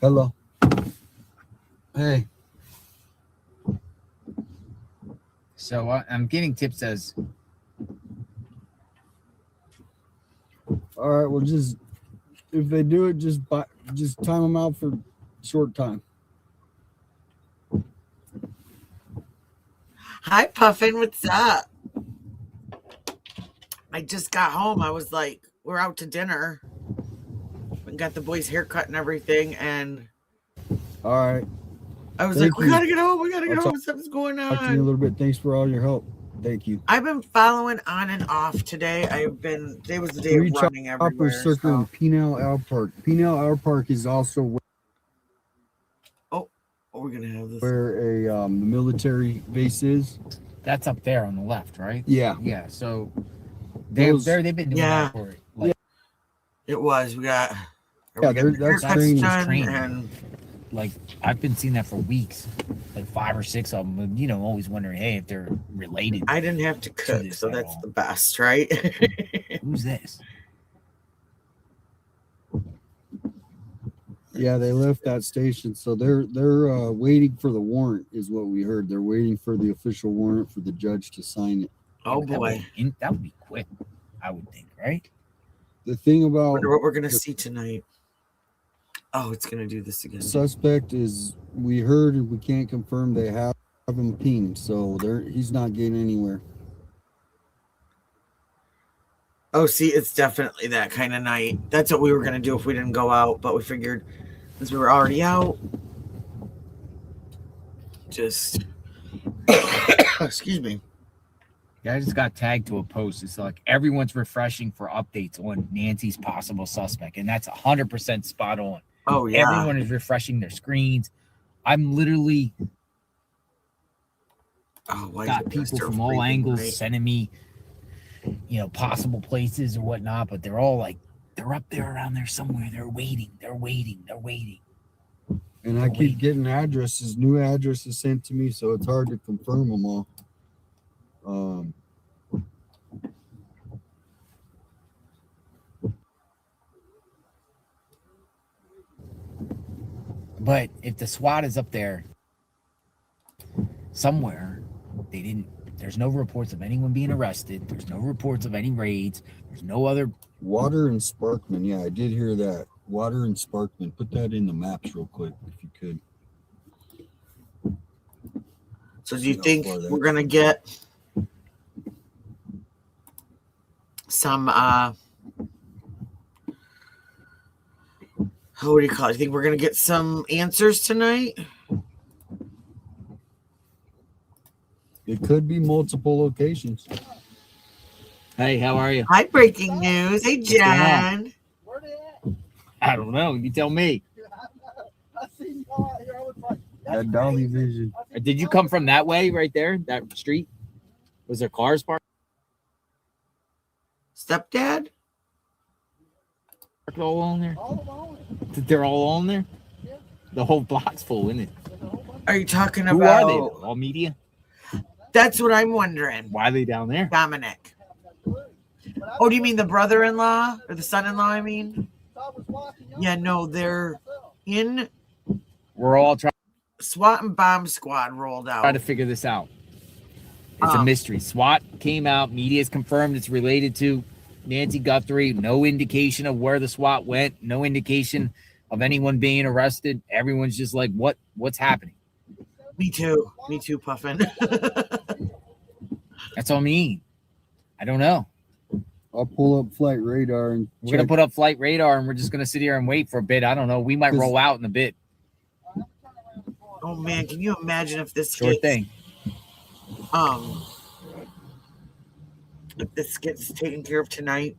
Hello. Hey. So I'm getting tips as. All right. Well, just if they do it, just time them out for short time. Hi, Puffin. What's up? I just got home. I was like, we're out to dinner. We got the boys' haircut and everything. And all right. I was like, we got to get home. We got to get home. Something's going on. Talk to you a little bit. Thanks for all your help. Thank you. I've been following on and off today. Today was the day of running everywhere. Circle in Pinal Owl Park. Pinal Owl Park is also we're gonna have this where a military base is. That's up there on the left, right? Yeah. Yeah. So they've been doing that for it. Like, it was. We got that's training. And like I've been seeing that for weeks, like 5 or 6 of them. You know, always wondering, hey, if they're related. I didn't have to cook, so that's the best, right? Who's this? Yeah, they left that station, so they're waiting for the warrant, is what we heard. They're waiting for the official warrant for the judge to sign it. Oh boy, that would be quick, I would think, right? The thing about wonder what we're gonna see tonight. Oh, it's gonna do this again. Suspect is, we heard and we can't confirm they have him pinged, so he's not getting anywhere. Oh, see, it's definitely that kind of night. That's what we were gonna do if we didn't go out, but we figured since we were already out, just excuse me. Yeah, I just got tagged to a post. It's like everyone's refreshing for updates on Nancy's possible suspect, and that's 100% spot on. Oh yeah, everyone is refreshing their screens. I'm literally got people from all angles sending me, possible places or whatnot, but they're all like, they're up there around there somewhere. They're waiting. And I keep getting new addresses sent to me, so it's hard to confirm them all. But if the SWAT is up there somewhere, there's no reports of anyone being arrested. There's no reports of any raids. There's no other. Water and Sparkman. Yeah, I did hear that. Water and Sparkman. Put that in the maps real quick, if you could. So do you think we're going to get some, what do you call it? You think we're going to get some answers tonight? It could be multiple locations. Hey, how are you? Hi, breaking news. Hey, John. Where they at? I don't know. You tell me. I seen y'all out here. I was like, that Dolly Vision. Did you come from that way right there? That street? Was there cars parked? Stepdad? All on there? all on it. They're all on there? Yeah. The whole block's full, isn't it? Are you talking Who about? are they? All media? That's what I'm wondering. Why are they down there? Dominic. Oh, do you mean the brother-in-law or the son-in-law? I mean, yeah, no, they're in. We're all trying. SWAT and bomb squad rolled out. Try to figure this out. It's a mystery. SWAT came out. Media has confirmed it's related to Nancy Guthrie. No indication of where the SWAT went. No indication of anyone being arrested. Everyone's just like, what's happening? Me too, Puffin. That's all I mean. I don't know. I'll pull up flight radar and we're gonna put up flight radar and we're just gonna sit here and wait for a bit. I don't know. We might roll out in a bit. Oh man, can you imagine if this Sure thing. If this gets taken care of tonight?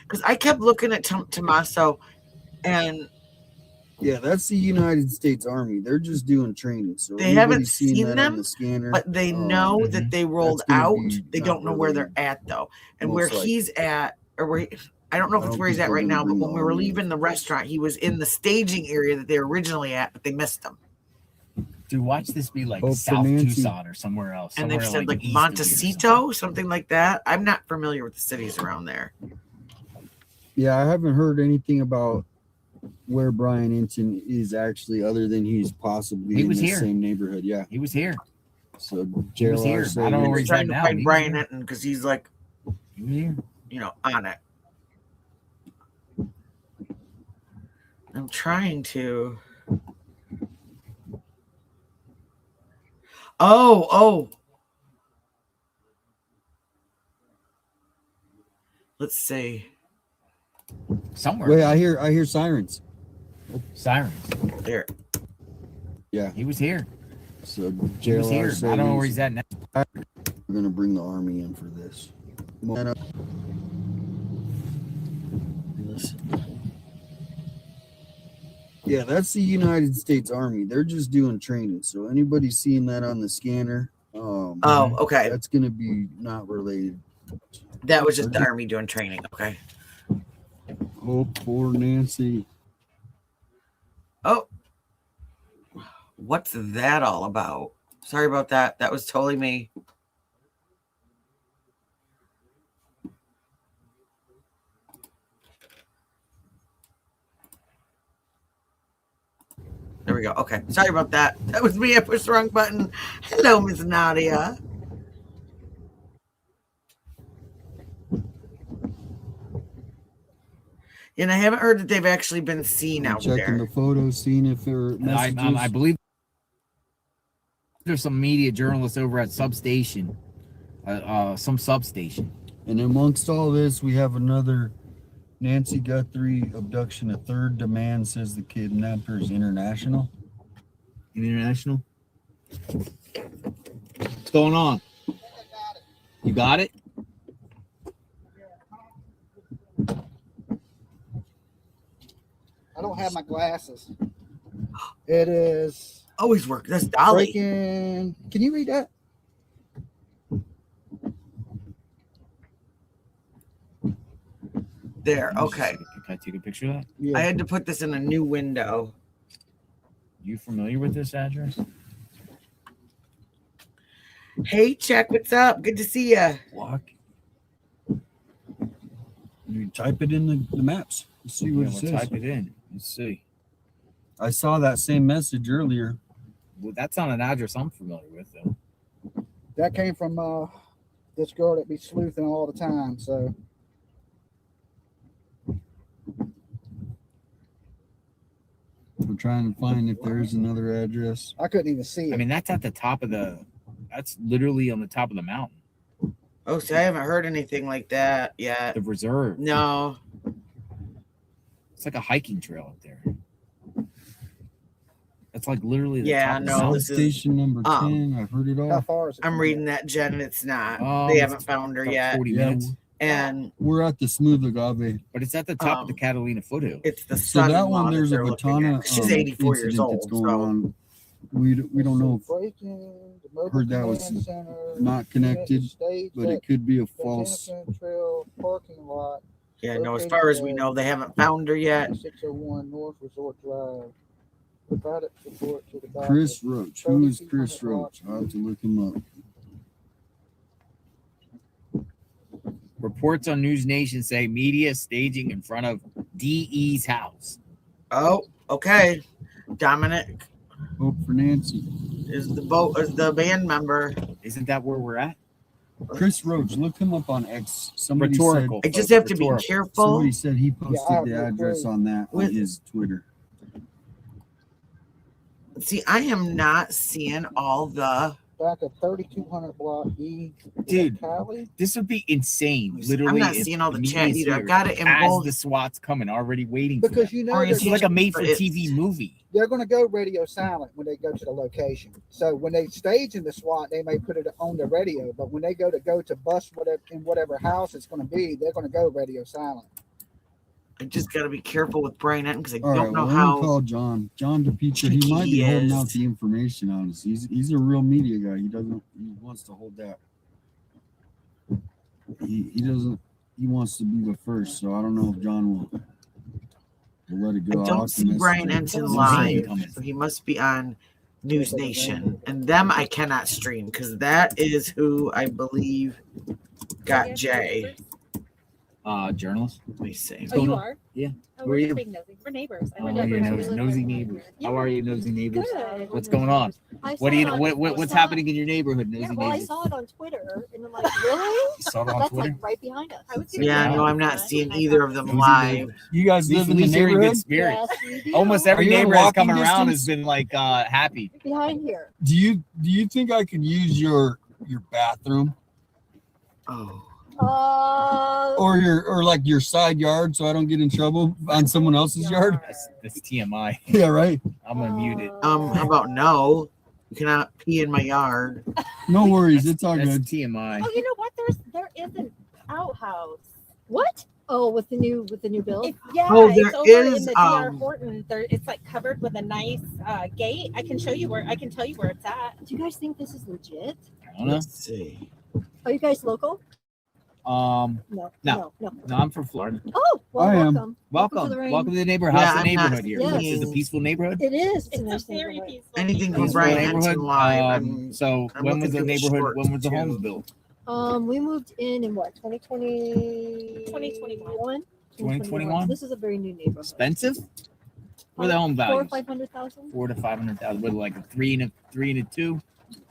Because I kept looking at Tommaso, and yeah, that's the United States Army. They're just doing training, so they haven't seen them on the scanner, but they know that they rolled out. They don't know where they're at though, and where he's at, or where I don't know if it's where he's at right now. But when we were leaving the restaurant, he was in the staging area that they were originally at, but they missed him. Dude, watch this be like South Tucson or somewhere else. And they've said like Montecito, something like that. I'm not familiar with the cities around there. Yeah, I haven't heard anything about where Brian Hinton is actually, other than he's possibly in was the here. same neighborhood. Yeah. He was here. So He was here. JLR I don't know where He's he's trying at to now. find He was Brian here. Hinton because he's like, He was here. on it. I'm trying to. Oh. Let's see. Somewhere. Wait, I hear sirens. Sirens. There. Yeah. He was here. So He was here. JLR I don't know where said he's at now. we're gonna bring the army in for this. Yeah, that's the United States Army. They're just doing training. So anybody seeing that on the scanner, Oh, okay. that's gonna be not related. That was just the army doing training. Okay. Oh, poor Nancy. Oh. What's that all about? Sorry about that. That was totally me. There we go. Okay. Sorry about that. That was me. I pushed the wrong button. Hello, Miss Nadia. And I haven't heard that they've actually been seen out Checking there. the photos, seeing if there are messages. I believe there's some media journalists over at substation, some substation. And amongst all this, we have another Nancy Guthrie abduction. A third demand says the kidnapper is international. International? What's going on? You got it? I don't have my glasses. It is Always work. That's Dolly. breaking. Can you read that? There. Okay. Can I take a picture of that? Yeah. I had to put this in a new window. You familiar with this address? Hey, Chuck. What's up? Good to see you. Block. You type it in the maps. Let's see what it We'll says. type it in. Let's see. I saw that same message earlier. Well, that's not an address I'm familiar with, though. That came from this girl that be sleuthing all the time. So I'm trying to find if there's another address. I couldn't even see it. I mean, that's at the top of that's literally on the top of the mountain. Oh, see, I haven't heard anything like that yet. The reserve. No. It's like a hiking trail up there. That's like literally the Yeah, top of the no, mountain. this is- Substation number 10. I've heard it how all. far is it? I'm from reading here? that, Jen. It's not. Oh, They it's haven't found her about yet. 40 Yeah, minutes. And we're at the Smooth Agave. But it's at the top of the Catalina foothill. it's the So son that one, there's a Batana She's 84 years incident old. that's going So on. We don't know if Breaking, the mobile heard that was command center, not connected, stage but at it could be a the false. Tennyson Trail parking lot, yeah, no, as far as we know, they haven't found her yet. 601 North Resort Drive. Provided support to the back Chris of Roach. Who is Chris Roach? I'll have to look him up. Reports on News Nation say media staging in front of DE's house. Oh, okay. Dominic Hope for Nancy. is the band member. Isn't that where we're at? Chris Roach. Look him up on X. Somebody Rhetorical. I just folks, have to be rhetorical. careful. Somebody said he posted I have the no address clue. on that on With- his Twitter. See, I am not seeing all the. back of 3200 block E. Dude, Cali? this would be insane. I'm Literally, not if seeing all the media chat is either. I've here got it in as both. the SWAT's coming, already waiting for Because them. you know Or they're is It's he like a just- made-for-TV movie. they're going to go radio silent when they go to the location. So when they stage in the SWAT, they may put it on the radio, but when they go to bust whatever in whatever house it's going to be, they're going to go radio silent. I just got to be careful with Brian Etten because I All right, don't know well, let me how. call John DePietro. cheeky He might be he holding is. out the information on us. He's a real media guy. He wants to hold that. He doesn't. He wants to be the first. So I don't know if John will let it I go. I'll don't have to see message Brian him. Ensign Zoom live, coming. so he must be on News Nation, and them I cannot stream because that is who I believe got Jay. Journalist. Let me see. Oh, you on? are? Yeah. Oh, Where we're are just you? being nosy. We're neighbors. Oh, you're nosy neighbors. How are you, nosy neighbors? Good. What's going on? What do you know? What's happening in your neighborhood, nosy Yeah, well, I neighbors? saw it on Twitter, and I'm like, really? You saw it on That's Twitter? like right behind us. I was Yeah, no, I'm not seeing either of them Nosy live. neighbors. You guys At least live in the you're in good neighborhood? spirits. Yes, we do. Almost Are every you in neighbor that's walking come around distance? has been like happy. Behind here. Do you think I could use your bathroom Oh. Uh, or like your side yard so I don't get in trouble on someone else's yard? That's TMI. Yeah, right. I'm gonna mute it. How about no? You cannot pee in my yard. No worries, it's all That's good. TMI. Oh, you know what? There is an outhouse. What? Oh, with the new bill. Yeah, Oh, there it's over is, in the DR Horton. It's like covered with a nice gate. I can tell you where it's at. Do you guys think this is legit? I don't know. Let's see. Are you guys local? No. No. No, I'm from Florida. Oh, well, I am. welcome. Welcome. to the Welcome to rain. the neighborhood. Yeah, How's the I'm not neighborhood here? seeing- Is it a peaceful neighborhood? It is. It's nice a very neighborhood. peaceful. Anything from Peaceful Brian neighborhood. Henson live. I'm So I'm when was the looking for neighborhood? shorts, When was the too. homes built? We moved in what 2020 2021. 2021? This is a very new neighborhood. Expensive? What are the home 400,000 values? or 500,000. 400,000 to 500,000. What, like a 3 and a 2,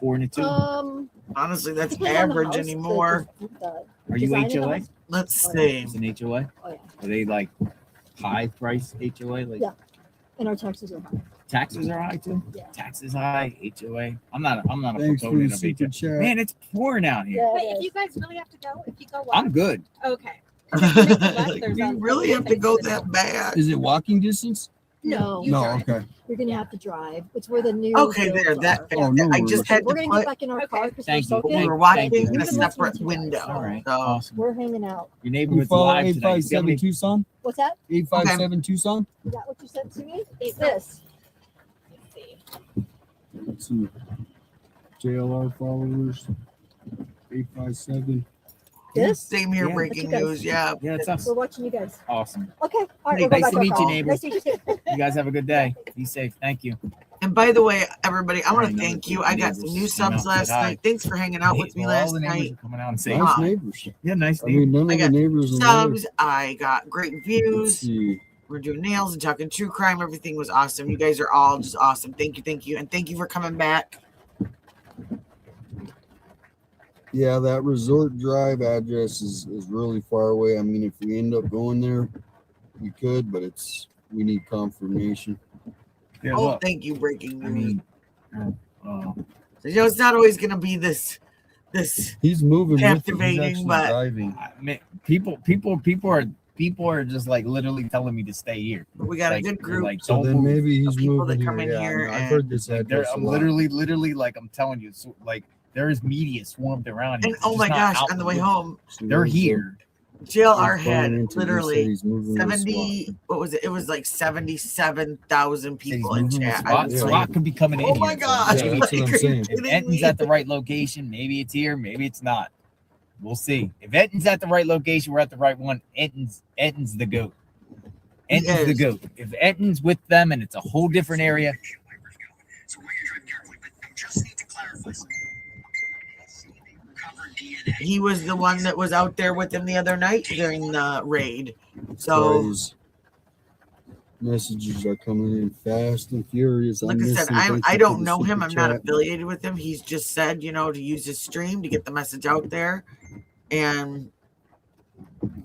4 and a 2? honestly, that's depends on the average house, anymore. the Are you design of the HOA? house. Let's Oh, see. It's an HOA. Oh yeah, Are they like high price HOA? Like Yeah. and our taxes are high. taxes are high too. Yeah. Taxes high. HOA. I'm not a Thanks for the proponent of super HOA. chat. Man, it's pouring out here. Yeah, Wait, it if is. you guys really have to go, if you go left, I'm good. okay. You really have to go that bad. Is it walking distance? No, You No, drive. okay. you're gonna have to drive. It's where the new. Okay, builds there. That are. Oh, no I just worries. had We're to gonna put. get back in our car because we're Thank so you. We good. were Thank watching you. in a We've been listening separate to you guys. window. All right. So Awesome. We're hanging out. Your You neighborhood's follow live tonight. You got 857 any- Tucson? What's that? 857 Tucson? Is that what you sent to me? It's This. Let's see. Let's see. JLR followers. 857. This? same here. Yeah. Breaking But you guys- news. Yeah. Yeah, it's us. We're watching you guys. Awesome. Okay. All right. Hey, we'll go nice back to our meet you, car. neighbor. Nice to meet you too. You guys have a good day. Be safe. Thank you. And by the way, everybody, I want to Another thank you. group I of got some neighbors new came subs out and last said hi. night. Thanks for hanging out with me Well, all last the neighbors night. are coming out and saying Nice hi. neighbors. Yeah, nice I neighbors. mean, none I of the got neighbors in Subs. I got great Let's views. see. We're doing nails and talking true crime. Everything was awesome. You guys are all just awesome. Thank you, and thank you for coming back. Yeah, that Resort Drive address is really far away. I mean, if we end up going there, we could, but we need confirmation. Yeah, Oh, look, thank you, breaking I news. mean, It's not always gonna be this. He's moving with it. He's Captivating, actually but- driving. I mean, people are just like literally telling me to stay here. But we got Like, a good they're group. Like, So don't then move. maybe he's people moving that come here. in Yeah, here I've and- heard this Like, address a I'm lot. literally, like I'm telling you, so, like there is media swarmed around here. And oh my gosh, on the way home, So they're he's, here. JLR he's had calling into- he said literally he's moving with 70. SWAT. What was it? It was like 77,000 people in Moving with chat. SWAT. I was Yeah. like, SWAT could be coming in. oh my here. gosh! Yeah, that's what I'm like, are you saying. If kidding Enton's me? at the right location, maybe it's here, maybe it's not. We'll see. If Enton's at the right location, we're at the right one. Enton's the goat. Enton's the is. goat. If Enton's with them and it's a whole different area, So we're gonna drive carefully, but I just need to clarify something. Covered DNA. He was the one that was out there with him the other night during the raid. So, Guys, messages are coming in fast and furious. like I said, missing. Thank I you don't for the know him. super I'm not chat. affiliated with him. He's just said, to use his stream to get the message out there. And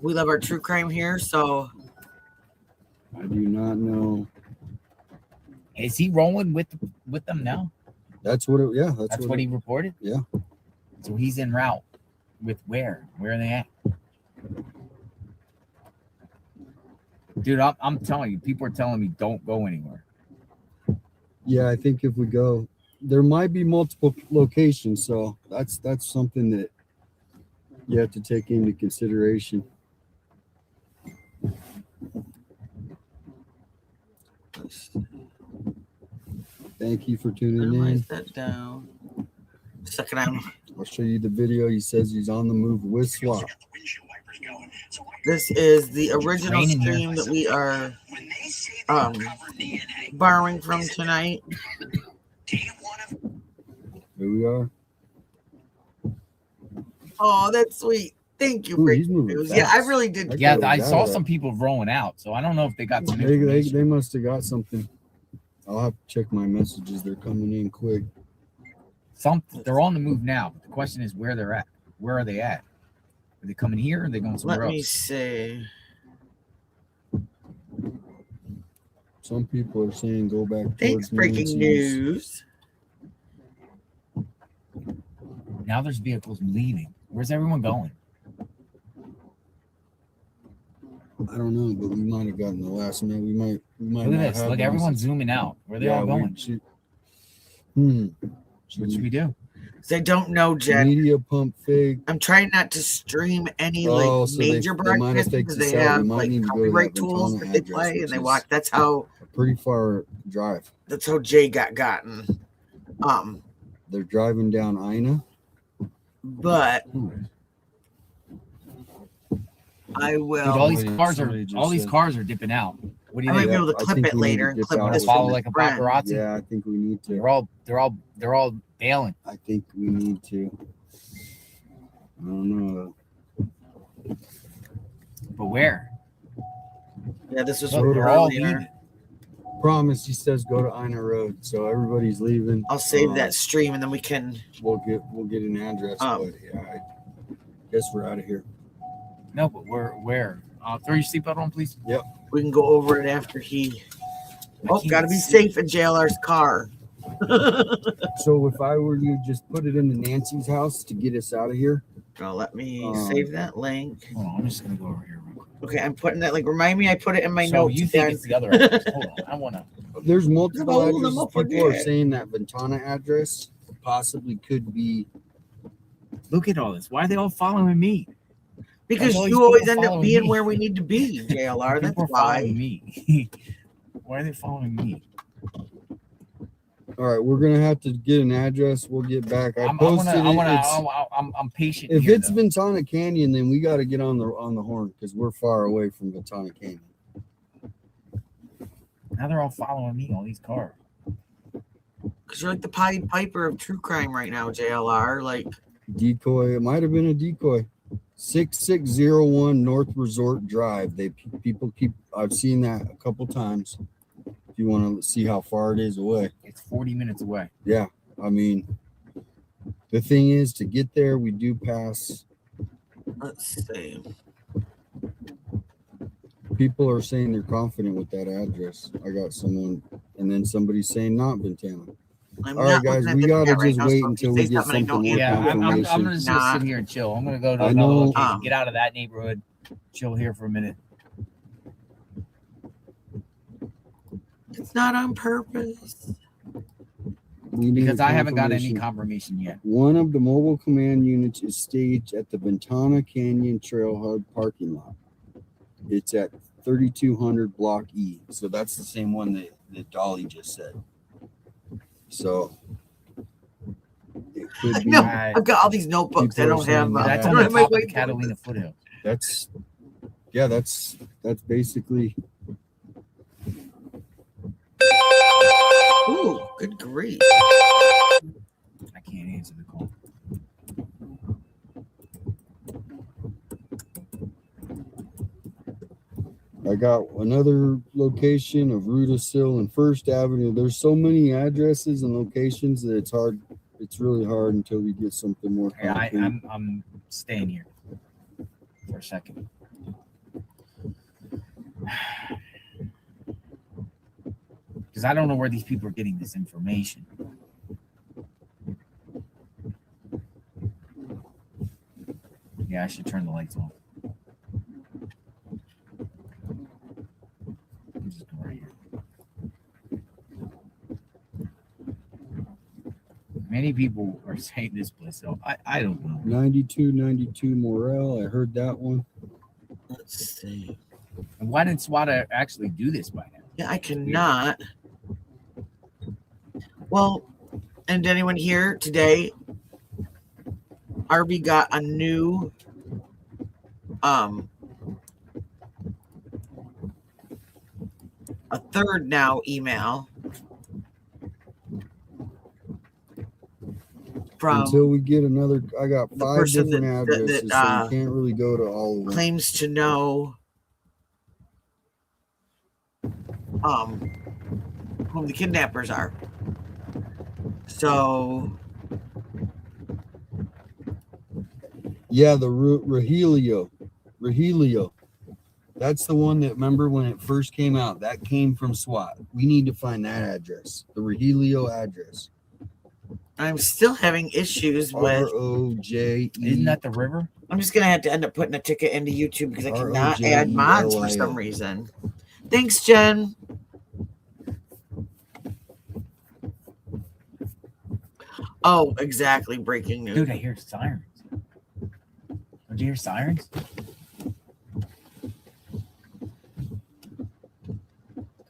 we love our true crime here. So, I do not know. is he rolling with them now? That's what it. Yeah, That's what he reported. Yeah. So he's en route with where? Where are they at? Dude, I'm telling you, people are telling me don't go anywhere. Yeah, I think if we go, there might be multiple locations, so that's something that you have to take into consideration. Thank you for tuning in. write that down. Second, I'll show you the video. He says he's on the move with SWAT. this is the original raining here. stream that we are borrowing from tonight. Here we are. Oh, that's sweet. Thank you. Ooh, Breaking he's moving news. Yeah, I fast. really did. Like- Yeah, Get I those out saw of some there. people rolling out, so I don't know if they got some They information. must have got something. I'll have to check my messages. They're coming in quick. They're on the move now. But the question is where they're at. Where are they at? Are they coming here or are they going somewhere Let me else? see. Some people are saying go back Thanks, towards breaking Nancy's. news. Now there's vehicles leaving. Where's everyone going? I don't know, but we might have gotten the last minute. We might Look not at this. have Look, the everyone's message. zooming out. Where are they all going? What should we do? So I don't know, Jen. Media pump fake. I'm trying not to stream any Oh, like so major they might have broadcasts faked because us they out. We have might like need to go to copyright that tools Ventana that they address, play which and they is watch. That's how a pretty far drive. Jay got gotten. They're driving down Ina. But I will. Dude, Somebody just all these said- cars are dipping out. What do I you might think? be able to I clip think it we need later to and dip clip out this with follow from like a his friend. paparazzi? Yeah, I think we need to. They're all bailing. I think we need to. I don't know. But where? Yeah, this was Look, from they're all earlier. leaving. Promise, he says go to Ina Road, so everybody's leaving. I'll save that stream and then we can. We'll get an address, but yeah, I guess we're out of here. No, but where? Throw your seatbelt on, please. We can go over it after he. I Oh, can't gotta be see. safe in JLR's car. So if I were you, just put it into Nancy's house to get us out of here. Now let me Um, save that link. Hold on, I'm just gonna go over here real quick. Okay, I'm putting that link. Remind me, I put it in my So notes. you think again. it's the other address? Hold on, I wanna. There's multiple Hold on, addresses. I'll People are forget. saying that Ventana address possibly could be. Look at all this. Why are they all following me? Because all these you always people end up following being me. where we need to be, JLR. That's People are following why. me. Why are they following me? All right, we're gonna have to get an address. We'll get back. I I'm posted it. It's- patient. if here, it's though. Ventana Canyon, then we got to get on the horn because we're far away from Ventana Canyon. Now they're all following me. All these cars. Because you're like the Pied Piper of true crime right now, JLR. Like, Decoy. It might have been a decoy. 6601 North Resort Drive. People keep. I've seen that a couple times. If you want to see how far it is away. It's 40 minutes away. Yeah, I mean, the thing is to get there, we do pass. let's see. People are saying they're confident with that address. I got someone, and then somebody saying not Ventana. I'm All right, not guys, looking at we the gotta chat right just now, wait so if until you we say get something I don't something more answer, Yeah, I'm confirmation. gonna just Nah. sit here and chill. I'm gonna go to I another know. location, get out of that neighborhood, chill here for a minute. It's not on purpose. We need Because I haven't got any confirmation. confirmation yet. One of the mobile command units is staged at the Ventana Canyon Trailhead parking lot. It's at 3200 Block E. So that's the same one that Dolly just said. So it could be. No, Right. I've got all these notebooks. I People are don't have. saying But that's I on don't the have my top of the whiteboard. Catalina foothills. That's basically. Ooh, good grief. I can't answer the call. I got another location of Rudisill and First Avenue. There's so many addresses and locations that it's hard. It's really hard until we get something more Yeah, concrete. I'm staying here for a second. Because I don't know where these people are getting this information. Yeah, I should turn the lights off. I'm just going right here. Many people are saying this place, so I don't know. 9292 Morel. I heard that one. Let's see. And why didn't SWAT actually do this by now? Yeah, I cannot. Well, and anyone here today? RB got a new a third now email from until we get another. I got the 5 person different that- addresses, that, so you can't really go to all of them. claims to know whom the kidnappers are. So Yeah, the Rogelio. That's the one that, remember when it first came out, that came from SWAT. We need to find that address, the Rogelio address. I'm still having issues with. ROJE. Isn't that the river? I'm just gonna have to end up putting a ticket into YouTube because I cannot add mods for some reason. Thanks, Jen. Oh, exactly. Breaking news. Dude, I hear sirens. Don't you hear sirens?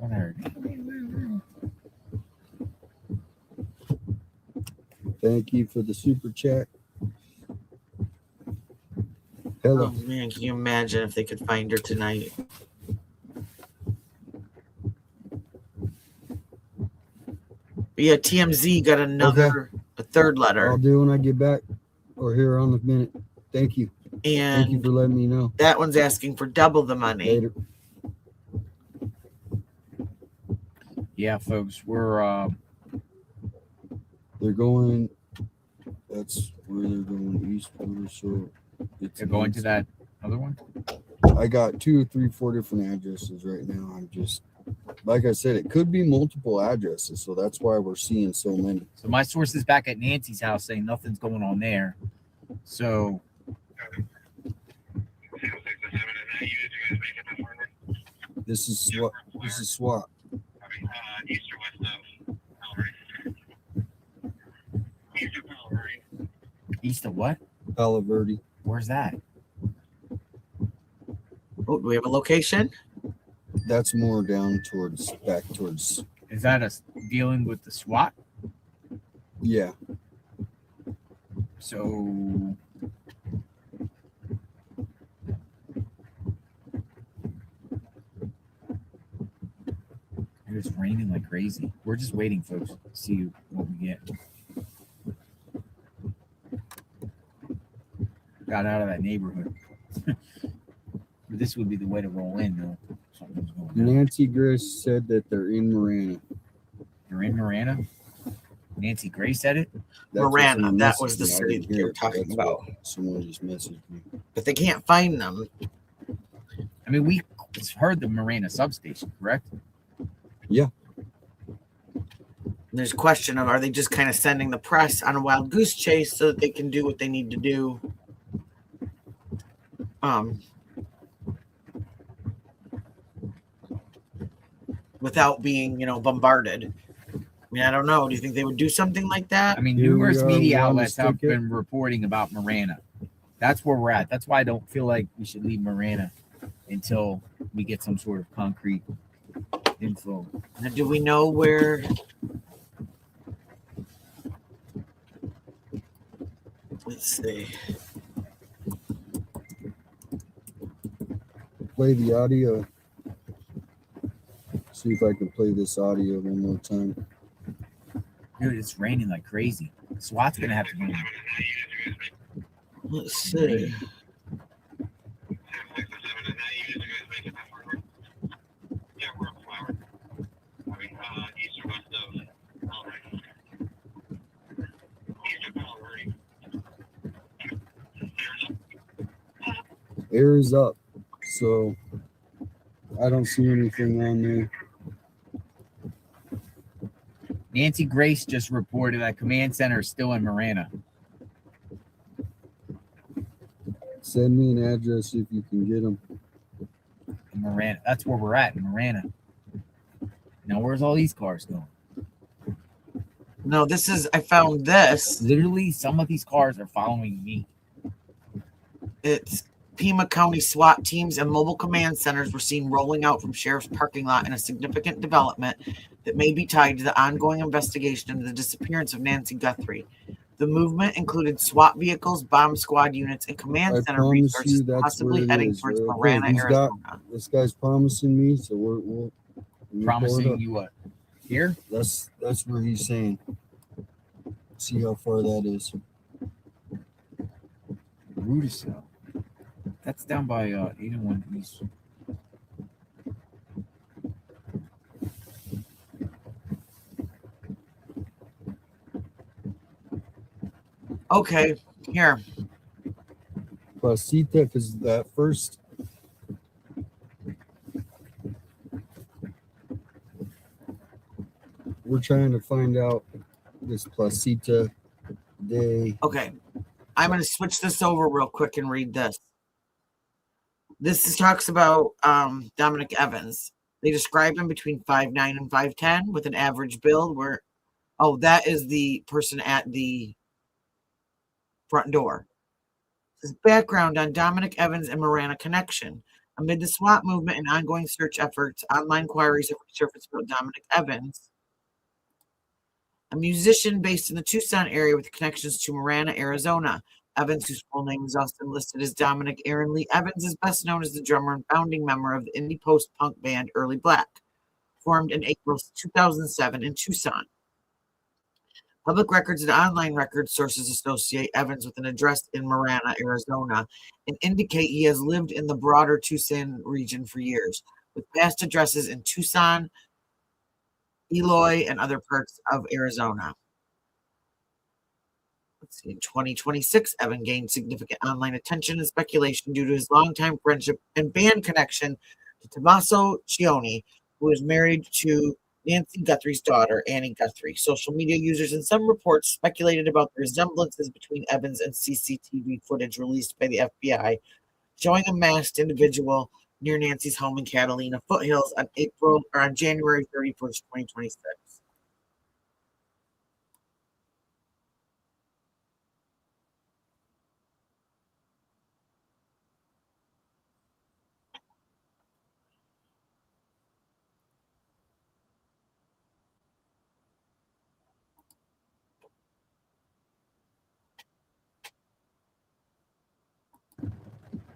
Don't hurt me. Thank you for the super chat. Hello. Oh man, can you imagine if they could find her tonight? But yeah, TMZ got a third letter. I'll do when I get back or here on the minute. Thank you. And thank you for letting me know. That one's asking for double the money. Later. Yeah, folks, we're they're going. That's where they're going eastward. So they're going to that other one. I got 2, 3, 4 different addresses right now. I'm just, like I said, it could be multiple addresses, so that's why we're seeing so many. So my source is back at Nancy's house saying nothing's going on there. So this is SWAT. This is SWAT. East or west of Culver. East of Culver. east of what? Palo Verde. Where's that? Oh, do we have a location? That's more down towards, back towards. Is that us dealing with the SWAT? Yeah. So it's raining like crazy. We're just waiting, folks, to see what we get. Got out of that neighborhood. This would be the way to roll in, though. Something's going on. Nancy Grace said that they're in Marana. You're in Marana? Nancy Gray said it? That's what Marana, someone that messaged was the me. I city didn't that they hear were it, but talking that's about. what someone just messaged me. But they can't find them. I mean, we heard the Marana substation, correct? Yeah. There's a question of, are they just kind of sending the press on a wild goose chase so that they can do what they need to do? Without being, bombarded. I mean, I don't know. Do you think they would do something like that? I mean, Here we numerous are, media we're on the outlets have ticket. been reporting about Marana. That's where we're at. That's why I don't feel like we should leave Marana until we get some sort of concrete info. Now, do we know where? Let's see. Play the audio. See if I can play this audio one more time. Dude, it's raining like crazy. SWAT's gonna have to move. Let's see. Air is up, so I don't see anything on there. Nancy Grace just reported that command center is still in Marana. Send me an address if you can get them. In Marana. That's where we're at in Marana. Now, where's all these cars going? No, I found this. Literally, some of these cars are following me. It's Pima County SWAT teams and mobile command centers were seen rolling out from sheriff's parking lot in a significant development that may be tied to the ongoing investigation into the disappearance of Nancy Guthrie. The movement included SWAT vehicles, bomb squad units, and command center resources possibly heading towards Marana, Arizona. This guy's promising me, so we'll Promising you what? Here? That's where he's saying. See how far that is. Rudisell. That's down by 801 East. Okay, here. Placita, because that first. We're trying to find out this Placita Day. Okay, I'm going to switch this over real quick and read this. This talks about Dominic Evans. They describe him between 5'9" and 5'10" with an average build where, oh, that is the person at the front door. His background on Dominic Evans and Marana connection. Amid the SWAT movement and ongoing search efforts, online inquiries have resurfaced about Dominic Evans, a musician based in the Tucson area with connections to Marana, Arizona. Evans, whose full name is often listed as Dominic Aaron Lee Evans, is best known as the drummer and founding member of the indie post-punk band Early Black, formed in April 2007 in Tucson. Public records and online record sources associate Evans with an address in Marana, Arizona, and indicate he has lived in the broader Tucson region for years, with past addresses in Tucson, Eloy, and other parts of Arizona. Let's see, in 2026, Evan gained significant online attention and speculation due to his longtime friendship and band connection to Tommaso Cioni, who is married to Nancy Guthrie's daughter, Annie Guthrie. Social media users and some reports speculated about the resemblances between Evans and CCTV footage released by the FBI, showing a masked individual near Nancy's home in Catalina Foothills on January 31st, 2026.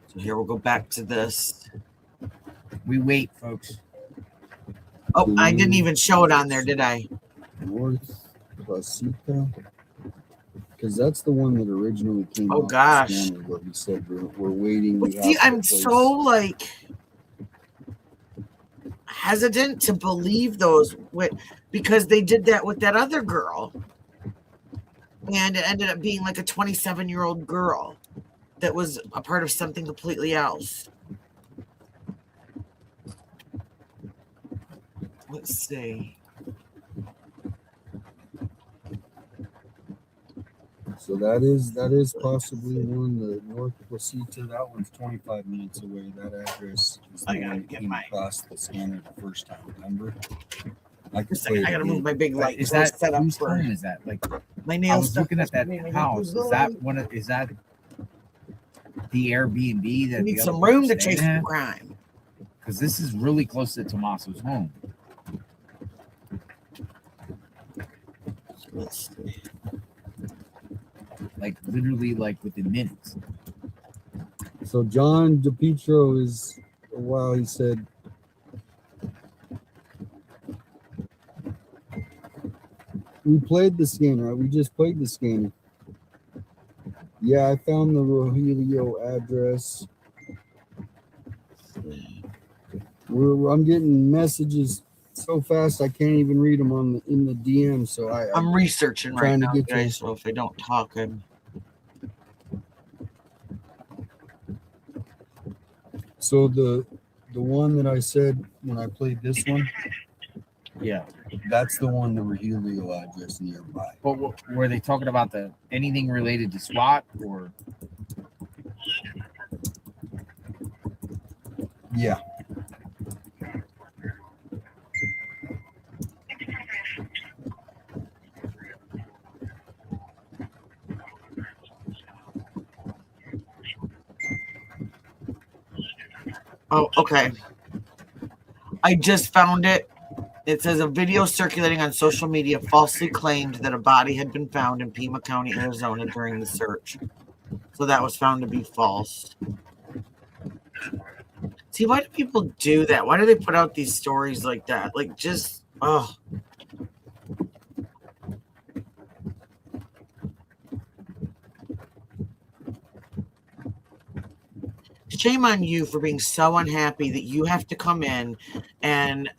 So here we'll go back to this. We wait, folks. Oh, I didn't even show it on there, did I? North Placita. Because that's the one that originally came out. Oh, gosh. Where we said we're waiting. Well, see, I'm so like hesitant to believe those because they did that with that other girl. And it ended up being like a 27-year-old girl that was a part of something completely else. Let's see. So that is possibly one, the North Placita. That one's 25 minutes away. That address is the I gotta one that get came my- across the scanner the first time. Remember? I could Just a second, I gotta move my big light. Is so it's that set up whose for home is that? Like, my I nails. was looking at that house. Is that one of? Is that the Airbnb that You need the some other room to person's chase staying the at? crime. Because this is really close to Tommaso's home. Let's see. Like literally, like within minutes. So John DePietro is, wow, he said, we played the scanner. We just played the scanner. Yeah, I found the Rogelio address. I'm getting messages so fast I can't even read them in the DM. So I'm researching right trying to now, get to- guys. So if I don't talk, So the one that I said when I played this one, Yeah. that's the one, the Rogelio address nearby. But were they talking about anything related to SWAT or? Yeah. Oh, okay. I just found it. It says a video circulating on social media falsely claimed that a body had been found in Pima County, Arizona during the search. So that was found to be false. See, why do people do that? Why do they put out these stories like that? Like, just, oh. shame on you for being so unhappy that you have to come in and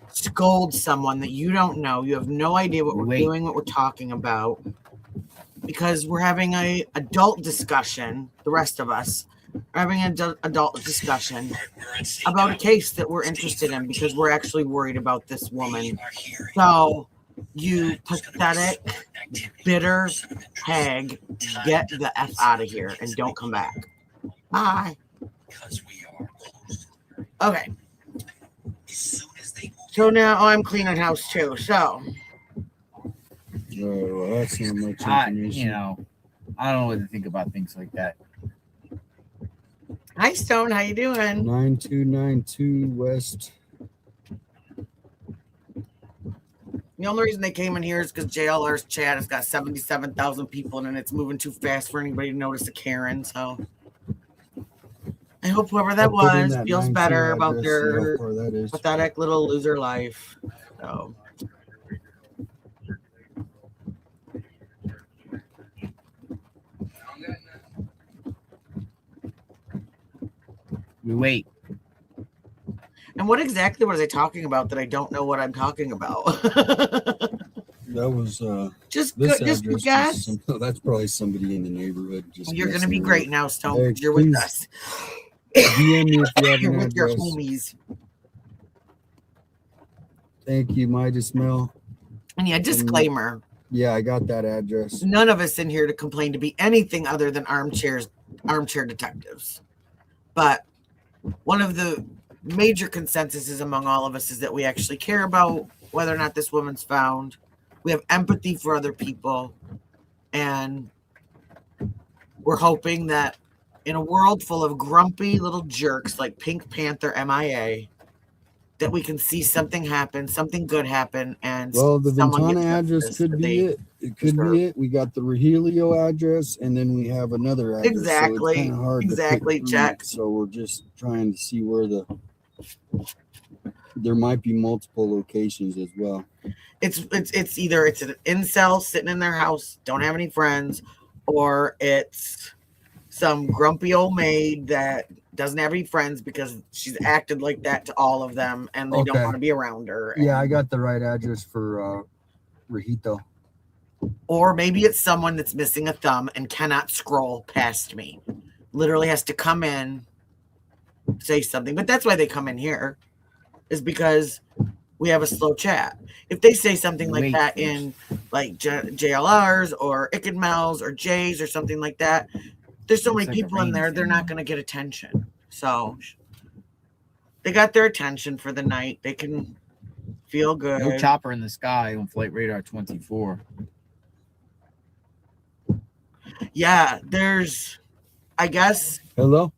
scold someone that you don't know. You have no idea what we're doing, what we're talking about, because we're having a adult discussion. The rest of us are having an adult discussion about a case that we're interested in because we're actually worried about this woman. So you pathetic, bitter hag, get the F out of here and don't come back. Bye. Okay. So now I'm cleaning house too. So. Well, that's not much information. I don't know what to think about things like that. Hi, Stone. How you doing? 9292 West. The only reason they came in here is because JLR's chat has got 77,000 people in it, and it's moving too fast for anybody to notice a Karen. So I hope whoever that was feels better about their pathetic little loser life. So. We wait. And what exactly was I talking about that I don't know what I'm talking about? That was just guess. That's probably somebody in the neighborhood. You're going to be great now, Stone. You're with us. DM me if you have You're an with your address. homies. Thank you, Midas Mill. And yeah, disclaimer. Yeah, I got that address. None of us in here to complain to be anything other than armchair detectives. But one of the major consensuses among all of us is that we actually care about whether or not this woman's found. We have empathy for other people. And we're hoping that in a world full of grumpy little jerks like Pink Panther MIA, that we can see something happen, something good happen. And well, the Ventana address could be it. It could be it. We got the Regilio address, and then we have another address. Exactly. So it's kind of hard to pick Jack. So we're just trying to see where there might be multiple locations as well. It's either it's an incel sitting in their house, don't have any friends, or it's some grumpy old maid that doesn't have any friends because she's acted like that to all of them and they don't want to be around her. Yeah, I got the right address for Regito. Or maybe it's someone that's missing a thumb and cannot scroll past me. Literally has to come in, say something. But that's why they come in here, is because we have a slow chat. If they say something like that in like JLRs or Ickadmel's or J's or something like that, there's so many people in there, they're not going to get attention. So they got their attention for the night. They can feel good. No chopper in the sky on Flight Radar 24. Yeah, there's, I guess, hello.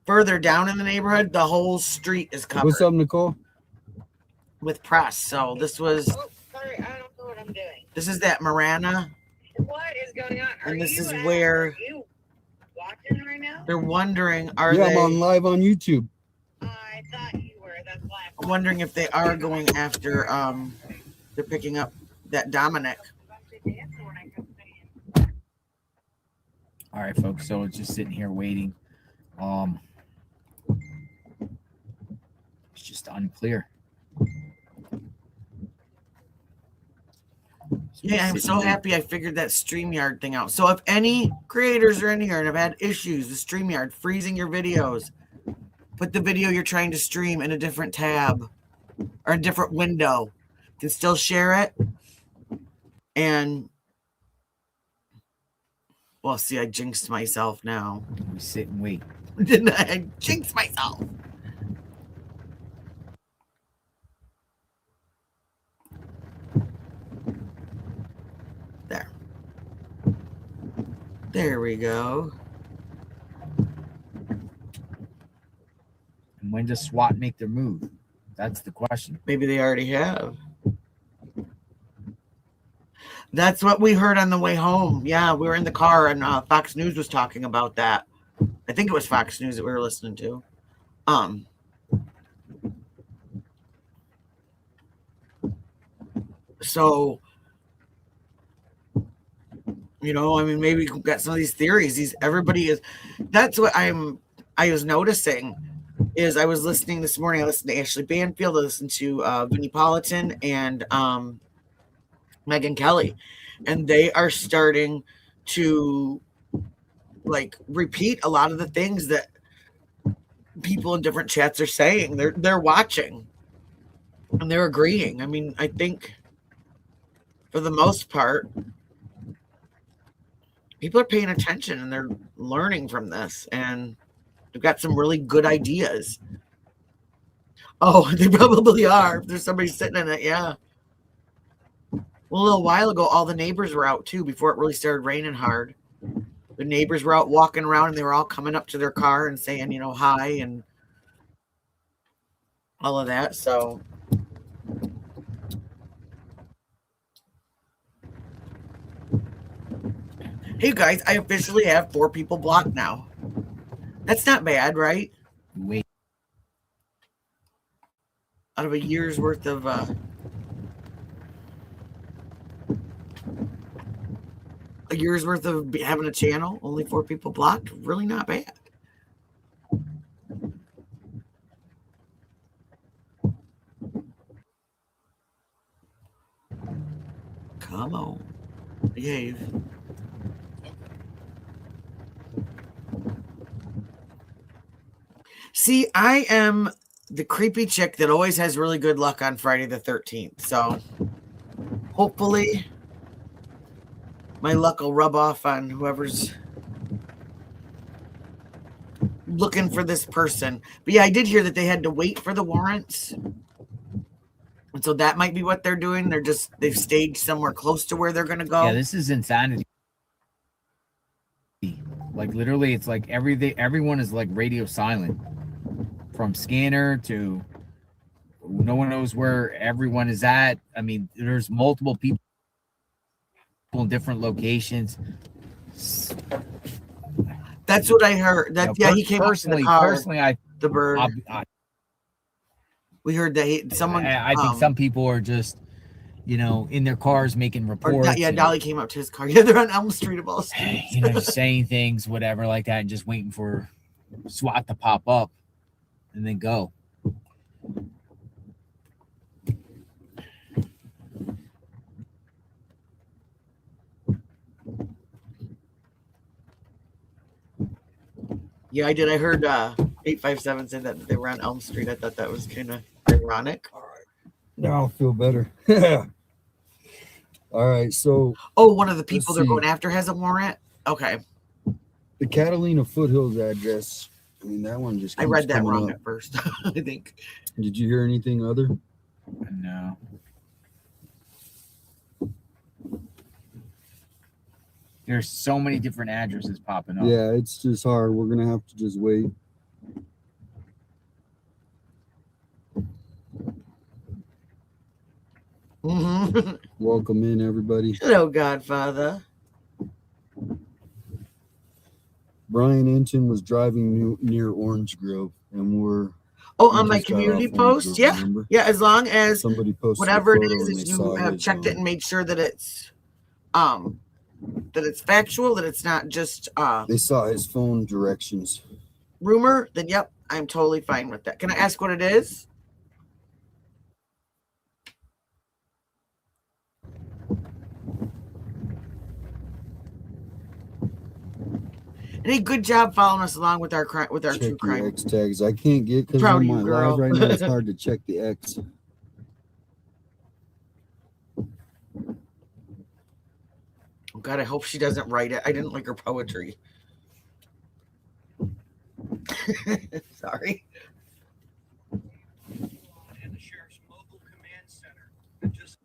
Further down in the neighborhood, the whole street is covered. What's up, Nicole? With press. So this was. Oh, sorry, I don't know what I'm doing. This is that Marana. What is going on? And this is where. Are you watching right now? They're wondering, are they? I'm on live on YouTube. I thought you were. That's why I'm wondering if they are going after. They're picking up that Dominic. All right, folks. So it's just sitting here waiting. It's just unclear. Yeah, I'm so happy I figured that StreamYard thing out. So if any creators are in here and have had issues with StreamYard freezing your videos, put the video you're trying to stream in a different tab or a different window. You can still share it. And well, see, I jinxed myself now. We sit and wait. Didn't I jinx myself? There we go. And when does SWAT make their move? That's the question. Maybe they already have. That's what we heard on the way home. Yeah, we were in the car and Fox News was talking about that. I think it was Fox News that we were listening to. So, you know, I mean, maybe we've got some of these theories. Everybody is. That's what I'm I was noticing is I was listening this morning. I listened to Ashley Banfield. I listened to Vinnie Politan and Megyn Kelly, and they are starting to like repeat a lot of the things that people in different chats are saying. They're watching and they're agreeing. I mean, I think for the most part, people are paying attention and they're learning from this, and they've got some really good ideas. Oh, they probably are. If there's somebody sitting in it, yeah. Well, a little while ago, all the neighbors were out too before it really started raining hard. The neighbors were out walking around and they were all coming up to their car and saying, you know, hi and all of that. So hey guys, I officially have 4 people blocked now. That's not bad, right? Wait. Out of a year's worth of having a channel, only 4 people blocked. Really not bad. Come on. Behave. See, I am the creepy chick that always has really good luck on Friday the 13th. So hopefully my luck will rub off on whoever's looking for this person. But yeah, I did hear that they had to wait for the warrants. And so that might be what they're doing. They've staged somewhere close to where they're going to go. Yeah, this is insanity. Like literally, it's like everyone is like radio silent, from scanner to no one knows where everyone is at. I mean, there's multiple people in different locations. That's what I heard. That he came personally. Up to the car, personally, the bird. We heard that someone. I think some people are just, you know, in their cars making reports. Yeah, Dolly came up to his car. Yeah, they're on Elm Street of all streets. You know, just saying things, whatever, like that, and just waiting for SWAT to pop up and then go. Yeah, I did. I heard 857 said that they were on Elm Street. I thought that was kind of ironic. All right. Now I'll feel better. All right. So. Oh, one of the people they're going after has a warrant? Okay. The Catalina Foothills address. I mean, that one just. I read that wrong at first, I think. Did you hear anything other? No. There's so many different addresses popping up. Yeah, it's just hard. We're gonna have to just wait. Mm-hmm. Welcome in, everybody. Hello, Godfather. Brian Inton was driving near Orange Grove, and we're. Oh, on my community post, yeah, remember? Yeah. As long as somebody posted whatever it is you have checked it and made sure that it's factual, that it's not just they saw his phone directions. Rumor, then yep, I'm totally fine with that. Can I ask what it is? Hey, good job following us along with our check true crime X tags. I can't get because on my live right now. It's hard to check the X. Oh God, I hope she doesn't write it. I didn't like her poetry. Sorry. And the sheriff's mobile command center that just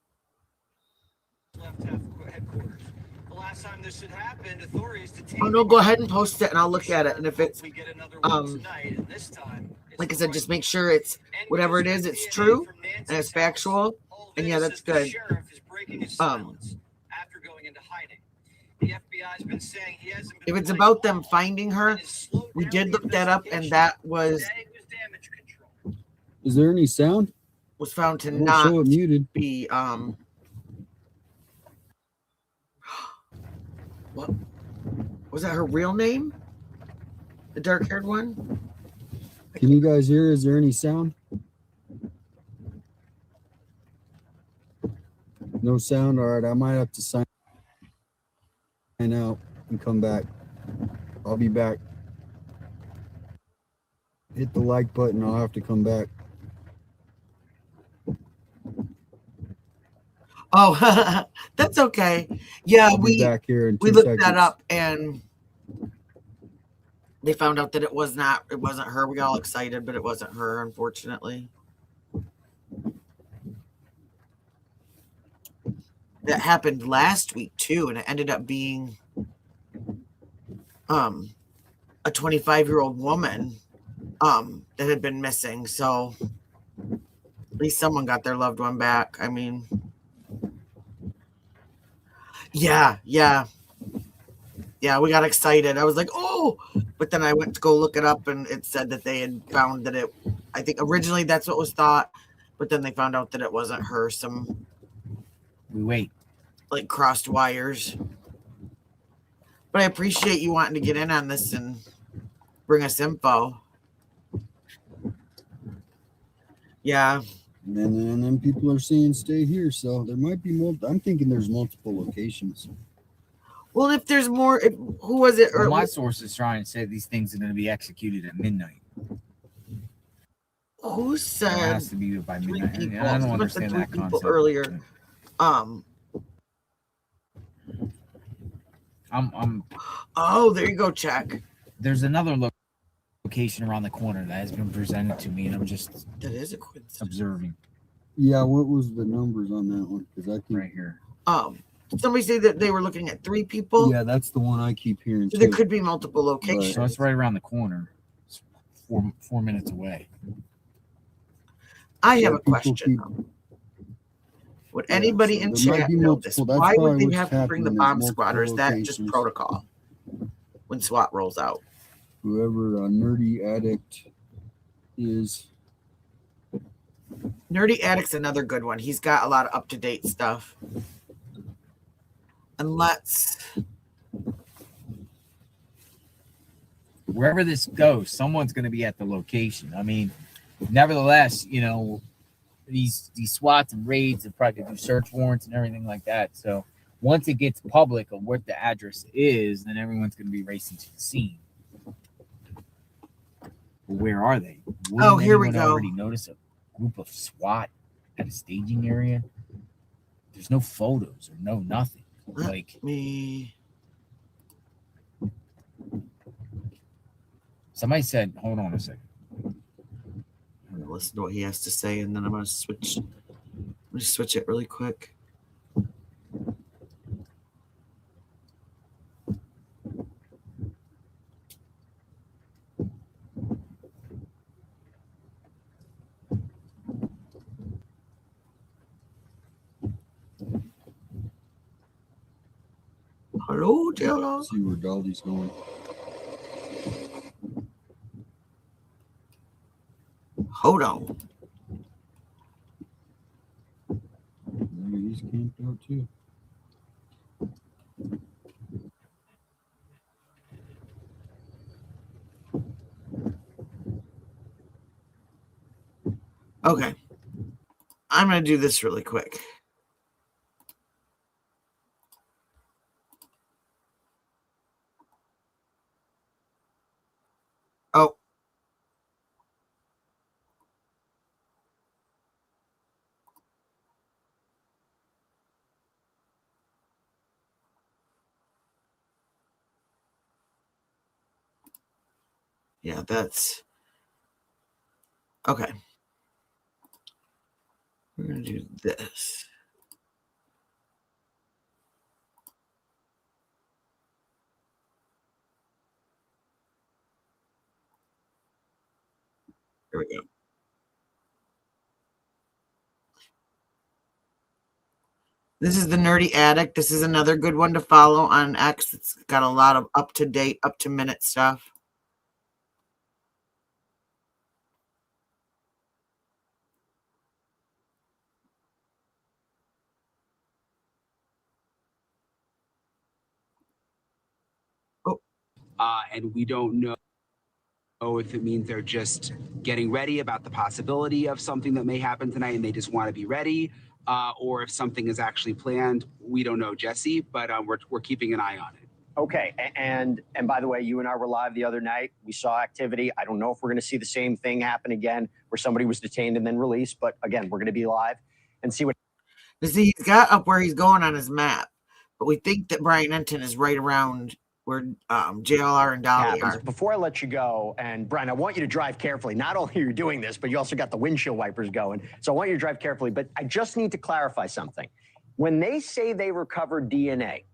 left headquarters. The last time this had happened, authorities detained. Oh no, go ahead and post it, and I'll look at it. And if it's we get another one tonight, and this time, like I said, just make sure it's whatever it is, it's true and it's factual. And yeah, that's good. After going into hiding. The FBI's been saying he hasn't been. If it's about them finding her, we did look that up, and that was Is there any sound? Was found to Don't not show it muted. Be what was that her real name? The dark-haired one? Can you guys hear? Is there any sound? No sound. All right, I might have to sign out and come back. I'll be back. Hit the like button. I'll have to come back. Oh, that's okay. Yeah, I'll be back here in 2 we looked seconds. that up and they found out that it wasn't her. We got all excited, but it wasn't her, unfortunately. That happened last week too, and it ended up being a 25-year-old woman that had been missing. So at least someone got their loved one back. I mean, yeah, we got excited. I was like, oh, but then I went to go look it up and it said that they had found that I think originally that's what was thought, but then they found out that it wasn't her. We wait. Like crossed wires. But I appreciate you wanting to get in on this and bring us info. Yeah. And then people are saying stay here. So there might be more. I'm thinking there's multiple locations. Well, if there's more, who was it? Well, my source is trying to say these things are going to be executed at midnight. Who said it has to be by midnight? I don't understand that concept. Earlier. Oh, there you go, check. There's another location around the corner that has been presented to me, and I'm just observing. Yeah, what was the numbers on that one? Because I think right here. Somebody said that they were looking at 3 people. Yeah, that's the one I keep hearing. So there could be multiple locations. So it's right around the corner. It's 4 minutes away. I have a question. Would anybody in chat know this? Why would they have to bring the bomb squatters? That just protocol when SWAT rolls out. Whoever a nerdy addict is. Nerdy Addict's another good one. He's got a lot of up-to-date stuff. And wherever this goes, someone's going to be at the location. I mean, nevertheless, these SWATs and raids are probably going to do search warrants and everything like that. So once it gets public of what the address is, then everyone's going to be racing to the scene. But where are they? Wouldn't here we go. Already notice a group of SWAT at a staging area? There's no photos or no nothing. Somebody said, hold on a second. I'm gonna listen to what he has to say, and then I'm gonna switch. Switch it really quick. Hello, Jello. See where Daldy's going. Hold on. Maybe he's camped out too. Okay. I'm going to do this really quick. Oh. Yeah, that's okay. We're going to do this. Here we go. This is the Nerdy Addict. This is another good one to follow on X. It's got a lot of up-to-date, up-to-minute stuff. And we don't know if it means they're just getting ready about the possibility of something that may happen tonight and they just want to be ready, or if something is actually planned. We don't know, Jesse, but we're keeping an eye on it. Okay, and by the way, you and I were live the other night. We saw activity. I don't know if we're going to see the same thing happen again, where somebody was detained and then released. But again, we're going to be live and see what. See, he's got up where he's going on his map, but we think that Brian Enton is right around where JLR and Dolly are. Before I let you go, and Brian, I want you to drive carefully. Not only are you doing this, but you also got the windshield wipers going. So I want you to drive carefully. But I just need to clarify something. When they say they recovered DNA,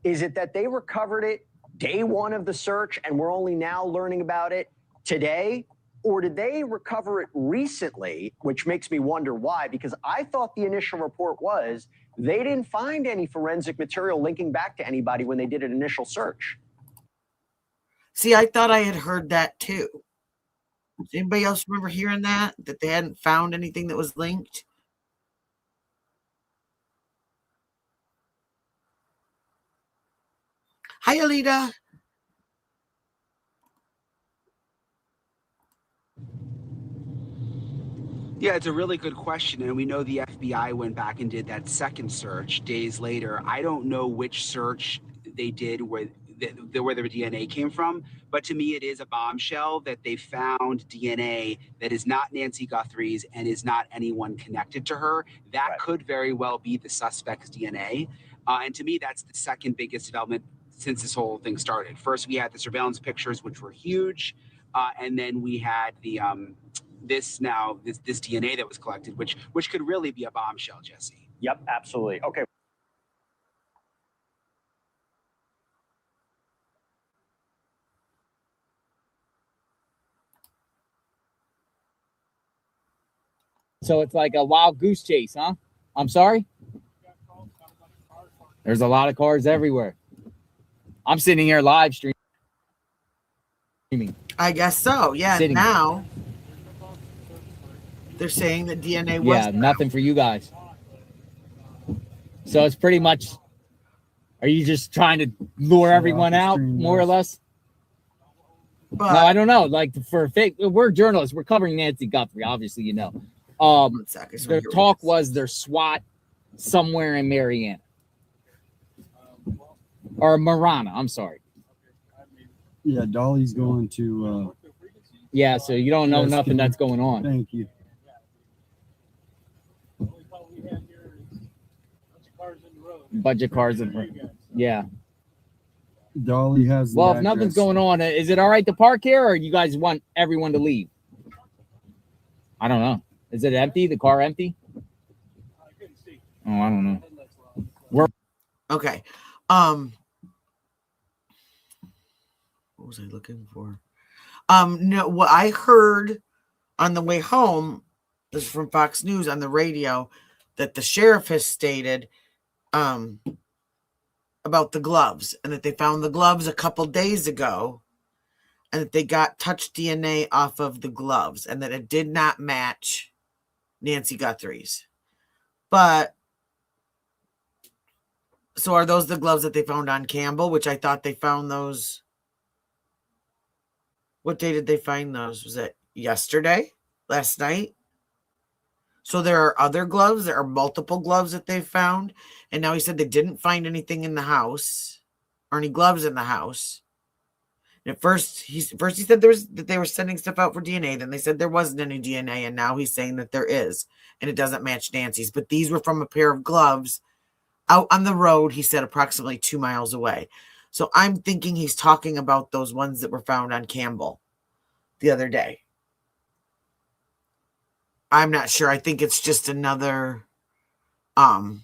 is it that they recovered it day one of the search and we're only now learning about it today? Or did they recover it recently, which makes me wonder why? Because I thought the initial report was they didn't find any forensic material linking back to anybody when they did an initial search. See, I thought I had heard that too. Does anybody else remember hearing that they hadn't found anything that was linked? Hi, Alita. Yeah, it's a really good question. And we know the FBI went back and did that second search days later. I don't know which search they did where the DNA came from, but to me, it is a bombshell that they found DNA that is not Nancy Guthrie's and is not anyone connected to her. That could very well be the suspect's DNA. And to me, that's the second biggest development since this whole thing started. First, we had the surveillance pictures, which were huge. And then we had the this DNA that was collected, which could really be a bombshell, Jesse. Yep, absolutely. Okay. So it's like a wild goose chase, huh? I'm sorry? There's a lot of cars everywhere. I'm sitting here live streaming. I guess so. Yeah, Sitting now they're saying that DNA was found. Nothing for you guys. So it's pretty much, are you just trying to lure everyone out, more or less? But, no, I don't know. Like, for fake, we're journalists. We're covering Nancy Guthrie, obviously, you know. Their talk was their SWAT somewhere in Mariana. Or Marana, I'm sorry. Yeah, Dolly's going to... yeah, so you don't know nothing that's going on. Thank you. Bunch of cars in front. Yeah. Dolly has... Well, if nothing's going on, is it all right to park here, or you guys want everyone to leave? I don't know. Is it empty? The car empty? Oh, I don't know. We're okay. What was I looking for? No, what I heard on the way home, this is from Fox News on the radio, that the sheriff has stated about the gloves, and that they found the gloves a couple days ago, and that they got touch DNA off of the gloves, and that it did not match Nancy Guthrie's. But so are those the gloves that they found on Campbell, which I thought they found those? What day did they find those? Was it yesterday? Last night? So there are other gloves. There are multiple gloves that they found. And now he said they didn't find anything in the house or any gloves in the house. And at first he said that they were sending stuff out for DNA. Then they said there wasn't any DNA. And now he's saying that there is. And it doesn't match Nancy's. But these were from a pair of gloves out on the road, he said, approximately 2 miles away. So I'm thinking he's talking about those ones that were found on Campbell the other day. I'm not sure. I think it's just another, like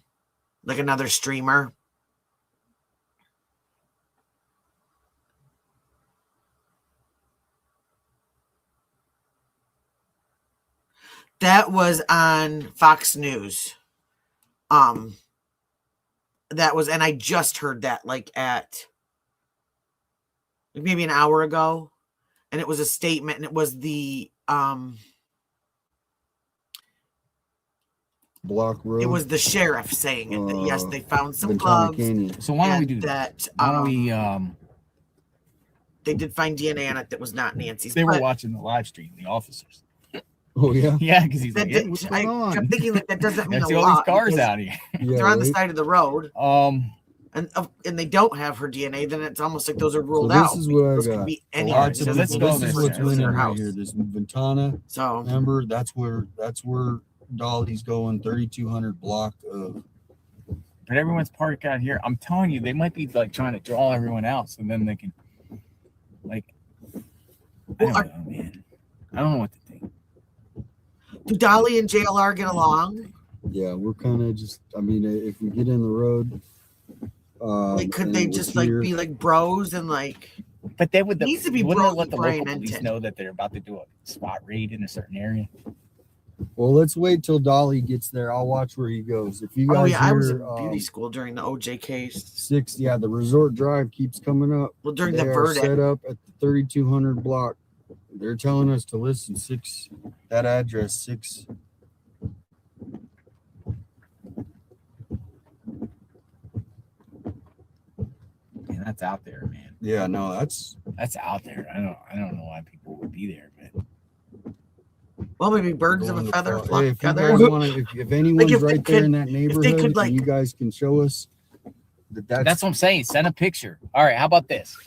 another streamer. That was on Fox News. That was, and I just heard that like at maybe an hour ago, and it was a statement, and it was the Block Road. It was the sheriff saying it, that yes, they found some gloves. So why don't we do that? Why don't we they did find DNA on it that was not Nancy's. They were watching the live stream, the officers. Oh yeah, Yeah, because he's That like, did- "Hey, what's I going on?" kept thinking that doesn't mean I a see all these lot cars because out here. yeah. they're on the right? side of the road, and they don't have her DNA. Then it's almost like those are ruled So out. this is what I Those got. could be So anywhere. lots of So let's people- go this is this what's way. winning Her right house. here. This Ventana. So Remember, that's where Dolly's going. 3200 block of. But everyone's parked out here. I'm telling you, they might be like trying to draw everyone else, and then they can, like, I don't know, man. I don't know what to think. do Dolly and JLR get along? Yeah, we're kind of just. I mean, if we get in the road, Like, could and they it was just like here- be like bros and like? But they would. Needs to be wouldn't Brody, let the Brian, local and police Ted. know that they're about to do a SWAT raid in a certain area? Well, let's wait till Dolly gets there. I'll watch where he goes. If you guys Oh yeah, I was hear, in beauty school during the OJ case. 6, yeah, the resort drive keeps coming up. Well, during They the are verdict. set up at the 3200 block. They're telling us to listen 6, that address 6. Man, that's out there, man. Yeah, no, that's That's out there. I don't know why people would be there, but Well, maybe birds of going a to feather fall- flock Hey, if you together. guys wanna, if anyone's if they right there could- in that neighborhood, could, like- and you guys can show us that's what I'm saying. Send a picture. All right, how about this?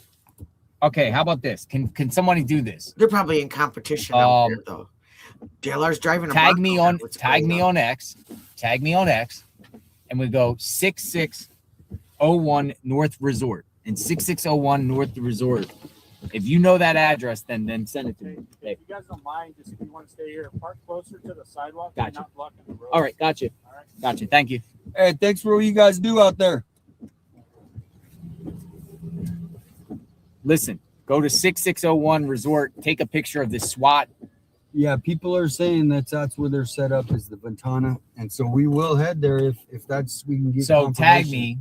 Okay, how about this? Can somebody do this? They're probably in competition out there, Um, though. JLR's driving a Tag me Bronco on now. What's going Tag me on X, and we go 6601 North Resort and 6601 North Resort. If you know that address, then send it to me. Okay. If you guys don't mind, just if you want to stay here, park closer to the sidewalk, Gotcha. and not blocking the road. All right, gotcha. All right. Gotcha. Thank you. hey, thanks for what you guys do out there. Listen, go to 6601 Resort, take a picture of this SWAT. Yeah, people are saying that's where they're set up is the Ventana, and so we will head there if that's we can get. So tag confirmation. me.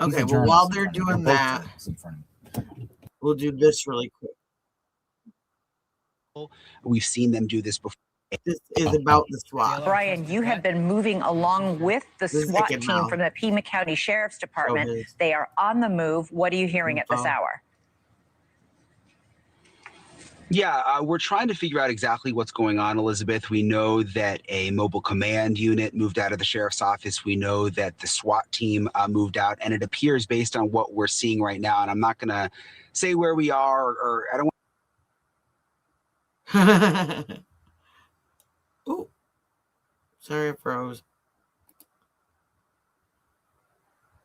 He's Okay, a well, while journalist. they're doing both that, journalists in front of me. we'll do this really quick. We've seen them do this before. This is about the SWAT. Brian, you have been moving along with the This is SWAT thinking team now. from the Pima County Sheriff's Department. Oh, it is. They are on the move. What are you hearing at this Info. hour? Yeah, we're trying to figure out exactly what's going on, Elizabeth. We know that a mobile command unit moved out of the sheriff's office. We know that the SWAT team moved out, and it appears based on what we're seeing right now, and I'm not going to say where we are, or I don't Oh, sorry, I froze.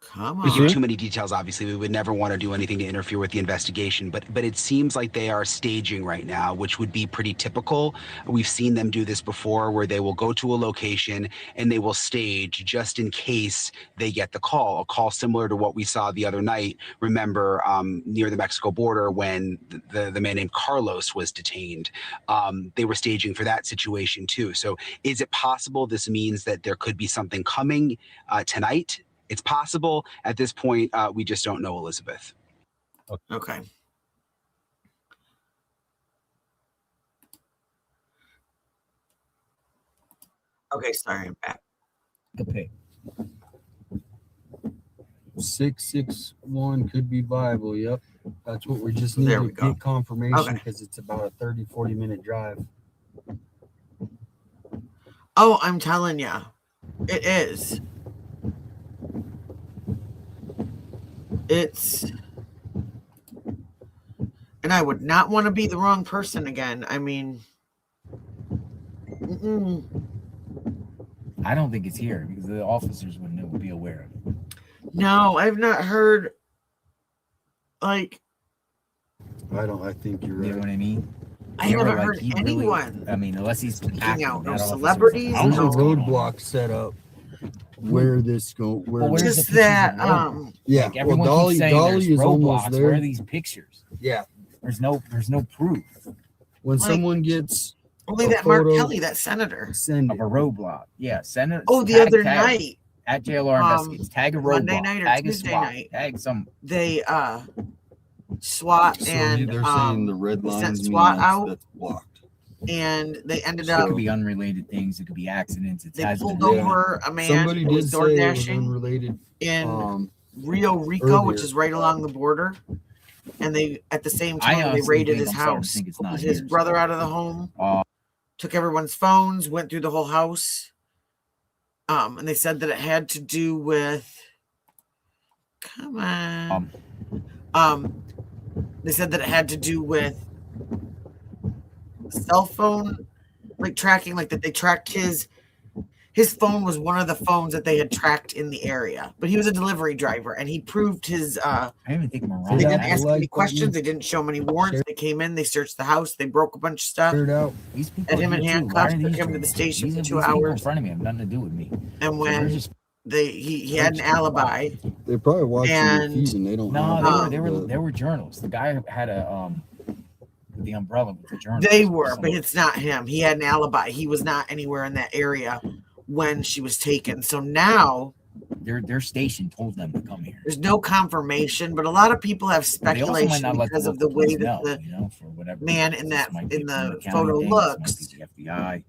Come give on. too many details. Obviously, we would never want to do anything to interfere with the investigation, but it seems like they are staging right now, which would be pretty typical. We've seen them do this before, where they will go to a location and they will stage just in case they get a call similar to what we saw the other night. Remember, near the Mexico border when the man named Carlos was detained, they were staging for that situation too. So, is it possible this means that there could be something coming tonight? It's possible. At this point, we just don't know, Elizabeth. Okay. Okay, sorry, I'm back. Okay. 661 could be viable. Yep, that's what we just need There to we go. get confirmation Okay. because it's about a 30-40 minute drive. Oh, I'm telling you, it is. It's, and I would not want to be the wrong person again. I mean, I don't think it's here because the officers would be aware of it. no, I've not heard. Like, I think you're You know right. what I mean? I They were haven't like, heard he really- anyone. I mean, unless he's Speaking acting, out, no that officer's like, celebrities, I don't know There's what's a going on. roadblock set up where this go. Where Well, where's this- the Just pictures that, of roadblocks? yeah, Like well, everyone Dolly keeps saying there's is almost roadblocks. there. Where are these pictures? Yeah, There's no proof when Like, someone gets only a that Mark photo, Kelly, that senator. send of it. a roadblock. Yeah, send it. Oh, the tag- other tag night, at JLR investigates. Tag a roadblock. Monday night or tag a Tuesday SWAT. night. Tag some. they SWAT So and they're saying the red they sent lines mean SWAT that's, out. that's blocked. and they ended It up, could be unrelated things. It could be accidents. It they has pulled been. over a man Somebody who did was say it was door dashing unrelated. in Rio Rico, which earlier. is right along the border. and they at the same I time they honestly raided think- his I'm starting to house, think it's not pulled his here, brother so- out of the home, took everyone's phones, went through the whole house. And they said that it had to do with. Come on. They said that it had to do with cell phone, like tracking, like that they tracked his phone was one of the phones that they had tracked in the area. But he was a delivery driver, and he proved his. I even think They Miranda. didn't Yeah, ask like any questions. They didn't show him any warrants. They came in, they searched the house, they broke a bunch of stuff, Cleared out. These people had him in here, too. Why handcuffs, are took these him to the journalists? station for These 2 people in hours. front of me have nothing to do with me. And So they're when just he had an alibi, They're probably watching your And- feed and they don't. no, have they were journalists. The guy had a the umbrella with the journalists. they were, but it's not him. He had an alibi. He was not anywhere in that area when she was taken. So now their station told them to come here. there's no confirmation, but a lot of people have But they also might speculation not let because of local the way police that know, the you know, for whatever man reason. in This that might be in a the Pima County photo thing, looks this might be the FBI.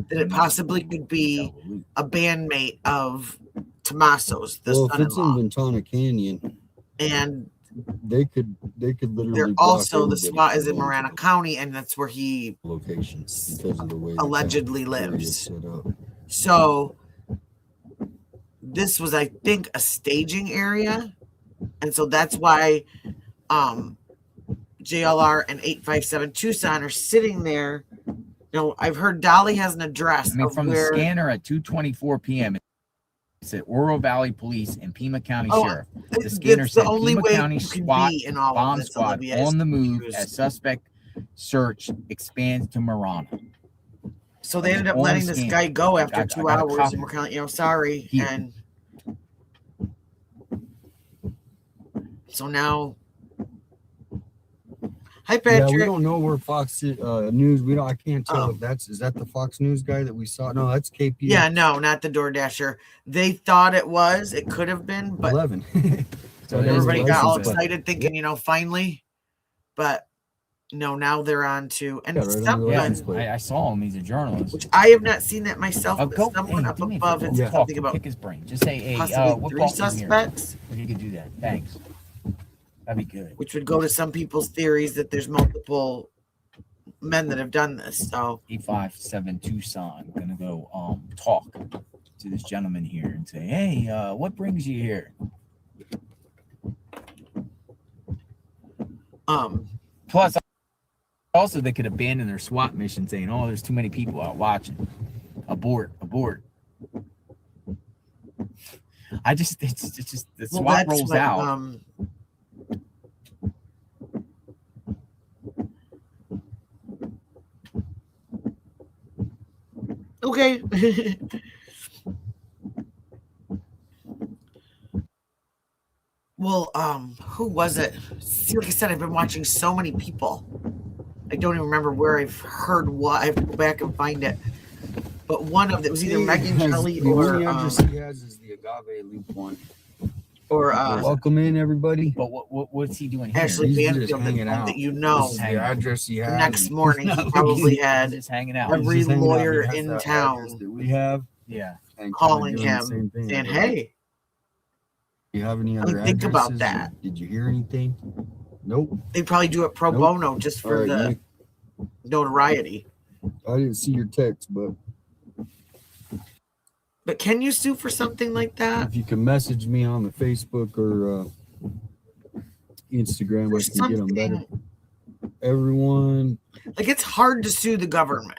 that it possibly could be a bandmate of Tommaso's, the Well, if it's in son-in-law. Ventana Canyon, And they could literally. they're block also the everybody SWAT from is in going to Marana the County, and that's where he locations because of the way the allegedly area is lives. set up. So this was, I think, a staging area, and so that's why JLR and 857 Tucson are sitting there. You know, I've heard Dolly has an address I mean, of from where the scanner at 2:24 p.m. It said Oro Valley Police and Pima County Oh, Sheriff. The it's scanner the said only Pima way County you can SWAT be in all of bomb this, squad Olivia, is on the move confused. as suspect search expands to Marana. So they ended up on letting this scan. guy go after I 2 got a hours, copy. and we're kind of, sorry. Here. And so now, hi Yeah, Patrick. we don't know where Fox News. We don't. I can't tell if is that the Fox News guy that we saw. No, that's KP. Yeah, no, not the DoorDasher. They thought it was. It could have been, but 11. So everybody got all license plate. excited thinking, finally. But no, now they're on to and Yeah, right on the someone, license plate. I saw him. He's a journalist. which I have not seen that myself. Oh, But go, someone hey, up do me a above favor. had said Talk, something about pick his brain. Just say, hey, possibly what 3 brought you here? suspects, If you could do that, thanks. That'd be good. which would go to some people's theories that there's multiple men that have done this. So 857 Tucson. I'm gonna go talk to this gentleman here and say, hey, what brings you here? Plus, also they could abandon their SWAT mission, saying, "Oh, there's too many people out watching. Abort, abort." It's just the well, SWAT that's rolls what, out. Okay. Well, who was it? See, like I said, I've been watching so many people. I don't even remember where I've heard what. I have to go back and find it. But one of it was either Megan Kelly The or only address he has is the Agave Loop one. or Welcome in, everybody. But what's he doing here? Ashley He's just Banfield, the hanging one out. that you This know. is the address he The has. next morning, he No, probably he's had just hanging out. every He's just hanging out. He lawyer has in that address town that we have. Yeah. And calling kinda doing the him same thing. saying, "Hey, Do you have any I mean, other think about addresses, that." or did you hear anything? Nope. they probably do it pro Nope. bono just All for right, the Nick. notoriety." I didn't see your text, but can you sue for something like that? if you can message me on the Facebook or Instagram, For I can get them better. something Everyone like it's hard to sue the government.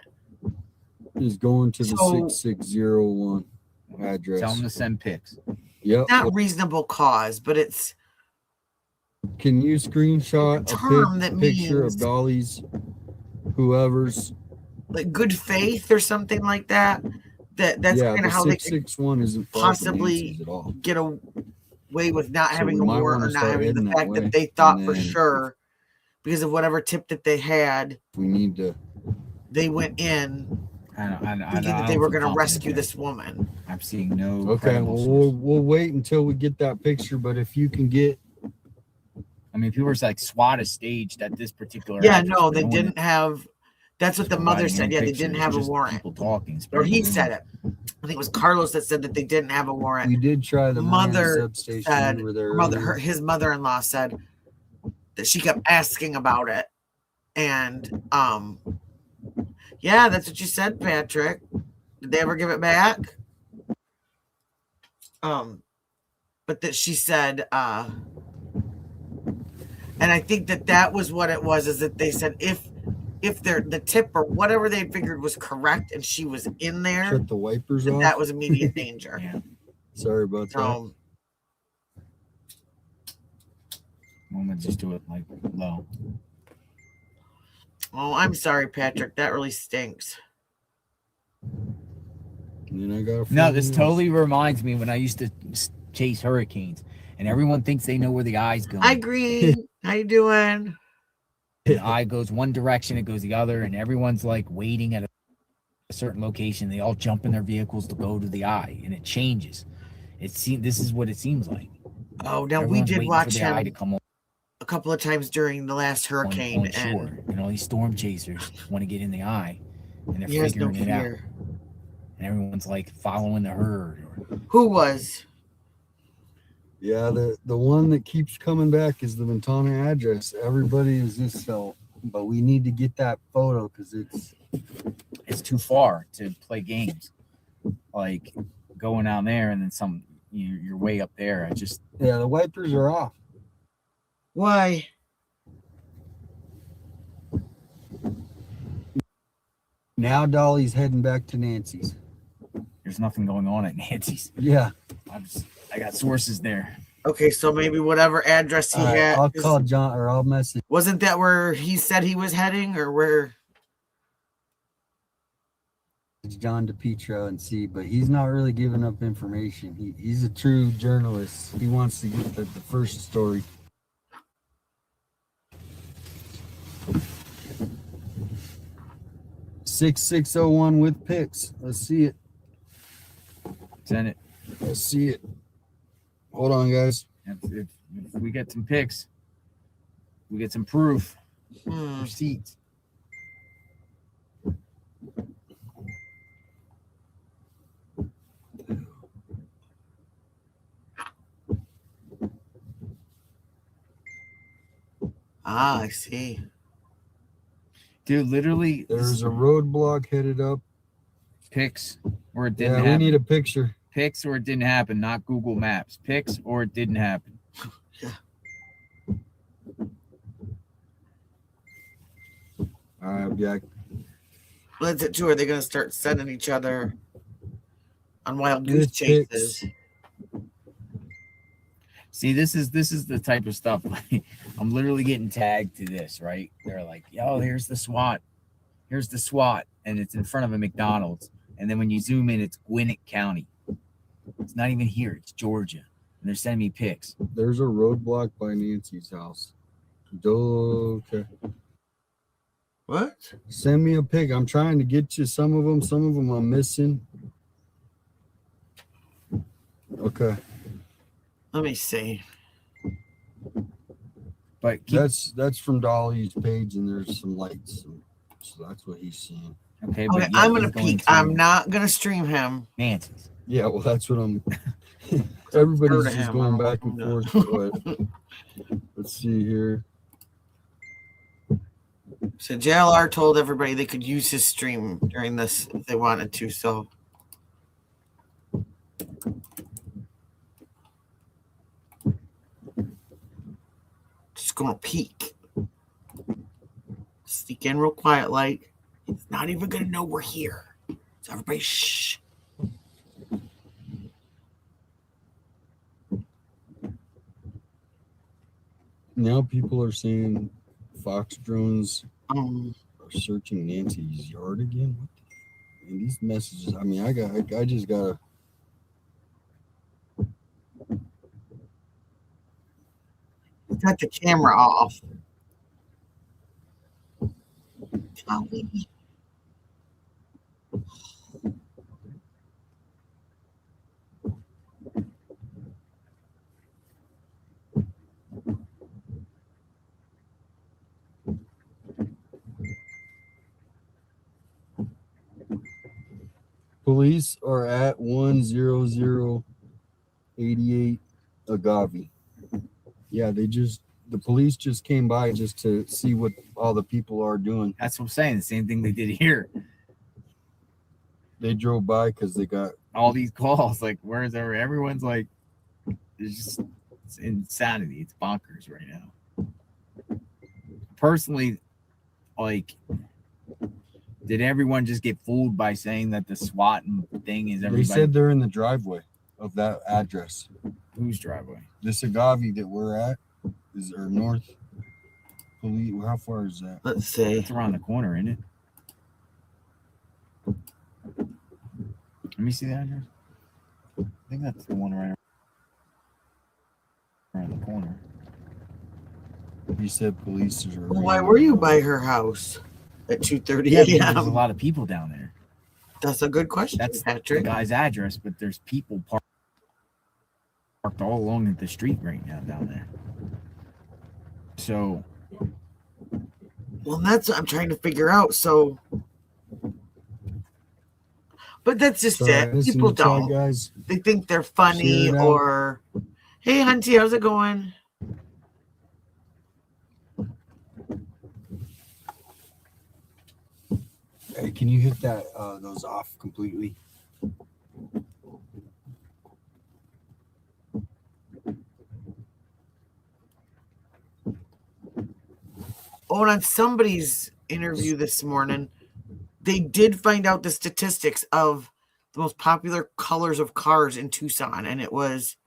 is going to the So- 6601 address. Tell him to send pics. Yep. Not reasonable cause, but it's Can you screenshot a term that picture means- of Dolly's, whoever's? like good faith or something like that. That's Yeah, kind the of how they could 661 isn't far from possibly Nancy's at all. get away with not So having we a might warrant wanna or not start having the heading that fact way, that they thought and for then- sure because of whatever tip that they had, We need to. they went in I thinking that they were going to rescue this woman. I'm seeing no. Okay, credible well, source. we'll wait until we get that picture. But if you can get, I mean, people were like SWAT is staged at this particular. Yeah, address, no, but they one didn't have. That's what the providing mother any said. Yeah, they pictures, didn't have a just warrant. People talking. Or he spreading said it. I think it was Carlos that said that they didn't have a warrant. we did try the Mother substation said, over there. his mother-in-law said that she kept asking about it. And yeah, that's what you said, Patrick. Did they ever give it back? But that she said, and I think that was what it was, is that they said if the tip or whatever they figured was correct and she was in there, shut the wipers off. That was immediate danger. Yeah. Sorry about that. I'm gonna just do it like low. Oh, I'm sorry, Patrick. That really stinks. And then I got No, this totally reminds me when I used to chase hurricanes, and everyone thinks they know where the eye's going. Hi, Green. How you doing? The eye goes one direction, it goes the other, and everyone's like waiting at a certain location. They all jump in their vehicles to go to the eye, and it changes. This is what it seems like. Oh, now Everyone's we did waiting watch for the eye him to come a couple of times during the last hurricane, on shore, and all these storm chasers want to get in the eye, and they're he has no figuring it out. fear. And everyone's like following the herd. Who was? Yeah, the one that keeps coming back is the Ventana address. Everybody is just but we need to get that photo because it's too far to play games. Like going down there and then you're way up there. Yeah, the wipers are off. Why? Now Dolly's heading back to Nancy's. There's nothing going on at Nancy's. Yeah. I got sources there. Okay, so maybe whatever address he had. I'll call John or I'll message. Wasn't that where he said he was heading, or where? It's John DePietro and see, but he's not really giving up information. He's a true journalist. He wants to get the first story. $6601 with pics. Let's see it. Send it. Let's see it. Hold on, guys. If we get some pics, we get some proof. Receipts. Ah, I see. Dude, literally, there's a roadblock headed up. Pics or it didn't happen. We need a picture. Pics or it didn't happen, not Google Maps. Pics or it didn't happen. Yeah. All right, Jack. When's it too? Are they going to start sending each other on wild goose chases? See, this is the type of stuff. Like, I'm literally getting tagged to this, right? They're like, "Yo, here's the SWAT. Here's the SWAT," and it's in front of a McDonald's. And then when you zoom in, it's Gwinnett County. It's not even here. It's Georgia. And they're sending me pics. There's a roadblock by Nancy's house. Okay. What? Send me a pic. I'm trying to get you some of them. Some of them I'm missing. Okay. Let me see. But that's from Dolly's page, and there's some lights. So that's what he's seeing. Okay, Okay, I'm gonna peek. I'm not gonna stream him. Nancy's. Yeah, well, that's what I'm. Everybody's just going back and forth. But let's see here. So JLR told everybody they could use his stream during this if they wanted to. So just gonna peek. Sneak in real quiet, like he's not even gonna know we're here. So everybody, shh. Now people are saying Fox drones are searching Nancy's yard again. What and these messages, I mean, I just gotta. Got the camera off. Golly. Police are at 10088 Agave. Yeah, they just the police just came by just to see what all the people are doing. That's what I'm saying. The same thing they did here. They drove by because they got all these calls. Like, where's everyone's like, it's insanity. It's bonkers right now. Personally, like, did everyone just get fooled by saying that the SWAT thing is everybody? They said they're in the driveway of that address. Whose driveway? This Agave that we're at is our north police. How far is that? Let's see. It's around the corner, isn't it? Let me see the address. I think that's the one right around the corner. You said police are. Well, why were you by her house at 2:30 Yeah, because a.m.? there's a lot of people down there. That's a good question. That's Patrick. the guy's address, but there's people parked all along the street right now down there. So, well, that's what I'm trying to figure out. So, but that's just it. People don't. Guys. They think they're funny or, hey, Hunty, how's it going? Hey, can you hit that those off completely? Oh, and on somebody's interview this morning, they did find out the statistics of the most popular colors of cars in Tucson, and it was,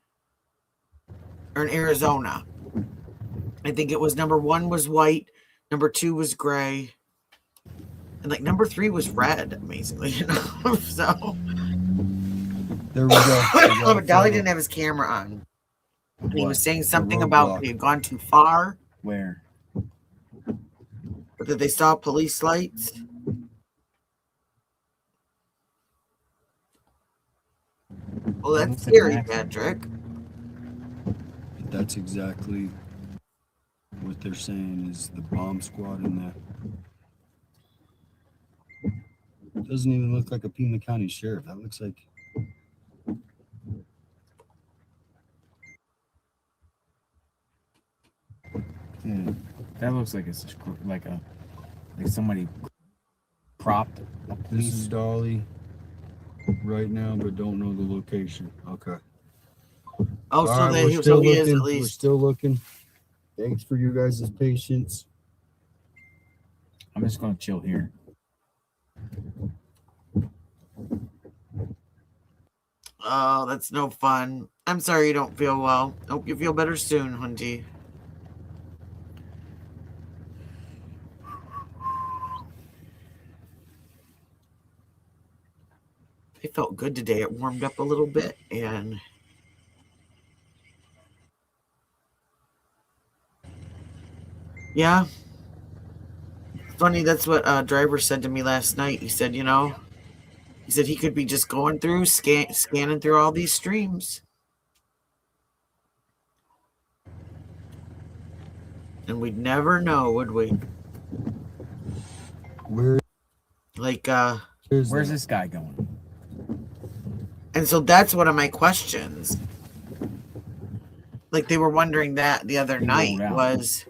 or in Arizona. I think it was number 1 was white, number 2 was gray, and like number 3 was red, amazingly enough. So there we go. But Dolly didn't have his camera on. And he was saying something about he had gone too far. Where? But that they saw police lights. Well, that's scary, Patrick. That's exactly what they're saying is the bomb squad in that. It doesn't even look like a Pima County sheriff. That looks like. That looks like it's like somebody propped a police. This is Dolly right now, but don't know the location. Okay. Oh, so he is at least. We're still looking. Thanks for your guys' patience. I'm just gonna chill here. Oh, that's no fun. I'm sorry you don't feel well. Hope you feel better soon, Hunty. It felt good today. It warmed up a little bit, and yeah. Funny, that's what a driver said to me last night. He said, he said he could be just going through, scanning through all these streams. And we'd never know, would we? Where? Like, where's this guy going? And so that's one of my questions. Like, they were wondering that the other night was,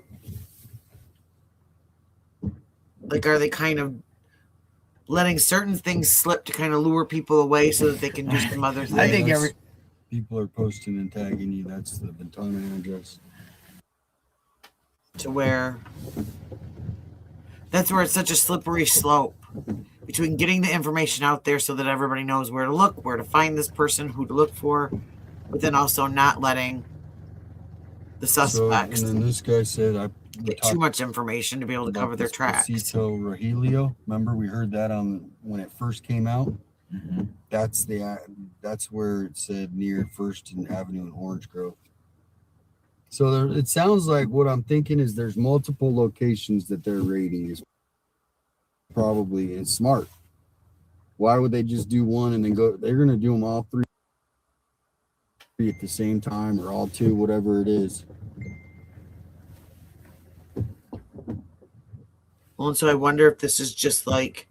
like, are they kind of letting certain things slip to kind of lure people away so that they can do some other things? I think people are posting and tagging you. That's the Ventana address. To where that's where it's such a slippery slope between getting the information out there so that everybody knows where to look, where to find this person, who to look for, but then also not letting the suspects and then this guy said get too much information to be able to cover their tracks. Pasito Rogelio. Remember we heard that on when it first came out. Mm-hmm. That's where it said near First and Avenue in Orange Grove. So it sounds like what I'm thinking is there's multiple locations that they're raiding. Is probably is smart. Why would they just do one and then go? They're going to do them all three at the same time, or all two, whatever it is. Well, and so I wonder if this is just like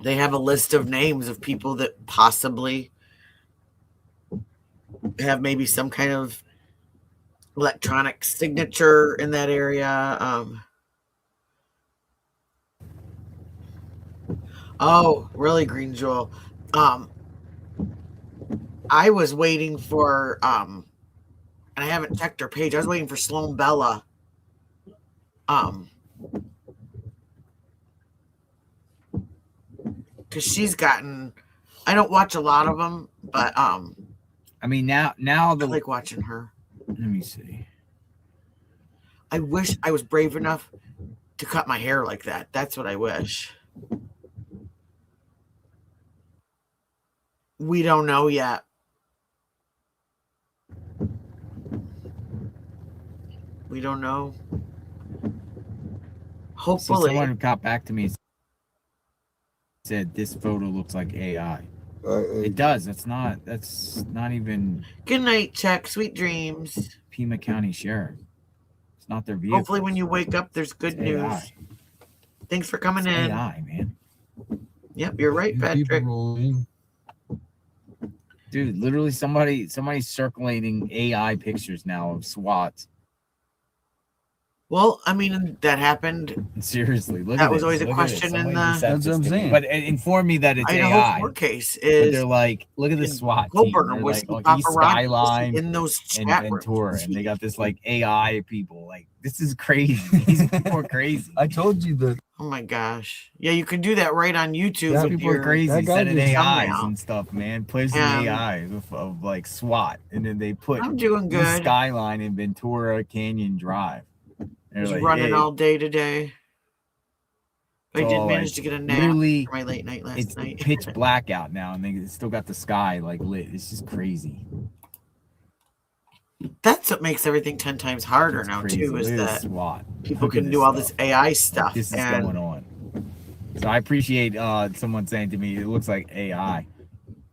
they have a list of names of people that possibly have maybe some kind of electronic signature in that area. Oh, really, Green Jewel. I was waiting for and I haven't checked her page. I was waiting for Sloan Bella. Because she's gotten. I don't watch a lot of them, but I mean now I like watching her. Let me see. I wish I was brave enough to cut my hair like that. That's what I wish. We don't know yet. We don't know. Hopefully. So someone got back to me and said this photo looks like AI. It does. That's not even. Good night, Chuck. Sweet dreams. Pima County Sheriff. It's not their vehicle. Hopefully when you wake up, there's good news. AI. Thanks for coming in. AI, man. Yep, you're right, Patrick. Dude, literally somebody's circulating AI pictures now of SWATs. Well, I mean, that happened. Seriously, that was always a question in the. That's what I'm saying. But inform me that it's AI. Court case is. But they're like, look at the SWAT Culver team. was Like, he's Skyline in those and chat Ventura, and they got this like AI people. Like, this is crazy. These people are crazy. I told you that. Oh my gosh! Yeah, you can do that right on YouTube. These people are crazy. Sending AIs thumbnail. and stuff, man. Placing AIs of like SWAT, and then they put. I'm doing good. Skyline in Ventura Canyon Drive. He's like, running hey, all day today. I did manage to get a nap for my late night last night. It's pitch black out now, and they still got the sky like lit. It's just crazy. That's what makes everything 10 times harder now too. Is that SWAT. People can do all this AI stuff. This is going on. So I appreciate someone saying to me, "It looks like AI."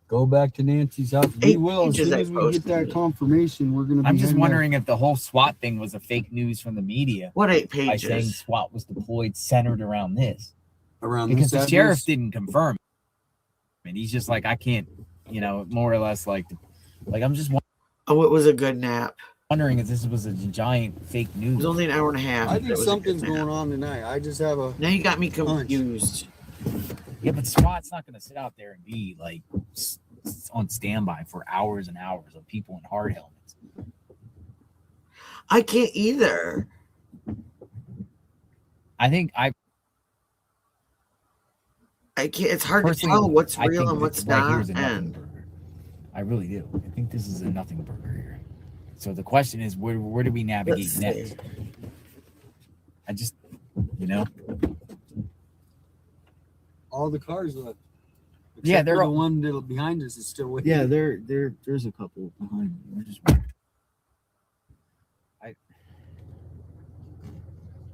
Go back to Nancy's house. We will. As soon as we get that confirmation, we're going to be. I'm just wondering if the whole SWAT thing was a fake news from the media. What 8 pages? By saying SWAT was deployed centered around this. Because the sheriff didn't confirm it. And he's just like, I can't, more or less like I'm just wondering. Oh, it was a good nap. Wondering if this was a giant fake news. It was only an hour and a half. I think something's going on tonight. I just have a. Now you got me confused. Yeah, but SWAT's not going to sit out there and be like on standby for hours and hours of people in hard helmets. I can't either. I think I can't. It's hard to tell what's real and what's not. And I really do. I think this is a nothing burger here. So the question is, where do we navigate next? I just, all the cars left. Yeah, they're the one that behind us is still with. Yeah, there's a couple behind me.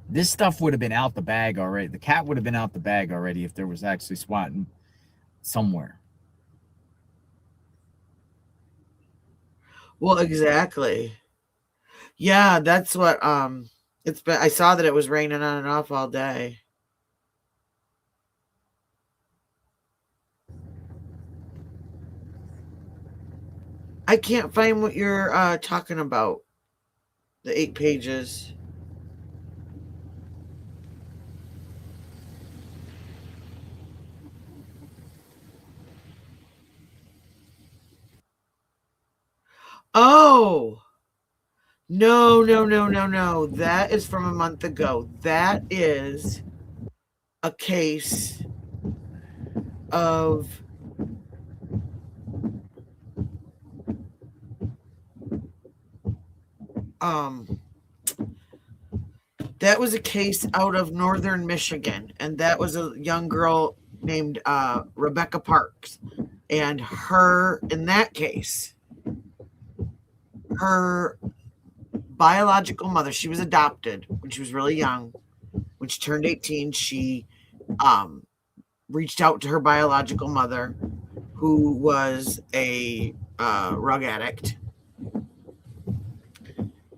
This stuff would have been out the bag already. The cat would have been out the bag already if there was actually SWAT somewhere. Well, exactly. Yeah, that's what it's been. I saw that it was raining on and off all day. I can't find what you're talking about. The 8 pages. Oh, no. That is from a month ago. That is a case of that was a case out of northern Michigan, and that was a young girl named Rebecca Parks, and in that case, her biological mother, she was adopted when she was really young. When she turned 18, she reached out to her biological mother, who was a drug addict,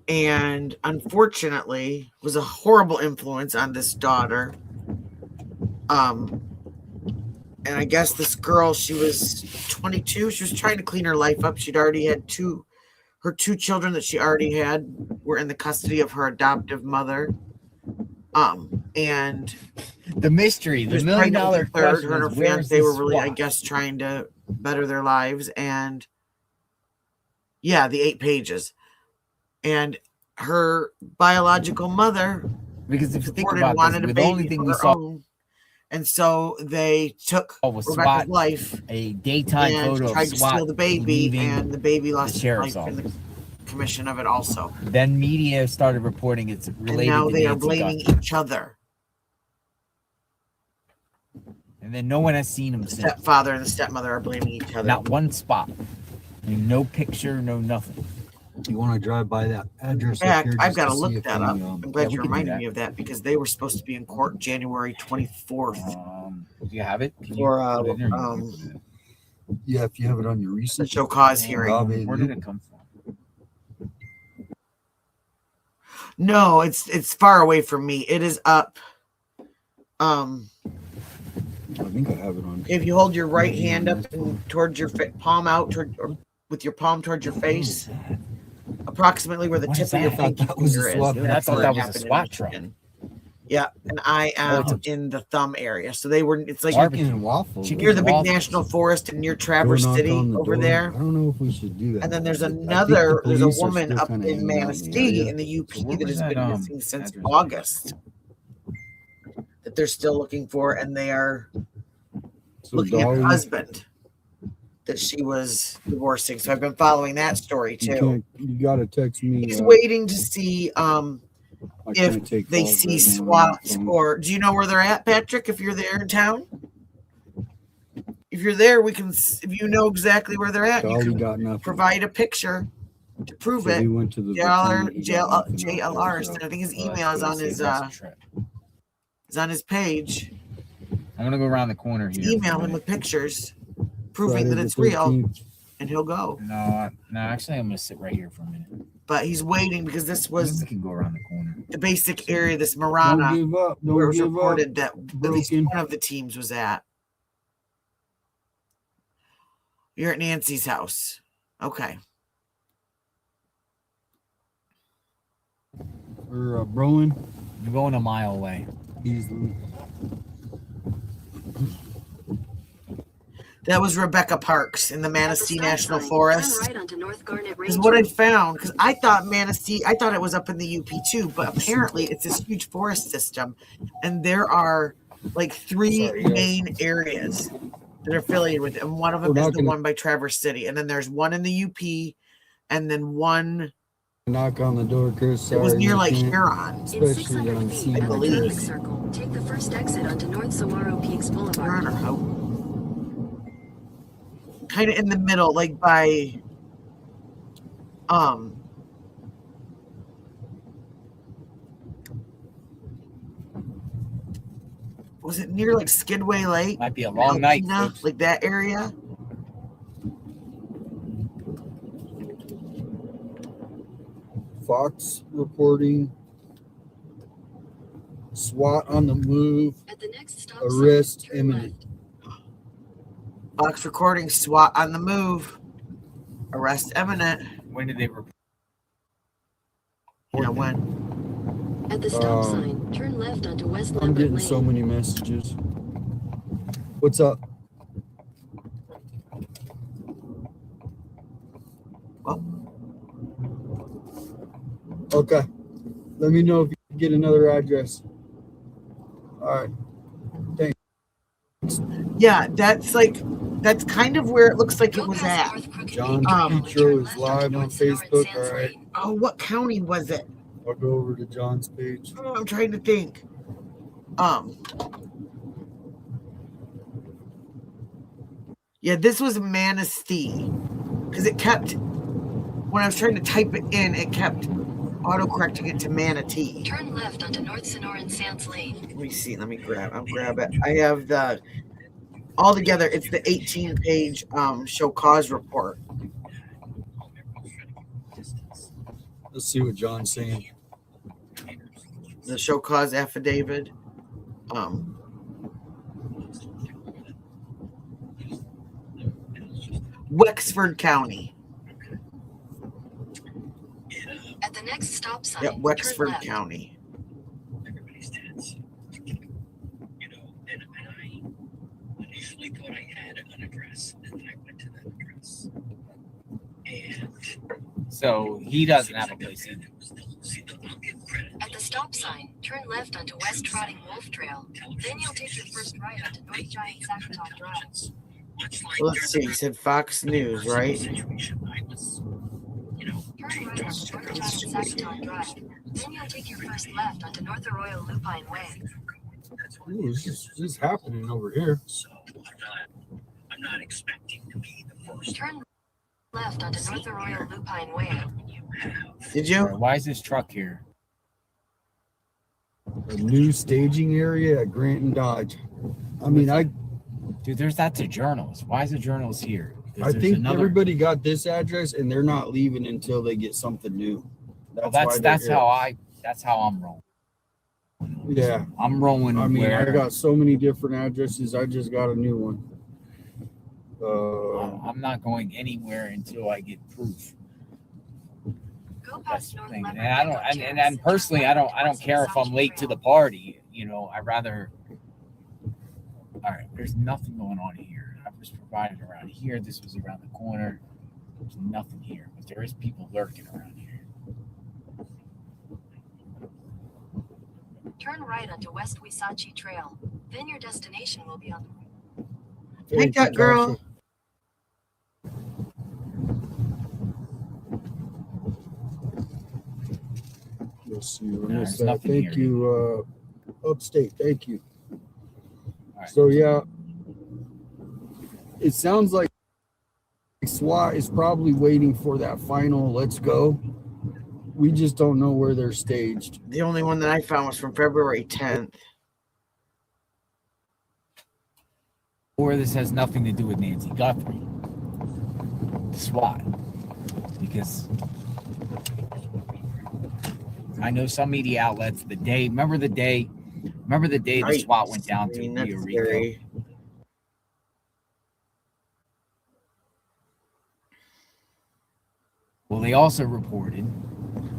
and unfortunately was a horrible influence on this daughter. And I guess this girl, she was 22. She was trying to clean her life up. She'd already had her 2 children that she already had were in the custody of her adoptive mother. And the mystery, the $1 million third, question her and her is, where's fiance were the really, I SWAT? guess, trying to better their lives. And yeah, the 8 pages. And her biological mother, Because if you think reported about wanted this, a the only baby thing of we her saw own. And so they took was Rebecca's SWAT, life a daytime and photo tried of to SWAT steal the baby, leaving and the baby lost the its sheriff's life in the office. commission of it also. Then media started reporting it's related And now to they are Nancy blaming Guthrie. each other. And then no one has seen him The since. stepfather and the stepmother are blaming each other. Not one spot. I mean, no picture, no nothing. You want to drive by that address In up fact, here? I've just got to see look if that any, up. I'm glad yeah, we you can do reminded that. me of that because they were supposed to be in court January 24th Do you have it? Can for you put it in or you want me to put it in? Yeah, if you have it on your the recent show cause hearing. Where did it come from? No, it's far away from me. It is up. I think I have it on. If you hold your right Maybe hand on up this and towards your palm out, or with your palm towards your face, approximately where the What tip is of your that? pinky That was a finger is. SWAT That's I thought where that it was a happened in SWAT truck. Michigan. Yeah, and I am it's in the thumb area, so they were. It's like Barbecue. Chicken and waffles. Chicken near the big waffles. national forest and near Go Traverse knock City on the over door. there. I don't know if we should do that. And then there's I think the another. There's a police are woman still up kinda in hanging out in the Manistee area. in the UP So where that was has that, been missing since address? August. That they're still looking for, and they are So looking at her Dolly, husband that she was divorcing. So I've been following that story too. you gotta text me. He's waiting to see I if can't take they calls see right now on my SWAT, phone. or do you know where they're at, Patrick? If you're there in town, if you're there, we can. If you know exactly where they're at, you Dolly can got nothing. provide a picture to prove So it. we went to the JLR, Botanic, he got nothing out there, JLR. so- I think his Well, email is that's on good. his That's a trip. is on his page. I'm gonna go around the corner here. Email him with pictures proving Friday that the it's real, 13th. and he'll go. No, actually, I'm gonna sit right here for a minute. But he's waiting because this We was can go around the corner. the basic area, this Don't Marana, give up. where it Don't was give up. reported that at least Broken. one of the teams was at. You're at Nancy's house. Okay. Or Broen. I'm going a mile away. Easily. That was Rebecca Parks in the Manistee National Forest. Is what I found, because I thought I thought it was up in the UP too, but apparently it's this huge forest system, and there are like 3 main areas that are affiliated with it, and one of them is the one by Traverse City, and then there's one in the UP, and then one. Knock on the door, Chris. It was Sorry, near we like can't. Huron, Especially on I scene. believe. Circle. Take the first exit onto North Saguaro Peaks Boulevard. Huron or how? Kind of in the middle, like by was it near like Skidway Lake? Might be a long night, Alpena, folks. like that area. Fox reporting. SWAT on the move. At the next stop Arrest sign, turn imminent. Fox recording, SWAT on the move. Arrest imminent. When did they report? Yeah, when? left. At the stop sign, turn left onto West I'm Lambert getting Lane. so many messages. What's up? Okay. Let me know if you get another address. All right. Thanks. Yeah, that's kind of where it looks like it was at. John Petro is live on Facebook. All right. Oh, what county was it? I'll go over to John's page. Oh, I'm trying to think. Yeah, this was Manistee. Because it kept, when I was trying to type it in, it kept auto-correcting it to Manatee. Turn left onto North Sonoran Sands Lane. Let me see. I'll grab it. I have the, all together, it's the 18-page show cause report. Let's see what John's saying. The show cause affidavit. Wexford County. Next stop sign. Yeah, turn Wexford left. County. Everybody's tense. You know, and I initially thought I had an address, and then I went to that address. And So he doesn't have a place either. At the stop sign, turn left onto West Trotting Wolf Trail. Then you'll take your first right onto North Giant Sackatoon Drive. Let's see. He said Fox News, right? Turn right onto North Giant Sackatoon Drive. Then you'll take your first left onto North Arroyo Lupine Way. Ooh, this is happening over here. So I'm not expecting to be the first. Turn left onto North Arroyo Lupine Way. Did you? Why is this truck here? A new staging area at Grant and Dodge. I mean, Dude, that's a journalist. Why is the journalist here? I think everybody got this address and they're not leaving until they get something new. That's how I'm rolling. Yeah, I'm rolling. I mean, where I got so many different addresses. I just got a new one. I'm not going anywhere until I get proof. Go past North Thing. Leopard And I don't, Echo and Terrace. personally, I don't care if I'm late to the party. You know, I'd rather. All right, there's nothing going on here. I was provided around here. This was around the corner. There's nothing here, but there is people lurking around here. Turn right onto West Wisachi Trail. Then your destination will be on the Take that, girl. Let's see. there's nothing Thank here. you, Upstate. Thank you. Right. So yeah, it sounds like SWAT is probably waiting for that final let's go. We just don't know where they're staged. The only one that I found was from February 10th. Or this has nothing to do with Nancy Guthrie. SWAT. Because I know some media outlets remember the day the SWAT went down to Rio Rico. Well,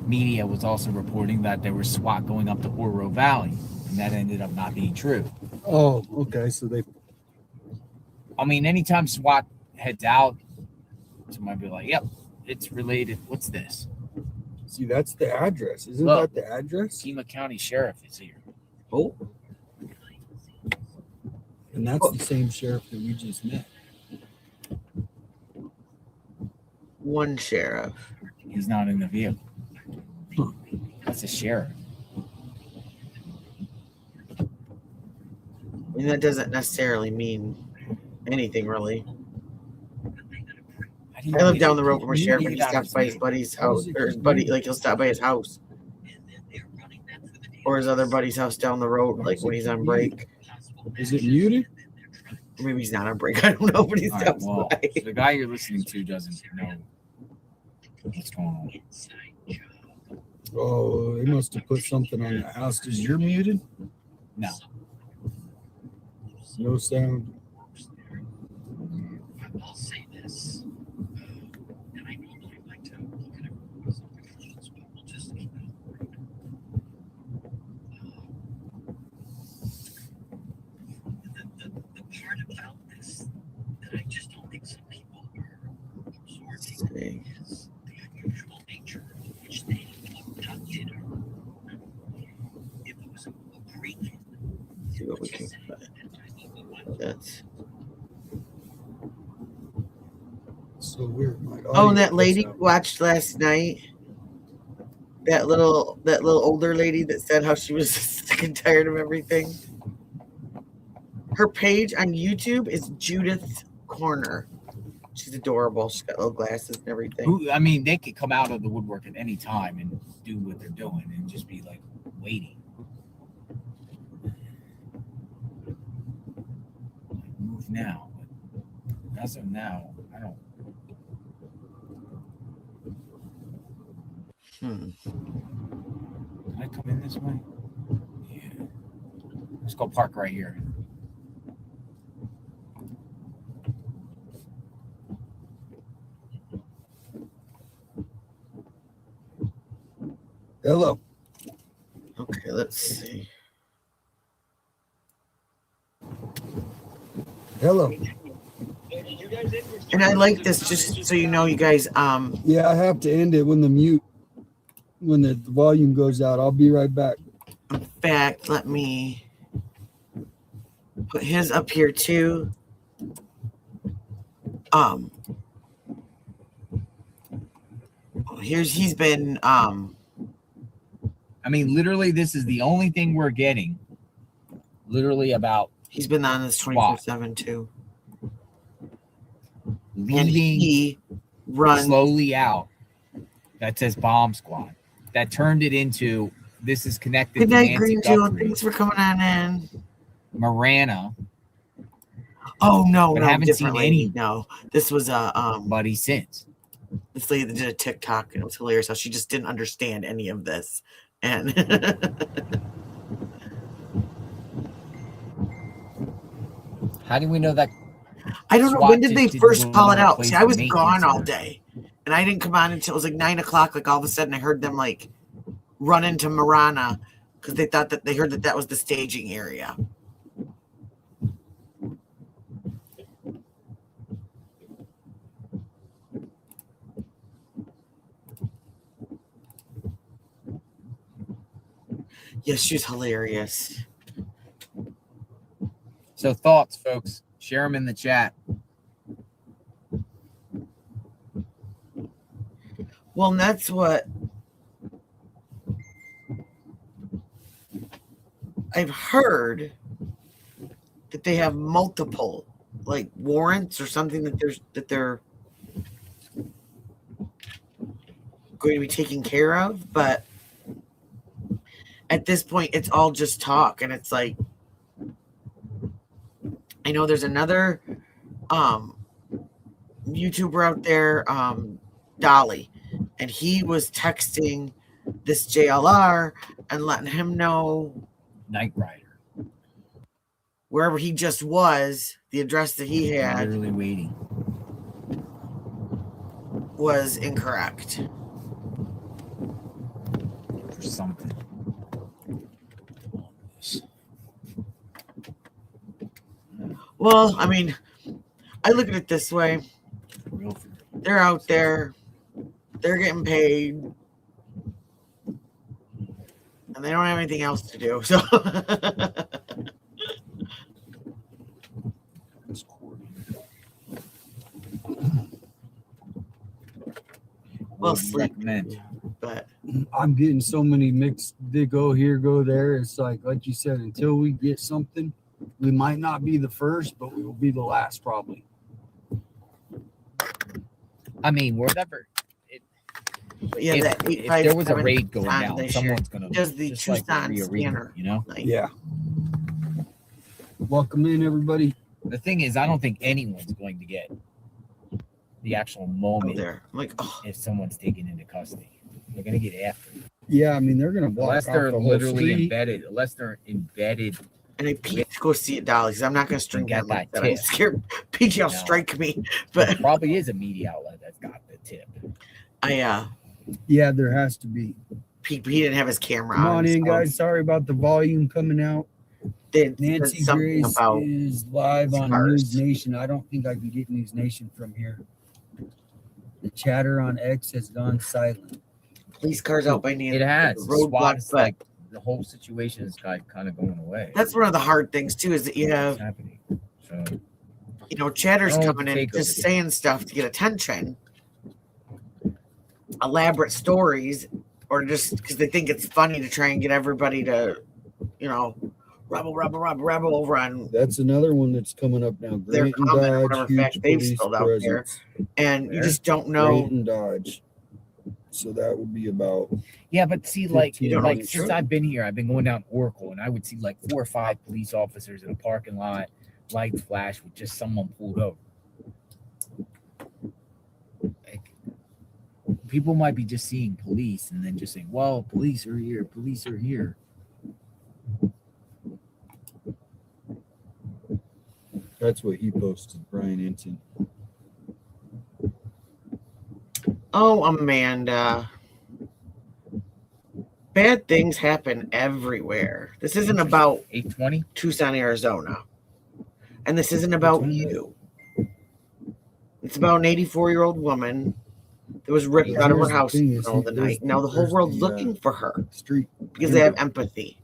media was also reporting that there was SWAT going up to Oro Valley, and that ended up not being true. Oh, okay. So anytime SWAT heads out, somebody be like, yep, it's related. What's this? see, that's the address. Isn't that the address? Pima County Sheriff is here. Oh. And that's the same sheriff that we just met. One sheriff. He's not in the vehicle. That's a sheriff. I mean, that doesn't necessarily mean anything, really. I live down the road from a sheriff, and he stops by his buddy's house, or his buddy, like he'll stop by his house, or his other buddy's house down the road, like when he's on break. Is it muted? Maybe he's not on break. I don't know, but he stops by. So the guy you're listening to doesn't know what's going on. Oh, they must have put something on the house. Because you're muted? No. No sound. I'll say this, and I normally like to look at everyone's opinions, but we'll just keep it on the road. The part about this that I just don't think some people are absorbing is the unusual nature to which they abducted her. If it was a Greek, See what we can find. That's so weird. Oh, and that lady we watched last night. That little older lady that said how she was sick and tired of everything. Her page on YouTube is Judith Corner. She's adorable. She's got little glasses and everything. They could come out of the woodwork at any time and do what they're doing and just be like waiting. Move now. But as of now, I don't. Can I come in this way? Yeah. Let's go park right here. Hello. Okay, let's see. Hello. And I like this just so you know, you guys. Yeah, I have to end it when the volume goes out. I'll be right back. In fact, let me put his up here too. He's been I mean, literally, this is the only thing we're getting. Literally about. He's been on this 24/7 too. Leaving, and he runs slowly out. That says bomb squad. That turned it into this is connected. Good to night, Nancy Green Jewel. Guthrie, Thanks for coming on in. Marana. Oh no, but no, haven't different seen lady. any. No, this was a buddy since. This lady that did a TikTok and it was hilarious how she just didn't understand any of this. And how do we know that? I don't know. When did they first call it out? See, I was gone all day and I didn't come on until it was like 9 o'clock. Like all of a sudden I heard them like run into Marana because they thought that they heard that was the staging area. Yes, she's hilarious. So thoughts, folks. Share them in the chat. Well, and that's what I've heard, that they have multiple like warrants or something that they're going to be taken care of, but at this point it's all just talk. And it's like, I know there's another YouTuber out there, Dolly, and he was texting this JLR and letting him know Knight Rider, wherever he just was, the address that he had literally waiting was incorrect for something. Well, I mean, I look at it this way. They're out there, they're getting paid, and they don't have anything else to do. So well, sleep, but I'm getting so many mixed. They go here, go there. It's like you said, until we get something, we might not be the first, but we will be the last, probably. I mean, whatever. Yeah, if there was a raid going down, someone's gonna does the just like Tucson rearrange, scanner, you know? Yeah. Welcome in, everybody. The thing is, I don't think anyone's going to get the actual moment there. I'm like, if someone's taken into custody, they're gonna get after it. Yeah, I mean, they're gonna block unless off they're the whole literally street. embedded. Unless they're embedded. And I peeked to go see it, Dolly, because I'm not going to string got him like that that. I'm tip. scared PG will strike me. But There probably is a media outlet that's got the tip. Yeah, there has to be. He didn't have his camera Come on. on in, so guys. Sorry about the volume coming out. Nancy something Grace about is live on cars. News Nation. I don't think I can get News Nation from here. The chatter on X has gone silent. Police cars out by Nancy. It has. Roadblock, SWAT's like the whole situation is kind of going away. That's one of the hard things too, is that you have, happening. So, chatters I don't coming in, take just over. saying stuff to get attention, elaborate stories, or just because they think it's funny to try and get everybody to, rebel over on. That's another one that's coming up now. Their Grant and comment or Dodge, whatever huge fact they've police spilled out there. presence. And you just don't know. Grant and Dodge. So that would be about. Yeah, but see, like 15 minutes. since I've been here, I've been going down Oracle, and I would see like 4 or 5 police officers in a parking lot, lights flash with just someone pulled over. Like, people might be just seeing police and then just saying, "Well, police are here. Police are here." That's what he posted, Brian Ensign. Oh, Amanda. Bad things happen everywhere. This isn't about 820 Tucson, Arizona. And this isn't about you. It's about an 84-year-old woman that was ripped out of her house in the middle of the night. Now the whole world's looking for her because they have empathy.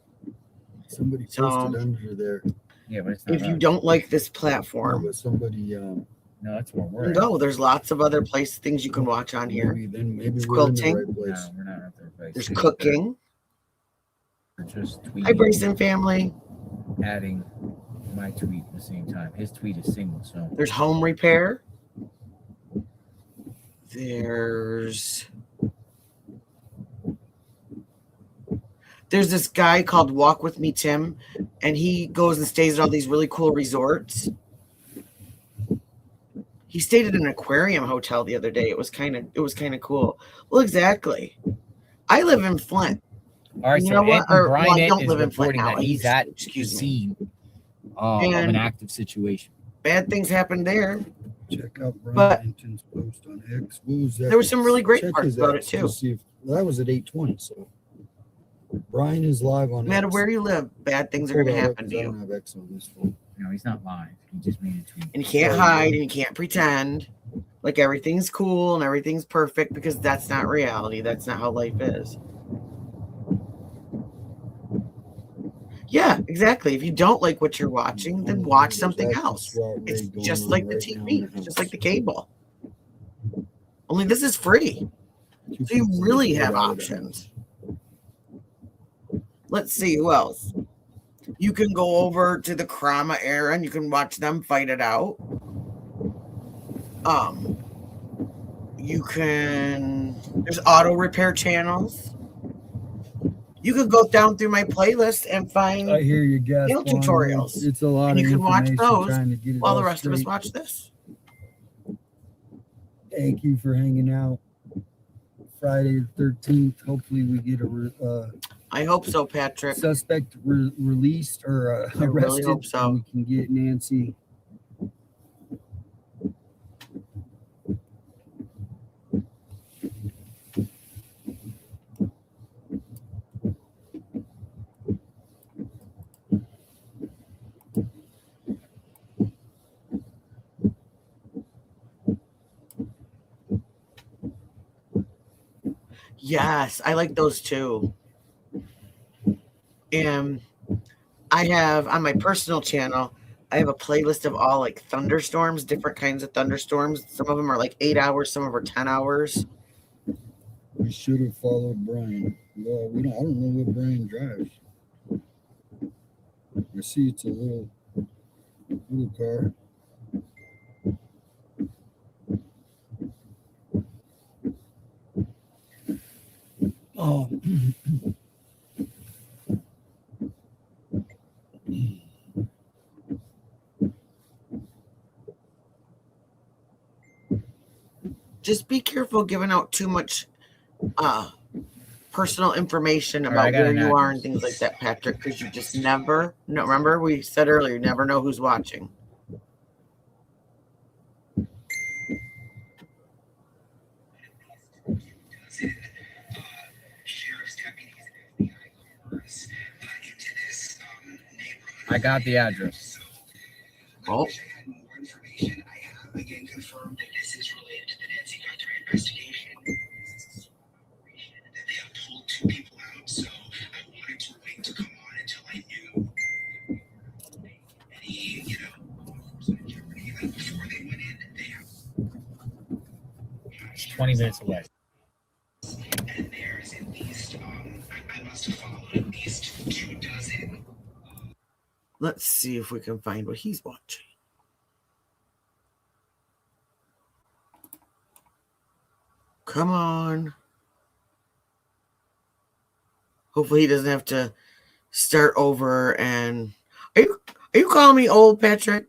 Somebody posted under there. Yeah, but it's not If you don't like this platform, But somebody, no, that's where we're at. go. There's lots of other things you can watch on here. maybe There's we're in the quilting. right place. No, we're not at the right There's place. cooking. We're just Hi, tweeting, Brayson family. adding my tweet at the same time. His tweet is single, so There's home repair. There's this guy called Walk With Me Tim, and he goes and stays at all these really cool resorts. He stayed at an aquarium hotel the other day. It was kind of cool. Well, exactly. I live in Flint. all right. You So know what? Ed Or, Brian well, I don't is live in Flint reporting now. that he's at the scene of an And- active situation. Bad things happened there. Check out Brian But- Hinton's post on X. What was that? There were some really great Check parts his about X it, too. to see well, that was at 8:20. So Brian is live on No matter X. where you live, bad things are Pull going to that up, happen 'cause to I you. don't have X on this phone. No, he's not live. He just made a tweet. And you can't hide and you can't pretend like everything's cool and everything's perfect, because that's not reality. That's not how life is. Yeah, exactly. If you don't like what you're watching, then watch something else. It's just like the TV, it's just like the cable. Only this is free. So you really have options. Let's see who else. You can go over to the Krama era and you can watch them fight it out. There's auto repair channels. You could go down through my playlist and find I hear you guys. tutorials. It's a lot And of you can watch information those trying to get it while the all rest of us straight. watch this. Thank you for hanging out. Friday the 13th. Hopefully we get a I hope so, Patrick. suspect released or I really arrested. hope so. And we can get Nancy. Yes, I like those too. And I have on my personal channel, I have a playlist of all like thunderstorms, different kinds of thunderstorms. Some of them are like 8 hours, some of them are 10 hours. We should have followed Brian. Well, I don't know what Brian drives. I see it's a little car. Oh. Just be careful giving out too much personal information All right, I about got where an you are address. and things like that, Patrick, because you just never know. Remember, we said earlier, you never know who's watching. I got the address. Oh, Again, confirmed that this is related to the Nancy Guthrie investigation. That they have pulled 2 people out, so I wanted to wait to come on until I knew any, jeopardy. Even before they went in, they have. It's 20 minutes away. And there's at least, I must have followed at least 2 dozen. let's see if we can find what he's watching. Come on. Hopefully he doesn't have to start over. And are you calling me old, Patrick?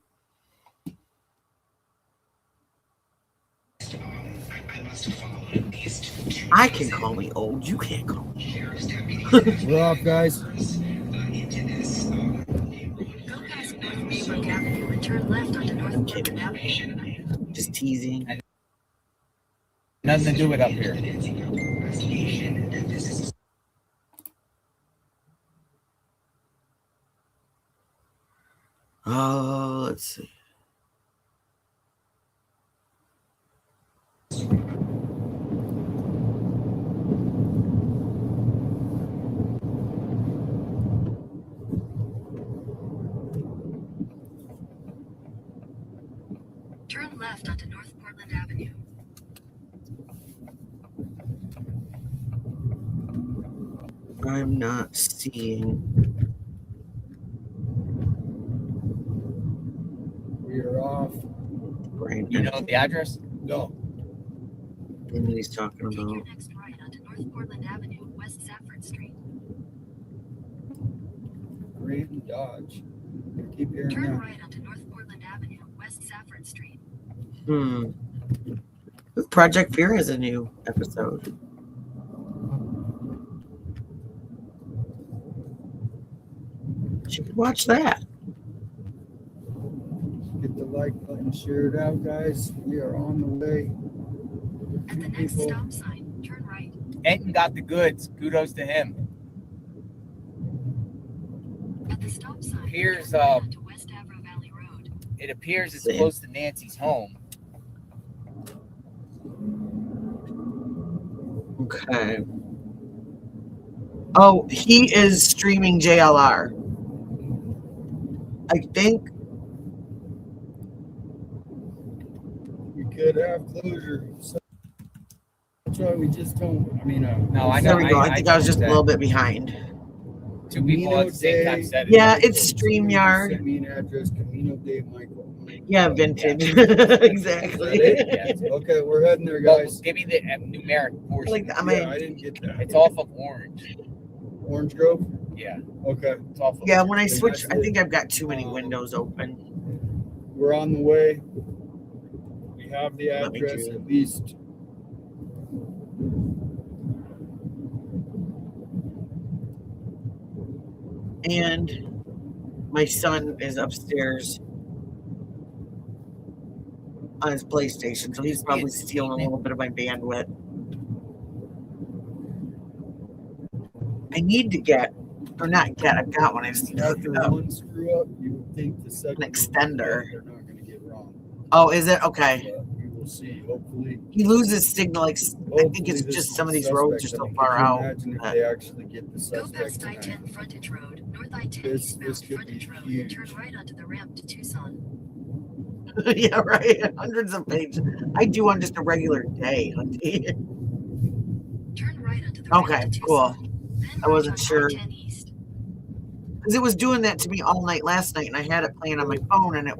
I can call me old. You can't call me. We're off, guys. Turn left onto North Portland Avenue. Just teasing. Nothing to do with up here. Oh, let's see. Turn left onto North Portland Avenue. I'm not seeing. We are off. You know the address? No. And he's talking Take your about. next right onto North Portland Avenue, West Safford Street. Grant and Dodge. I keep hearing Turn that. right onto North Portland Avenue, West Safford Street. Project Fear has a new episode. You could watch that. Get the like button, share it out, guys. We are on the way. At the next stop sign, turn right. Enton got the goods. Kudos to him. At the stop sign, Here's turn right onto West Avro Valley Road. It appears it's Same. close to Nancy's home. Okay. Oh, he is streaming JLR. I think. We could have closure. So that's why we just don't. I mean, No, I There know. we go. I think I was just a little bit behind. Two people at the same time said it. Yeah, it's StreamYard. Send me an address, Camino de Michael. Yeah, vintage. Exactly. Yes. Okay, we're heading there, Well, guys. give me the numeric portion. Like, I Yeah, mean, I didn't get that. It's off of Orange. Orange Grove? Yeah, Okay. it's off of yeah, when I Then switch, that's I it. think I've got too many windows open. We're on the way. We have the Let me address do- at least. And my son is upstairs on his PlayStation, so he's probably stealing a little bit of my bandwidth. I need to get, or not get, I've got one. I just need to hook After it up. one screw up, you would think the second An extender. they're not going to get wrong. Oh, is it? Okay. But we will see. Hopefully. He loses signal. Like, I think Hopefully it's this just is some of the these roads are suspect. so I mean, far could you out. imagine if that- they actually get the Go suspect past tonight. I-10 frontage road, North I-10 This eastbound could frontage be road, huge. turn right onto the ramp to Tucson. Yeah, right. Hundreds of pages. I do on just a regular day. Turn right onto the ramp Okay, to cool. Tucson. Then I wasn't merge sure. onto I-10 east. Because it was doing that to me all night last night, and I had it playing on my phone, and I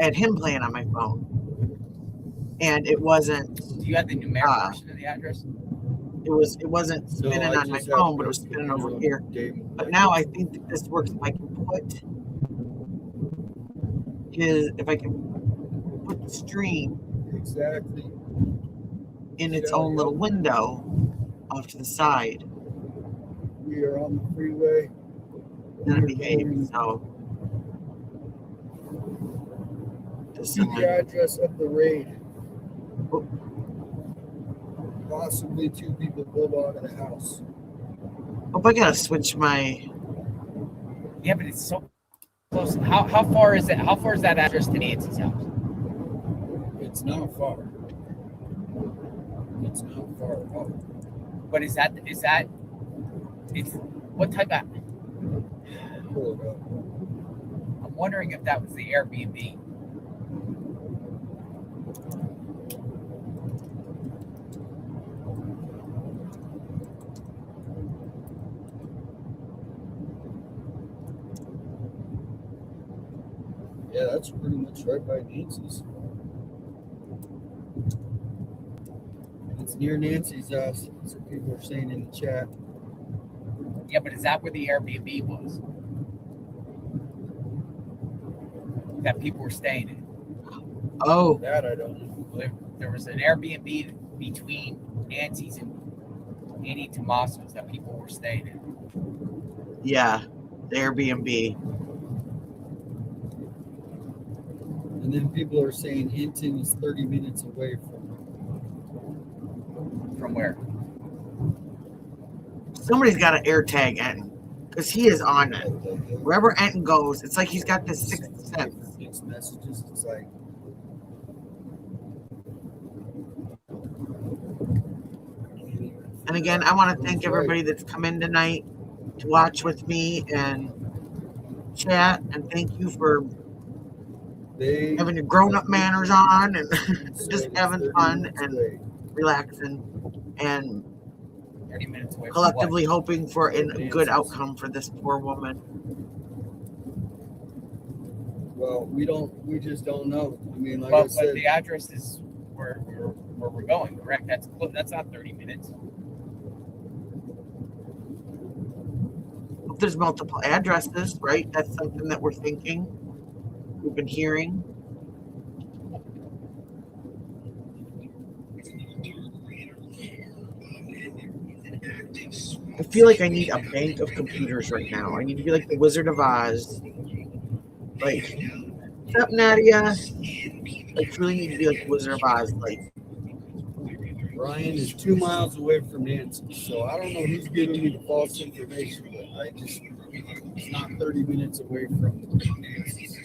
had him playing on my phone, and it wasn't. Do you have the numeric portion of the address? It wasn't No, spinning I on my just have phone, but it to was spinning go over here. But now I think that this works if I can put the stream Exactly. in its own little window off to the side, We are on the freeway. then it behaves. So just See the address of the raid. Possibly 2 people pulled out of the house. hope I gotta switch my. Yeah, but it's so close. How far is it? How far is that address to Nancy's house? It's not far. It's not far at all. But is that it's what type of? Pull it up. I'm wondering if that was the Airbnb. Yeah, that's pretty much right by Nancy's. It's near Nancy's house. That's what people are saying in the chat. Yeah, but is that where the Airbnb was? That people were staying in. Oh, That I don't know. There was an Airbnb between Nancy's and Annie Tomaso's that people were staying in. yeah, the Airbnb. And then people are saying Hinton is 30 minutes away From where? Somebody's got an air tag in, because he is on it. Wherever Enton goes, it's like he's got this sixth sense. Mixed messages. It's like. And again, I want to thank everybody that's come in tonight to watch with me and chat. And thank you for having your grown-up manners on and just having fun and relaxing and 30 minutes away from collectively what? hoping for a good outcome for this poor woman. Well, we just don't know. I mean, like But, I said, but the address is where we're going, correct? That's not 30 minutes. If there's multiple addresses, right? That's something that we're thinking. We've been hearing. I feel like I need a bank of computers right now. I need to be like the Wizard of Oz. Like, what's up, Nadia? I truly need to be like the Wizard of Oz. Like, Brian is 2 miles away from Nancy, so I don't know who's giving me the false information, but it's not 30 minutes away from Nancy.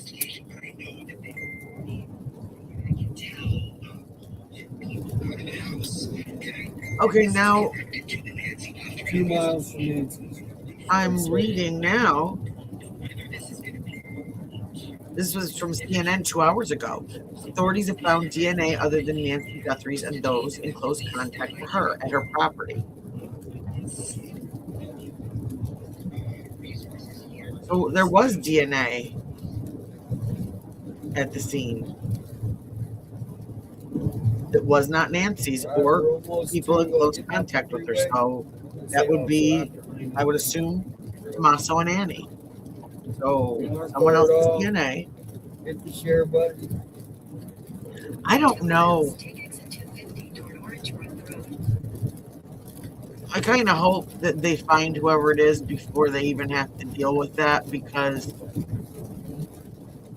okay, now 2 miles from Nancy. I'm reading now. This was from CNN 2 hours ago. Authorities have found DNA other than Nancy Guthrie's and those in close contact with her at her property. So there was DNA at the scene. It was not Nancy's or people in close contact with her. So that would be, I would assume, Tommaso and Annie. So someone else's DNA. Hit the share button. I don't know. I kind of hope that they find whoever it is before they even have to deal with that, because,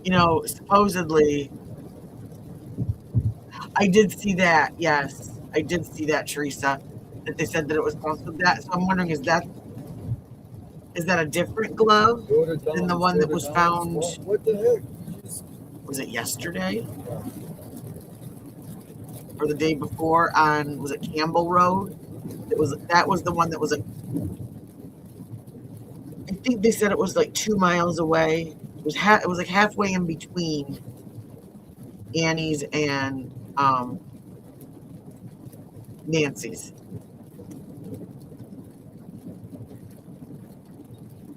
you know, supposedly, I did see that. Yes, I did see that, Teresa, that they said that it was also that. So I'm wondering, is that a different glove than the one that was found? What the heck? Was it yesterday? Or the day before on, was it Campbell Road? That was the one that was I think they said it was like 2 miles away. It was like halfway in between Annie's and Nancy's.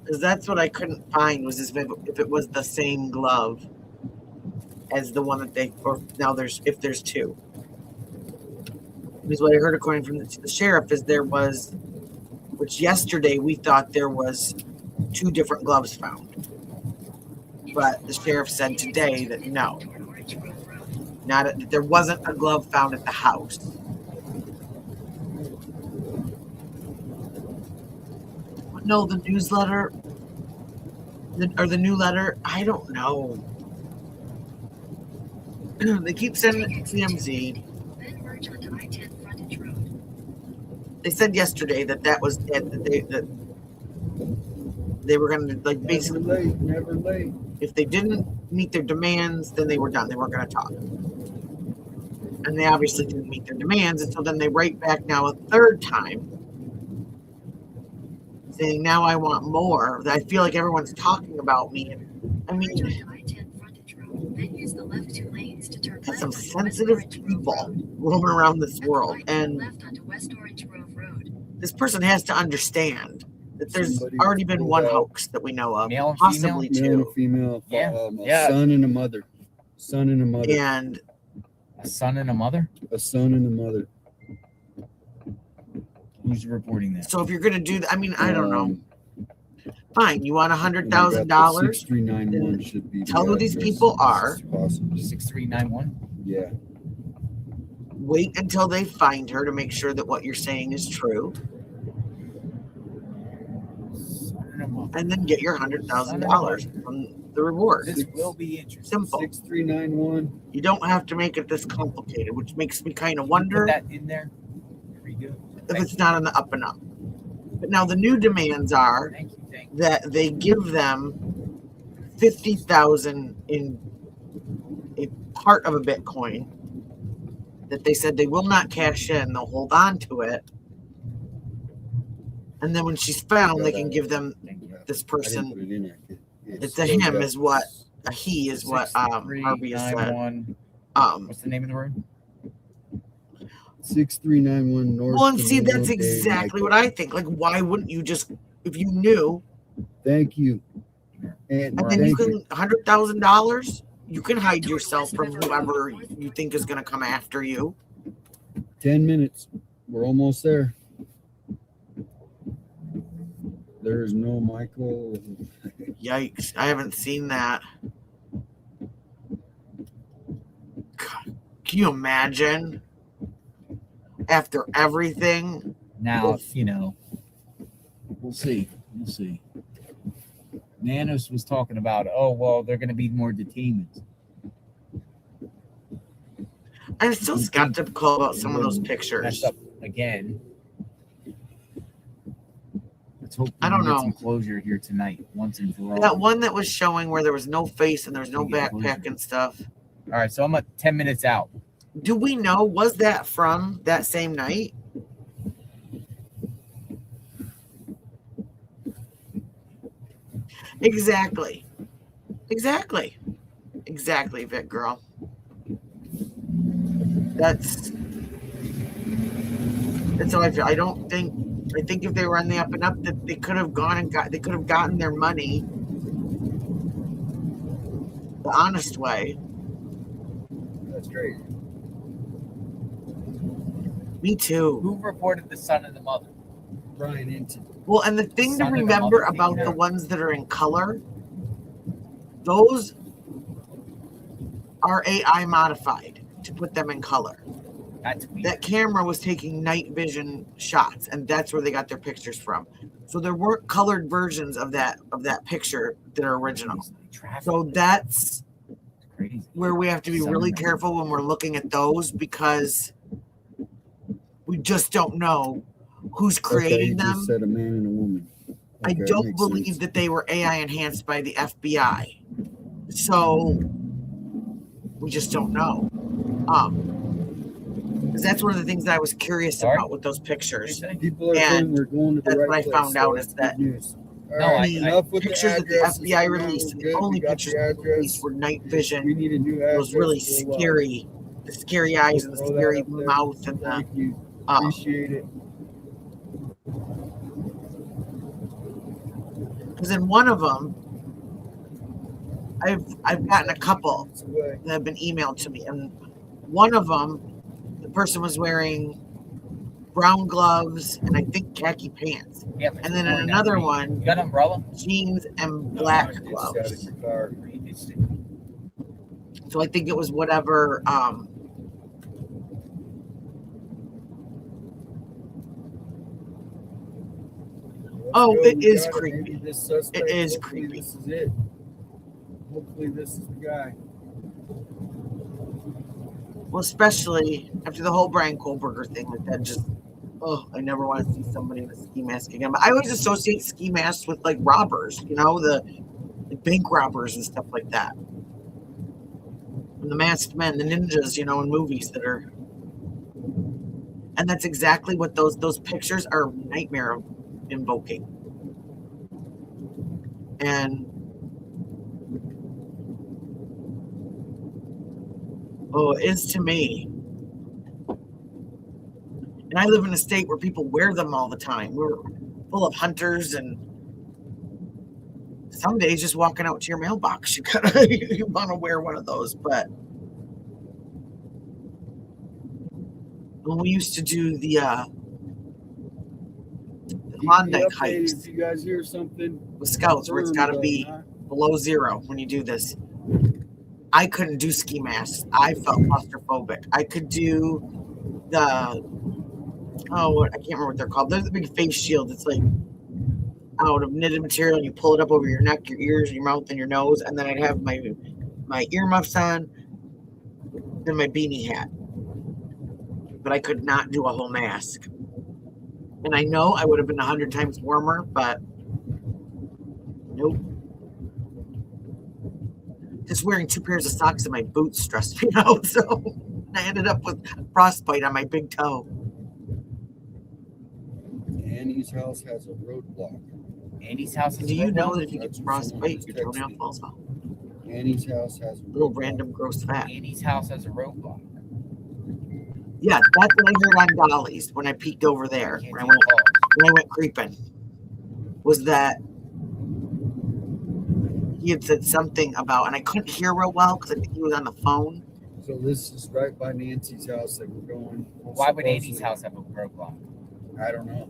Because that's what I couldn't find, was if it was the same glove as the one that if there's two. Because what I heard according from the sheriff is which yesterday we thought there was 2 different gloves found. But the sheriff said today that no, that there wasn't a glove found at the house. No, the newsletter, the new letter, I don't know. They keep sending it to TMZ. They said yesterday that was it, that they were going to, like, basically, never late. If they didn't meet their demands, then they were done. They weren't going to talk. And they obviously didn't meet their demands, and so then they write back now a third time saying, now I want more. I feel like everyone's talking about me. I mean, that's some sensitive people roaming around this world. And this person has to understand that there's already been one hoax that we know of, Male and possibly Male two. and female, Yeah. a son and a mother. Son and a mother. And A son and a mother? A son and a mother. Who's reporting that? so if you're going to do that, I mean, I don't know. Fine, you want $100,000? 6391 should be. Tell who these people are. 6391? Yeah. Wait until they find her to make sure that what you're saying is true. And then get your $100,000 from the reward. This will be interesting. Simple. 6391. You don't have to make it this complicated, which makes me kind of Put wonder that in there. Redo. if it's not on the up and up. But now the new demands are that they give them 50,000 in a part of a Bitcoin that they said they will not cash in. They'll hold on to it. And then when she's found, they can give them this person. It's a him is what a he is what Harvey has said. What's the name of the room? 6391 North. Well, and see, that's exactly what I think. Like, why wouldn't you just, if you knew? Thank you. And then you can $100,000. You can hide yourself from whoever you think is going to come after you. 10 minutes. We're almost there. There's no Michael. Yikes. I haven't seen that. God, can you imagine? After everything? Now, you know, we'll see. We'll see. Nanos was talking about, oh, well, they're going to be more detainments. I'm still skeptical about some of those pictures. Messed up again. Let's hope I don't know. Some closure here tonight, once and for all. That one that was showing where there was no face and there was no backpack and stuff. All right, so I'm at 10 minutes out. Do we know, was that from that same night? Exactly. Exactly, Vic girl. That's how I feel. I think if they were on the up and up, that they could have gotten their money the honest way. That's great. Me too. Who reported the son and the mother? Brian Inton. Well, and the thing to remember about the ones that are in color, those are AI modified to put them in color. That camera was taking night vision shots, and that's where they got their pictures from. So there weren't colored versions of that picture that are original. So that's where we have to be really careful when we're looking at those, because we just don't know who's creating them. Just said a man and a woman. I don't believe that they were AI enhanced by the FBI. So we just don't know. Because that's one of the things that I was curious about with those pictures. People are saying we're going to the that's right what I place, found so out that's is that good news. the pictures that the FBI released, and the only pictures that they released were night vision. We need a new Those really address. scary, the scary eyes and the Throw that scary up there. mouth and the. Thank you. Appreciate it. Because in one of them, I've gotten a couple that have been emailed to me, and one of them, the person was wearing brown gloves and I think khaki pants, and then in another one, you got an umbrella, jeans and black gloves. So I think it was whatever. Oh, it is creepy. It is creepy. This is it. Hopefully this is the guy. Well, especially after the whole Brian Kohlberger thing, like that just, I never want to see somebody in a ski mask again. But I always associate ski masks with like robbers, you know, the bank robbers and stuff like that. And the masked men, the ninjas, you know, in movies that are. And that's exactly what those pictures are nightmare invoking. And it is to me. And I live in a state where people wear them all the time. We're full of hunters, and some days just walking out to your mailbox, you want to wear one of those. But when we used to do the Klondike hikes, if you guys hear something with scouts, where it's got to be below zero when you do this, I couldn't do ski masks. I felt claustrophobic. I could do the I can't remember what they're called. There's a big face shield. It's like out of knitted material, and you pull it up over your neck, your ears, your mouth, and your nose. And then I'd have my earmuffs on, and my beanie hat. But I could not do a whole mask. And I know I would have been 100 times warmer, but nope. Just wearing 2 pairs of socks and my boots stressed me out, so I ended up with frostbite on my big toe. Annie's house has a roadblock. Annie's house has Do a you know roadblock? that if you get frostbite, your toenail falls off? Annie's house has a little random gross fat. Annie's house has a roadblock. Yeah, that's what I heard on Dolly's when I peeked over there. When I went creeping, was that he had said something about, and I couldn't hear real well because I think he was on the phone. So this is right by Nancy's house that we're going. Why would Annie's house have a roadblock? I don't know.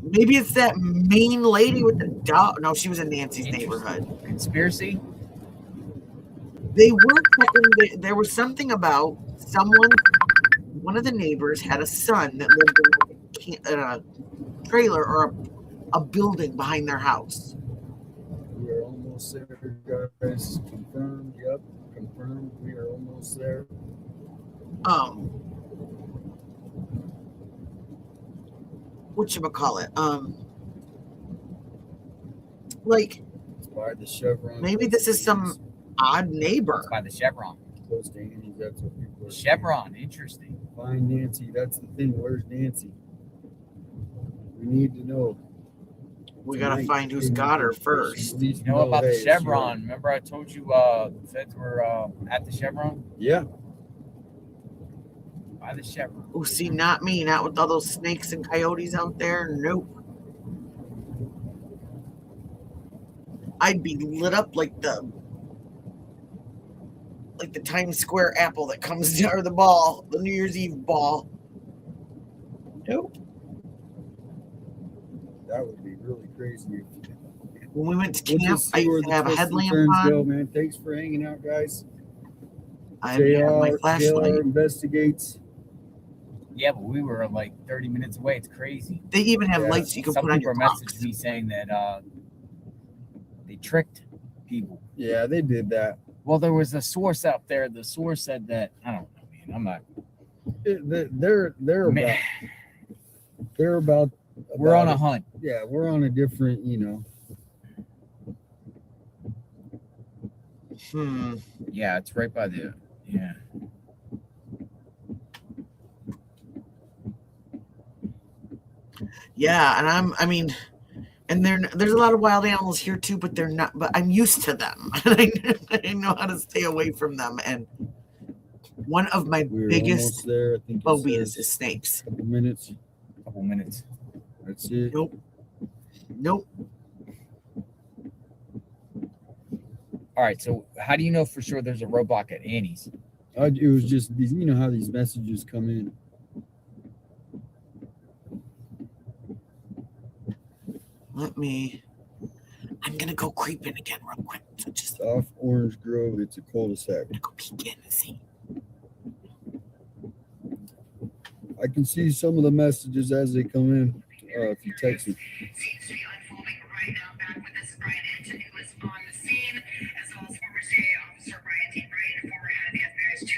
Maybe it's that main lady with the dog. No, she was in Nancy's neighborhood. Conspiracy? They were checking. There was something about someone. One of the neighbors had a son that lived in a trailer or a building behind their house. We are almost there, guys. Confirmed. Yep, confirmed. We are almost there. Whatchamacallit? Like, It's by the Chevron. maybe this is some odd neighbor. It's by the Chevron. Close to Annie's. That's what people are Chevron, interesting. Find Nancy. That's the thing. Where's Nancy? We need to know. We gotta find who's got her first. You know about the Chevron? Remember I told you the feds were at the Chevron? Yeah. By the Chevron. Oh, see, not me. Not with all those snakes and coyotes out there. Nope. I'd be lit up like the Times Square apple that comes down, or the ball, the New Year's Eve ball. Nope. That would be really crazy. When we went to We'll camp, just I see where used to the have a twists and headlamp turns on. go, man. Thanks for hanging out, guys. I have my flashlight. JR investigates. Yeah, but we were like 30 minutes away. It's crazy. They even have lights you can Some put on people your messaged clocks. me saying that they tricked people. Yeah, they did that. Well, there was a source out there. The source said that I don't know, man. I'm not. They're about. We're on a it. hunt. Yeah, we're on a different, Yeah, it's right by the. Yeah. Yeah, and and there's a lot of wild animals here too, but they're not. But I'm used to them, and I know how to stay away from them. And one of my biggest there. I think phobias is snakes. Couple minutes. That's it. Nope. All right. So, how do you know for sure there's a roadblock at Annie's? It was just these. You know how these messages come in. I'm gonna go creeping again real quick. So just Off Orange Grove. It's a cul-de-sac. go peek in and see. I can see some of the messages as they come in. If you text me. Seems to be unfolding right now. Back with us, Brian Anton, who was on the scene, as well as former CIA Officer Brian Dean Brain, former head of the FBI's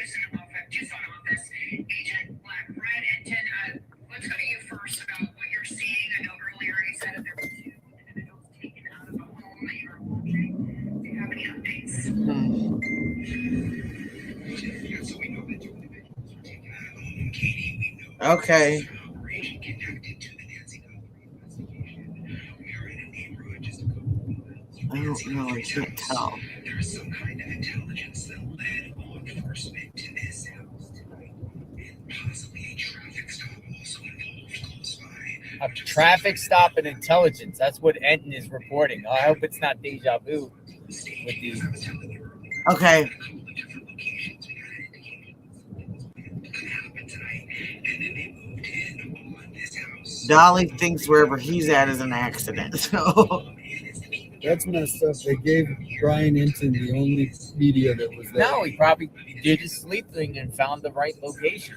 Tucson office, Agent Black. Brian Anton, let's go to you first about what you're seeing. I know earlier you said that there were 2 individuals taken out of a home that you were watching. Do you have any updates? Yeah, so we know that 2 individuals were taken out of a home. Katie, we know Okay. operation connected to the Nancy Guthrie investigation. We are in a neighborhood just a couple of miles from I don't Nancy know. I Guthrie's can't house. tell. There is some kind of intelligence that led law enforcement to this house tonight, and possibly a traffic stop also involved close by. A traffic stop and intelligence. That's what Enton is reporting. I hope it's not deja vu with the. Okay. Dolly thinks wherever he's at is an accident. So That's messed up. They gave Brian Enton the only media that was there. No, he probably did his sleep thing and found the right location.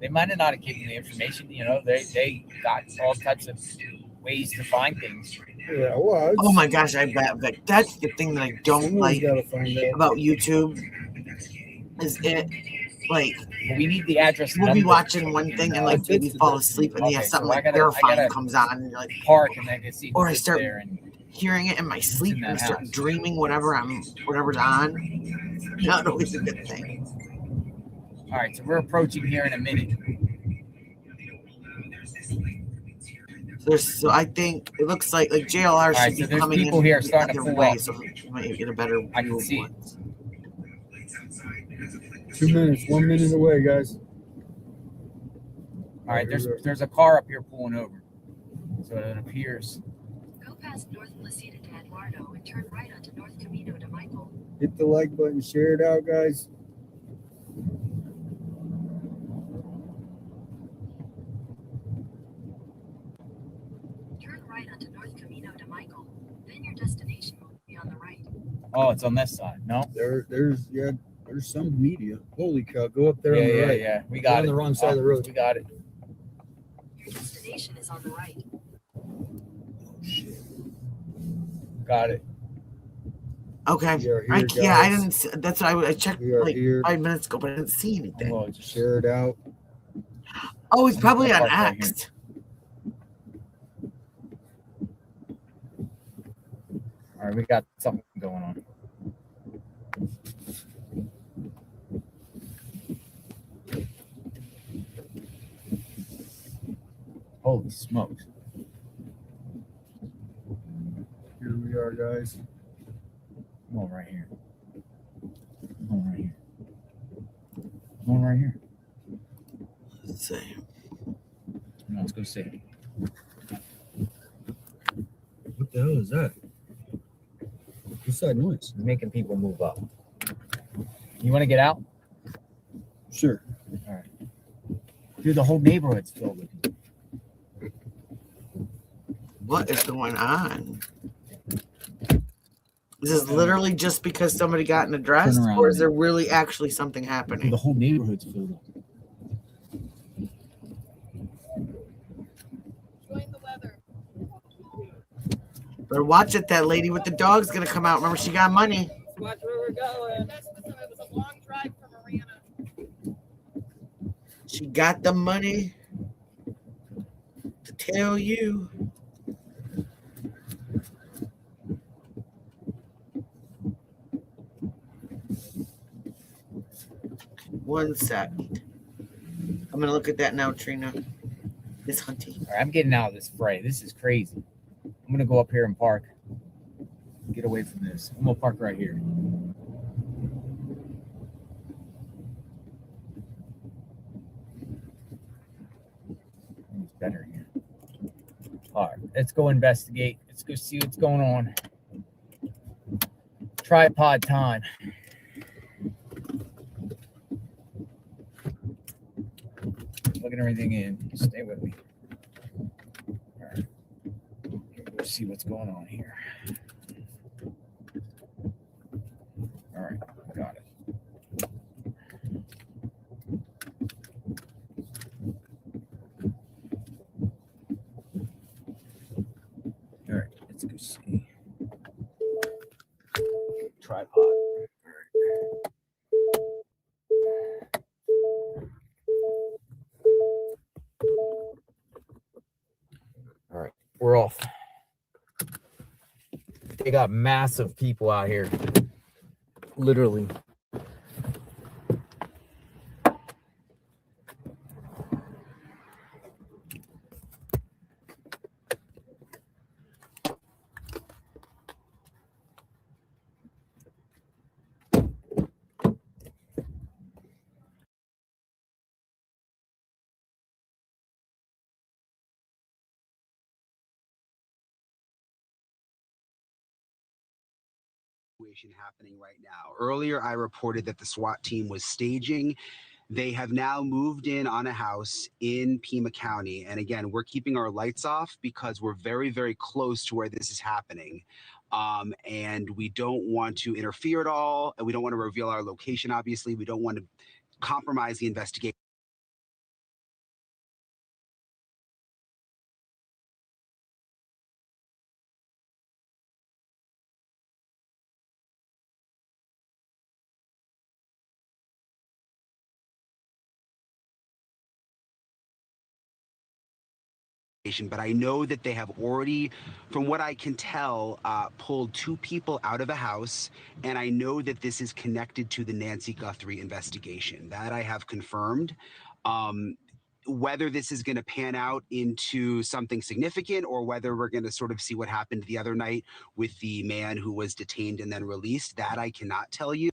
They might have not have given the information. You know, they got all types of ways to find things. Yeah, well, oh my gosh, I bet Vic. That's the thing that I don't like gotta find out. about YouTube is it like we need the address. We'll be watching one thing and like maybe fall asleep, and yeah, something like terrifying comes on, and you're like park, and I can see. Or I start hearing it in my sleep, and I start dreaming whatever's on. Not always a good thing. All right, so we're approaching here in a minute. So I think it looks like JLR should be coming in here the other way, so you might get a better view. I can see. 2 minutes, 1 minute away, guys. All right, there's a car up here pulling over, so it appears. Go past North Placida to Eduardo and turn right onto North Camino de Michael. Hit the like button, share it out, guys. Turn right onto North Camino de Michael. Then your destination will be on the right. Oh, it's on this side. No, there's some media. Holy cow! Go up there on the right. Yeah, we got it. On the wrong side of the road. We got it. Your destination is on the right. Got it. Okay. Here, I didn't. That's what I checked like here. 5 minutes ago, but I didn't see anything. Well, just share it out. Oh, he's probably on X. All right, we got something going on. Holy smokes. Here we are, guys. Come on right here. Come on right here. Come on right here. Let's see. No, let's go see. What the hell is that? What's that noise? Making people move up. You want to get out? Sure. All right. Dude, the whole neighborhood's filled with people. What is going on? Is this literally just because somebody got an address, or is there really actually something happening? Dude, the whole neighborhood's filled up. But watch it, that lady with the dog's gonna come out. Remember, she got money. Watch where we're going. It was a long drive from Marina. She got the money to tell you. One second. I'm gonna look at that now, Trina. This hunty. All right, I'm getting out of this fray. This is crazy. I'm gonna go up here and park. Get away from this. I'm gonna park right here. It's better here. All right, let's go investigate. Let's go see what's going on. Tripod time. Plugging everything in. Stay with me. All right. Let's see what's going on here. All right, got it. All right, let's go see. Tripod. All right, we're off. They got massive people out here. Literally. Happening right now. Earlier, I reported that the SWAT team was staging. They have now moved in on a house in Pima County. And again, we're keeping our lights off because we're very, very close to where this is happening. And we don't want to interfere at all. And we don't want to reveal our location, obviously. We don't want to compromise the investigation. but I know that they have already, from what I can tell, pulled 2 people out of a house, and I know that this is connected to the Nancy Guthrie investigation. That I have confirmed. Whether this is going to pan out into something significant or whether we're going to sort of see what happened the other night with the man who was detained and then released, that I cannot tell you.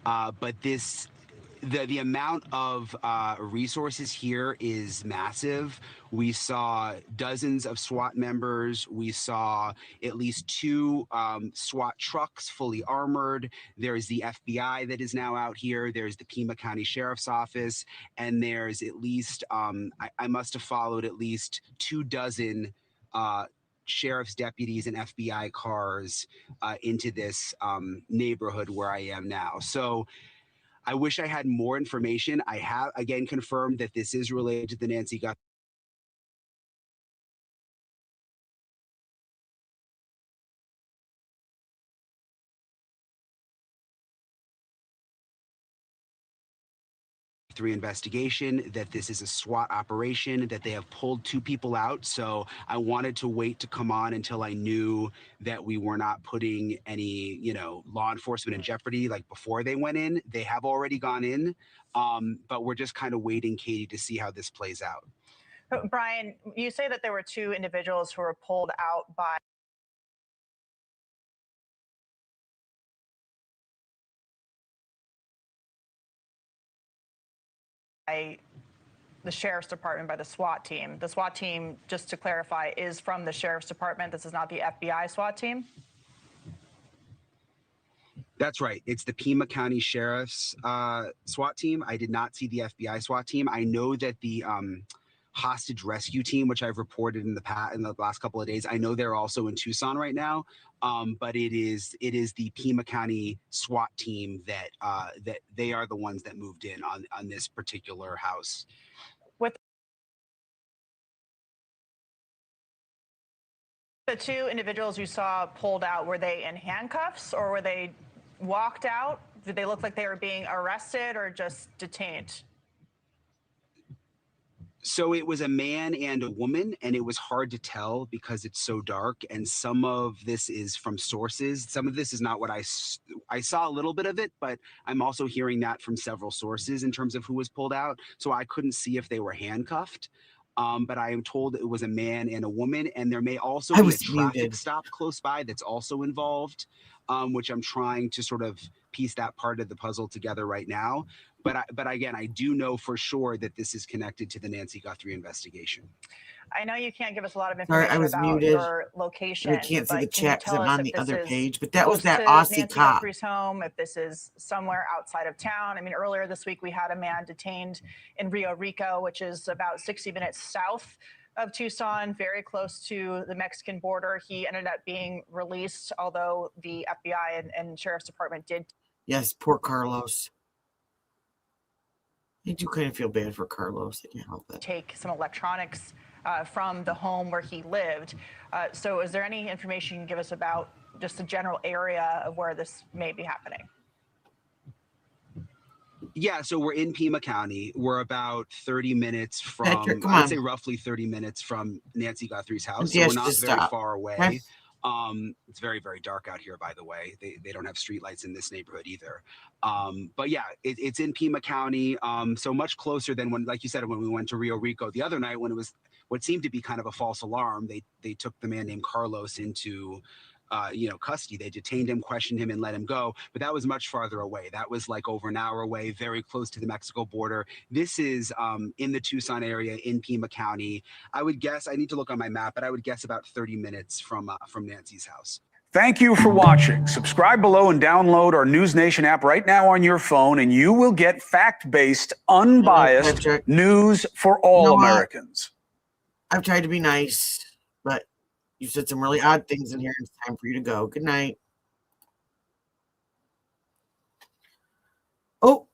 But the amount of resources here is massive. We saw dozens of SWAT members. We saw at least 2 SWAT trucks fully armored. There's the FBI that is now out here. There's the Pima County Sheriff's Office. And there's at least, I must have followed at least 24 sheriff's deputies and FBI cars into this neighborhood where I am now. So I wish I had more information. I have, again, confirmed that this is related to the Nancy Guthrie. Investigation, that this is a SWAT operation, that they have pulled 2 people out. So I wanted to wait to come on until I knew that we were not putting any, law enforcement in jeopardy like before they went in. They have already gone in, but we're just kind of waiting, Katie, to see how this plays out. Brian, you say that there were 2 individuals who were pulled out by the Sheriff's Department, by the SWAT team. The SWAT team, just to clarify, is from the Sheriff's Department. This is not the FBI SWAT team? That's right. It's the Pima County Sheriff's SWAT team. I did not see the FBI SWAT team. I know that the hostage rescue team, which I've reported in the last couple of days, I know they're also in Tucson right now. But it is the Pima County SWAT team that they are the ones that moved in on this particular house. With the 2 individuals you saw pulled out, were they in handcuffs or were they walked out? Did they look like they were being arrested or just detained? So it was a man and a woman, and it was hard to tell because it's so dark. And some of this is from sources. Some of this is not what I saw a little bit of it, but I'm also hearing that from several sources in terms of who was pulled out. So I couldn't see if they were handcuffed. But I am told it was a man and a woman, and there may also be a traffic stop close by that's also involved, which I'm trying to sort of piece that part of the puzzle together right now. But again, I do know for sure that this is connected to the Nancy Guthrie investigation. I know you can't give us a lot of information about your location. I can't see the chat because I'm on the other page, but that close was that to Aussie Nancy cop. Guthrie's home, if this is somewhere outside of town. I mean, earlier this week, we had a man detained in Rio Rico, which is about 60 minutes south of Tucson, very close to the Mexican border. He ended up being released, although the FBI and Sheriff's Department did. Yes, poor Carlos. I do kind of feel bad for Carlos. I can't help it. Take some electronics from the home where he lived. So is there any information you can give us about just the general area of where this may be happening? Yeah, so we're in Pima County. We're about 30 minutes from, Patrick, I'd say roughly 30 minutes from Nancy Guthrie's house. So we're not very far away. Okay. It's very, very dark out here, by the way. They don't have streetlights in this neighborhood either. But yeah, it's in Pima County. So much closer than when, like you said, when we went to Rio Rico the other night, when it was what seemed to be kind of a false alarm. They took the man named Carlos into custody. They detained him, questioned him, and let him go. But that was much farther away. That was like over an hour away, very close to the Mexico border. This is in the Tucson area in Pima County. I would guess, I need to look on my map, but I would guess about 30 minutes from Nancy's house. Thank you for watching. Subscribe below and download our News Nation app right now on your phone, and you will get fact-based, unbiased news for all Americans. I've tried to be nice, but you said some really odd things in here. It's time for you to go. Good night. Oh.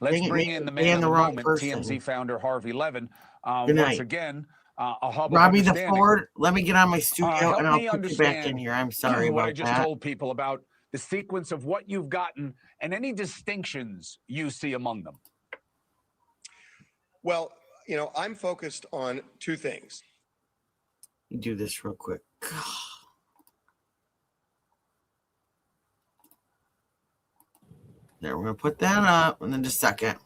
Let's bring in the man of the moment, TMZ founder Harvey Levin. Once again, a hub Robbie of the understanding. Ford, let me get on my studio Help and I'll me put you back in understand here. I'm sorry what I about just that. told people about the sequence of what you've gotten and any distinctions you see among them. Well, you know, I'm focused on two things. You do this real quick. There, we're going to put that up and then just a second.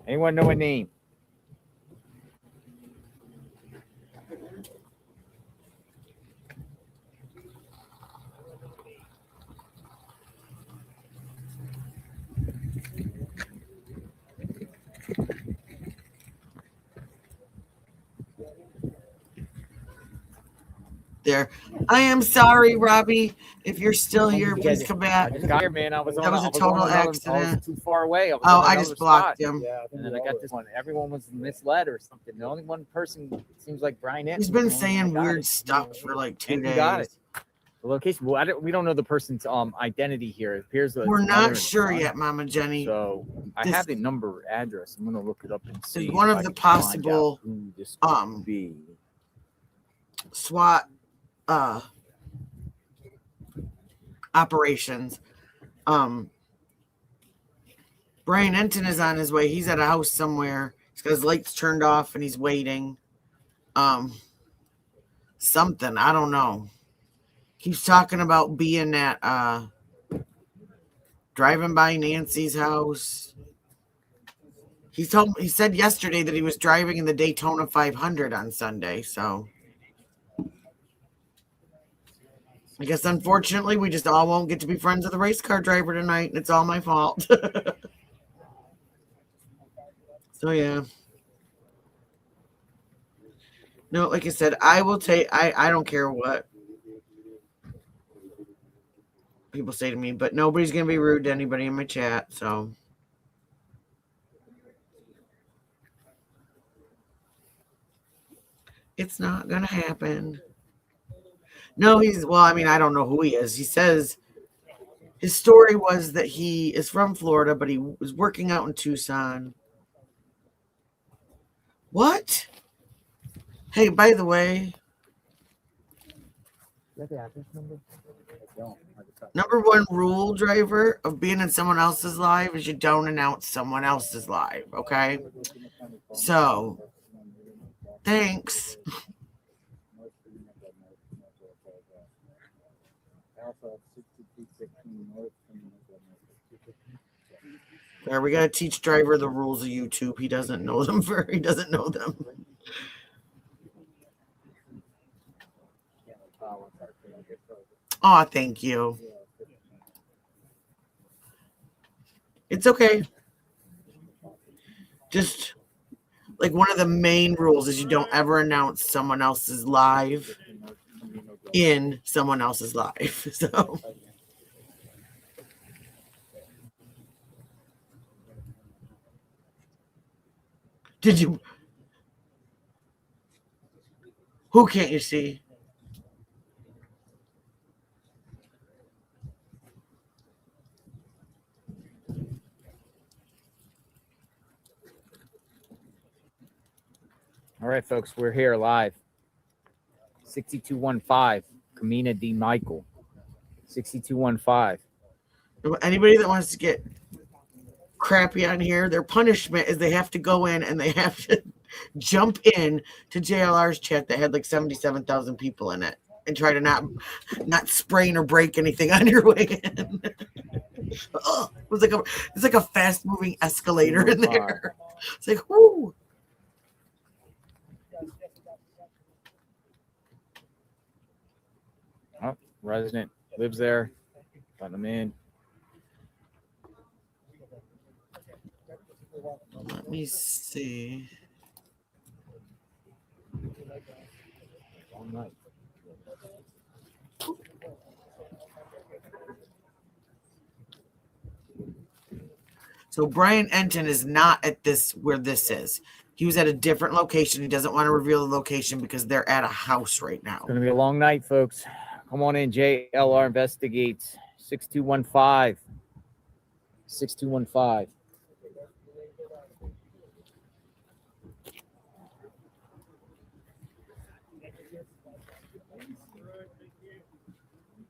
Anyone know a name? There. I am sorry, Robbie. If you're still here, please come back. I just got here, man. That was a total I accident. was too far away. I just blocked him. Yeah, and then I got this one. Everyone was misled or something. The only one person seems like Brian. He's been saying weird stuff for like 2 days. You got it. The location. Well, we don't know the person's identity here. It appears that we're not sure yet, Mama Jenny. So I have the number, address. I'm gonna look it up and see. One of the possible SWAT operations. Brian Enton is on his way. He's at a house somewhere. He's got his lights turned off and he's waiting. Something, I don't know. Keeps talking about being at driving by Nancy's house. He said yesterday that he was driving in the Daytona 500 on Sunday, so I guess unfortunately we just all won't get to be friends with a race car driver tonight, and it's all my fault. So yeah. No, like I said, I will take I don't care what people say to me, but nobody's gonna be rude to anybody in my chat, so it's not gonna happen. No, I don't know who he is. He says his story was that he is from Florida, but he was working out in Tucson. What? Hey, by the way, number one rule, driver, of being in someone else's live is you don't announce someone else's live, okay? So, thanks. There, we gotta teach driver the rules of YouTube. He doesn't know them. He doesn't know them. Oh, thank you. It's okay. Just like one of the main rules is you don't ever announce someone else's live in someone else's live. So did you? Who can't you see? All right, folks, we're here live. 6215, Kamina D. Michael. 6215. Anybody that wants to get crappy on here, their punishment is they have to go in and they have to jump in to JLR's chat that had like 77,000 people in it and try to not sprain or break anything on your way in. Oh, it's like a fast moving escalator in there. It's like, whoo. Oh, resident lives there. Got them in. Let me see. All night. So Brian Enton is not at where this is. He was at a different location. He doesn't want to reveal the location because they're at a house right now. It's going to be a long night, folks. Come on in. JLR Investigates 6215. 6215.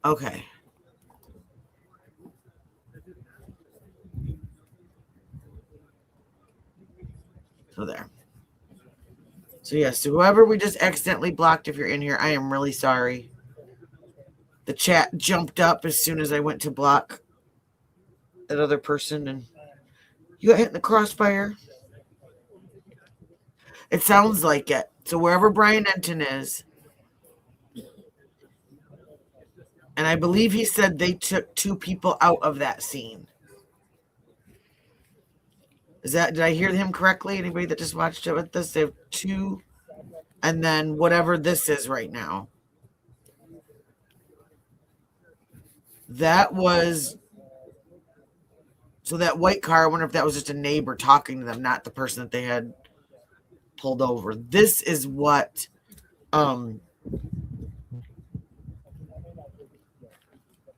Okay. So there. So yes, to whoever we just accidentally blocked, if you're in here, I am really sorry. The chat jumped up as soon as I went to block that other person, and you got hit in the crossfire. It sounds like it. So wherever Brian Enton is, and I believe he said they took 2 people out of that scene. Did I hear him correctly? Anybody that just watched it with this, they have 2, and then whatever this is right now. That was, so that white car, I wonder if that was just a neighbor talking to them, not the person that they had pulled over. This is what, one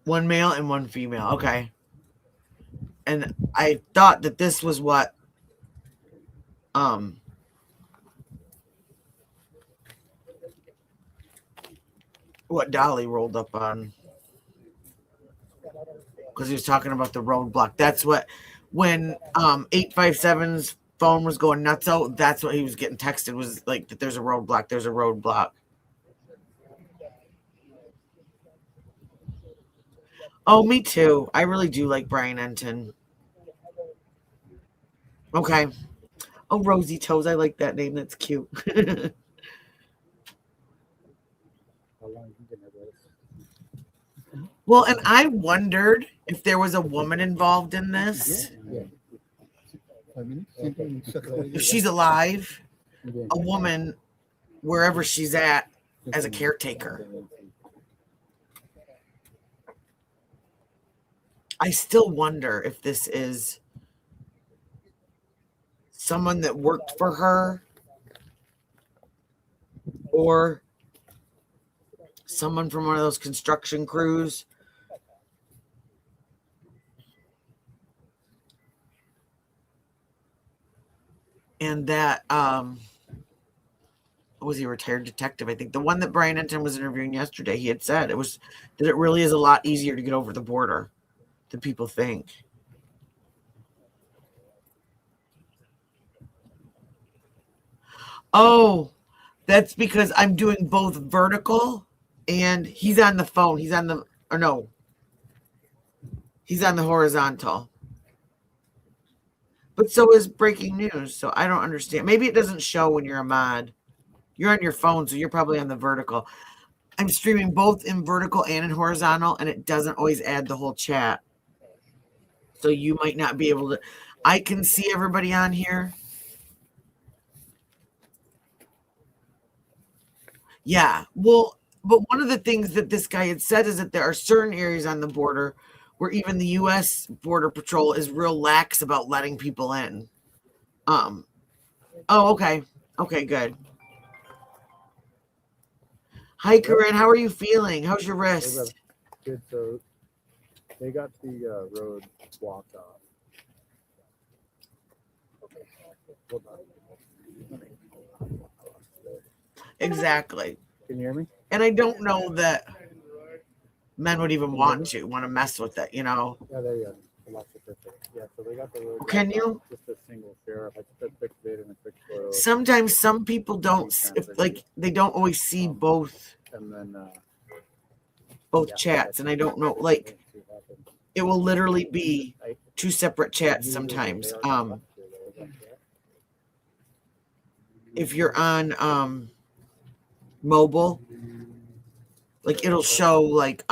male and one female. Okay. And I thought that this was what, Dolly rolled up on, because he was talking about the roadblock. That's what, when 857's phone was going nuts out, that's what he was getting texted, was like that there's a roadblock, there's a roadblock. Oh, me too. I really do like Brian Enton. Okay. Oh, Rosie Toes. I like that name. That's cute. Well, and I wondered if there was a woman involved in this. If she's alive, a woman, wherever she's at, as a caretaker. I still wonder if this is someone that worked for her or someone from one of those construction crews. And that was he a retired detective? I think the one that Brian Enton was interviewing yesterday, he had said it was that it really is a lot easier to get over the border than people think. Oh, that's because I'm doing both vertical and he's on the phone. He's on the, or no, he's on the horizontal. But so is breaking news. So I don't understand. Maybe it doesn't show when you're a mod. You're on your phone, so you're probably on the vertical. I'm streaming both in vertical and in horizontal, and it doesn't always add the whole chat. So you might not be able to. I can see everybody on here. Yeah. Well, but one of the things that this guy had said is that there are certain areas on the border where even the U.S. Border Patrol is real lax about letting people in. Oh, okay. Okay, good. Hi, Corinne. How are you feeling? How's your wrist? Good. So they got the road blocked off. Exactly. Can you hear me? And I don't know that men would even want to mess with it, you know. Yeah, there you go. Yeah, so they got the road. Can you? Just a single sheriff. I just fixed it and fixed photo. Sometimes some people don't, like they don't always see both. And then both chats, and I don't know, like it will literally be 2 separate chats sometimes. If you're on mobile, like it'll show like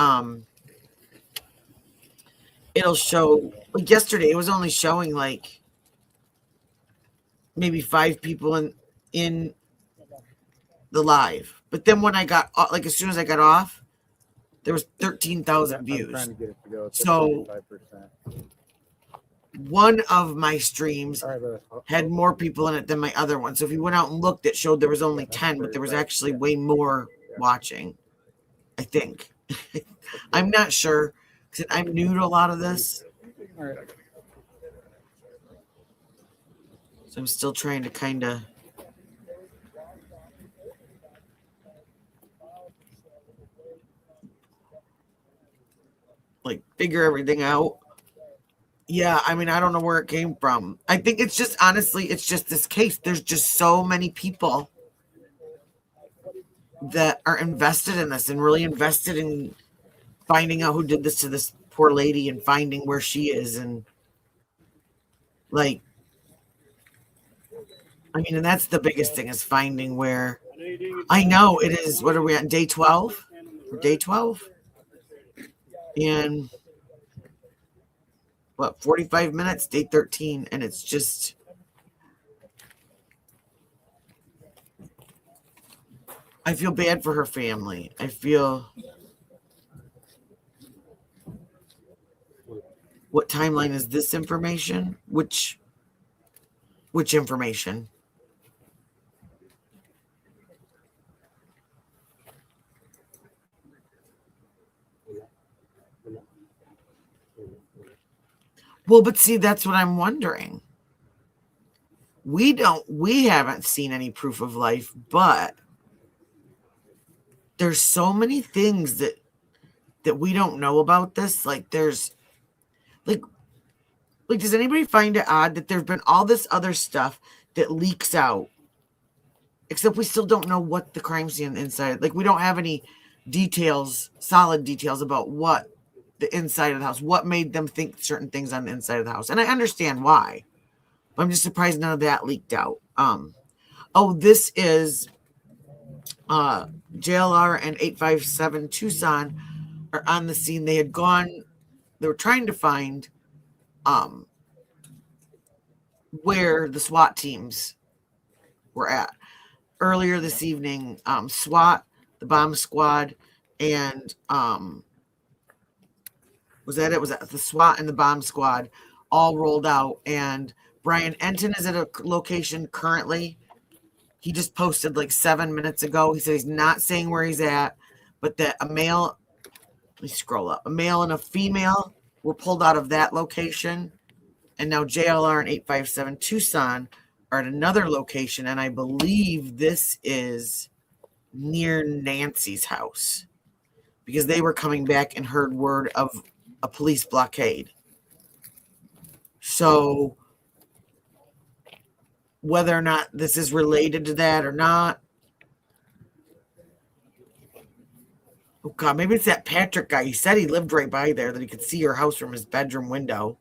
yesterday it was only showing like maybe 5 people in the live, but then when I got like as soon as I got off, there was 13,000 views. So one of my streams had more people in it than my other one. So if you went out and looked, it showed there was only 10, but there was actually way more watching, I think. I'm not sure. I'm new to a lot of this. All right. So I'm still trying to kind of like figure everything out. Yeah, I mean, I don't know where it came from. I think it's just, honestly, it's just this case. There's just so many people that are invested in this and really invested in finding out who did this to this poor lady and finding where she is. And like, I mean, and that's the biggest thing, is finding where. I know it is. What are we on, day 12? Day 12? And what, 45 minutes, day 13. And it's just, I feel bad for her family. I feel, what timeline is this information? Which information? Well, but see, that's what I'm wondering. We haven't seen any proof of life, but there's so many things that we don't know about this. Like there's like, does anybody find it odd that there's been all this other stuff that leaks out, except we still don't know what the crime scene inside, like we don't have any details, solid details about what the inside of the house, what made them think certain things on the inside of the house. And I understand why, but I'm just surprised none of that leaked out. Oh, this is JLR and 857 Tucson are on the scene. They were trying to find where the SWAT teams were at. Earlier this evening, SWAT, the bomb squad, and was that it? Was that the SWAT and the bomb squad all rolled out? And Brian Enton is at a location currently. He just posted like 7 minutes ago. He said he's not saying where he's at, but that a male, let me scroll up, a male and a female were pulled out of that location. And now JLR and 857 Tucson are at another location. And I believe this is near Nancy's house, because they were coming back and heard word of a police blockade. So whether or not this is related to that or not. Oh God, maybe it's that Patrick guy. He said he lived right by there, that he could see your house from his bedroom window.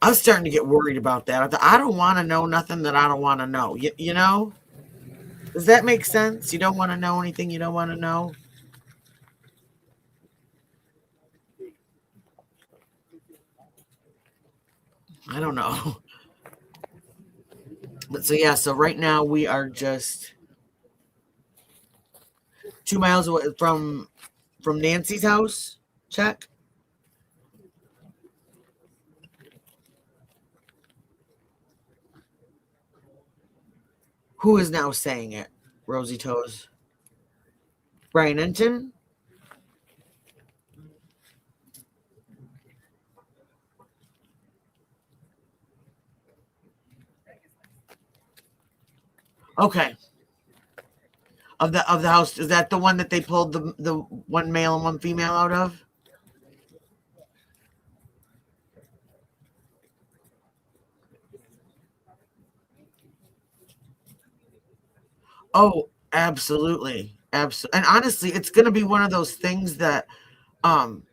I was starting to get worried about that. I don't want to know nothing that I don't want to know. You know? Does that make sense? You don't want to know anything you don't want to know? I don't know. But so yeah, so right now we are just 2 miles away from Nancy's house. Check. Who is now saying it? Rosy Toes. Brian Enton? Okay. Of the house, is that the one that they pulled the one male and one female out of? Oh, absolutely. Absolutely. And honestly, it's going to be one of those things that someone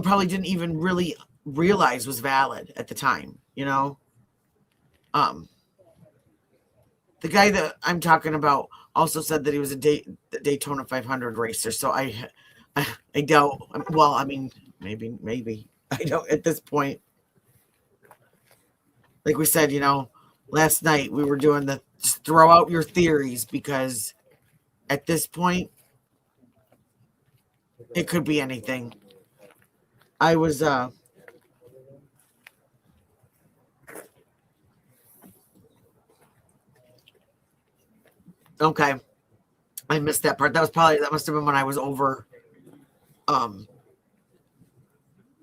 probably didn't even really realize was valid at the time, you know? The guy that I'm talking about also said that he was a Daytona 500 racer. So I doubt, well, I mean, maybe. I don't at this point. Like we said, you know, last night we were doing the just throw out your theories, because at this point, it could be anything. I was, Okay. I missed that part. That must have been when I was over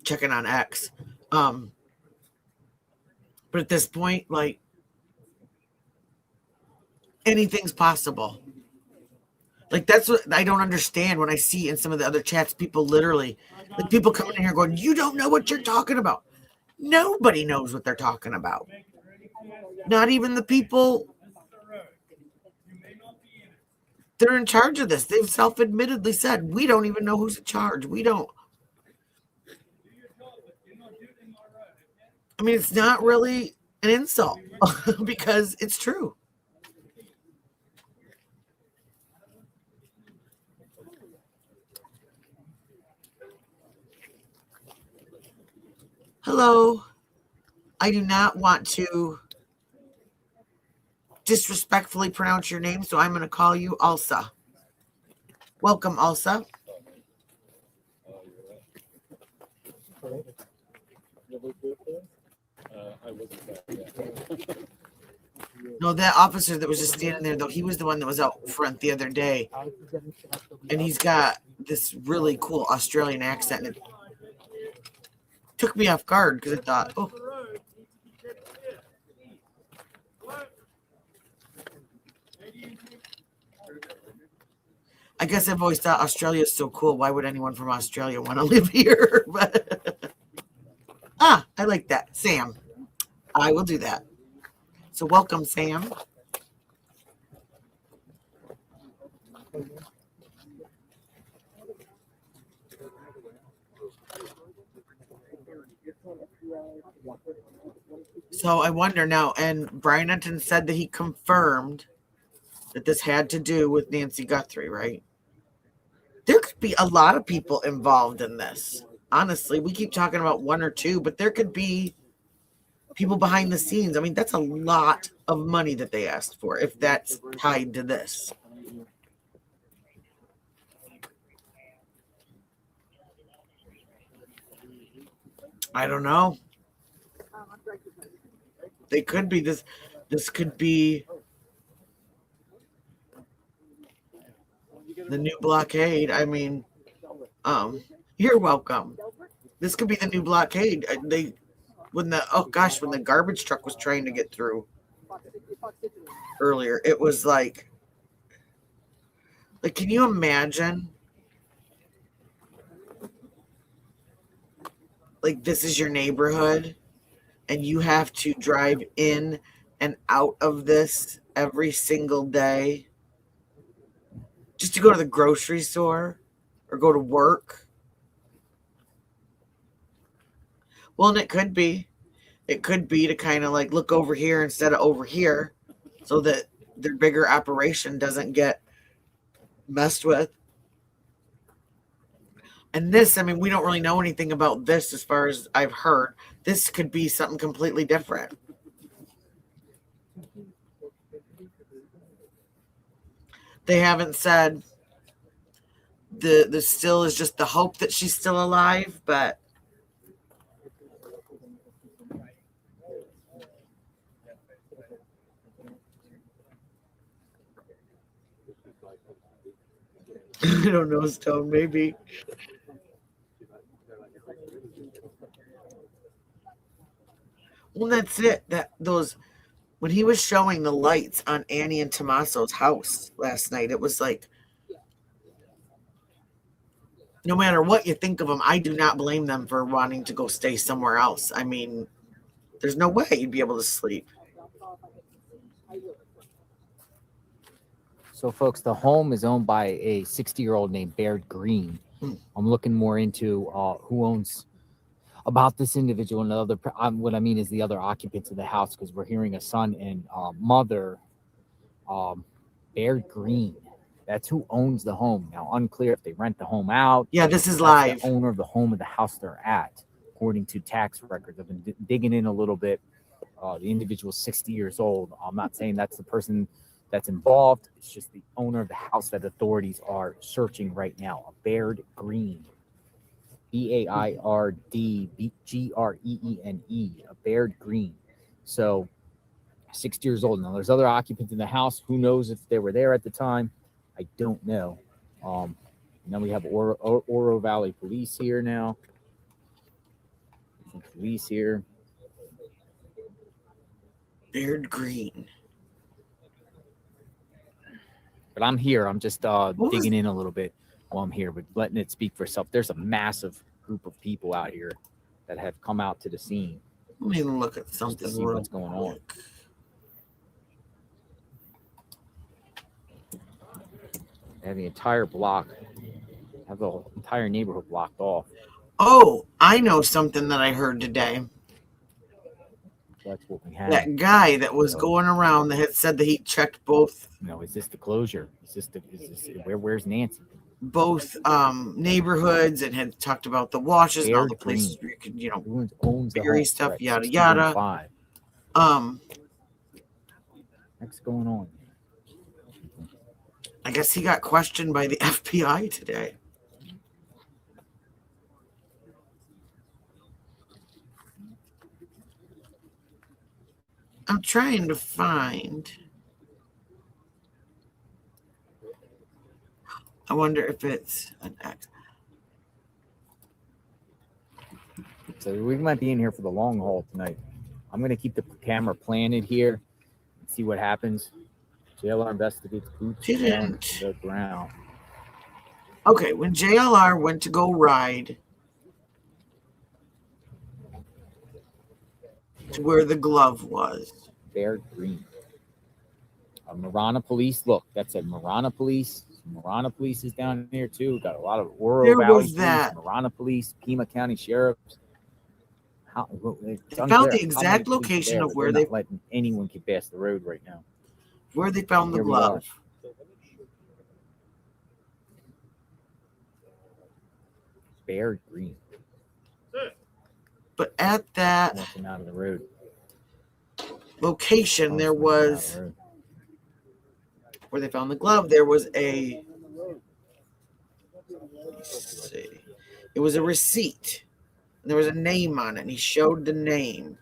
checking on X. But at this point, like, anything's possible. Like, that's what I don't understand when I see in some of the other chats, people literally, like, people coming in here going, you don't know what you're talking about. Nobody knows what they're talking about. Not even the people. They're in charge of this. They've self-admittedly said, we don't even know who's in charge. We don't. I mean, it's not really an insult because it's true. Hello. I do not want to disrespectfully pronounce your name, so I'm going to call you Alsa. Welcome, Alsa. No, that officer that was just standing there, though, he was the one that was out front the other day. And he's got this really cool Australian accent. And it took me off guard because I thought, oh. I guess I've always thought Australia is so cool. Why would anyone from Australia want to live here? But, I like that. Sam. I will do that. So welcome, Sam. So I wonder now, and Brian Enton said that he confirmed that this had to do with Nancy Guthrie, right? There could be a lot of people involved in this. Honestly, we keep talking about one or two, but there could be people behind the scenes. I mean, that's a lot of money that they asked for if that's tied to this. I don't know. They could be this. This could be the new blockade. I mean, you're welcome. This could be the new blockade. When the garbage truck was trying to get through earlier, it was like, can you imagine? Like, this is your neighborhood, and you have to drive in and out of this every single day just to go to the grocery store or go to work. Well, and it could be to kind of like look over here instead of over here so that their bigger operation doesn't get messed with. And this, I mean, we don't really know anything about this as far as I've heard. This could be something completely different. They haven't said the still is just the hope that she's still alive, but I don't know, Stone, maybe. Well, that's it. When he was showing the lights on Annie and Tommaso's house last night, it was like, no matter what you think of them, I do not blame them for wanting to go stay somewhere else. I mean, there's no way you'd be able to sleep. So, folks, the home is owned by a 60-year-old named Baird Green. I'm looking more into who owns about this individual and the other. What I mean is the other occupants of the house, because we're hearing a son and mother, Baird Green. That's who owns the home. Now, unclear if they rent the home out. Yeah, this is live. The owner of the home of the house they're at, according to tax records. I've been digging in a little bit. The individual is 60 years old. I'm not saying that's the person that's involved. It's just the owner of the house that authorities are searching right now. A Baird Green. BAIRDGREENE. A Baird Green. So 60 years old. Now, there's other occupants in the house. Who knows if they were there at the time? I don't know. Now we have Oro Valley Police here now. Police here. Beard green. But I'm here. I'm just digging in a little bit while I'm here, but letting it speak for itself. There's a massive group of people out here that have come out to the scene. Let me look at something. To see what's going on. They have the entire block, have the entire neighborhood blocked off. Oh, I know something that I heard today. That's what we have. That guy that was going around that had said that he checked both. No, is this the closure? Where's Nancy? Both neighborhoods and had talked about the washes and all the places where you could, you know, bury stuff, right, yada yada. What's going on? I guess he got questioned by the FBI today. I'm trying to find. I wonder if it's an X. So we might be in here for the long haul tonight. I'm going to keep the camera planted here and see what happens. JLR investigates boots on the ground. Okay, when JLR went to go ride to where the glove was. Bear green. Marana Police. Look, that said Marana Police. Marana Police is down here too. Got a lot of Oro Valley Police, Marana Police, Pima County Sheriffs. They found the exact location of where they letting anyone get past the road right now. Where they found the glove. Bear green. But at that walking out of the road location, there was where they found the glove. There was a. Let's see. It was a receipt. There was a name on it, and he showed the name.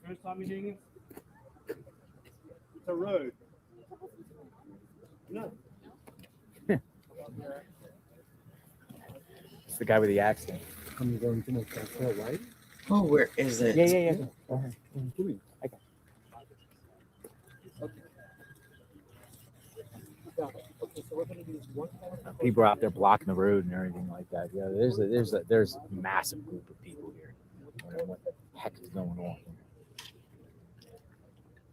First time you're doing it? It's a road. No. It's the guy with the accident. I'm going to make that right? Oh, where is it? Yeah. Go ahead. People are out there blocking the road and everything like that. Yeah, there's a massive group of people here. What the heck is going on?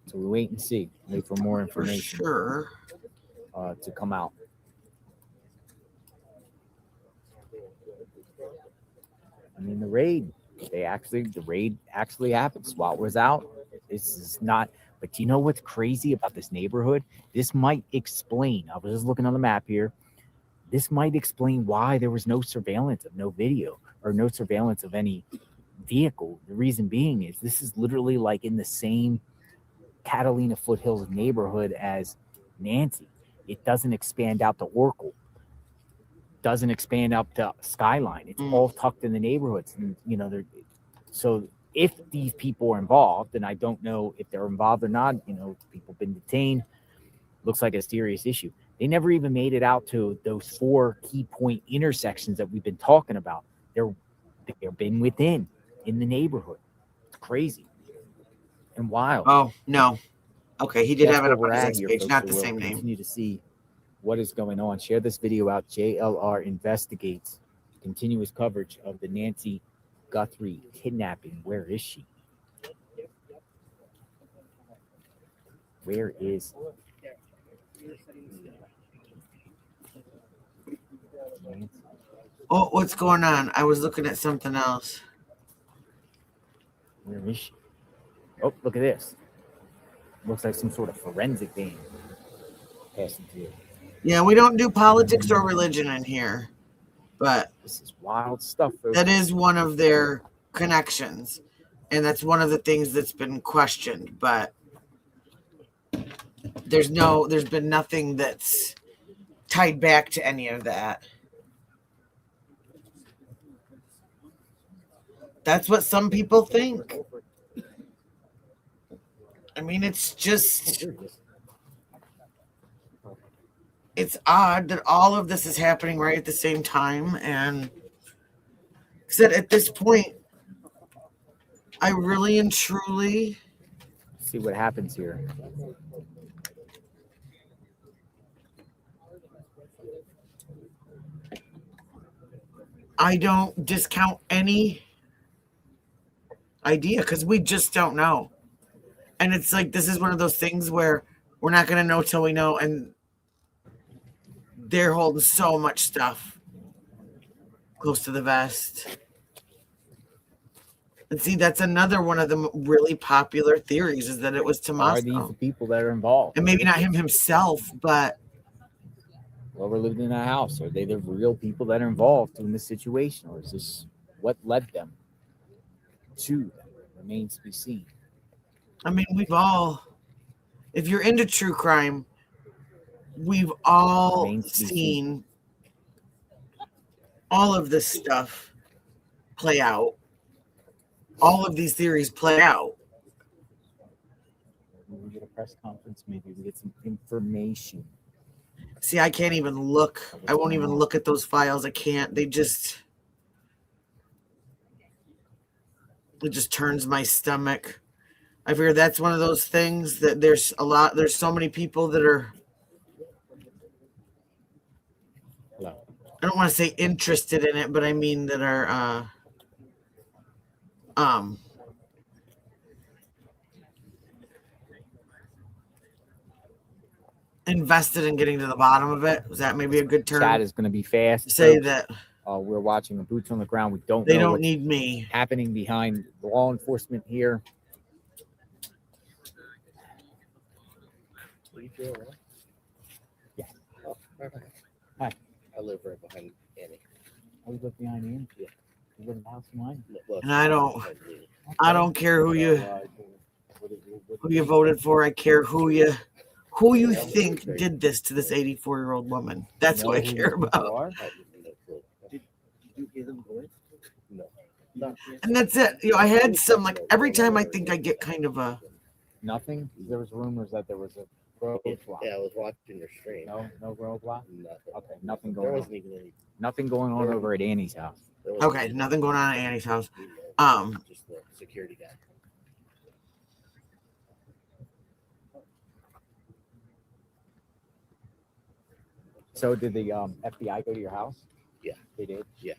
So we wait and see. Wait for more information. Sure. To come out. I mean, the raid actually happened. SWAT was out. This is not. But you know what's crazy about this neighborhood? This might explain. I was just looking on the map here. This might explain why there was no surveillance of no video or no surveillance of any vehicle. The reason being is this is literally like in the same Catalina Foothills neighborhood as Nancy. It doesn't expand out to Oracle. Doesn't expand up to Skyline. It's all tucked in the neighborhoods. And, you know, so if these people are involved, and I don't know if they're involved or not, you know, people have been detained. Looks like a serious issue. They never even made it out to those 4 key point intersections that we've been talking about. They've been within in the neighborhood. It's crazy and wild. Oh, no. Okay, he did That's have it up where on we're his at here, page, folks. not So the we'll same name. Continue to see what is going on. Share this video out. JLR investigates continuous coverage of the Nancy Guthrie kidnapping. Where is she? Where is Nancy? Oh, what's going on? I was looking at something else. Where is she? Oh, look at this. Looks like some sort of forensic thing passing through. Yeah, we don't do politics or religion in here, but this is wild stuff. That is one of their connections, and that's one of the things that's been questioned. But there's been nothing that's tied back to any of that. That's what some people think. I mean, it's odd that all of this is happening right at the same time. And said at this point, I really and truly see what happens here. I don't discount any idea because we just don't know. And it's like, this is one of those things where we're not going to know till we know. And they're holding so much stuff close to the vest. And see, that's another one of the really popular theories is that it was Tommaso. Are these the people that are involved? And maybe not him himself, but whoever lived in that house. Are they the real people that are involved in this situation? Or is this what led them to that? Remains to be seen. I mean, we've all, if you're into true crime, we've all seen all of this stuff play out. All of these theories play out. We get a press conference, maybe we get some information. See, I can't even look. I won't even look at those files. I can't. It just turns my stomach. I figure that's one of those things that there's so many people that are, I don't want to say interested in it, but I mean that are invested in getting to the bottom of it. Is that maybe a good term? Chat is going to be fast. Say folks. that we're watching the boots on the ground. We don't. They know don't what's need me happening behind law enforcement here. Yeah. Oh, right behind. Hi. I live right behind Annie. I live behind Annie. Yeah. You live in the house of mine. And I don't care who you voted for. I care who you think did this to this 84-year-old woman. That's what I care about. And that's it. You know, I had some, like, every time I think I get kind of a nothing. There was rumors that there was a roadblock. Yeah, I was watching your stream. No roadblock. Nothing. Okay, nothing There going wasn't on. even any. Nothing going on over at Annie's house. Okay, nothing going on at Annie's house. Just the security guy. So did the FBI go to your house? Yeah, they did. Yeah.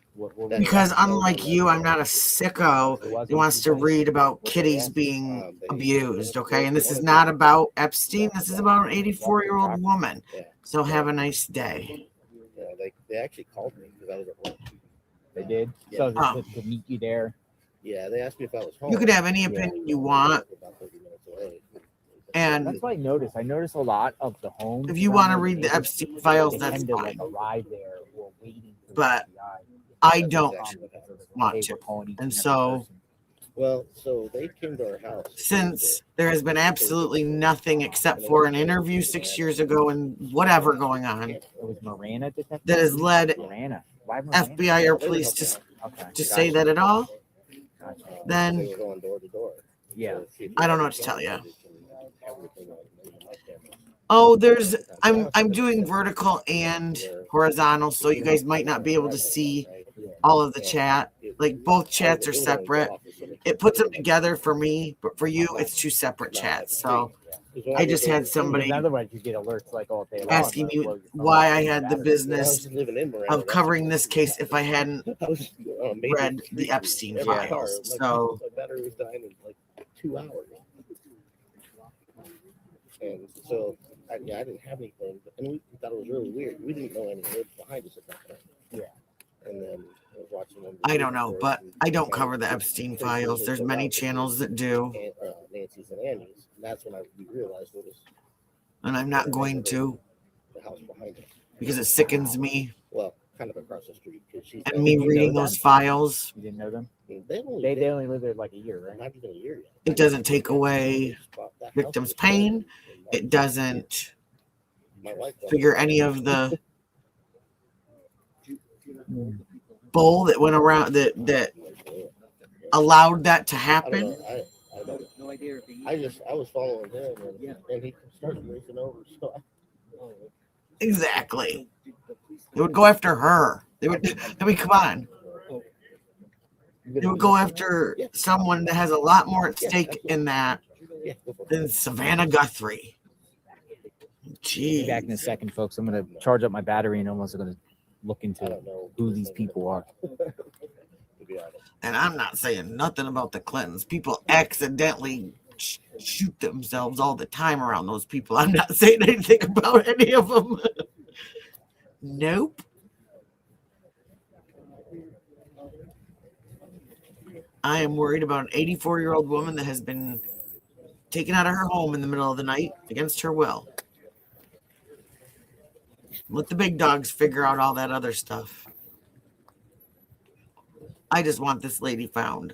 Because unlike you, I'm not a sicko who wants to read about kitties being abused, okay? And this is not about Epstein. This is about an 84-year-old woman. So have a nice day. Yeah, they actually called me because I was at work. They did? Yeah. So to meet you there? Yeah, they asked me if I was home. You could have any opinion you want. And that's what I noticed. I noticed a lot of the homes. if you want to read the Epstein files, they that's tend to, fine. like, arrive there or waiting for the But FBI. I don't want to. And so, Well, so they came to our house. since there has been absolutely nothing except for an interview 6 years ago and whatever going on It was Miranda detective? that has led Miranda. Why Miranda? FBI or police to say that at all, then They were going door to door. Yeah. I don't know what to tell you. Oh, I'm doing vertical and horizontal, so you guys might not be able to see all of the chat. Like, both chats are separate. It puts them together for me, but for you, it's two separate chats. So I just had somebody Otherwise, you get alerts like all day long. asking me why I had the business of covering this case if I hadn't read the Epstein files. So My battery was dying in like 2 hours. And so, I didn't have anything, and we thought it was really weird. We didn't know any lives behind us at that point. Yeah. And then I was watching them. I don't know, but I don't cover the Epstein files. There's many channels that do, Nancy's and Annie's, and that's when we realized it was and I'm not going to the house behind us. because it sickens me. Well, kind of across the street. She's And me reading those files, You didn't know them? They They only lived there like a year, right? not even a year yet. it doesn't take away victims' pain. It doesn't My wife figure any of the bull that went around that allowed that to I don't happen. know. I No idea if he. I was following him, and he started racing over. So Exactly. They would go after her. They would. I mean, come on. They would go after someone that has a lot more at stake in that than Savannah Guthrie. Be back in a second, folks. I'm going to charge up my battery and almost going to look into who these people are. And I'm not saying nothing about the Clintons. People accidentally shoot themselves all the time around those people. I'm not saying anything about any of them. Nope. I am worried about an 84-year-old woman that has been taken out of her home in the middle of the night against her will. Let the big dogs figure out all that other stuff. I just want this lady found.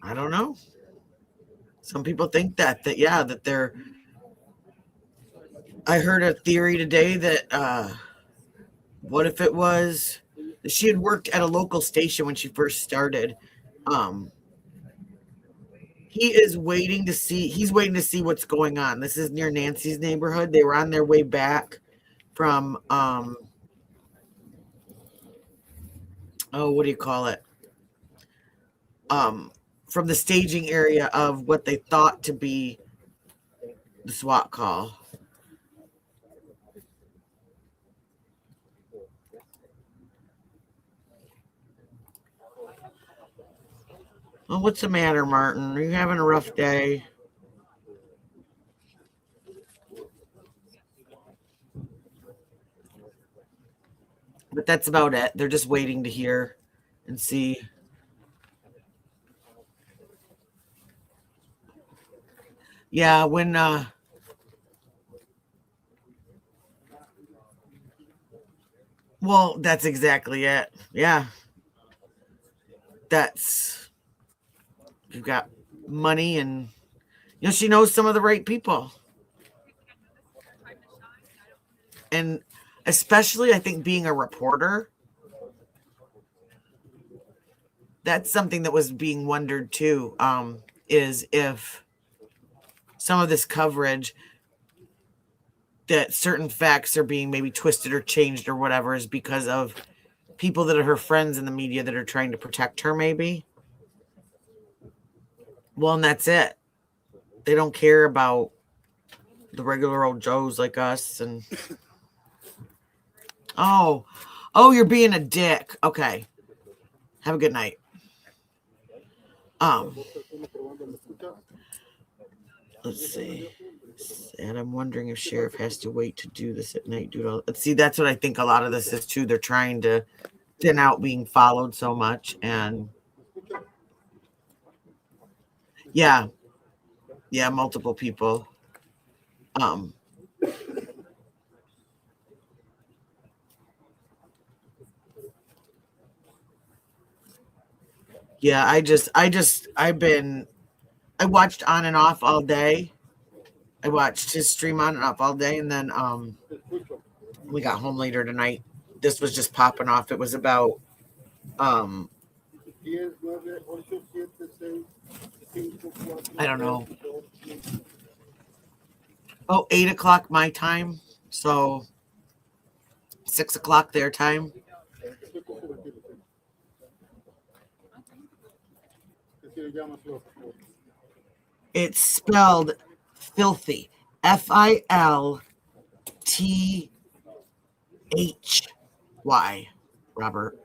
I don't know. Some people think that they're. I heard a theory today that what if it was she had worked at a local station when she first started. He's waiting to see what's going on. This is near Nancy's neighborhood. They were on their way back from what do you call it? From the staging area of what they thought to be the SWAT call. Well, what's the matter, Martin? Are you having a rough day? But that's about it. They're just waiting to hear and see. Yeah, when well, that's exactly it. Yeah. You've got money and she knows some of the right people. And especially I think being a reporter, that's something that was being wondered too, is if some of this coverage that certain facts are being maybe twisted or changed or whatever is because of people that are her friends in the media that are trying to protect her maybe. Well, and that's it. They don't care about the regular old Joes like us. And oh, you're being a dick. Okay. Have a good night. Let's see. And I'm wondering if sheriff has to wait to do this at night. Let's see, that's what I think a lot of this is too. They're trying to thin out being followed so much. And yeah, multiple people. Yeah, I watched on and off all day. I watched his stream on and off all day, and then we got home later tonight. This was just popping off. It was about I don't know. 8 o'clock my time, so 6 o'clock their time. It's spelled filthy. Filthy. Robert.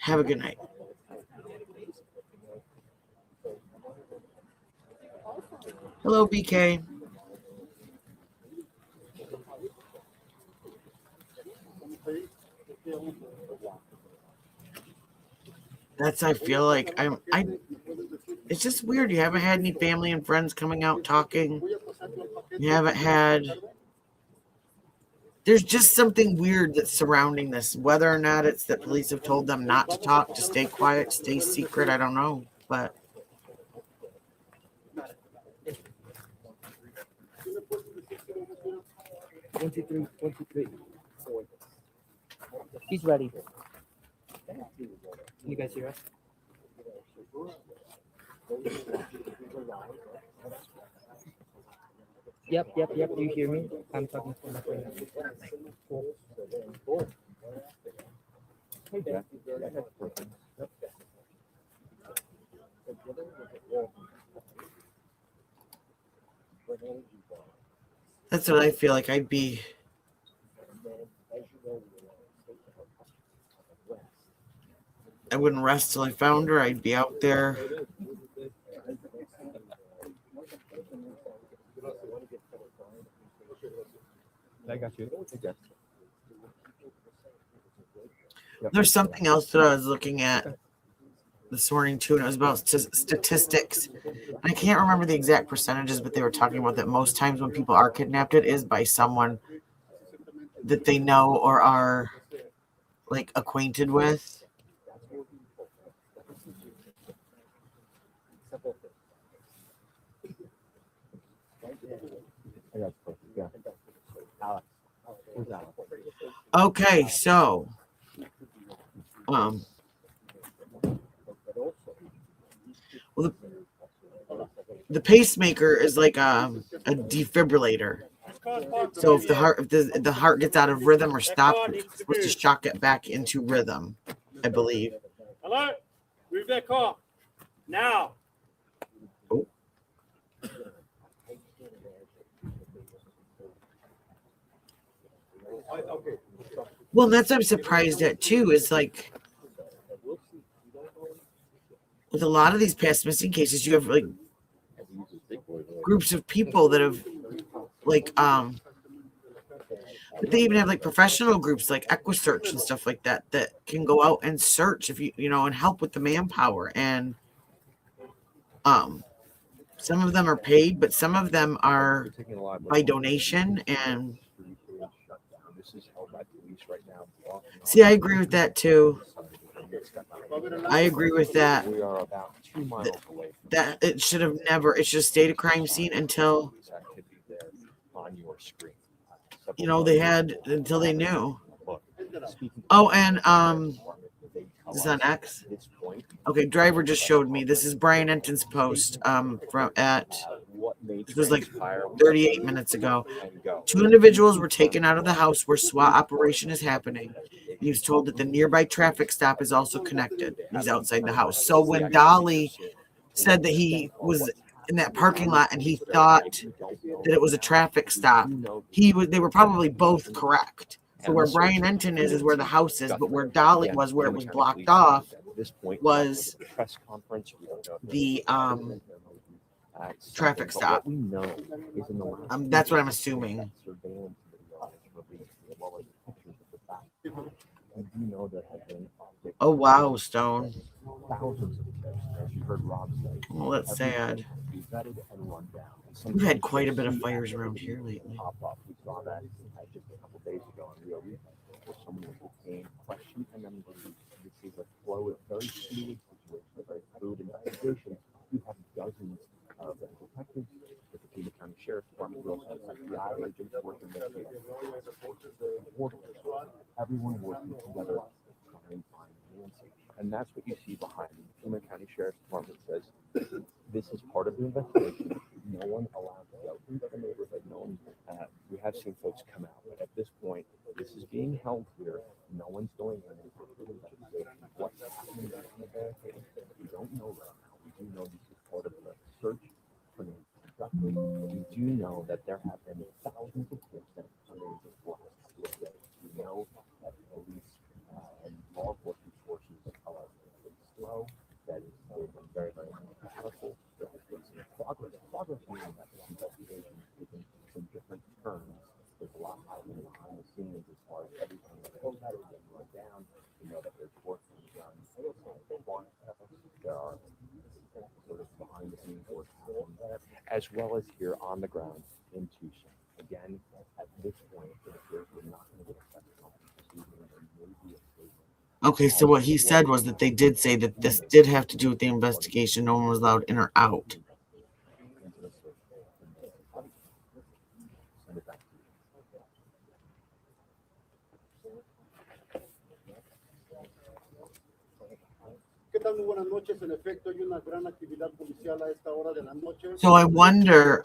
Have a good night. Hello, BK. I feel like it's just weird. You haven't had any family and friends coming out talking. You haven't had There's just something weird that's surrounding this. Whether or not it's that police have told them not to talk, to stay quiet, stay secret, I don't know. But One, two, three. He's ready. Can you guys hear us? Yep. Do you hear me? I'm talking to my friend. Hey, Jack. that's what I feel like. I wouldn't rest till I found her. I'd be out there. I got you. There's something else that I was looking at this morning too, and it was about statistics. I can't remember the exact percentages, but they were talking about that most times when people are kidnapped, it is by someone that they know or are like acquainted with. Okay, so well, the pacemaker is like a defibrillator. So if the heart gets out of rhythm or stops, it's supposed to shock it back into rhythm, I believe. Hello, move that car now. Oh. Well, that's what I'm surprised at too. Is like with a lot of these past missing cases, you have like groups of people that have like but they even have like professional groups like EquiSearch and stuff like that that can go out and search if you know and help with the manpower. And some of them are paid, but some of them are by donation. And see, I agree with that too. I agree with that. We are about 2 miles away. That it should have never. It should have stayed a crime scene until On your screen. you know they had until they knew. Oh, and is this on X? Okay, driver just showed me. This is Brian Enton's post from at. This was like 38 minutes ago. 2 individuals were taken out of the house where SWAT operation is happening. He was told that the nearby traffic stop is also connected. He's outside the house. So when Dolly said that he was in that parking lot and he thought that it was a traffic stop, they were probably both correct. So where Brian Enton is where the house is, but where Dolly was, where it was blocked off, was the traffic stop. That's what I'm assuming. Oh wow, Stone. Well, that's sad. We've had quite a bit of fires around here lately. We saw that just a couple days ago in Rio Rico, where someone was detained, questioned, and then this is a flow of very fluid situation, a very fluid investigation. You have dozens of detectives with the Pima County Sheriff's Department, we also have FBI agents working with everyone working together to try and find Nancy. And that's what you see behind me. The Pima County Sheriff's Department says this is part of the investigation. No one allowed to go into the neighborhood. No one. We have seen folks come out, but at this point, this is being held here. No one's going in. What's happening on the barricade? We don't know right now. We do know this is part of the search for Nancy Guthrie. We do know that there have been thousands of tips that have come in just the last couple of days. We know that police and law enforcement forces are slow. That is, they've been very, very powerful. There has been some progress. Progress meaning that this investigation is taking some different turns. There's a lot happening behind the scenes as far as everything that goes out and getting run down. We know that there's work being done. There are sort of behind the scenes work happening there, as well as here on the ground in Tucson. Again, at this point, it appears we're not Okay, so what he said was that they did say that this did have to do with the investigation. No one was allowed in or out. So I wonder,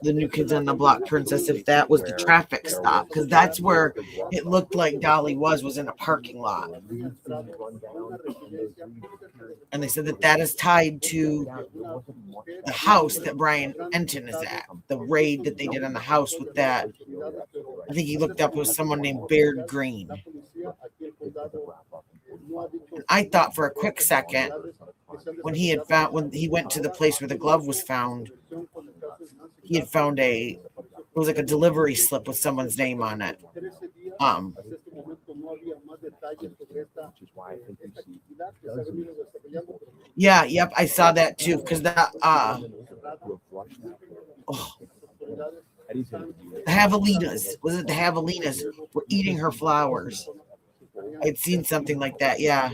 the New Kids on the Block princess, if that was the traffic stop, because that's where it looked like Dolly was in a parking lot. And they said that is tied to the house that Brian Enton is at, the raid that they did on the house with that. I think he looked up, it was someone named Baird Green. I thought for a quick second, when he went to the place where the glove was found, he had found it was like a delivery slip with someone's name on it. Yeah, yep, I saw that too, because the javelinas, was it the javelinas were eating her flowers? I'd seen something like that, yeah.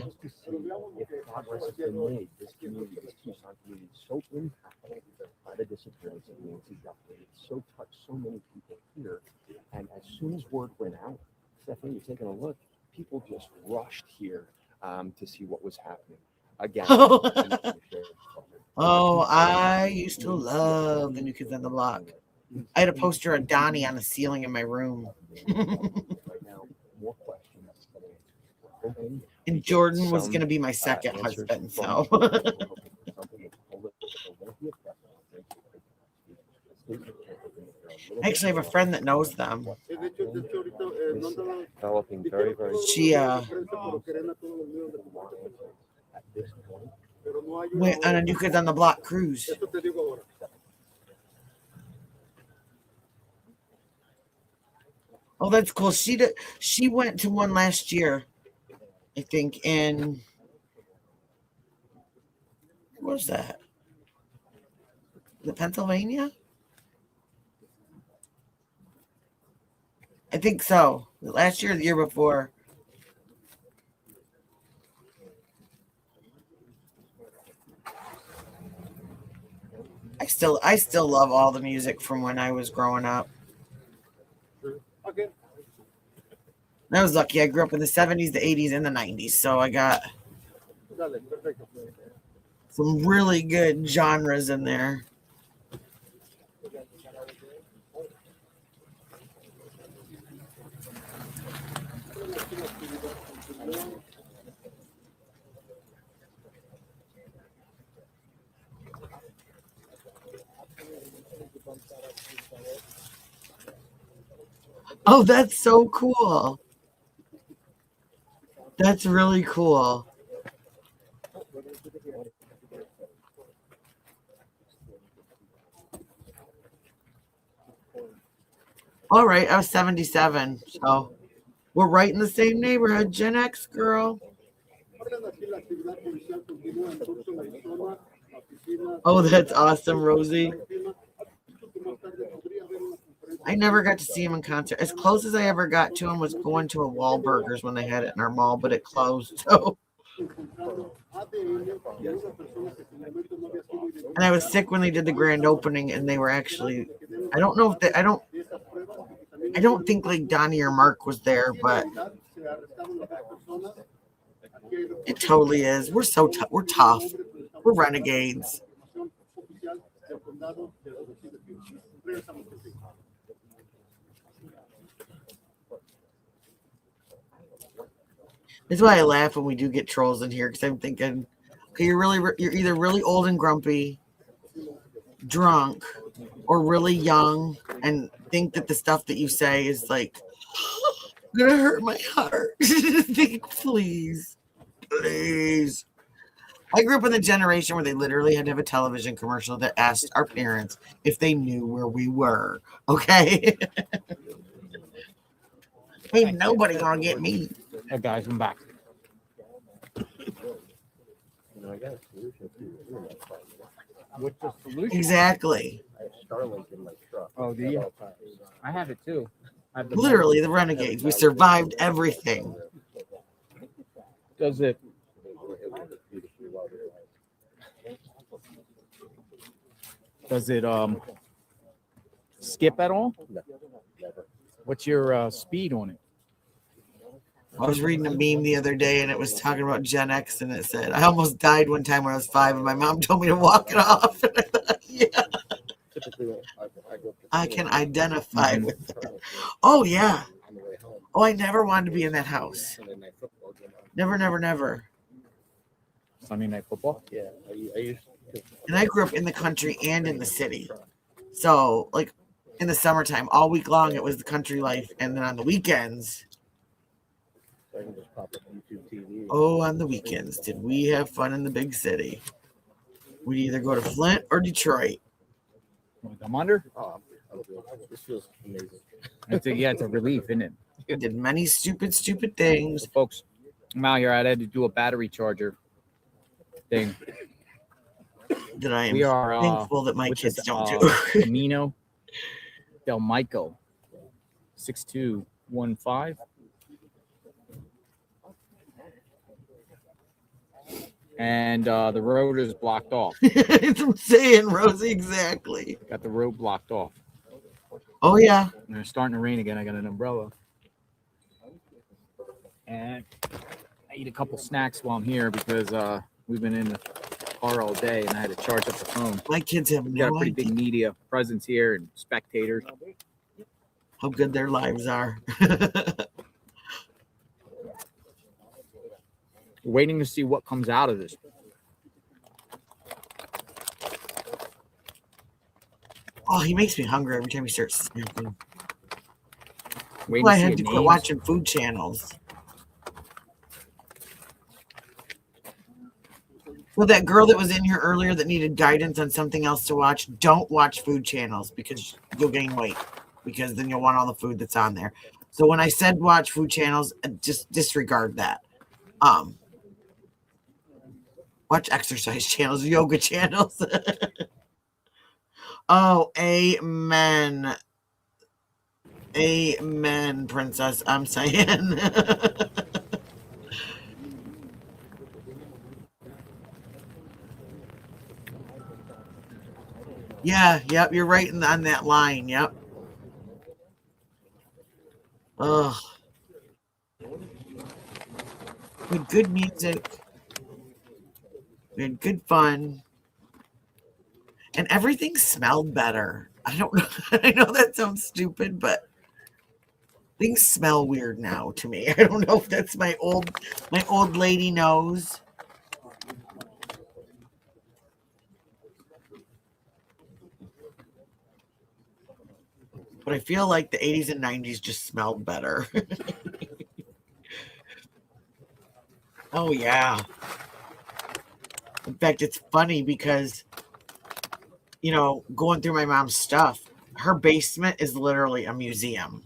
The disappearance of Nancy Guthrie. It so touched so many people here. And as soon as word went out, Stephanie, you're taking a look, people just rushed here to see what was happening. Again. Oh, I used to love the New Kids on the Block. I had a poster of Donnie on the ceiling in my room. And Jordan was going to be my second husband, so. I actually have a friend that knows them. Developing very, very. She went on a New Kids on the Block cruise. Oh, that's cool. She went to one last year, I think, in what was that? The Pennsylvania? I think so. Last year or the year before. I still love all the music from when I was growing up. I was lucky. I grew up in the 70s, the 80s, and the 90s, so I got some really good genres in there. Oh, that's so cool. That's really cool. All right, I was 77, so we're right in the same neighborhood. Gen X girl. Oh, that's awesome, Rosie. I never got to see him in concert. As close as I ever got to him was going to a Wahlburgers when they had it in our mall, but it closed. So, and I was sick when they did the grand opening, and they were actually. I don't know if they. I don't think like Donnie or Mark was there, but it totally is. We're so we're tough. We're renegades. That's why I laugh when we do get trolls in here, because I'm thinking, okay, you're either really old and grumpy, drunk, or really young and think that the stuff that you say is like gonna hurt my heart. Please. I grew up in the generation where they literally had to have a television commercial that asked our parents if they knew where we were. Okay. Ain't nobody gonna get me. Hey guys, I'm back. No, I got a solution to the internet problem. What's the solution? Exactly. I have Starlink in my truck. Oh, do at you? all times. I have it too. I have the Literally, the Renegades. We survived everything. Does it? Does it skip at all? No, never. What's your speed on it? I was reading a meme the other day and it was talking about Gen X and it said, I almost died one time when I was 5 and my mom told me to walk it off. And I thought, yeah. Typically, I can identify with her. Oh, yeah. Oh, I never wanted to be in that house. Never, never, never. Sunday night football? Yeah, I used to. And I grew up in the country and in the city. So, like, in the summertime, all week long, it was the country life. And then on the weekends, So I can just pop up YouTube TV. oh, on the weekends, did we have fun in the big city? We'd either go to Flint or Detroit. I'm under? Oh, this feels amazing. It's a relief, isn't it? I did many stupid things. So folks, I'm out here. I had to do a battery charger thing. That I am we are, thankful that my kids don't do. Camino Del Mico 6215. And the road is blocked off. It's what I'm saying, Rosie, exactly. Got the road blocked off. Oh, yeah. And it's starting to rain again. I got an umbrella. And I eat a couple snacks while I'm here because we've been in the car all day and I had to charge up the phone. My kids have We got no a pretty idea big media presence here and spectators. how good their lives are. Waiting to see what comes out of this. Oh, he makes me hungry every time he starts snapping. Waiting Well, I to see had to a quit names. watching food channels. Well, that girl that was in here earlier that needed guidance on something else to watch, don't watch food channels because you'll gain weight because then you'll want all the food that's on there. So when I said watch food channels, just disregard that. Watch exercise channels, yoga channels. Oh, amen. Amen, princess. I'm saying. Yeah, yep, you're right on that line. Yep. Ugh. With good music. We had good fun. And everything smelled better. I don't know. I know that sounds stupid, but things smell weird now to me. I don't know if that's my old lady nose. But I feel like the 80s and 90s just smelled better. Oh, yeah. In fact, it's funny because, you know, going through my mom's stuff, her basement is literally a museum.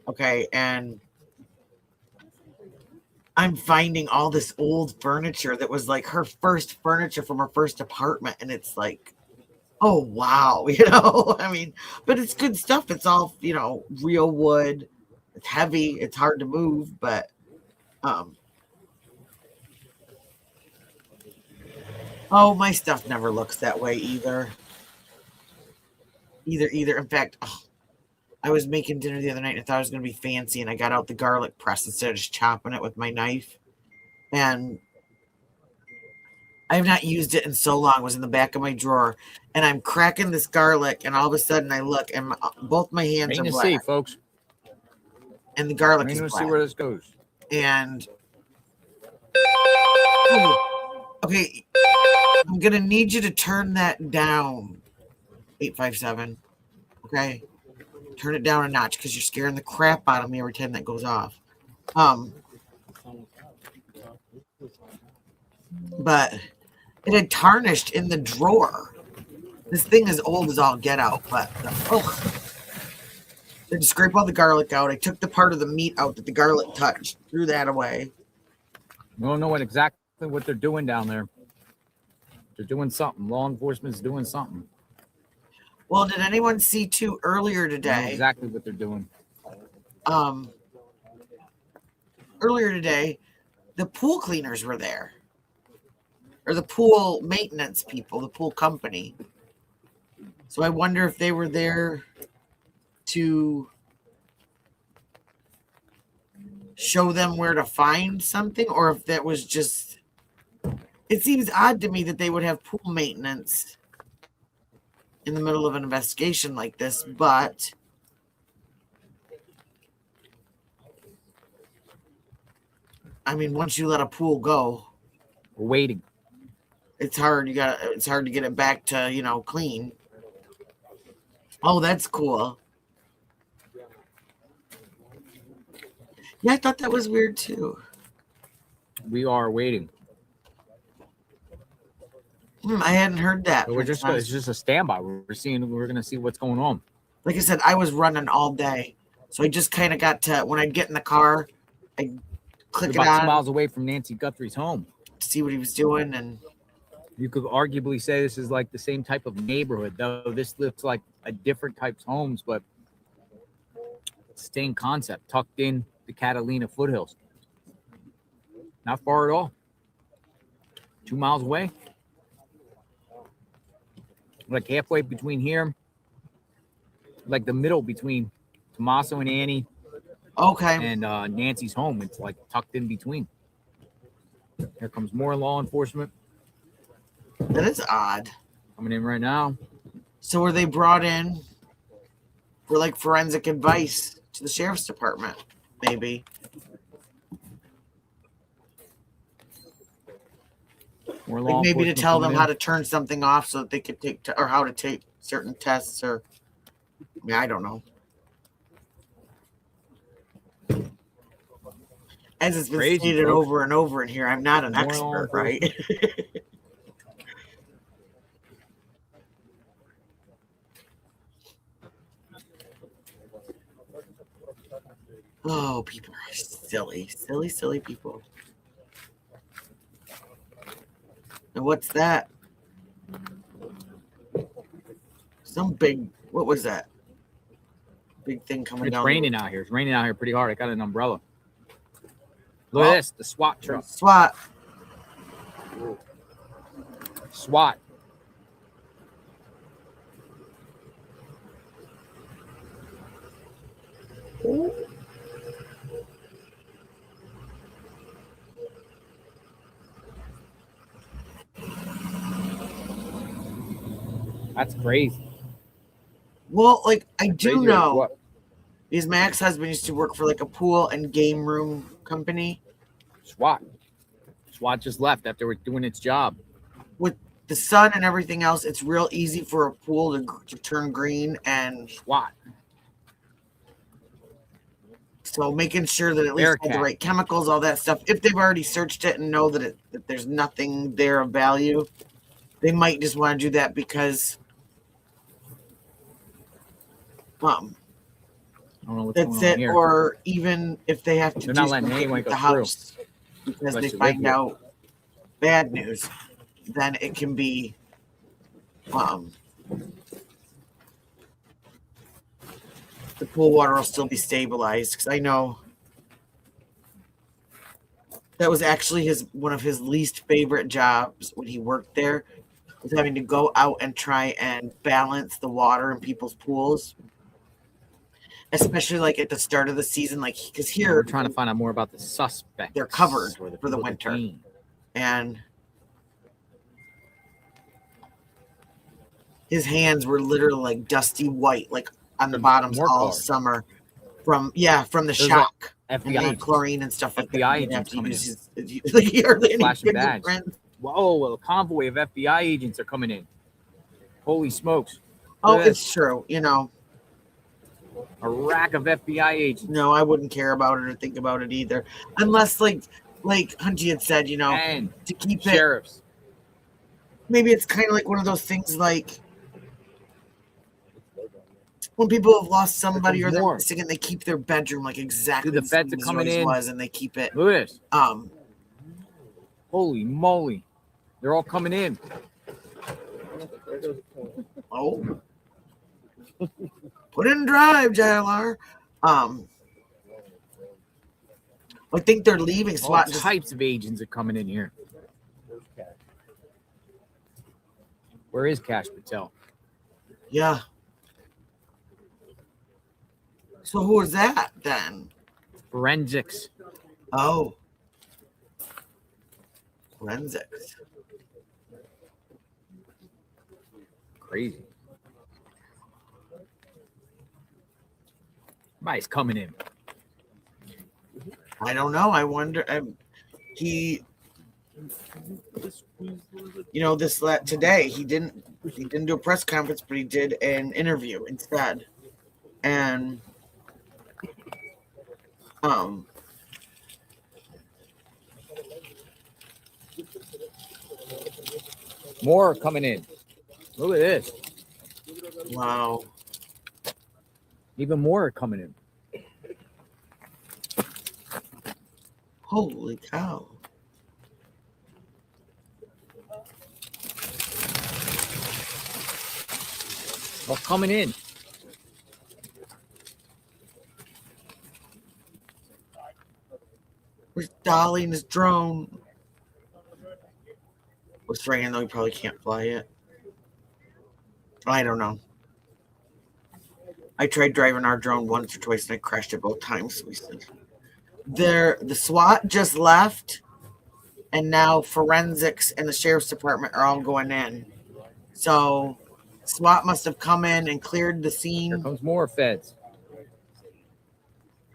Okay. And I'm finding all this old furniture that was like her first furniture from her first apartment. And it's like, oh, wow. You know, I mean, but it's good stuff. It's all, you know, real wood. It's heavy. It's hard to move, but, oh, my stuff never looks that way either. Either. In fact, I was making dinner the other night and I thought it was going to be fancy, and I got out the garlic press instead of just chopping it with my knife. And I have not used it in so long. It was in the back of my drawer, and I'm cracking this garlic, and all of a sudden I look, and both my hands are Waiting to black. see, folks. And the garlic Waiting is to see black. where this goes. And okay, I'm gonna need you to turn that down. 857. Okay, turn it down a notch because you're scaring the crap out of me every time that goes off. But it had tarnished in the drawer. This thing is old as all get out, but I had to scrape all the garlic out. I took the part of the meat out that the garlic touched, threw that away. We don't know exactly what they're doing down there. They're doing something. Law enforcement's doing something. Well, did anyone see too earlier I know today? exactly what they're doing. Earlier today, the pool cleaners were there, or the pool maintenance people, the pool company. So I wonder if they were there to show them where to find something, or if that was just. It seems odd to me that they would have pool maintenance in the middle of an investigation like this, but I mean, once you let a pool go, we're waiting. It's hard. It's hard to get it back to, clean. Oh, that's cool. Yeah, I thought that was weird too. We are waiting. I hadn't heard that. So it's just a standby. We're going to see what's going on. Like I said, I was running all day. So I just kind of got to, when I'd get in the car, I'd click it on. About 2 miles away from Nancy Guthrie's home. To see what he was doing. And you could arguably say this is like the same type of neighborhood, though this looks like a different type's homes, but same concept, tucked in the Catalina foothills. Not far at all. 2 miles away. Like halfway between here, like the middle between Tommaso and Annie. Okay. And Nancy's home. It's like tucked in between. Here comes more law enforcement. That is odd. Coming in right now. So were they brought in for like forensic advice to the sheriff's department? Maybe. Like maybe to tell them how to turn something off so that they could take, or how to take certain tests, or I don't know. As it's been stated over and over in here, I'm not an expert, right? Oh, people are silly, silly, silly people. And what's that? Some big, what was that? Big thing coming down. It's raining out here. It's raining out here pretty hard. I got an umbrella. Look at this, the SWAT truck. SWAT. SWAT. That's crazy. Well, like I do know, because my ex-husband used to work for like a pool and game room company. SWAT. SWAT just left after we're doing its job. With the sun and everything else, it's real easy for a pool to turn green and SWAT. So making sure that at least had the right chemicals, all that stuff. If they've already searched it and know that that there's nothing there of value, they might just want to do that because I don't know what's that's going on it. here. Or even if they have to They're do not letting something anyone with go the house because they find out bad news, then it can be the pool water will still be stabilized, because I know that was actually one of his least favorite jobs when he worked there, was having to go out and try and balance the water in people's pools, especially like at the start of the season, like because here we're trying to find out more about the suspect. They're covered for the winter, and his hands were literally like dusty white, like on the bottoms all summer from the shock and the chlorine and stuff like FBI that. agents coming in. Flashing badge. Whoa, a convoy of FBI agents are coming in. Holy smokes. Oh, it's true. A rack of FBI agents. No, I wouldn't care about it or think about it either. Unless like Hunty had said, to keep sheriffs. Maybe it's kind of like one of those things like when people have lost somebody or they're missing and they keep their bedroom like exactly the feds are coming in and they keep it. Look at this. Holy moly. They're all coming in. Oh. Put in drive, JLR. I think they're leaving. All SWAT types of agents are coming in here. Where is Cash Patel? Yeah. So who is that then? Forensics. Oh. Forensics. Crazy. Somebody's coming in. I don't know. I wonder. Today he didn't do a press conference, but he did an interview instead, and More are coming in. Look at this. Wow. Even more are coming in. Holy cow. All coming in. Where's Dolly and his drone? What's ringing though? He probably can't fly it. I don't know. I tried driving our drone once or twice and I crashed it both times. The SWAT just left, and now forensics and the sheriff's department are all going in. So SWAT must have come in and cleared the scene. Here comes more feds.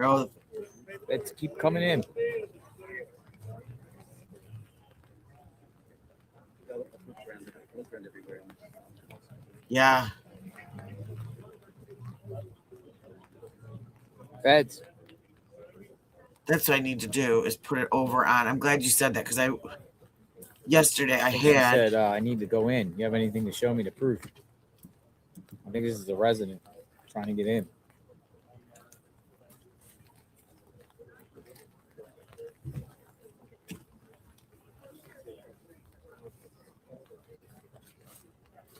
Oh, feds keep coming in. Yeah. Feds. That's what I need to do is put it over on. I'm glad you said that because yesterday I had said I need to go in. You have anything to show me to prove? I think this is a resident trying to get in.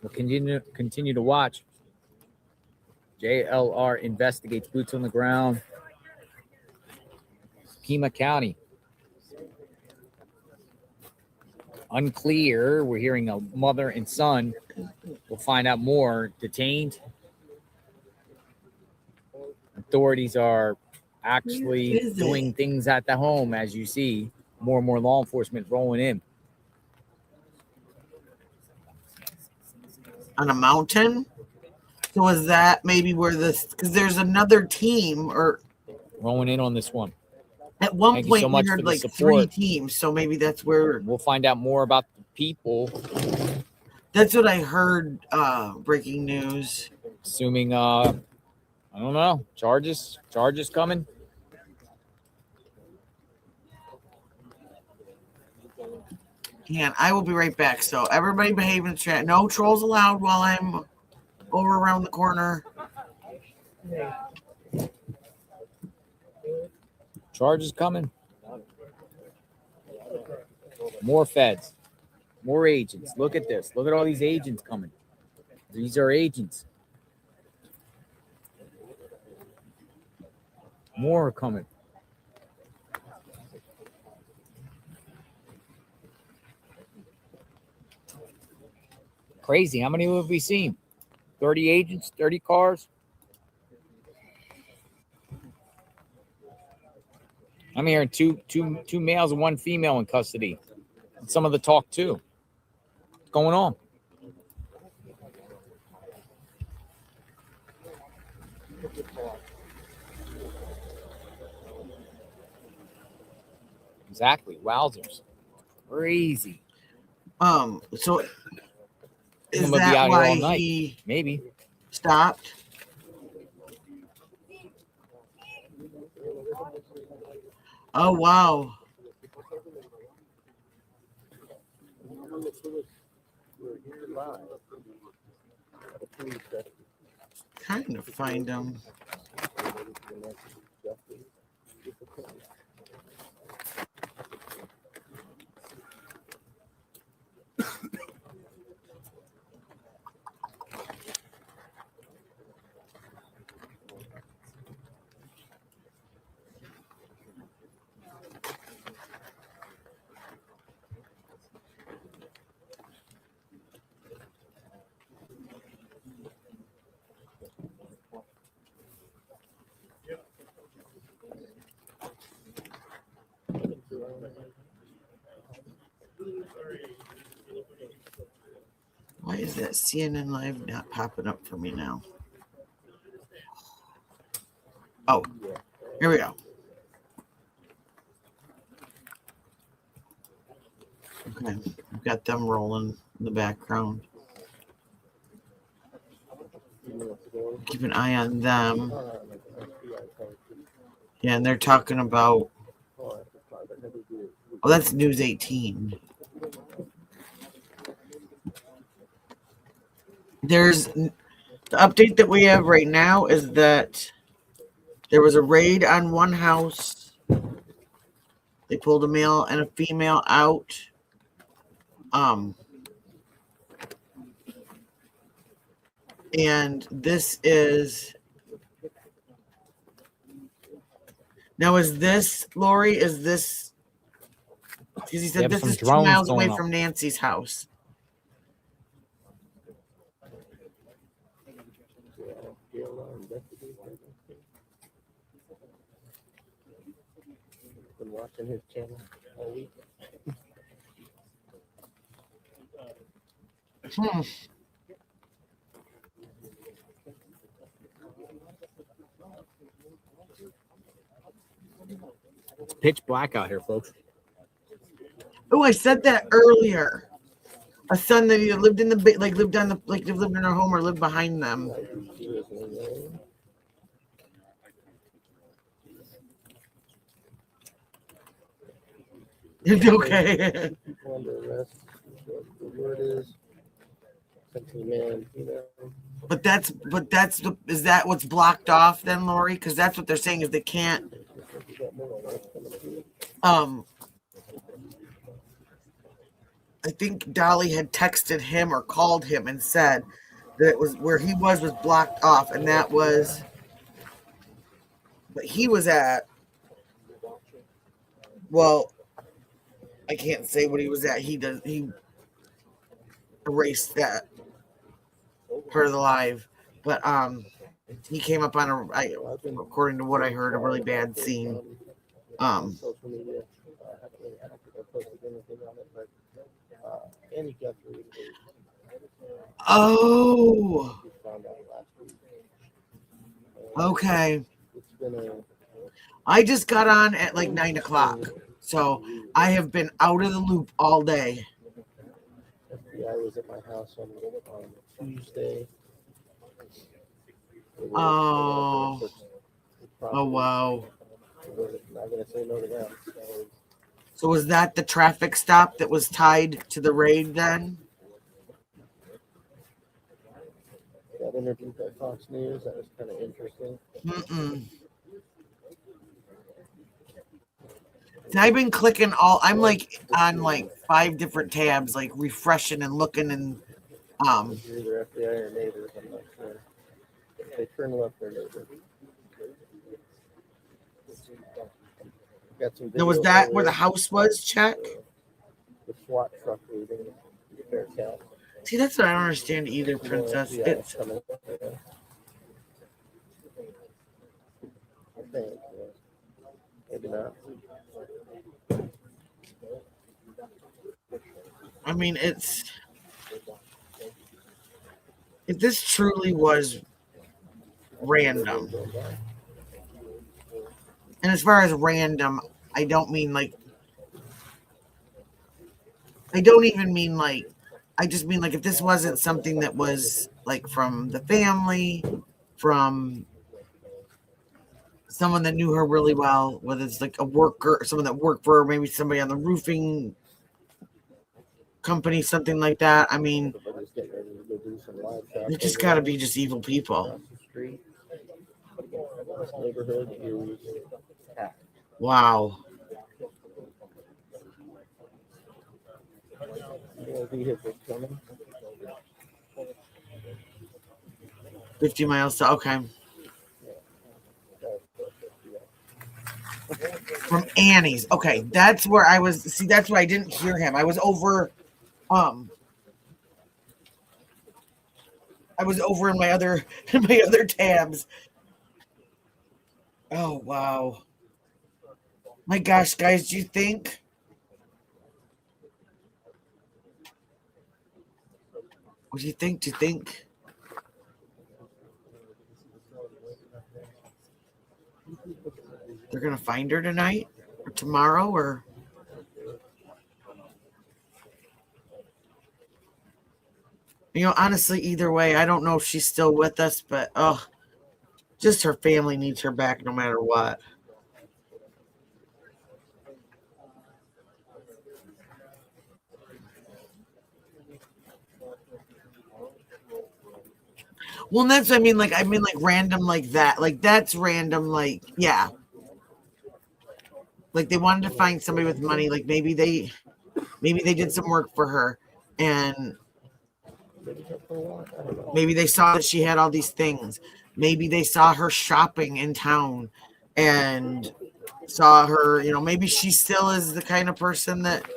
We'll continue to watch. JLR investigates, boots on the ground. Pima County. Unclear. We're hearing a mother and son. We'll find out more. Detained. Authorities are actually doing things at the home, as you see. More and more law enforcement rolling in. On a mountain. So is that maybe where because there's another team or rolling in on this one. At one Thank point you so much we heard for the like support. 3 teams, so maybe that's where we'll find out more about the people. That's what I heard. Breaking news. Assuming I don't know, charges coming. And I will be right back. So everybody behave in the chat. No trolls allowed while I'm over around the corner. Charges coming. More feds. More agents. Look at this. Look at all these agents coming. These are agents. More are coming. Crazy. How many have we seen? 30 agents, 30 cars. I'm hearing two males and 1 female in custody. Some of the talk too. What's going on? Exactly. Wowzers. Crazy. So is be that out why here all night. he maybe stopped? Oh wow. Trying to find him. that CNN Live not popping up for me now? Oh, here we go. Okay, I've got them rolling in the background. Keep an eye on them. Yeah, and they're talking about. Oh, that's News 18. There's the update that we have right now is that there was a raid on one house. They pulled a male and a female out. And this is now. Is this Lori? Is this because he said this is 2 miles away from Nancy's house? Been watching his channel all week. It's pitch black out here, folks. Oh, I said that earlier. A son that either lived in the lived on the lived in their home or lived behind them. It's okay. People under arrest. The word is man, But that's is that what's blocked off then, Lori? Because that's what they're saying is they can't. I think Dolly had texted him or called him and said that it was where he was blocked off, and that was. But he was at. Well, I can't say what he was at. He erased that part of the live, but he came up on according to what I heard, a really bad scene. Social media. I don't think I posted anything on it, but Andy Guthrie. Oh. Okay. I just got on at like 9 o'clock, so I have been out of the loop all day. FBI was at my house on Tuesday. Oh wow. Not gonna say no to that. So was that the traffic stop that was tied to the raid then? That interview by Fox News, that was kind of interesting. And I've been clicking I'm like on like 5 different tabs, like refreshing and looking and Either FBI or neighbors, I'm not sure. They turn left their neighbor. Got some now was that where the house was, check? The SWAT truck leaving Fairtown. See, that's what I don't understand either, Princess. It's I think, maybe not. I mean, if this truly was random, and as far as random, I don't mean like, I don't even mean like, I just mean like if this wasn't something that was like from the family, from someone that knew her really well, whether it's like a worker, someone that worked for her, maybe somebody on the roofing company, something like that. I mean, they just got to be just evil people. Wow. Vehicle coming. 50 miles to, okay. From Annie's. Okay, that's where I was. See, that's why I didn't hear him. I was over in my other tabs. Oh wow. My gosh, guys, do you think What do you think? Do you think they're gonna find her tonight or tomorrow or? Honestly, either way, I don't know if she's still with us, but just her family needs her back no matter what. Well, that's what I mean. Like random like that. Like that's random. Like yeah. Like they wanted to find somebody with money. Like maybe they did some work for her, and maybe they saw that she had all these things. Maybe they saw her shopping in town, and saw her. Maybe she still is the kind of person that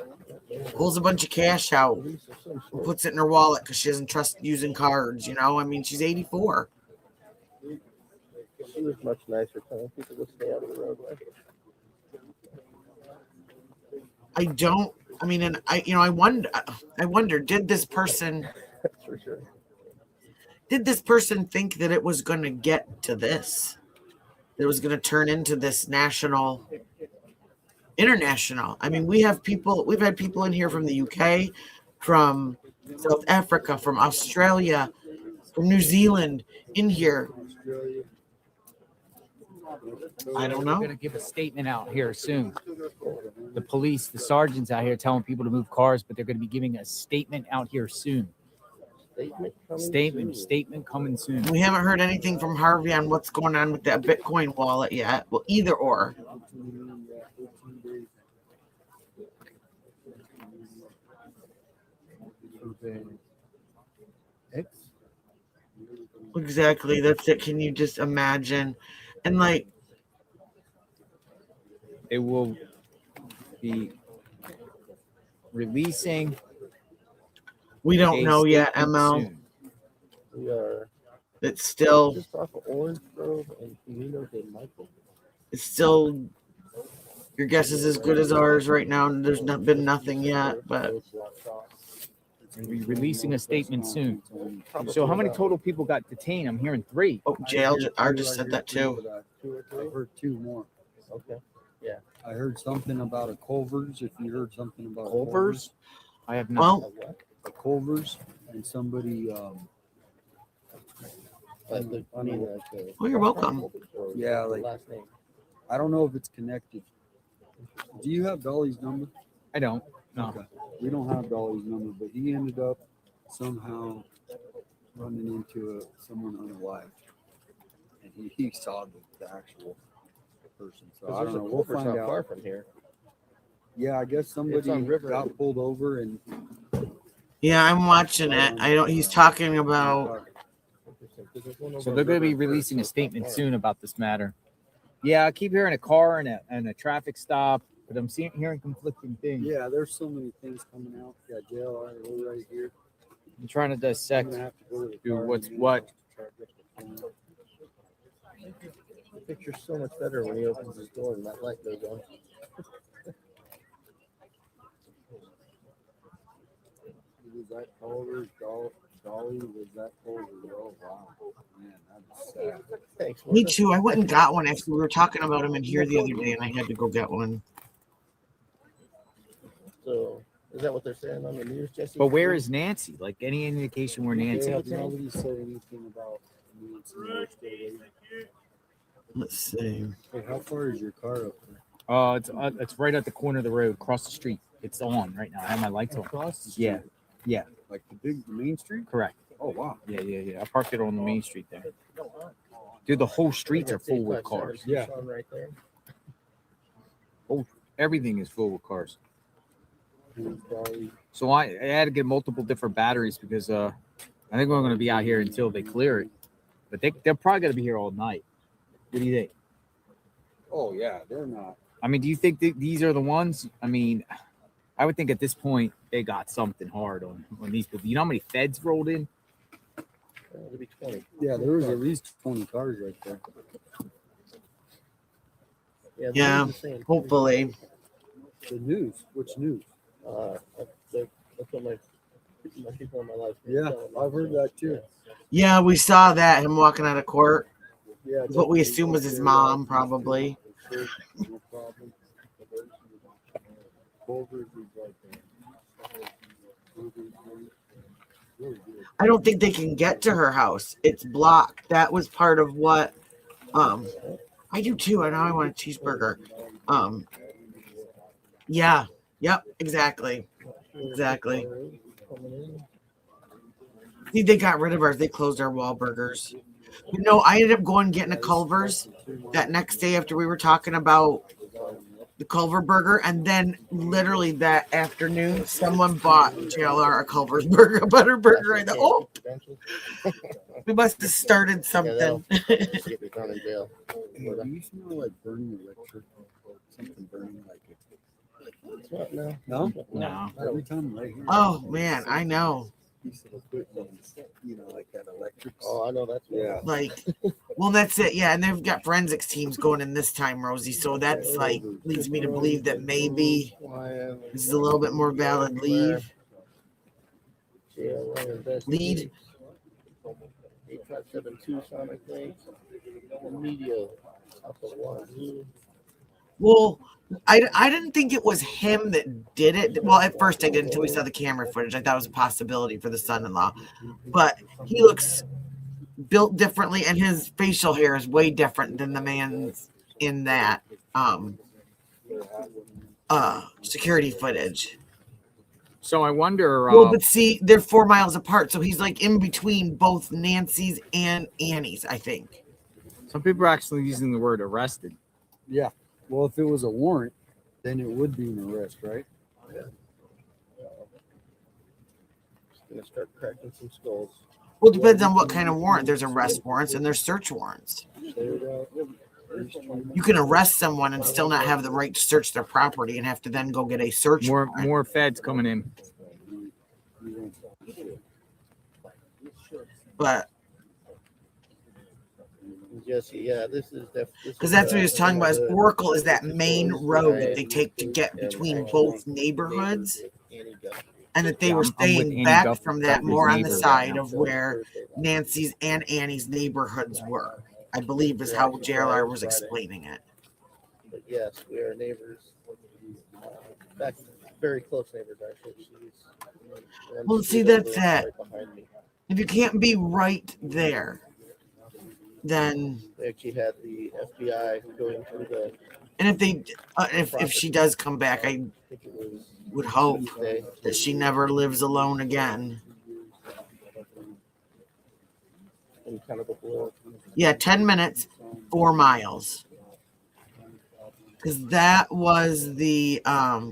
pulls a bunch of cash out, and puts it in her wallet because she doesn't trust using cards. I mean, she's 84. She was much nicer telling people to stay out of the roadway. I wonder, did this person For sure. Did this person think that it was going to get to this? That it was going to turn into this international. I mean, we've had people in here from the UK, from South Africa, from Australia, from New Zealand in here. I don't know. We're going to give a statement out here soon. The police, the sergeants out here telling people to move cars, but they're going to be giving a statement out here soon. Statement coming soon. We haven't heard anything from Harvey on what's going on with that Bitcoin wallet yet. Well, either or. Exactly. That's it. Can you just imagine? And like, it will be releasing. We don't know yet, ML. We are. It's still. Just off of Orange Grove and Camino de Michael. It's still. Your guess is as good as ours right now. There's not been nothing yet, but. We'll be releasing a statement soon. So, how many total people got detained? I'm hearing 3. Oh, jail. I just said that too. I heard 2 more. Okay. Yeah. I heard something about a Culver's. If you heard something about Culver's, I have not. Well, a Culver's and somebody. You're welcome. Yeah, like last name. I don't know if it's connected. Do you have Dolly's number? I don't. No. Okay. We don't have Dolly's number, but he ended up somehow running into someone unalived, and he saw the actual person. So I don't know. We'll find out. Far from here. Yeah, I guess somebody got pulled over and. Yeah, I'm watching it. He's talking about. So they're going to be releasing a statement soon about this matter. Yeah, I keep hearing a car and a traffic stop, but I'm hearing conflicting things. Yeah, there's so many things coming out. Yeah, jail right here. I'm trying to dissect what's what. The picture's so much better when he opens his door and that light goes on. Was that Culver? Dolly was that Culver? Oh wow, man, that's sad. Thanks. Me too. I went and got one. Actually, we were talking about him in here the other day, and I had to go get one. So, is that what they're saying on the news, Jesse? But where is Nancy? Like any indication where Nancy is? Nobody said anything about Nancy. Let's see. Hey, how far is your car up there? It's right at the corner of the road, across the street. It's on right now. I have my lights on. Across the street? Yeah. Yeah. Like the main street? Correct. Oh wow. Yeah. I parked it on the main street there. Dude, the whole streets are full with cars. Yeah. Right there. Oh, everything is full with cars. So I had to get multiple different batteries because I think we're going to be out here until they clear it. But they're probably going to be here all night. What do you think? Oh yeah, they're not. I mean, do you think these are the ones? I mean, I would think at this point they got something hard on these people. You know how many feds rolled in? There'll be 20. Yeah, there was at least 20 cars right there. Yeah, hopefully. The news. Which news? That's on my Yeah, I've heard that too. Yeah, we saw that him walking out of court. Yeah, What we assume was his mom, probably. No problem. Culver's is I don't think they can get to her house. It's blocked. That was part of what I do too. I know I want a cheeseburger. Yeah. Yep, exactly. Exactly. See, they got rid of ours. They closed our Wahlburgers. You know, I ended up going and getting a Culver's that next day after we were talking about the Culver burger, and then literally that afternoon, someone bought JLR a Culver's burger, a butter burger. I thought, oh, we must have started something. Get me thrown in jail. Hey, do you smell like burning electric? Something burning like it. What now? No? No. Every time right here. Oh man, I know. Piece of equipment, you know, like that electric. Oh, I know that's Yeah. Like, well, that's it. Yeah, and they've got forensics teams going in this time, Rosie. So that's like leads me to believe that maybe this is a little bit more valid lead. 8572 Tucson, I think. Media up of one. Well, I didn't think it was him that did it. Well, at first I did until we saw the camera footage. I thought it was a possibility for the son-in-law, but he looks built differently, and his facial hair is way different than the man's in that security footage. So I wonder. Well, but see, they're 4 miles apart, so he's like in between both Nancy's and Annie's, I think. Some people are actually using the word arrested. Yeah. Well, if it was a warrant, then it would be an arrest, right? Yeah. Just gonna start cracking some skulls. Well, it depends on what kind of warrant. There's arrest warrants and there's search warrants. You can arrest someone and still not have the right to search their property and have to then go get a search warrant. More feds coming in. But Jesse, yeah, this is because that's what he was talking about. Is Oracle is that main road that they take to get between both neighborhoods, and that they were staying back from that more on the side of where Nancy's and Annie's neighborhoods were. I believe is how JLR was explaining it. But yes, we are neighbors. Back, very close neighbors, actually. Well, see, that's it. If you can't be right there, then they actually had the FBI going through the. And if they, if she does come back, I would hope that she never lives alone again. Kind of a blur. Yeah, 10 minutes, 4 miles. Because that was the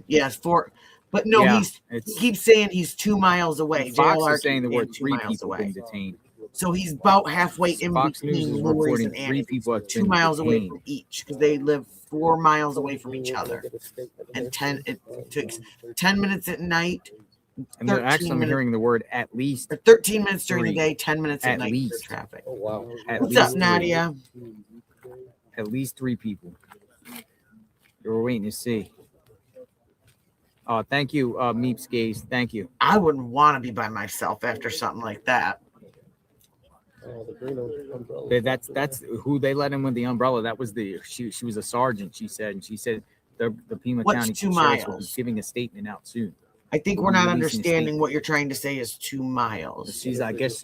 yes, 4. But no, Yeah, he keeps saying he's 2 miles away. Fox JLR is saying there were 2 3 miles people being detained. So he's about halfway in Fox News between is Lori's reporting and 3 Annie's. people have 2 been miles away detained. from each because they live 4 miles away from each other. And it takes 10 minutes at night. And they're actually hearing the word at least. 13 minutes during the 3. day, 10 minutes at night least. for traffic. Oh, wow. What's up, Nadia? At least 3 people. You were waiting to see. Oh, thank you, Meeps Gaze. Thank you. I wouldn't want to be by myself after something like that. Oh, the green umbrella. That's who they let in with the umbrella. That was she was a sergeant, she said. And she said the Pima What's County 2 Sheriff's will be miles? giving a statement out soon. I think we're not understanding what you're trying to say is 2 miles. I guess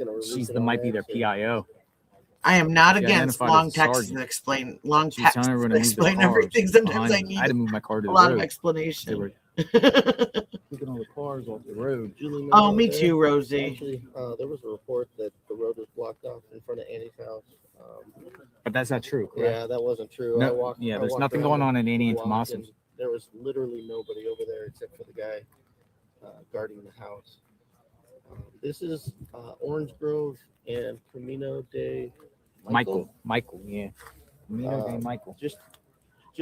might be their PIO. I am not She against identified long as texts sergeant. that explain long She was texts telling everyone that to move their explain cars everything. Sometimes behind I them. need I had to move my car to a the lot road. of explanation. They were taking all the cars off the road. Oh, me too, Rosie. Actually, there was a report that the road was blocked off in front of Annie's house. But that's not true, correct? Yeah, that wasn't true. No, there's nothing going on in Annie and Tomaso's. There was literally nobody over there except for the guy guarding the house. This is Orange Grove and Camino de Michael, yeah. Camino de Michael. Just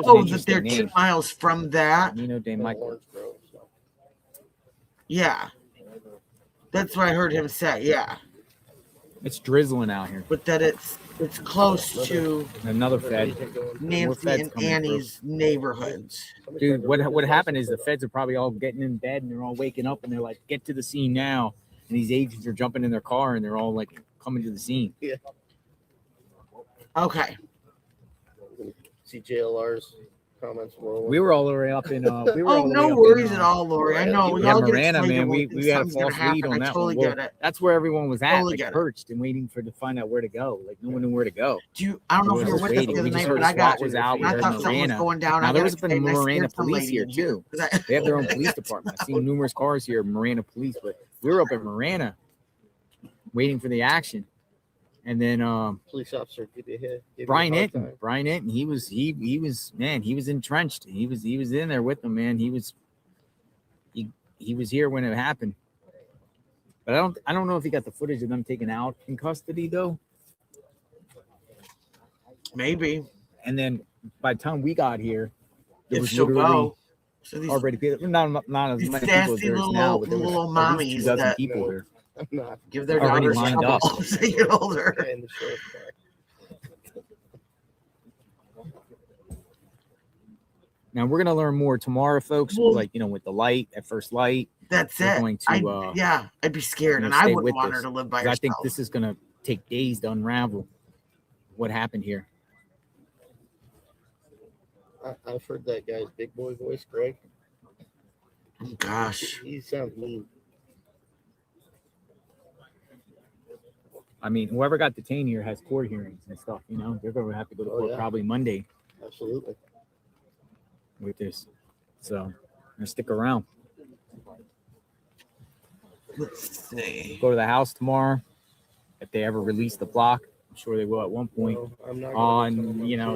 Oh, that they're 2 miles from that. Camino de Michael. Orange Grove. So. Yeah, that's what I heard him say. Yeah, It's drizzling out here. but that it's close to Another Fed. More Nancy feds and coming Annie's neighborhoods. Dude, what happened is the feds are probably all getting in bed and they're all waking up and they're like, get to the scene now. and these agents are jumping in their car and they're all like coming to the scene. Yeah. Okay. See JLR's comments rolling. We were all the way up in. We were all the way no up worries in, at all, Lori. I know we yeah, all get Marana, excited man. when We had a something's gonna false lead happen. on I that totally one. get it. That's where everyone was at, Totally like get it. perched and waiting to find out where to go. Like no one knew where to go. I don't know if you were with us the other night, but I got. was out. I thought something was going down. Now I there got was been excited, and I Marana scared some police lady here in here. too. They have their own police department. I've seen numerous cars here, Marana police, but we were up at Marana waiting for the action. And then police officer give you a hit. Brian Inton, he was man, he was entrenched. He was in there with them, man. He was here when it happened. But I don't know if he got the footage of them taken out in custody though. Maybe. And then by the time we got here, there If was she'll literally go. So these, already not as these many people as sassy there is little, now, but there little was at least mommies 2 dozen that people there. I'm not. give their already daughters lined trouble up. as they get older. In the sheriff's car. Now we're gonna learn more tomorrow, folks. Well, like with the light at first light. That's we're it. going to, I'd be scared, and I stay wouldn't with want this, her to live by 'cause herself. I think this is gonna take days to unravel what happened here. I've heard that guy's big boy voice, Greg. Oh, gosh, he sounds mean. I mean, whoever got detained here has court hearings and stuff. They're gonna have to go to court probably Monday Absolutely. with this. So, I'm gonna stick around. Let's see. Go to the house tomorrow if they ever release the block. I'm sure they will at one point. No, I'm not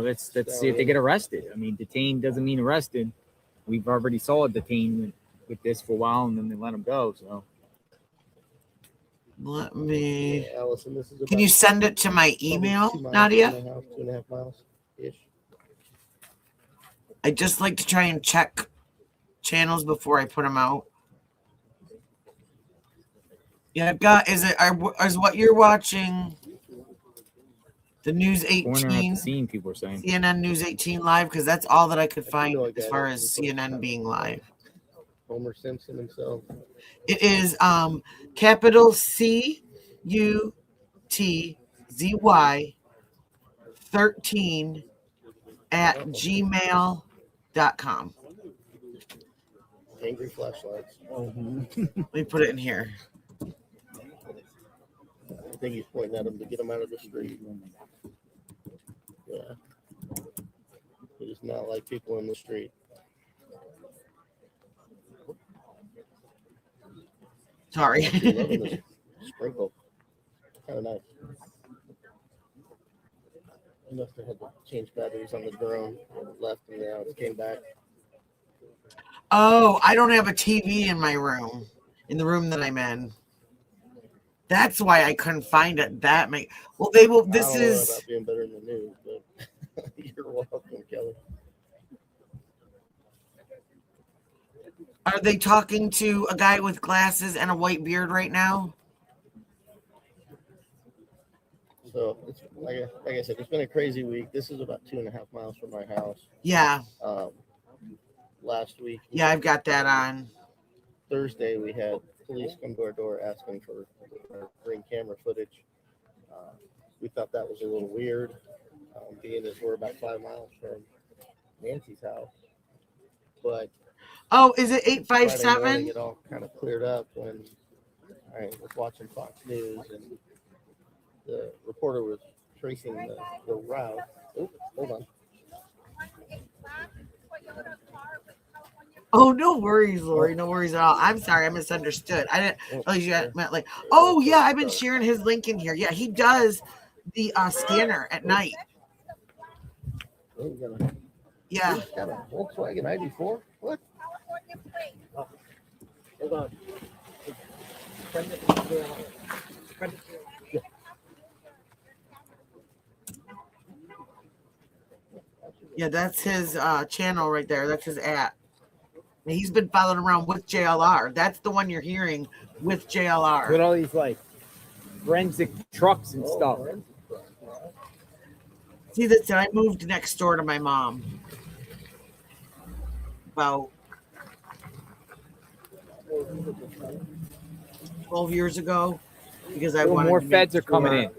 Let's see if they get arrested. I mean, detained doesn't mean arrested. We've already saw a detained with this for a while, and then they let them go. So Let me. Allison, this is Can you send it to my email, Nadia? 2.5 miles ish. I just like to try and check channels before I put them out. Yeah, I've got. Is what you're watching? The News 18. Scene, people are saying CNN News 18 live, because that's all that I could find as far as CNN being live. Homer Simpson himself. It is capital CUTZY13 at gmail.com. Angry flashlights. Let me put it in here. I think he's pointing at him to get him out of the street. Yeah. He does not like people in the street. Sorry. I'm loving this sprinkle. Kind of nice. I must have had to change batteries on the drone. It left and now it came back. Oh, I don't have a TV in my room, in the room that I'm in. That's why I couldn't find it. Well, they will. This I don't know is. about being better in the news, but you're welcome, Kelly. Are they talking to a guy with glasses and a white beard right now? So it's like I said, it's been a crazy week. This is about 2.5 miles from my house. Yeah. Last week. Yeah, I've got that on. Thursday, we had police come to our door asking for our ring camera footage. We thought that was a little weird, being as we're about 5 miles from Nancy's house. But oh, is it Friday 857? morning, it all kind of cleared up when I was watching Fox News and the reporter was tracing the route. Oh, hold on. Oh, no worries, Lori. No worries at all. I'm sorry, I misunderstood. I didn't realize you meant like. Oh yeah, I've been sharing his link in here. Yeah, he does the scanner at night. Yeah. Got a Volkswagen ID4? What? Hold on. Yeah, that's his channel right there. That's his at. And he's been following around with JLR. That's the one you're hearing with JLR. with all these like forensic trucks and stuff. See this? I moved next door to my mom. About 12 years ago because I Still wanted more to make feds are coming sure- in.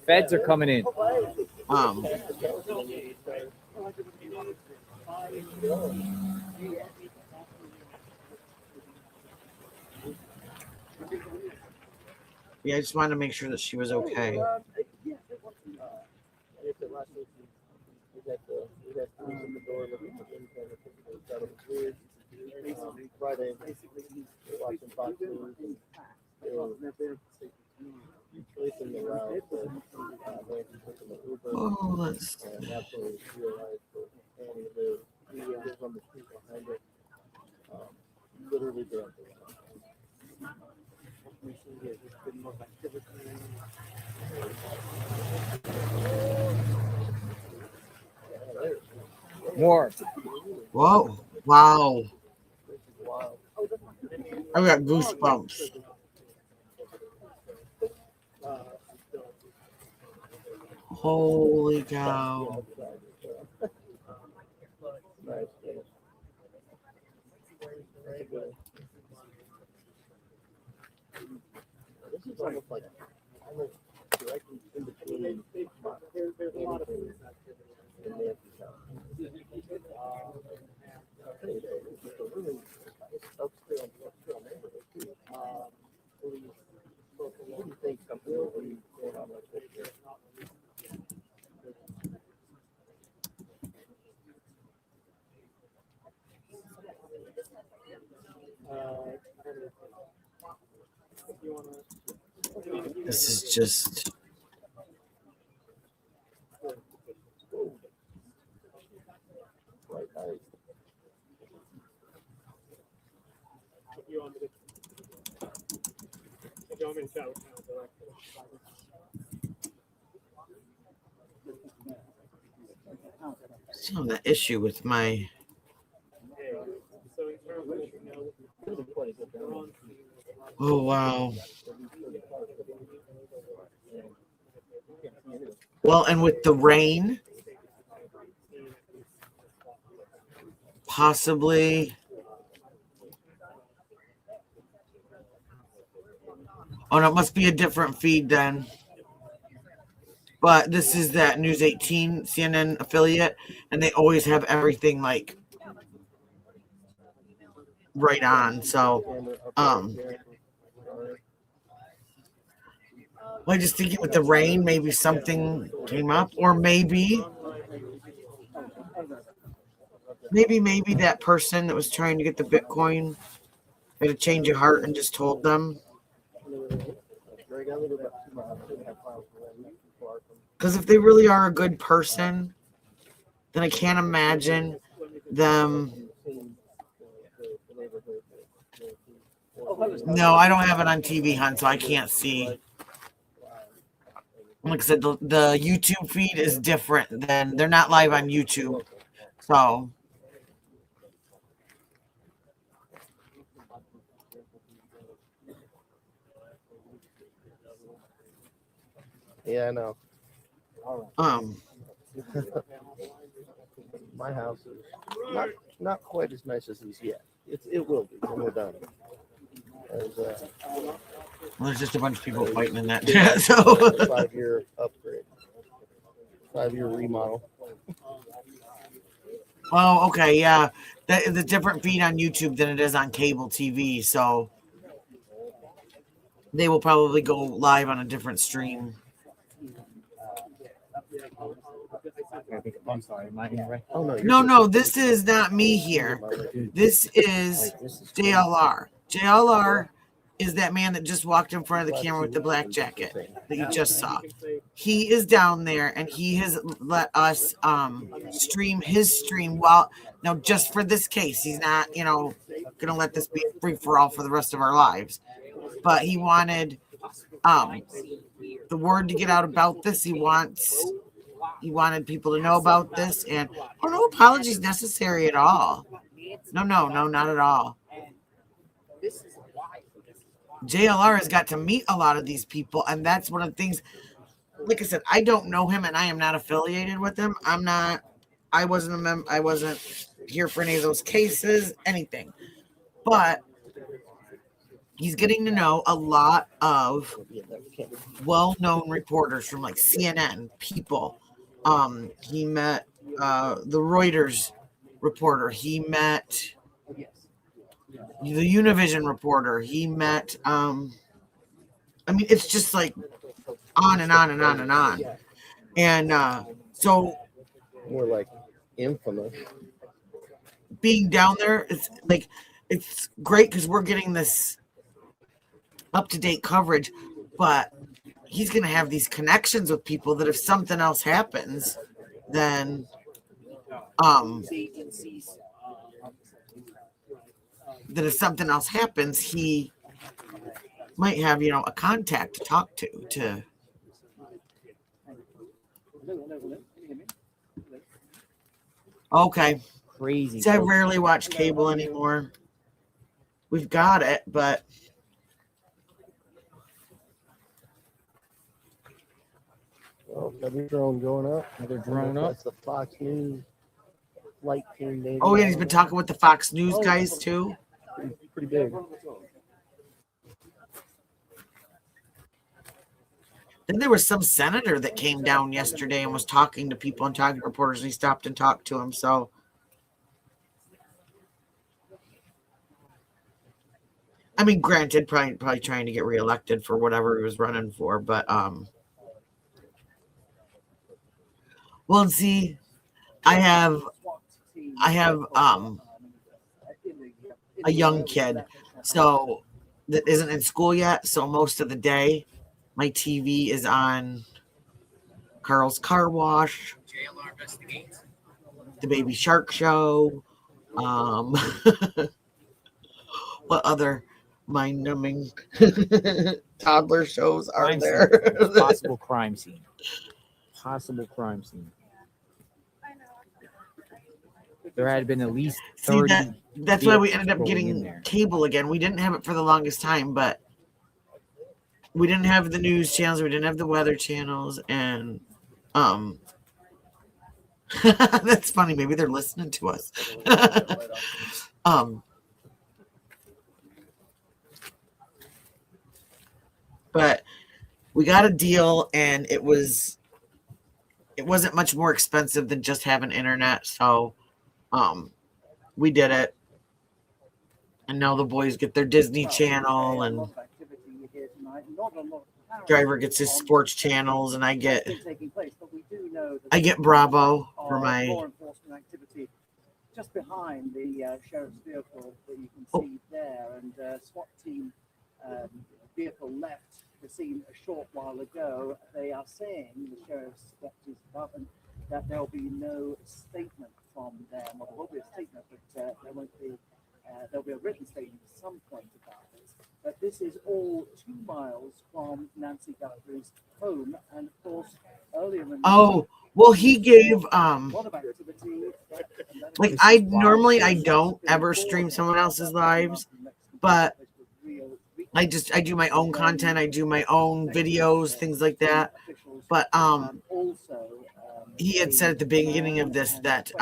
Feds are coming in. Yeah, I just wanted to make sure that she was okay. Friday, watching Fox News, and they were racing the route that Nancy took in the Uber, Oh, and that's when we realized that Annie lived. He lives on the street behind it, literally dancing. More. Whoa! Wow! I got goosebumps. Holy cow! This is almost like directly in between. There's a lot of things in Nancy's house. It's a really upscale neighborhood too. You wouldn't think something would be going on like this here. This is just. Still have that issue with my. Oh wow. Well, and with the rain, possibly. Oh, no, it must be a different feed then. But this is that News 18 CNN affiliate, and they always have everything like right on. So, I just think with the rain, maybe something came up, or maybe that person that was trying to get the Bitcoin had a change of heart and just told them. Because if they really are a good person, then I can't imagine them. No, I don't have it on TV, hon, so I can't see. Like I said, the YouTube feed is different than they're not live on YouTube. So. Yeah, I know. My house is not quite as nice as these yet. It will be when we're done. Well, there's just a bunch of people fighting in that chat. So 5-year upgrade, 5-year remodel. Oh, okay, yeah. That is a different feed on YouTube than it is on cable TV. So they will probably go live on a different stream. I'm sorry, am I in right? No, this is not me here. This is JLR. JLR is that man that just walked in front of the camera with the black jacket that you just saw. He is down there and he has let us stream his stream now just for this case. He's not, gonna let this be free for all for the rest of our lives. But he wanted the word to get out about this. He wanted people to know about this, and no apologies necessary at all. No, not at all. JLR has got to meet a lot of these people, and that's one of the things. Like I said, I don't know him, and I am not affiliated with him. I wasn't a member. I wasn't here for any of those cases, anything. But he's getting to know a lot of well-known reporters from like CNN, People. He met the Reuters reporter. He met the Univision reporter. He met I mean, it's just like on and on and on and on. And so more like infamous. Being down there, it's great because we're getting this up-to-date coverage, but he's going to have these connections with people that if something else happens, then he might have, a contact to talk to. Okay. Crazy. See, I rarely watch cable anymore. We've got it, but Another drone going up. Another drone up. That's the Fox News flight team. Maybe. Oh, yeah, he's been talking with the Fox News guys too. Pretty big. Then there was some senator that came down yesterday and was talking to people and talking to reporters, and he stopped and talked to him. So, I mean, granted, probably trying to get reelected for whatever he was running for, but well, see, I have a young kid, so that isn't in school yet. So most of the day, my TV is on Carl's Car Wash, the Baby Shark Show. What other mind-numbing toddler shows are Crime there? scene. Possible crime scene. Possible crime scene. There had been at least 30. That's why we ended up getting cable again. We didn't have it for the longest time, but we didn't have the news channels. We didn't have the weather channels, and that's funny. Maybe they're listening to us. But we got a deal, and it wasn't much more expensive than just having internet. So we did it. And now the boys get their Disney Channel, and Driver gets his sports channels, and I get Bravo for my law enforcement activity just behind the sheriff's vehicle that you can see there, and SWAT team vehicle left the scene a short while ago. They are saying, the sheriff's deputy's department, that there'll be no statement from them. Well, there will be a statement, but there won't be. There'll be a written statement at some point about it. But this is all 2 miles from Nancy Guthrie's home, and of course, earlier in well, he gave like I don't ever stream someone else's lives, but I do my own content. I do my own videos, things like that. But he had said at the beginning of this that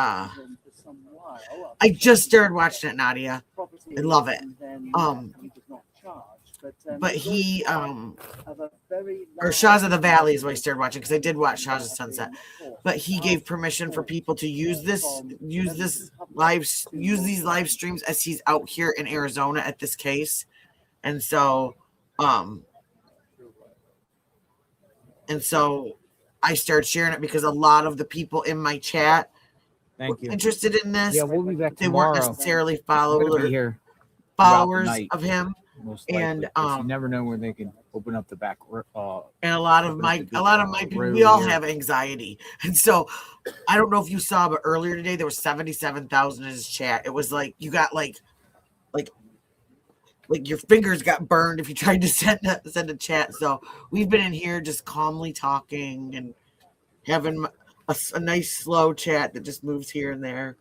I just started watching it, Nadia. I love it. But he or Shahs of the Valley is what I started watching, because I did watch Shahs of Sunset. But he gave permission for people to use these live streams as he's out here in Arizona at this case. And so I started sharing it because a lot of the people in my chat were interested in this. Yeah, we'll be back They tomorrow. weren't necessarily Followers of him. And you never know when they can open up the back. And a lot of my people, we all have anxiety, and so I don't know if you saw, but earlier today there was 77,000 in his chat. It was like you got like your fingers got burned if you tried to send a chat. So we've been in here just calmly talking and having a nice slow chat that just moves here and there.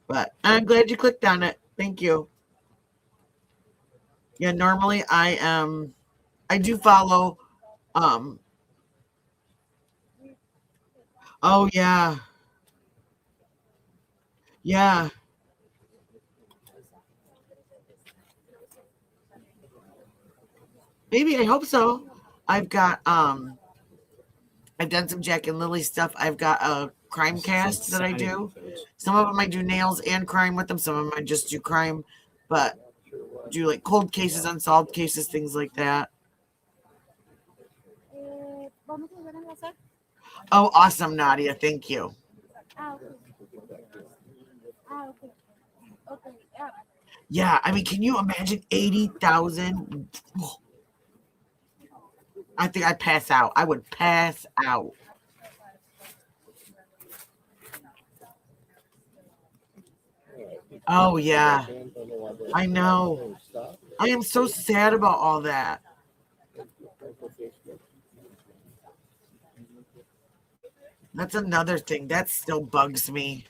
But I'm glad you clicked on it. Thank you. Yeah, normally I do follow. Oh yeah. Yeah. Maybe, I hope so. I've got I've done some Jack and Lily stuff. I've got a crime cast that I do. Some of them I do nails and crime with them. Some of them I just do crime, but do like cold cases, unsolved cases, things like that. Oh, awesome, Nadia. Thank you. Yeah, I mean, can you imagine 80,000? I think I'd pass out. I would pass out. Oh, yeah. I know. I am so sad about all that. That's another thing. That still bugs me.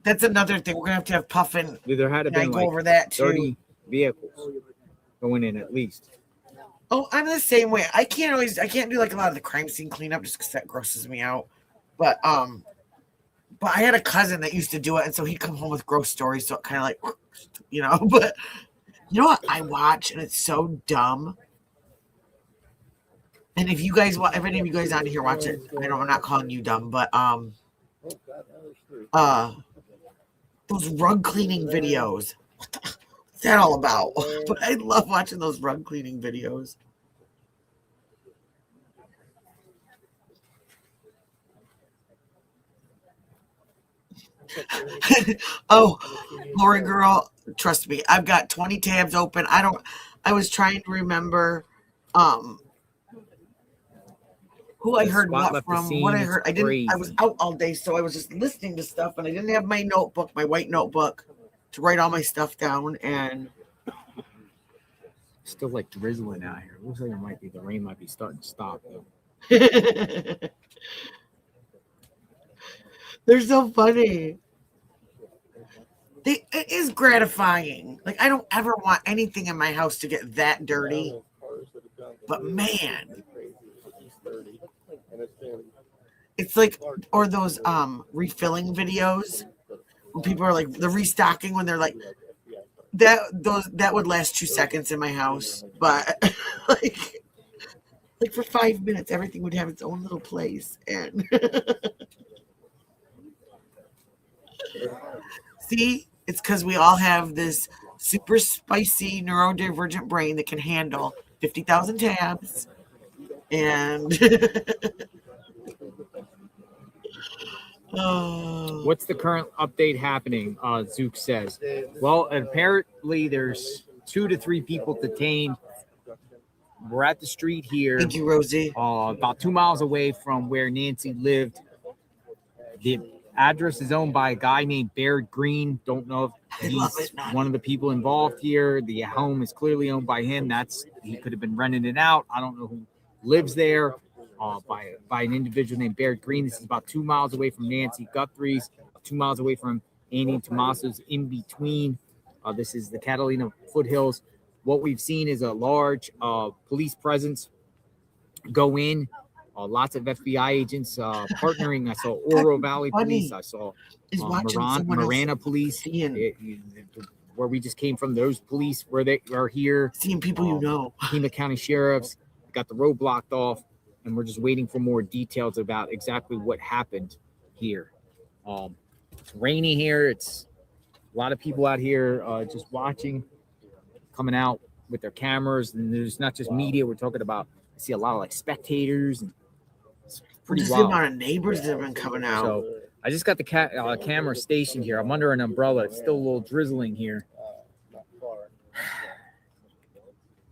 That's another thing. We're going to have Puffin. There had to be go like over that too. 30 vehicles going in at least. Oh, I'm the same way. I can't do like a lot of the crime scene cleanup just because that grosses me out. But I had a cousin that used to do it, and so he'd come home with gross stories. So it kind of like, you know. But you know what I watch, and it's so dumb. And if you guys, if any of you guys out here watch it, I'm not calling you dumb, but those rug cleaning videos. What's that all about? But I love watching those rug cleaning videos. Oh, Lori girl, trust me, I've got 20 tabs open. I was trying to remember who I heard what from, what I heard. I was out all day, so I was just listening to stuff, and I didn't have my notebook, my white notebook, to write all my stuff down. And still like drizzling out here. It looks like the rain might be starting to stop though. They're so funny. It is gratifying. Like, I don't ever want anything in my house to get that dirty. But man, it's like, or those refilling videos when people are like the restocking, when they're like that would last 2 seconds in my house, but like for 5 minutes everything would have its own little place. And see, it's because we all have this super spicy neurodivergent brain that can handle 50,000 tabs. And what's the current update happening? Zook says. Well, apparently there's 2 to 3 people detained. We're at the street here. Thank you, Rosie. About 2 miles away from where Nancy lived. The address is owned by a guy named Baird Green. Don't know if he's one of the people involved here. The home is clearly owned by him. He could have been renting it out. I don't know who lives there. By an individual named Baird Green. This is about 2 miles away from Nancy Guthrie's, 2 miles away from Annie and Tommaso's, in between. This is the Catalina foothills. What we've seen is a large police presence go in. Lots of FBI agents partnering. I saw Oro Valley Police. I saw Marana Police. Where we just came from, those police where they are here. Seeing people you know. Pima County Sheriffs got the road blocked off, and we're just waiting for more details about exactly what happened here. It's rainy here. It's a lot of people out here just watching, coming out with their cameras. And there's not just media. We're talking about, I see a lot of like spectators. And it's pretty wild. The amount of neighbors that have been coming out. So I just got the camera stationed here. I'm under an umbrella. It's still a little drizzling here.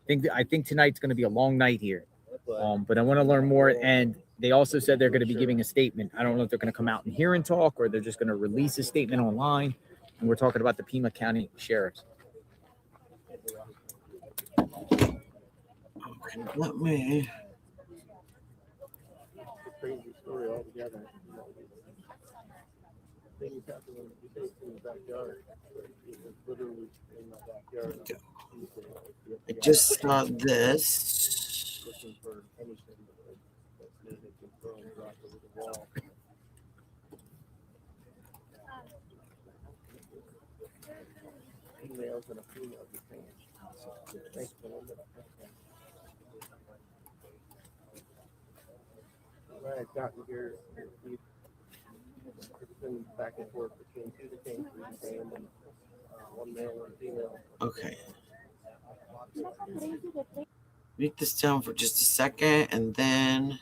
I think tonight's going to be a long night here. But I want to learn more. And they also said they're going to be giving a statement. I don't know if they're going to come out and hear and talk, or they're just going to release a statement online. And we're talking about the Pima County Sheriffs. Let me. Crazy story altogether. Things happen when you say it's in the backyard. It's literally in my backyard. I just saw this. Looking for anything that's maybe been thrown right over the wall. Females and a female detained. Thanks, I've gotten here. It's been back and forth between two detained, three detained, and one male, one female. Okay. Make this down for just a second, and then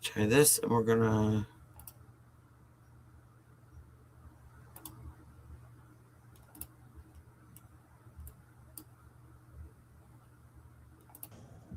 try this, and we're gonna.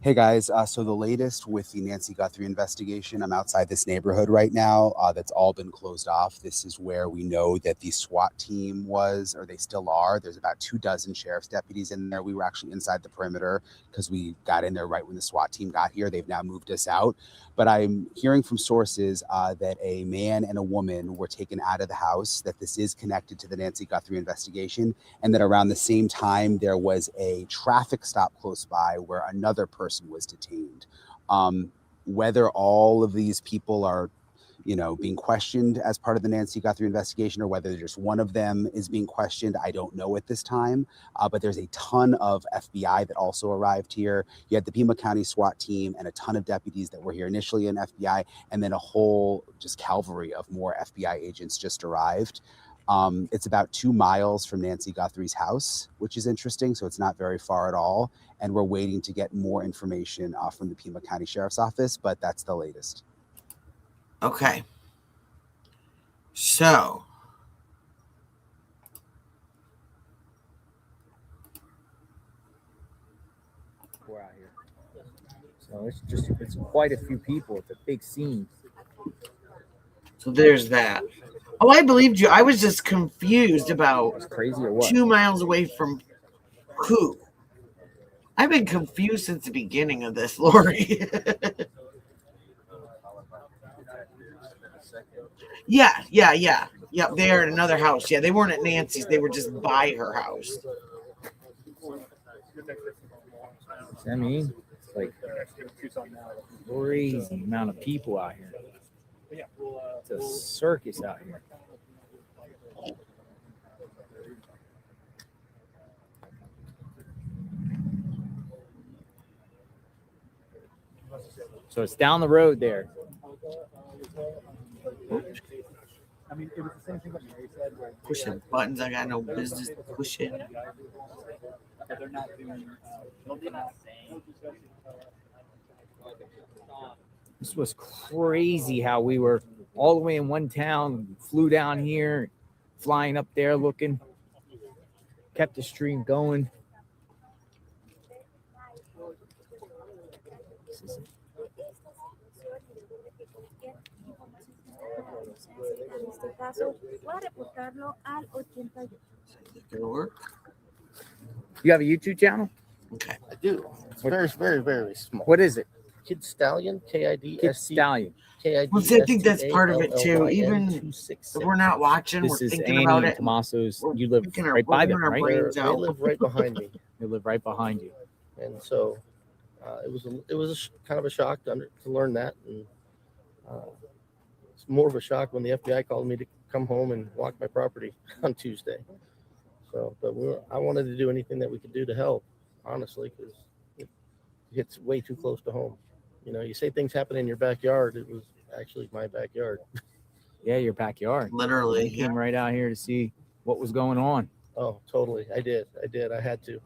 Hey guys, so the latest with the Nancy Guthrie investigation, I'm outside this neighborhood right now that's all been closed off. This is where we know that the SWAT team was, or they still are. There's about 24 sheriff's deputies in there. We were actually inside the perimeter because we got in there right when the SWAT team got here. They've now moved us out. But I'm hearing from sources that a man and a woman were taken out of the house, that this is connected to the Nancy Guthrie investigation, and that around the same time there was a traffic stop close by where another person was detained. Whether all of these people are, being questioned as part of the Nancy Guthrie investigation, or whether just one of them is being questioned, I don't know at this time. But there's a ton of FBI that also arrived here. You had the Pima County SWAT team and a ton of deputies that were here initially in FBI, and then a whole just cavalry of more FBI agents just arrived. It's about 2 miles from Nancy Guthrie's house, which is interesting. So it's not very far at all. And we're waiting to get more information from the Pima County Sheriff's Office, but that's the latest. Okay. So. We're out here. So it's quite a few people. It's a big scene. So there's that. Oh, I believed you. I was just confused about crazy or what? 2 miles away from who? I've been confused since the beginning of this, Lori. Yeah. Yep, they are at another house. Yeah, they weren't at Nancy's. They were just by her house. I mean, it's like crazy amount of people out here. It's a circus out here. So it's down the road there. I mean, it was the same thing that Mary said. Pushing buttons I got no business pushing. They're not doing. This was crazy how we were all the way in one town, flew down here, flying up there looking, kept the stream going. Gonna work? You have a YouTube channel? Okay. I do. It's very, very, very small. What is it? Kid Stallion, KID. Kid Stallion. Well, see, I think that's part of it too. Even if we're not watching, This we're is thinking Annie about and it. Tommaso's. You live right by them, right? brains They out. live right behind me, They live right behind you. and so it was kind of a shock to learn that, and it's more of a shock when the FBI called me to come home and walk my property on Tuesday. So, but I wanted to do anything that we could do to help, honestly, because it hits way too close to home. You say things happen in your backyard. It was actually my backyard. Yeah, your backyard. Literally. You came right out here to see what was going on. Oh, totally. I did. I had to.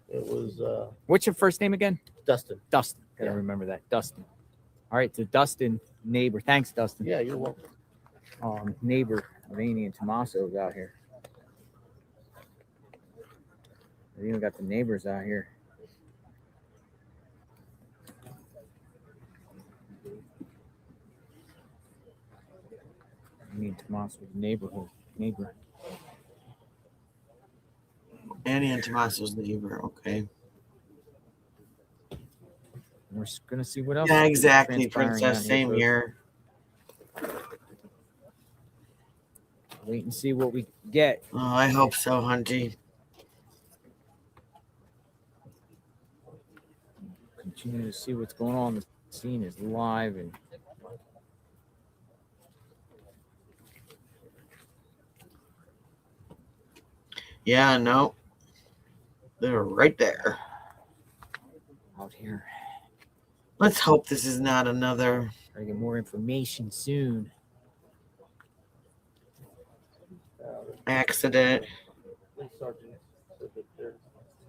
It was What's your first name again? Dustin. Dustin. Gotta Yeah. remember that. Dustin. All right, so Dustin, neighbor. Thanks, Dustin. Yeah, you're welcome. Neighbor of Annie and Tommaso's out here. We even got the neighbors out here. Annie and Tommaso's neighbor. Annie and Tommaso's neighbor. Okay. We're gonna see what else. Yeah, is exactly, transpiring Princess. out Same folks. here. Wait and see what we get. Oh, I hope so, Hunty. Continue to see what's going on. The scene is live and Yeah, no. They're right there. Out here. Let's hope this is not another. Try to get more information soon. Accident. Police sergeant said that they're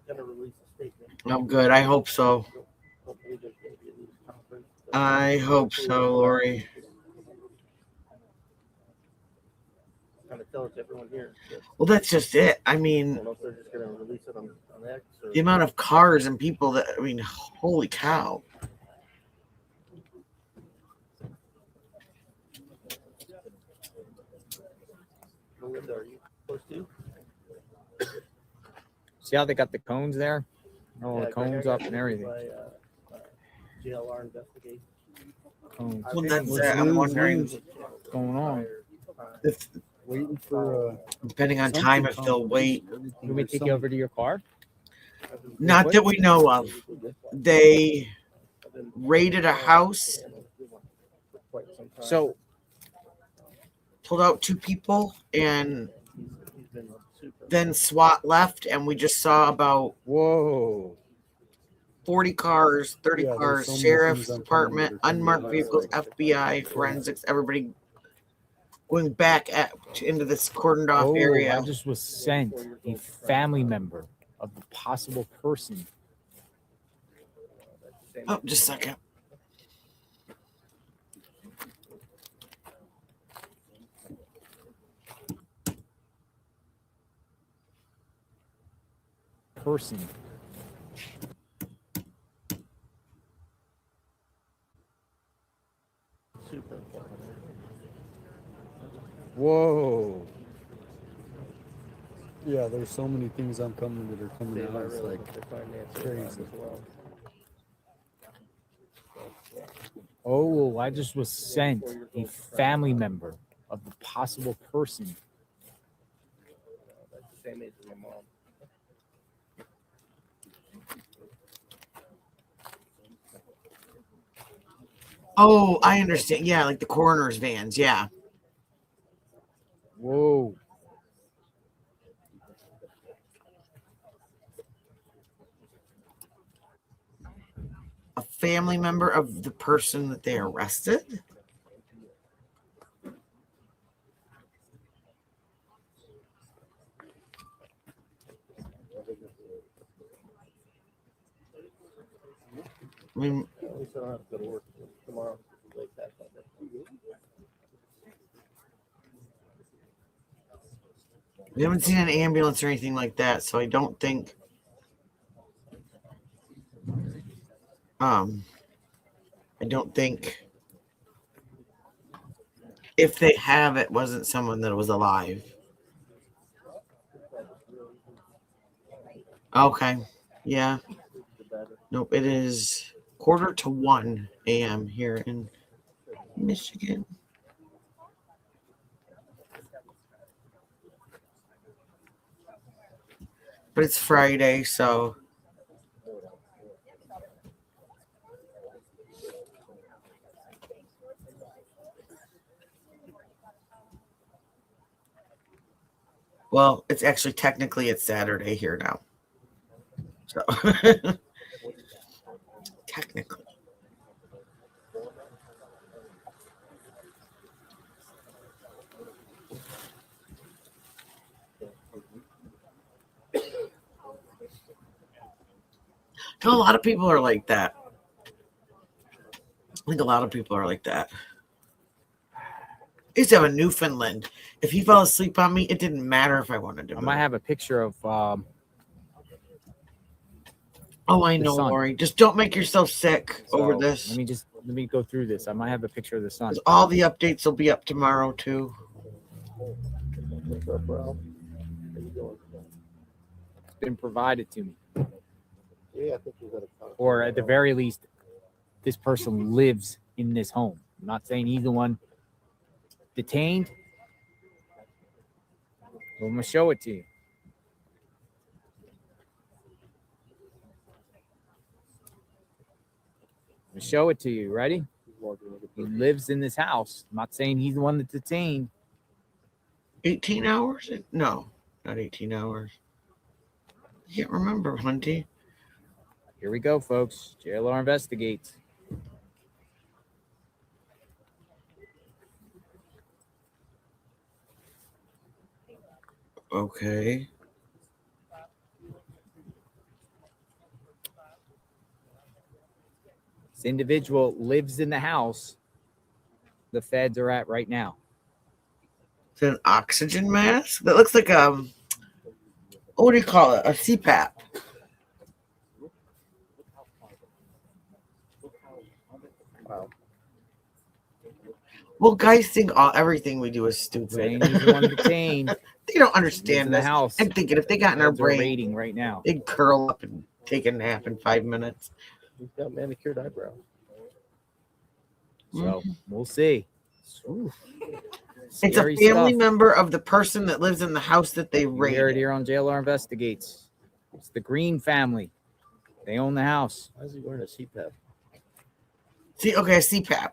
gonna release a statement. Oh, good. I hope so. Hopefully there's gonna be a news conference. I hope so, Lori. Kind of tell it to everyone here. Well, that's just it. I I mean, don't know if they're just gonna release it on X or the amount of cars and people that, I mean, holy cow. Melinda, are you close to? See how they got the cones there? All Yeah, the cones up and everything. By, JLR Investigate. Cones. Well, that's it. I'm wondering what's going on. if, Waiting for depending on time, if they'll wait. Can we take you over to your car? Not that we know of. They raided a house, So pulled out 2 people, and then SWAT left, and we just saw about 40 cars, 30 Yeah, there's cars, so many sheriff's things I'm department, coming to unmarked the vehicles, FBI, forensics, everybody going back into this cordoned off area. I just was sent a family member of the possible person. Oh, just a second. Person. Super important. Whoa. Yeah, there's so many things I'm coming that are coming out. It's like crazy. Oh, I just was sent a family member of the possible person. That's the same age as my mom. Oh, I understand. Yeah, like the coroner's vans. Yeah. Whoa. A family member of the person that they arrested? I mean, At least I don't have to go to work tomorrow. Late that Sunday. we haven't seen an ambulance or anything like that, so I don't think. I don't think if they have it wasn't someone that was alive. Okay. Yeah. Nope. It is 1:45 a.m. here in Michigan. But it's Friday, so. Well, it's actually technically it's Saturday here now. So technically. No, a lot of people are like that. I think a lot of people are like that. I used to have a Newfoundland. If he fell asleep on me, it didn't matter if I wanted to. I might have a picture of. Oh, I know, Lori. Just don't make yourself sick over this. Let me go through this. I might have a picture of the sun. All the updates will be up tomorrow too. What's up, bro? How you doing? It's been provided to me. Yeah, I think you got a Or at the very least, this person lives in this home. I'm not saying he's the one detained. I'm going to show it to you. I'm going to show it to you. Ready? He lives in this house. I'm not saying he's the one that's detained. 18 hours? No, not 18 hours. can't remember, Hunty. Here we go, folks. JLR investigates. Okay. This individual lives in the house the feds are at right now. It's an oxygen mask? That looks like what do you call it? A CPAP. Wow. Well, guys think everything we do is stupid. Saying he's the one detained. They don't Lives understand in the this. house. I'm thinking if they got in our Feds are brain, raiding right now. they'd curl up and take a nap in 5 minutes. He's got manicured eyebrows. So we'll see. It's a Scary family stuff. member of the person that lives in the house that they You hear it raided. here on JLR Investigates. It's the Green family. They own the house. Why is he wearing a CPAP? See, okay, a CPAP.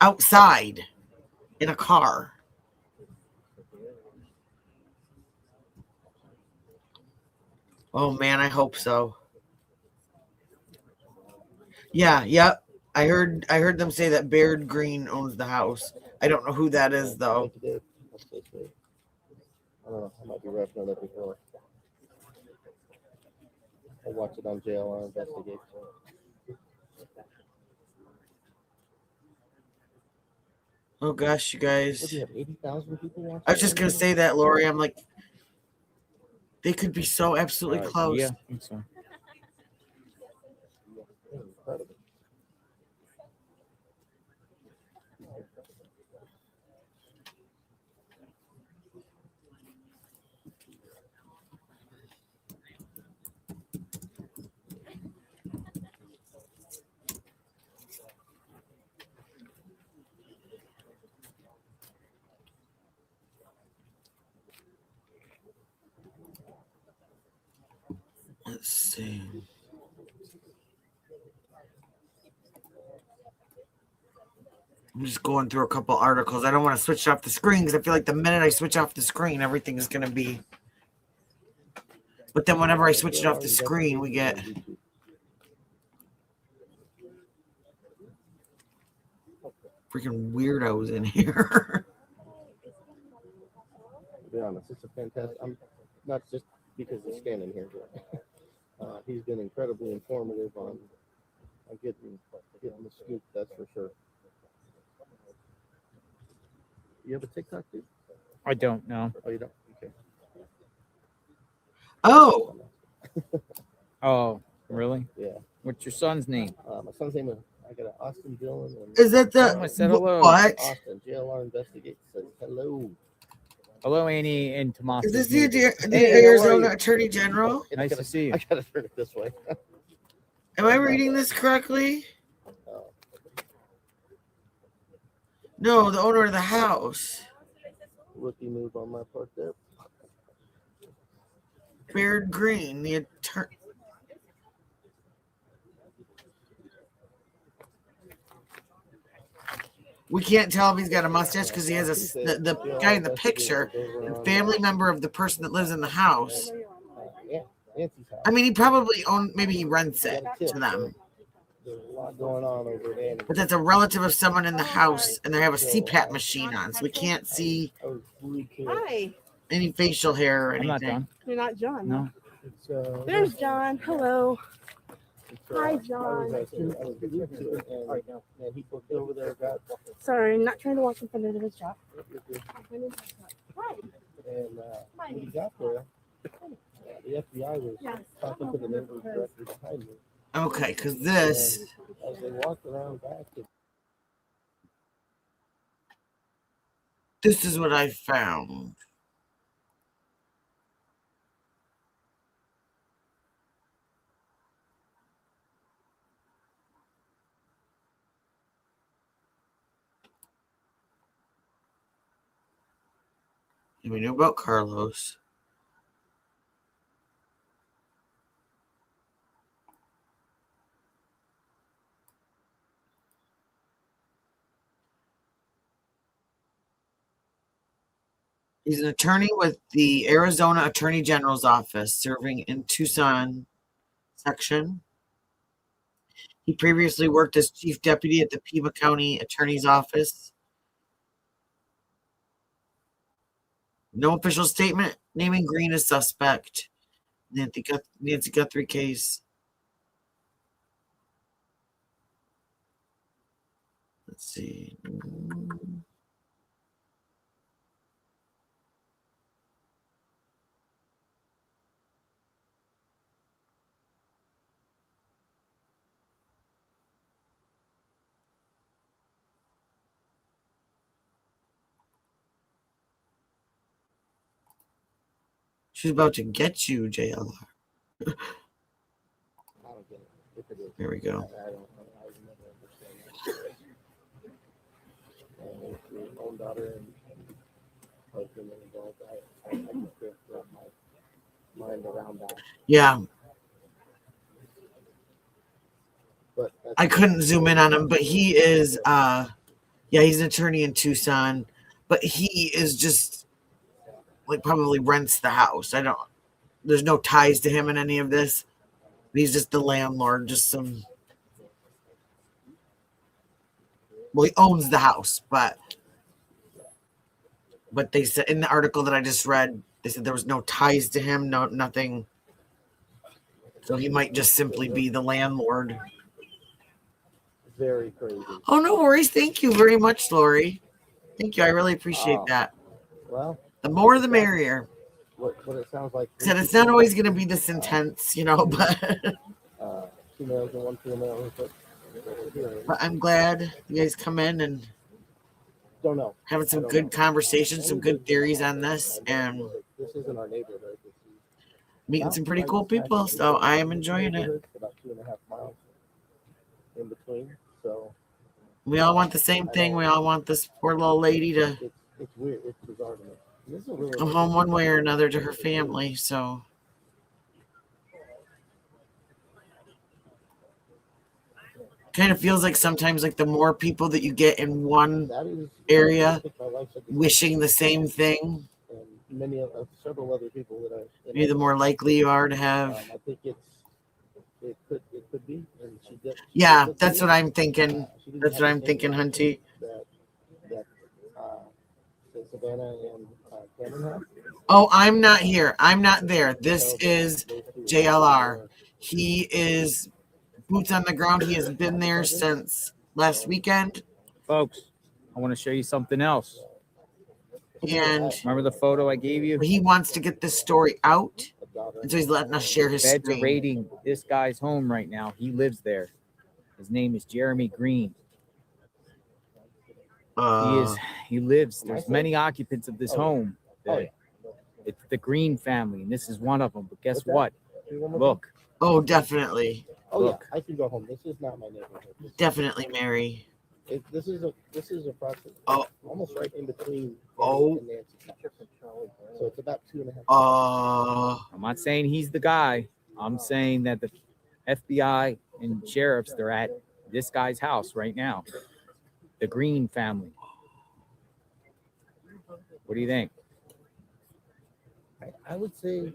Outside in a car. Oh man, I hope so. Yeah, yep. I heard them say that Baird Green owns the house. I don't know who that is though. I don't know. I might be wrapping it up before. I'll watch it on JLR Investigate. Oh gosh, you guys. What do you have, 80,000 people watching? I was just gonna say that, Lori. I'm like, they could be so absolutely close. Yeah, I think so. Incredible. Let's see. I'm just going through a couple articles. I don't want to switch off the screen because I feel like the minute I switch off the screen, everything is going to be. But then whenever I switch it off the screen, we get. Freaking weirdos in here. To be honest, it's a fantastic. I'm not just because he's standing here, but he's been incredibly informative on getting the scoop. That's for sure. You have a TikTok too? I don't know. Oh, you don't? Okay. Oh. Oh, really? Yeah. What's your son's name? My son's name is. I got an Austin Dillon. And, Is that the I said hello. what? Austin JLR Investigate says hello. Hello, Annie and Tomas. Is this the Arizona Attorney General? Nice to see you. I gotta turn it this way. Am I reading this correctly? No, the owner of the house. Rookie move on my part there. Baird Green, the attorney. We can't tell if he's got a mustache because he has the guy in the picture, a family member of the person that lives in the house. I mean, he probably maybe he rents it to them. There's a lot going on over there. But that's a relative of someone in the house, and they have a CPAP machine on, so we can't see Hi. any facial hair or anything. I'm not done. You're not John. No. There's John. Hello. Hi, John. Sorry, I'm not trying to walk in front of his shop. Hi. And when he got there, the FBI was talking to the neighbor directly behind me. Okay, because this. As they walked around back, This is what I found. We knew about Carlos. He's an attorney with the Arizona Attorney General's office, serving in Tucson section. He previously worked as chief deputy at the Pima County Attorney's Office. No official statement naming Green as suspect. Nancy Guthrie case. Let's see. She's about to get you, JLR. There we go. Your own daughter and husband and adult, I can't wrap my mind around that. Yeah. But I couldn't zoom in on him, but he is he's an attorney in Tucson, but he is just like probably rents the house. There's no ties to him in any of this. He's just the landlord, he owns the house, but they said in the article that I just read, they said there was no ties to him, nothing. So he might just simply be the landlord. Very crazy. Oh, no worries. Thank you very much, Lori. Thank you. I really appreciate that. Well, the more the merrier. What it sounds like. Said it's not always going to be this intense, but 2 males and 1 female. But I'm glad you guys come in and don't know having some good conversations, some good theories on this, and this isn't our neighborhood. Meeting some pretty cool people, so I am enjoying it. About 2.5 miles in between, so we all want the same thing. We all want this poor little lady to it's weird. It's bizarre to me. This is a really come home one way or another to her family. So kind of feels like sometimes like the more people that you get in one area wishing the same thing, many of several other people that maybe the more likely you are to have. I think it could be. And yeah, that's what I'm thinking. That's what I'm thinking, Hunty. That Savannah and Cameron have. Oh, I'm not here. I'm not there. This is JLR. He is boots on the ground. He has been there since last weekend. Folks, I want to show you something else. And remember the photo I gave you? He wants to get this story out, and so he's letting us share his Feds screen. are raiding this guy's home right now. He lives there. His name is Jeremy Green. He lives. There's many occupants of this home. It's the Green family, and this is one of them. But guess what? Look. Oh, definitely. Oh yeah, I can go home. This is not my neighborhood. Definitely, Mary. This is a process. Almost right in between. Oh. So it's about 2.5. I'm not saying he's the guy. I'm saying that the FBI and sheriffs, they're at this guy's house right now. The Green family. What do you think? I would say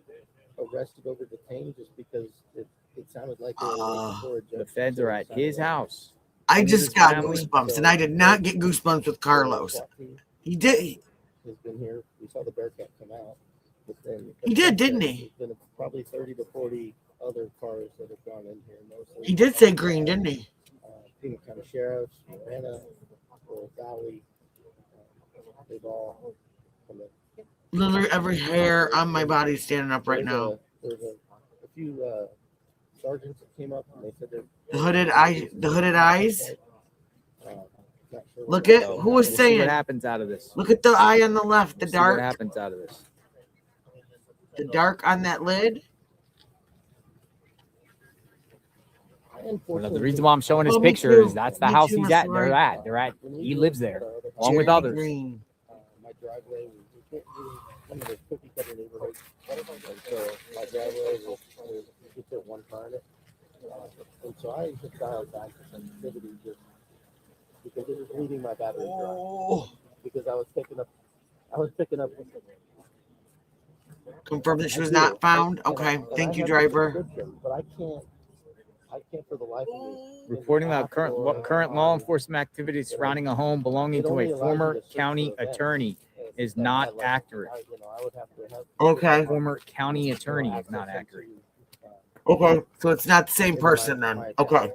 arrested over detained just because it sounded like they were waiting for a judge. The feds are at his house. I just got goosebumps, and I did not get goosebumps with Carlos. He did. Has been here. We saw the Bearcat come out. But then he did, didn't he? There's been probably 30 to 40 other cars that have gone in here. Mostly. He did say Green, didn't he? Pima County Sheriffs, Savannah, Valley. They've all come in. Literally every hair on my body is standing up right now. There's a few sergeants that came up and they said the hooded eyes. Look at who was saying. What happens out of this? Look at the eye on the left. The dark. What happens out of this? The dark on that lid. Well, the reason why I'm showing his picture is that's the house he's at. They're at. He lives there along with others. Green. My driveway was one of those cookie cutter neighborhoods. And so my driveway was you fit one car in it. And so I just dialed back the sensitivity just because it was leaving my battery dry. Because I was I was picking up. Confirm that she was not found. Okay, thank you, driver. But I can't for the life of me. Reporting about current law enforcement activities surrounding a home belonging to a former county attorney is not accurate. Okay. Former county attorney is not accurate. Okay, so it's not the same person then. Okay.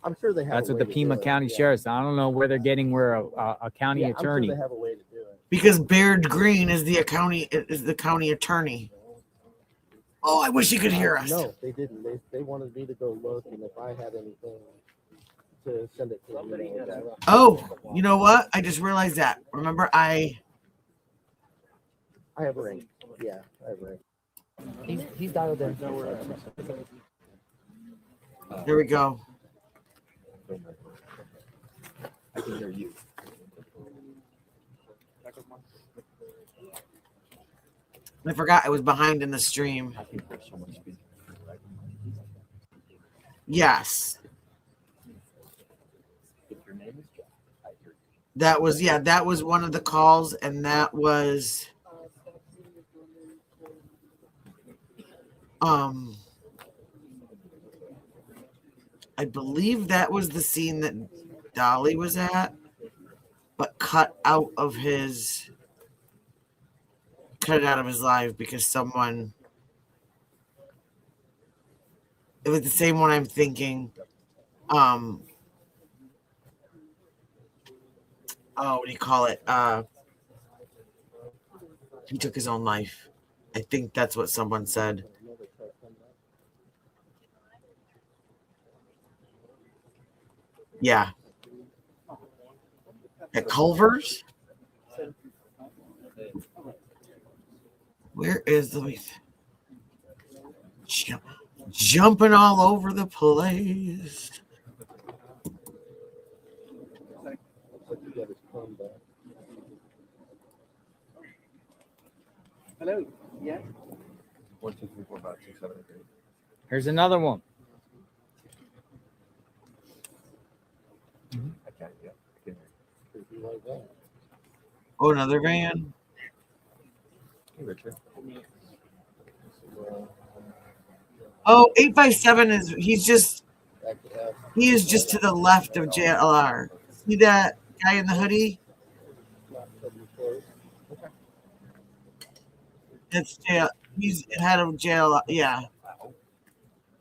I'm sure they have. That's what the Pima County Sheriff's. I don't know where they're getting where a county attorney. I'm sure they have a way to do it. Because Baird Green is the county attorney. Oh, I wish you could hear us. No, they didn't. They wanted me to go look, and if I had anything to send it to you. Oh, you know what? I just realized that. Remember, I have a ring. Yeah, I have a ring. He's dialed in. There we go. I can hear you. I forgot I was behind in the stream. Yes. That was one of the calls, and that was I believe that was the scene that Dolly was at, but cut it out of his live because someone, it was the same one I'm thinking. Oh, what do you call it? He took his own life. I think that's what someone said. Yeah. At Culver's? Where is the jumping all over the place? Hello. Yeah. 1, 2, 3, 4, 5, 6, 7, 8. Here's another one. I can't. Yeah. I can hear. Oh, another van. Hey, Richard. Oh, 857 he is just to the left of JLR. See that guy in the hoodie? That's jail. He's head of jail. Yeah.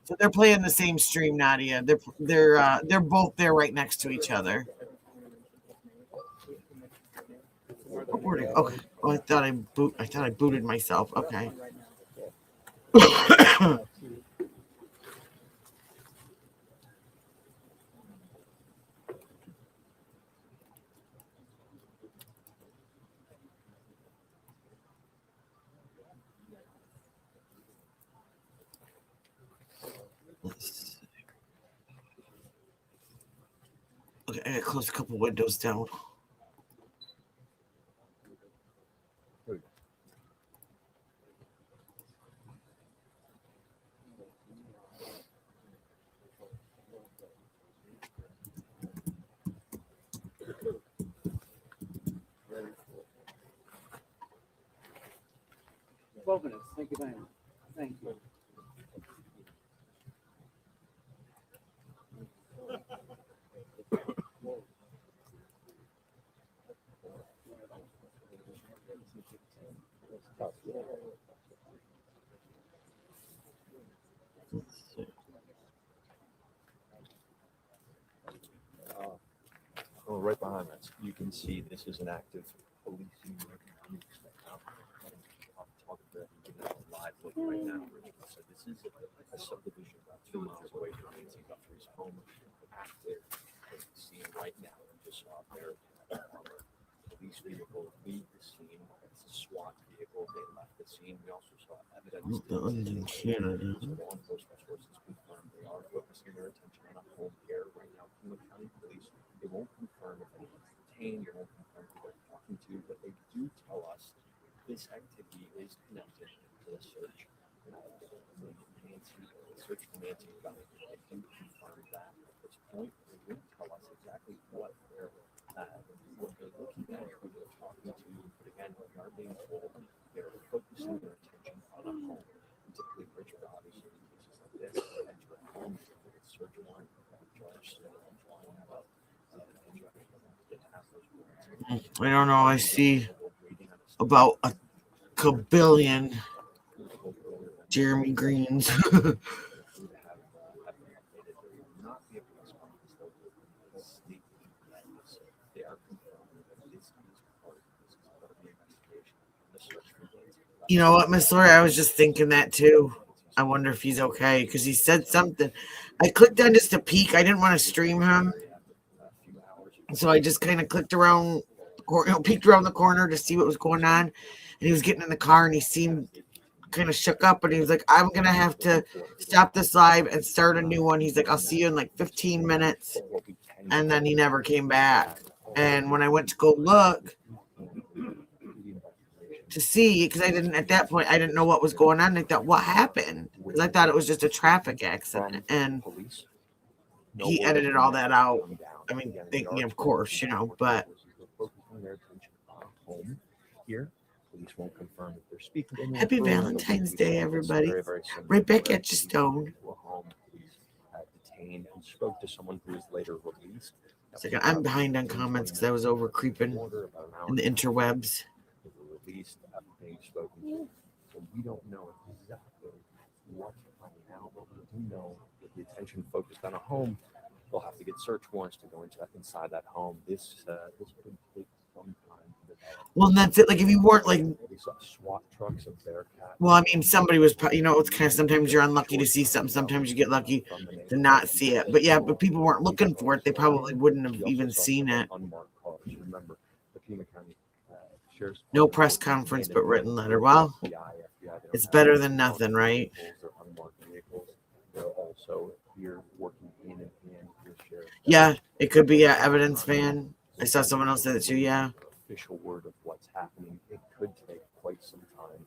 So they're playing the same stream, Nadia. They're both there right next to each other. Okay. Oh, I thought I booted myself. Okay. Okay, I gotta close a couple windows down. Minutes. Thank you very much. Thank you. Oh, right behind us, you can see this is an active policing live look right now. So this is a subdivision about 2 miles away from Nancy Guthrie's home. Active scene right now. Just saw there. Police vehicle leave the scene. It's a SWAT vehicle. They left the scene. We also saw evidence. In Canada. Law enforcement sources confirmed they are focusing their attention on a home here right now. Pima County Police. They won't confirm if anyone's detained. They won't confirm who they're talking to, but they do tell us this activity is connected to the search. Search for Nancy Guthrie. They do confirm that at this point. They won't tell us exactly what they're looking at, who they're talking to. But again, we are I don't know. I see about a kabillion Jeremy Greens. You know what, Miss Lori? I was just thinking that too. I wonder if he's okay because he said something. I clicked on just a peek. I didn't want to stream him, so I just kind of clicked around, peeked around the corner to see what was going on. And he was getting in the car, and he seemed kind of shook up. And he was like, "I'm gonna have to stop this live and start a new one." He's like, "I'll see you in like 15 minutes," and then he never came back. And when I went to go look to see, because I didn't at that point, I didn't know what was going on. I thought, what happened? Because I thought it was just a traffic accident, and he edited all that out. I mean, thinking, of course, you know, but happy Valentine's Day, everybody! Right back at you, Stone. Detained and spoke to someone who was later released. Second, I'm behind on comments because I was over creeping in the interwebs. Released after being spoken to. So we don't know exactly what's coming out, but we do know that the attention focused on a home, they'll have to get search warrants to go inside that home. This could take some time to develop. Well, and that's it. Like if you weren't like, We saw SWAT trucks, a Bearcat. well, I mean, somebody was, you know, it's kind of sometimes you're unlucky to see something, sometimes you get lucky to not see it. But yeah, but people weren't looking for it. They probably wouldn't have even seen it. Unmarked cars. Remember, the Pima County Sheriff's No press conference, but written letter. Well, it's better than nothing, right? They're also here working hand in hand with sheriff. Yeah, it could be an evidence van. I saw someone else say that too. Yeah. Official word of what's happening. It could take quite some time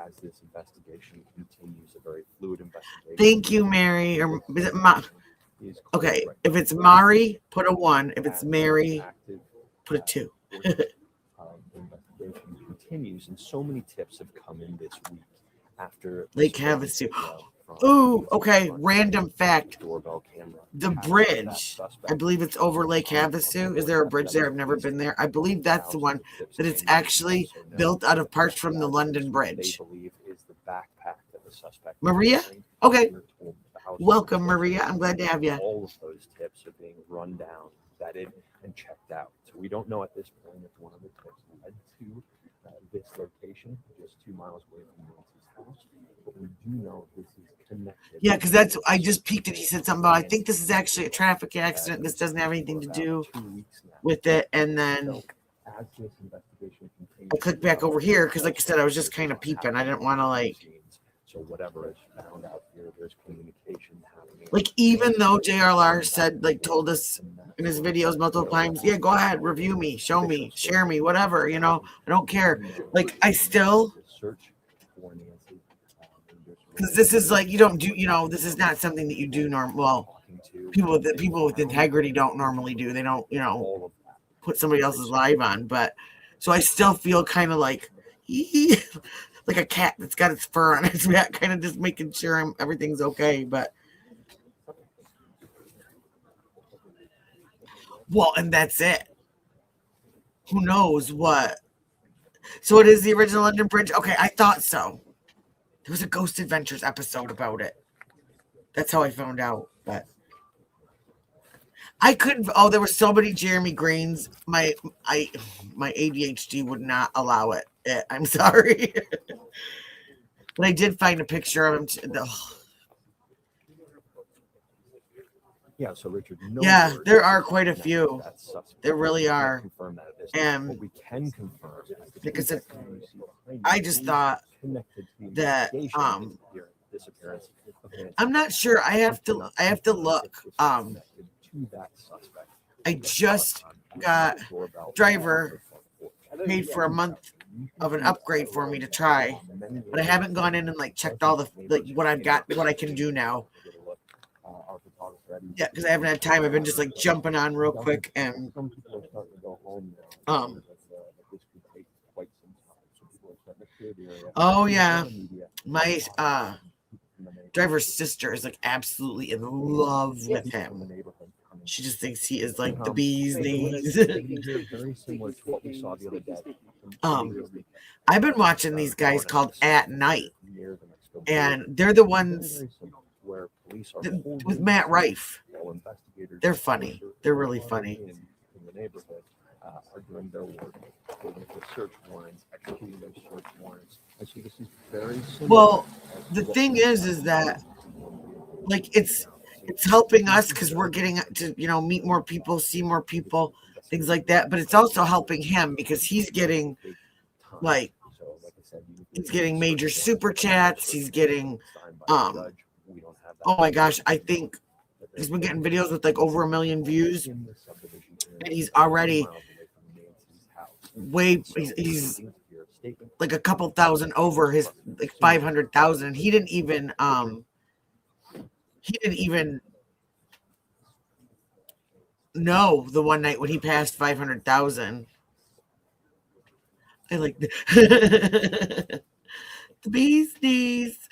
as this investigation continues. A very fluid investigation. Thank you, Mary. Or is it Ma? Okay, if it's Mari, put a 1. If it's Mary, put a 2. Investigation continues, and so many tips have come in this week after Lake Havasu. Ooh, okay. Random fact. The bridge, I believe it's over Lake Havasu. Is there a bridge there? I've never been there. I believe that's the one that it's actually built out of parts from the London Bridge. Maria? Okay. Welcome, Maria. I'm glad to have you. All of those tips are being run down, vetted, and checked out. So we don't know at this point if one of the tips led to this location, just 2 miles away from Nancy's house. But we do know this is connected. Yeah, because that's, I just peeked and he said something about, I think this is actually a traffic accident. This doesn't have anything to do with it. And then I clicked back over here because, like I said, I was just kind of peeping. I didn't want to like. So whatever is found out here, there's communication happening. Like, even though JRR said, like, told us in his videos multiple times, yeah, go ahead, review me, show me, share me, whatever, you know, I don't care. Like, I still, because this is like, you don't do, you know, this is not something that you do well, people with integrity don't normally do. They don't, you know, put somebody else's live on. But so I still feel kind of like like a cat that's got its fur on its back, kind of just making sure everything's okay. But well, and that's it. Who knows what? So it is the original London Bridge. Okay, I thought so. There was a Ghost Adventures episode about it. That's how I found out. But I couldn't. Oh, there were so many Jeremy Greens. My ADHD would not allow it. I'm sorry, but I did find a picture of him. Yeah, so Richard. Yeah, there are quite a few. There really are. And we can confirm because I just thought that I'm not sure. I have to look. I just got driver paid for a month of an upgrade for me to try, but I haven't gone in and like checked all the like what I've got, what I can do now. Yeah, because I haven't had time. I've been just like jumping on real quick and oh yeah, my driver's sister is like absolutely in love with him. She just thinks he is like the bee's knees. Very similar to what we saw the other day. I've been watching these guys called At Night, and they're the ones with Matt Rife. They're funny. They're really funny. In the neighborhood are doing their work, with search warrants, executing those search warrants. And so this is very similar. Well, the thing is that like it's helping us because we're getting to meet more people, see more people, things like that. But it's also helping him because he's getting he's getting major super chats. He's getting oh my gosh, I think he's been getting videos with like over 1 million views, and he's already he's like a couple thousand over his like 500,000. He didn't even know the one night when he passed 500,000. I like the bee's knees.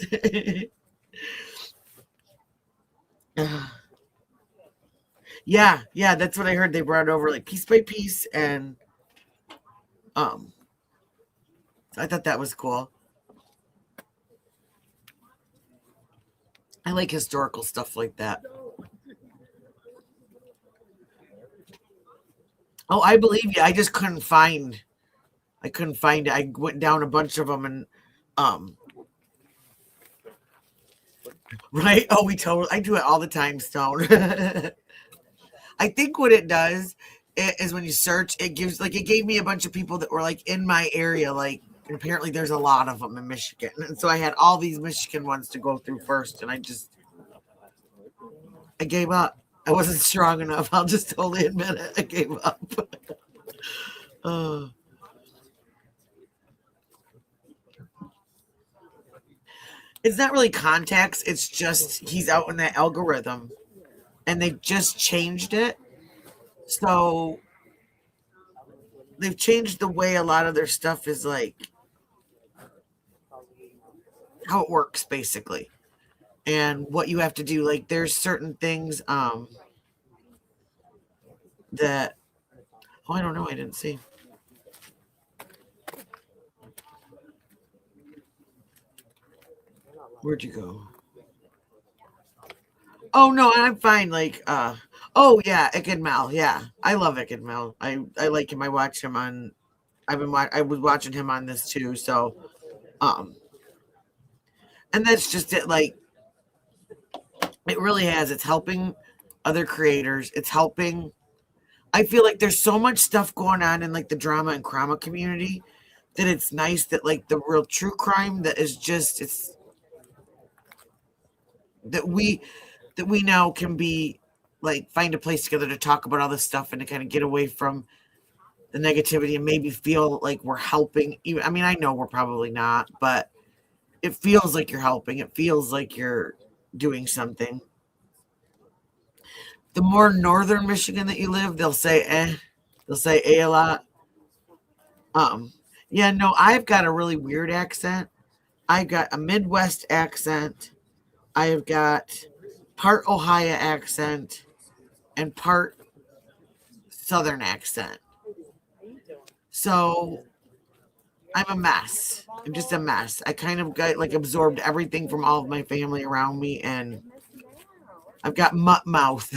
Yeah, that's what I heard. They brought it over like piece by piece, and so I thought that was cool. I like historical stuff like that. Oh, I believe you. I just couldn't find it. I went down a bunch of them, and right. Oh, I do it all the time, Stone. I think what it does is when you search, it gave me a bunch of people that were like in my area, like, and apparently there's a lot of them in Michigan. And so I had all these Michigan ones to go through first, and I gave up. I wasn't strong enough. I'll just totally admit it. I gave up. It's not really contacts. It's just he's out in that algorithm, and they just changed it. So they've changed the way a lot of their stuff is like how it works basically, and what you have to do. Like there's certain things that I don't know. I didn't see. Where'd you go? Oh no, I'm fine. Like oh yeah, Ikadmal. Yeah, I love Ikadmal. I like him. I watch him on. I was watching him on this too. So and that's just it. Like it really has. It's helping other creators. It's helping. I feel like there's so much stuff going on in like the drama and crama community that it's nice that like the real true crime that is just that we now can be like find a place together to talk about all this stuff and to kind of get away from the negativity and maybe feel like we're helping. I mean, I know we're probably not, but it feels like you're helping. It feels like you're doing something. The more northern Michigan that you live, they'll say They'll say a lot. Yeah, no, I've got a really weird accent. I've got a Midwest accent. I've got part Ohio accent and part Southern accent. So I'm a mess. I'm just a mess. I kind of got like absorbed everything from all of my family around me, and I've got mutt mouth.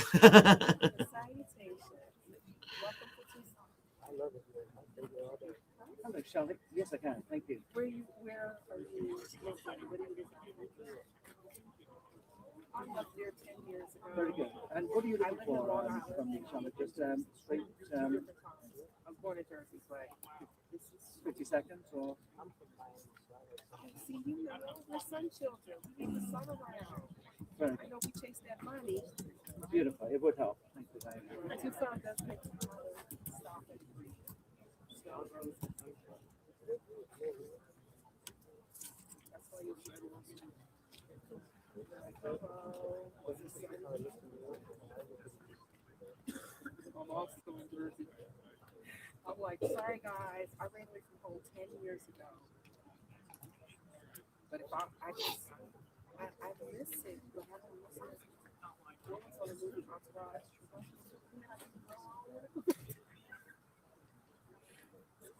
Hello, Charlotte. Yes, I can. Thank you. Where are you located? What do you do? I lived there 10 years ago. Very good. And what are you looking for from me, Charlotte? Just straight. I'm born in Jersey, but this is 50 seconds or. See, you know, we're sun children. We need the sun around. Right. I know we chase that money. Beautiful. It would help. Thank you very much. Tucson does take some water. Stop it. I'm like, sorry guys, I ran away from home 10 years ago. But if I miss it, but I don't miss it. No one's on a movie, I'm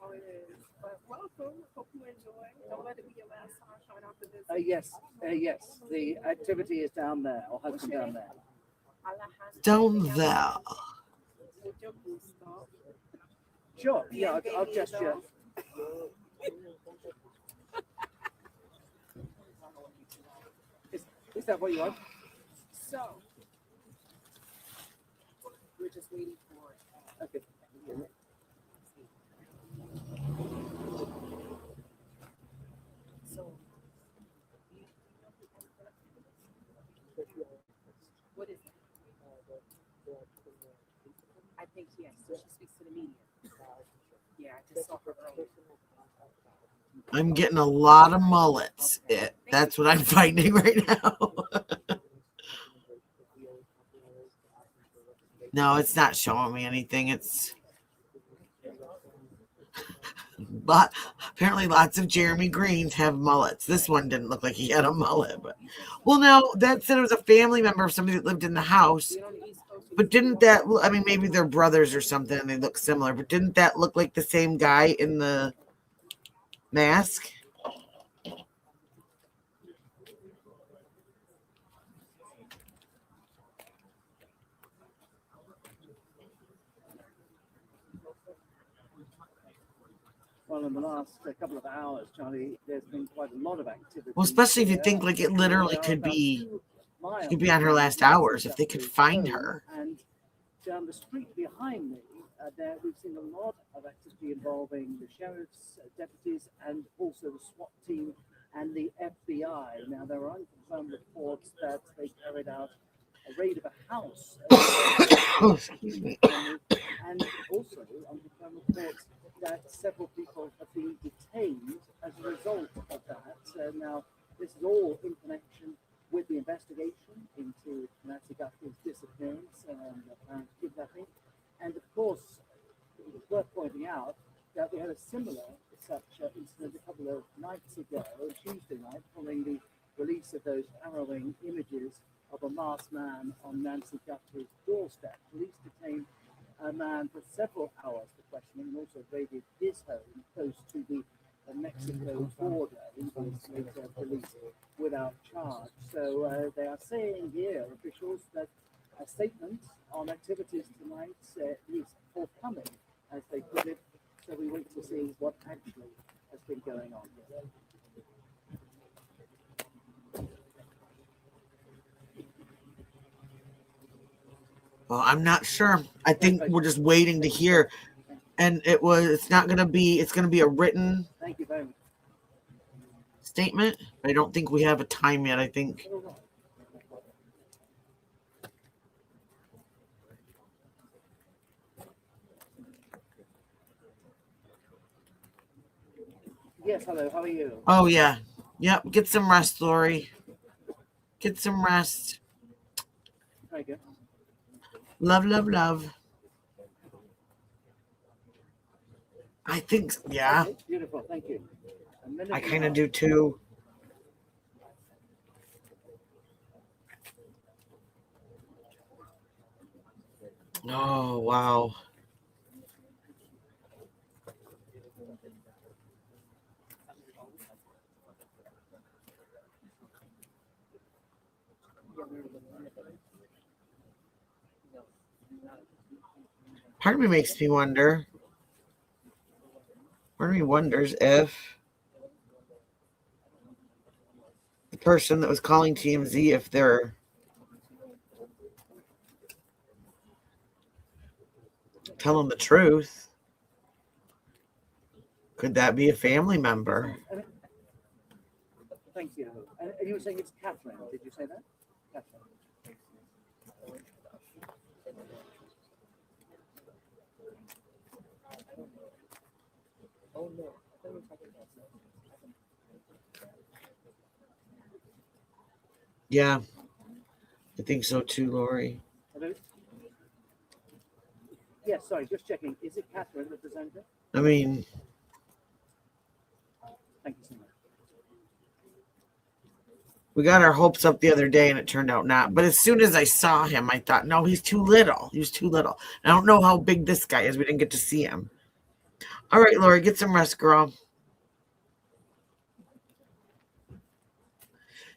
Oh, it is. But welcome. Hope you enjoy. Don't let it be your last time showing off the business. Yes. The activity is down there, or has been down there. Down there. Sure. Yeah, I'll gesture. Is that what you want? So, we're just waiting for it. Okay. So, what is it? I think yes. So she speaks to the media. Yeah, I just saw her earlier. I'm getting a lot of mullets. That's what I'm finding right now. No, it's not showing me anything. It's but apparently lots of Jeremy Greens have mullets. This one didn't look like he had a mullet, but well, no, that said it was a family member of somebody that lived in the house. But didn't that? I mean, maybe they're brothers or something, and they look similar. But didn't that look like the same guy in the mask? Well, in the last couple of hours, Charlie, there's been quite a lot of activity. Well, especially if you think like it literally could be on her last hours if they could find her. And down the street behind me, there we've seen a lot of activity involving the sheriff's deputies and also the SWAT team and the FBI. Now, there are unconfirmed reports that they carried out a raid of a house. Excuse me. And also unconfirmed reports that several people have been detained as a result of that. Now, this is all in connection with the investigation into Nancy Guthrie's disappearance and apparent kidnapping. And of course, it's worth pointing out that we had a similar such incident a couple of nights ago, Tuesday night, following the release of those harrowing images of a masked man on Nancy Guthrie's doorstep. Police detained a man for several hours for questioning and also raided his home close to the Mexico border. He was later released without charge. So they are saying here, officials, that a statement on activities tonight is forthcoming, as they put it. So we wait to see what actually has been going on here. Well, I'm not sure. I think we're just waiting to hear. And it's going to be a written statement. I don't think we have a time yet, I think. Yes, hello, how are you? Oh, yeah. Yep, get some rest, Lori. Get some rest. Very good. Love, love, love. I think, yeah. Okay, beautiful, thank you. I kind of do too. Oh, wow. Part of me makes me wonder. Part of me wonders if the person that was calling TMZ, if they're telling the truth, could that be a family member? Thank you. And you were saying it's Catherine, did you say that? Catherine. Oh, no. Yeah, I think so too, Lori. Hello? Yes, sorry, just checking. Is it Catherine, the presenter? I mean, thank you so much. We got our hopes up the other day and it turned out not. But as soon as I saw him, I thought, no, he's too little. He's too little. I don't know how big this guy is. We didn't get to see him. All right, Lori, get some rest, girl.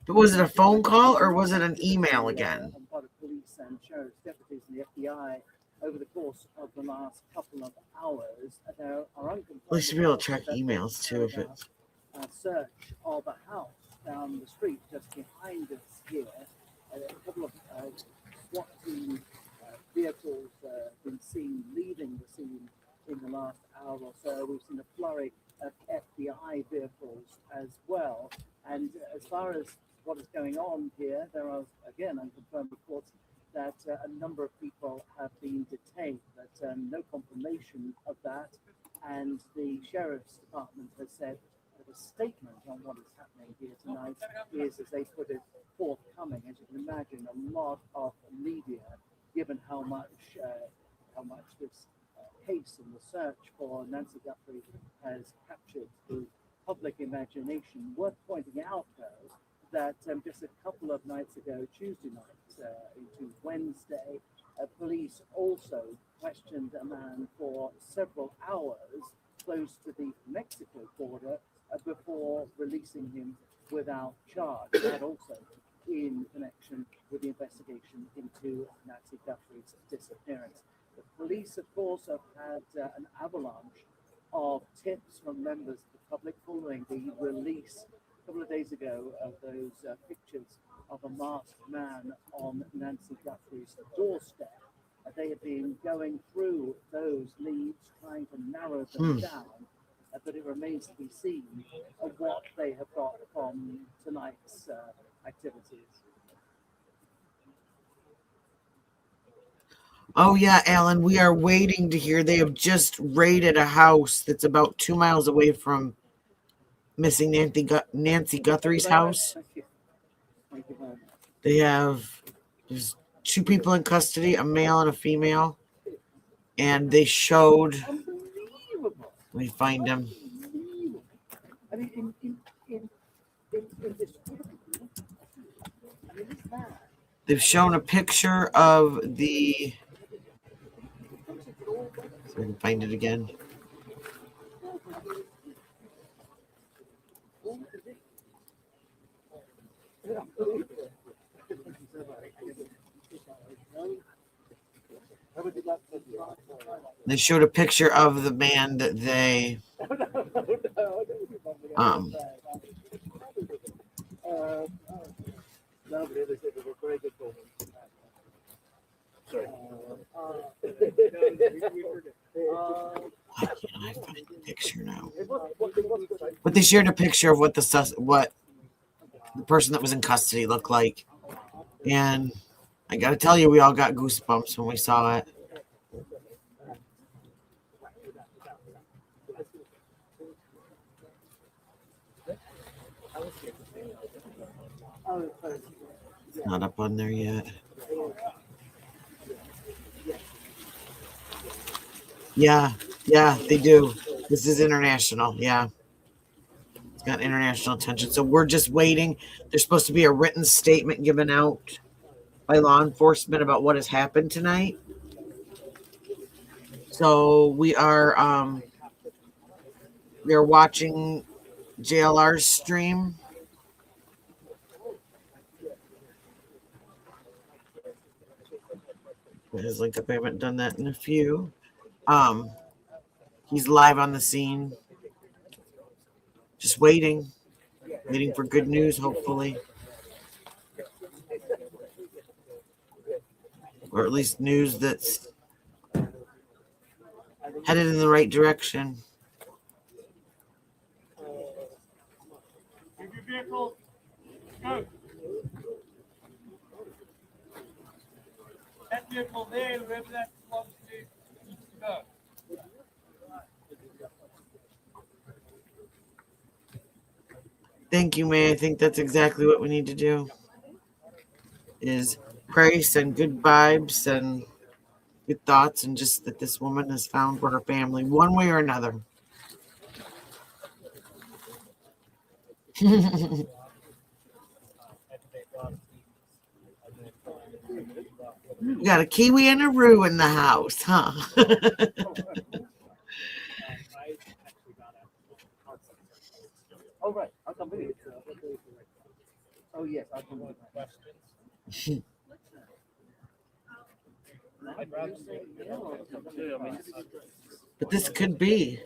But was it a phone call or was it an email again? By the police and sheriff's deputies and the FBI over the course of the last couple of hours. There are unconfirmed. We should be able to track emails too if it's. Search of a house down the street just behind us here. A couple of SWAT team vehicles been seen leaving the scene in the last hour or so. We've seen a flurry of FBI vehicles as well. And as far as what is going on here, there are, again, unconfirmed reports that a number of people have been detained, but no confirmation of that. And the sheriff's department has said that a statement on what is happening here tonight is, as they put it, forthcoming. As you can imagine, a lot of media, given how much this case and the search for Nancy Guthrie has captured the public imagination. Worth pointing out, though, that just a couple of nights ago, Tuesday night into Wednesday, police also questioned a man for several hours close to the Mexico border before releasing him without charge. That also in connection with the investigation into Nancy Guthrie's disappearance. The police, of course, have had an avalanche of tips from members of the public following the release a couple of days ago of those pictures of a masked man on Nancy Guthrie's doorstep. They have been going through those leads, trying to narrow them down, but it remains to be seen what they have got from tonight's activities. Oh, yeah, Alan, we are waiting to hear. They have just raided a house that's about 2 miles away from missing Nancy Guthrie's house. They have there's 2 people in custody, a male and a female. And they showed. Let me find them. They've shown a picture of the. So I can find it again. They showed a picture of the man that they why can't I find the picture now? But they shared a picture of what the person that was in custody looked like. And I gotta tell you, we all got goosebumps when we saw it. It's not up on there yet. Yeah, they do. This is international. Yeah. It's got international attention. So we're just waiting. There's supposed to be a written statement given out by law enforcement about what has happened tonight. So we are they're watching JLR's stream. His link up. I haven't done that in a few. He's live on the scene. Just waiting for good news, hopefully. Or at least news that's headed in the right direction. Move your vehicle. Go. That vehicle there, wherever that belongs to, needs to go. Thank you, May. I think that's exactly what we need to do. Is pray, send good vibes and good thoughts, and just that this woman has found for her family one way or another. We got a kiwi and a roo in the house, huh? Oh, right. I'll come with you. Oh, yes. I'll come with you. I'd rather say, too. I mean, But this could be.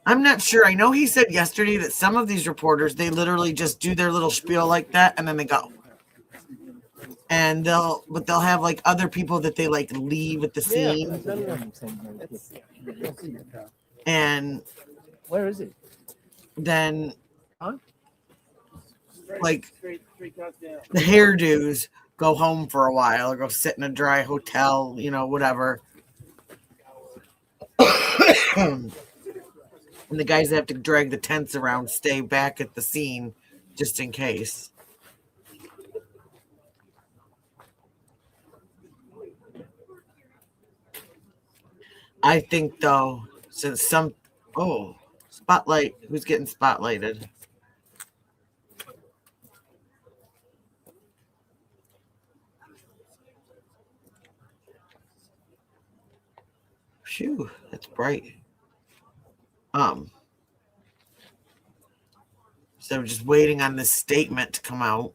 I'm not sure. I know he said yesterday that some of these reporters, they literally just do their little spiel like that and then they go. And they'll have like other people that they like leave at the scene. And where is it? Then like Three cars down. the hairdos go home for a while or go sit in a dry hotel, you know, whatever. And the guys that have to drag the tents around stay back at the scene just in case. I think though, since spotlight, who's getting spotlighted? Phew, that's bright. So I'm just waiting on this statement to come out.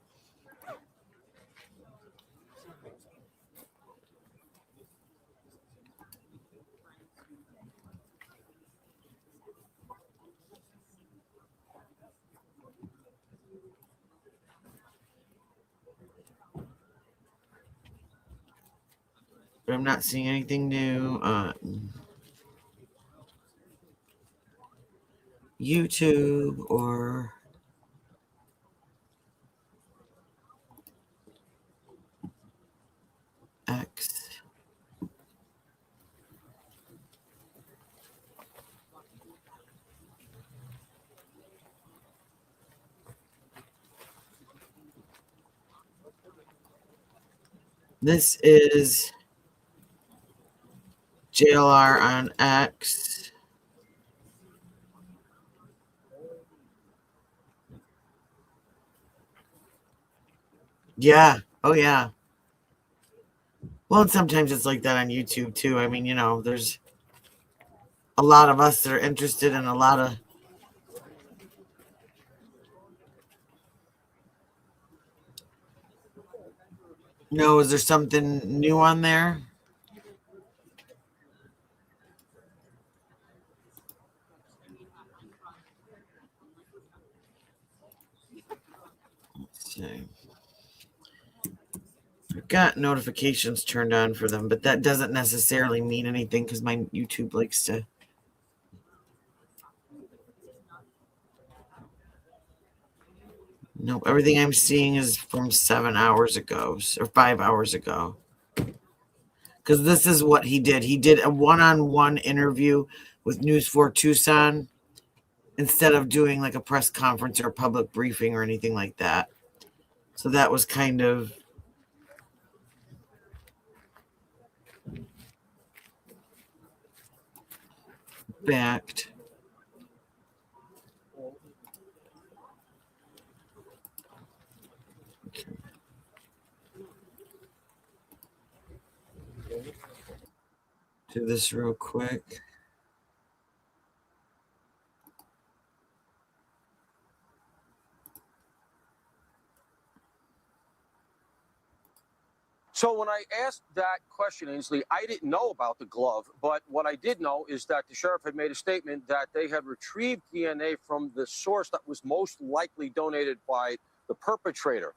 But I'm not seeing anything new on YouTube or X. This is JLR on X. Yeah. Oh, yeah. Well, and sometimes it's like that on YouTube, too. I mean, you know, there's a lot of us that are interested in a lot of... No, is there something new on there? Let's see. I've got notifications turned on for them, but that doesn't necessarily mean anything because my YouTube likes to... Nope, everything I'm seeing is from 7 hours ago or 5 hours ago. Because this is what he did. He did a one-on-one interview with News 4 Tucson instead of doing like a press conference or a public briefing or anything like that. So that was kind of backed. Do this real quick. So when I asked that question, Ainsley, I didn't know about the glove, but what I did know is that the sheriff had made a statement that they had retrieved DNA from the source that was most likely donated by the perpetrator.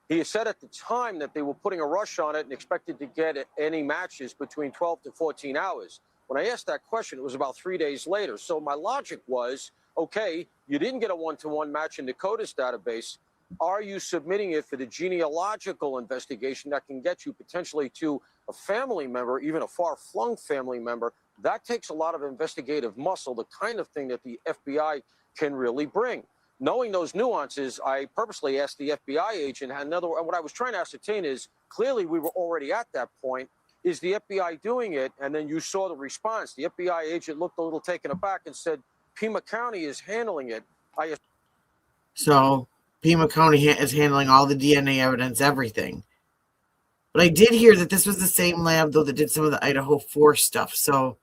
He said at the time that they were putting a rush on it and expected to get any matches between 12 to 14 hours. When I asked that question, it was about 3 days later. So my logic was, okay, you didn't get a one-to-one match in the CODIS database. Are you submitting it for the genealogical investigation that can get you potentially to a family member, even a far-flung family member? That takes a lot of investigative muscle, the kind of thing that the FBI can really bring. Knowing those nuances, I purposely asked the FBI agent, and what I was trying to ascertain is, clearly we were already at that point. Is the FBI doing it? And then you saw the response. The FBI agent looked a little taken aback and said, Pima County is handling it. So Pima County is handling all the DNA evidence, everything. But I did hear that this was the same lab, though, that did some of the Idaho 4 stuff. So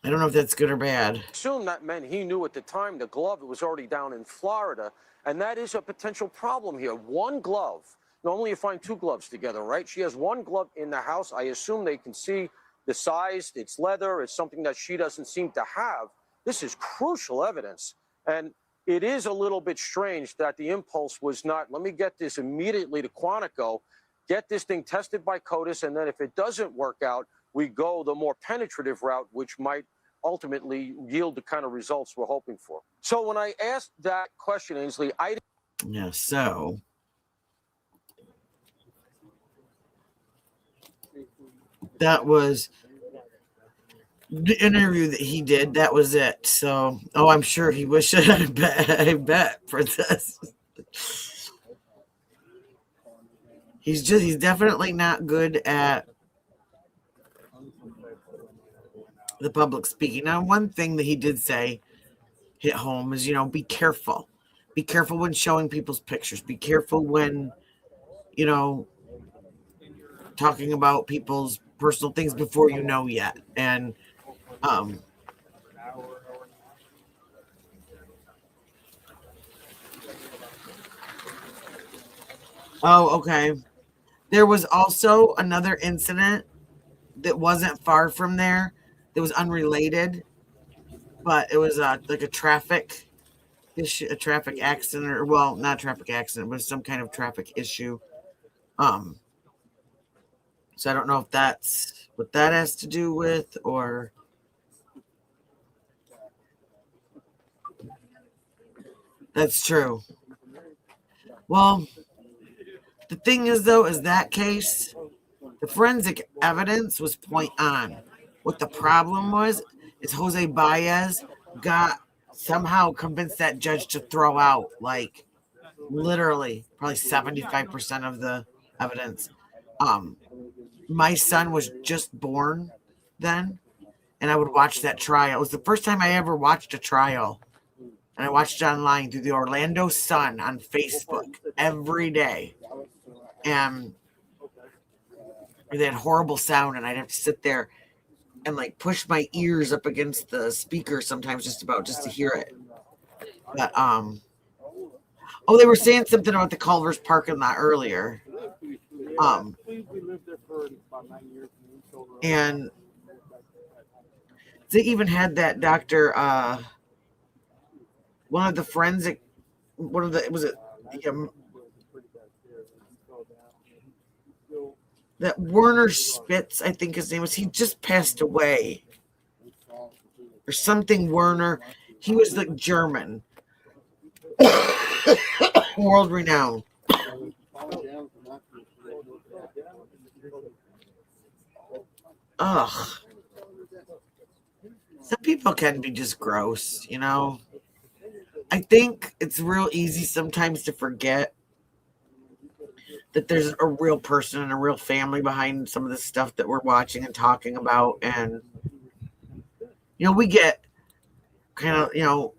I don't know if that's good or bad. Assume that meant he knew at the time the glove was already down in Florida, and that is a potential problem here. One glove. Normally you find two gloves together, right? She has one glove in the house. I assume they can see the size. It's leather. It's something that she doesn't seem to have. This is crucial evidence. And it is a little bit strange that the impulse was not, let me get this immediately to Quantico, get this thing tested by CODIS, and then if it doesn't work out, we go the more penetrative route, which might ultimately yield the kind of results we're hoping for. So when I asked that question, Ainsley, Yeah, so that was the interview that he did. That was it. So, I'm sure he wished it. I bet for this. He's definitely not good at the public speaking. Now, one thing that he did say hit home is, be careful. Be careful when showing people's pictures. Be careful when, talking about people's personal things before you know yet. And, okay. There was also another incident that wasn't far from there that was unrelated, but it was like a traffic issue, a traffic accident, or well, not traffic accident, but some kind of traffic issue. So I don't know if that's what that has to do with, or that's true. Well, the thing is, though, is that case, the forensic evidence was point on. What the problem was is Jose Baez got somehow convinced that judge to throw out, like, literally probably 75% of the evidence. My son was just born then, and I would watch that trial. It was the first time I ever watched a trial, and I watched it online through the Orlando Sun on Facebook every day. And they had horrible sound, and I'd have to sit there and like push my ears up against the speaker sometimes just to hear it. But they were saying something about the Culver's parking lot earlier. And they even had that doctor, that Werner Spitz, I think his name was, he just passed away. Or something Werner. He was like German. World renowned. Ugh. Some people can be just gross, I think it's real easy sometimes to forget that there's a real person and a real family behind some of the stuff that we're watching and talking about. And, we get kind of,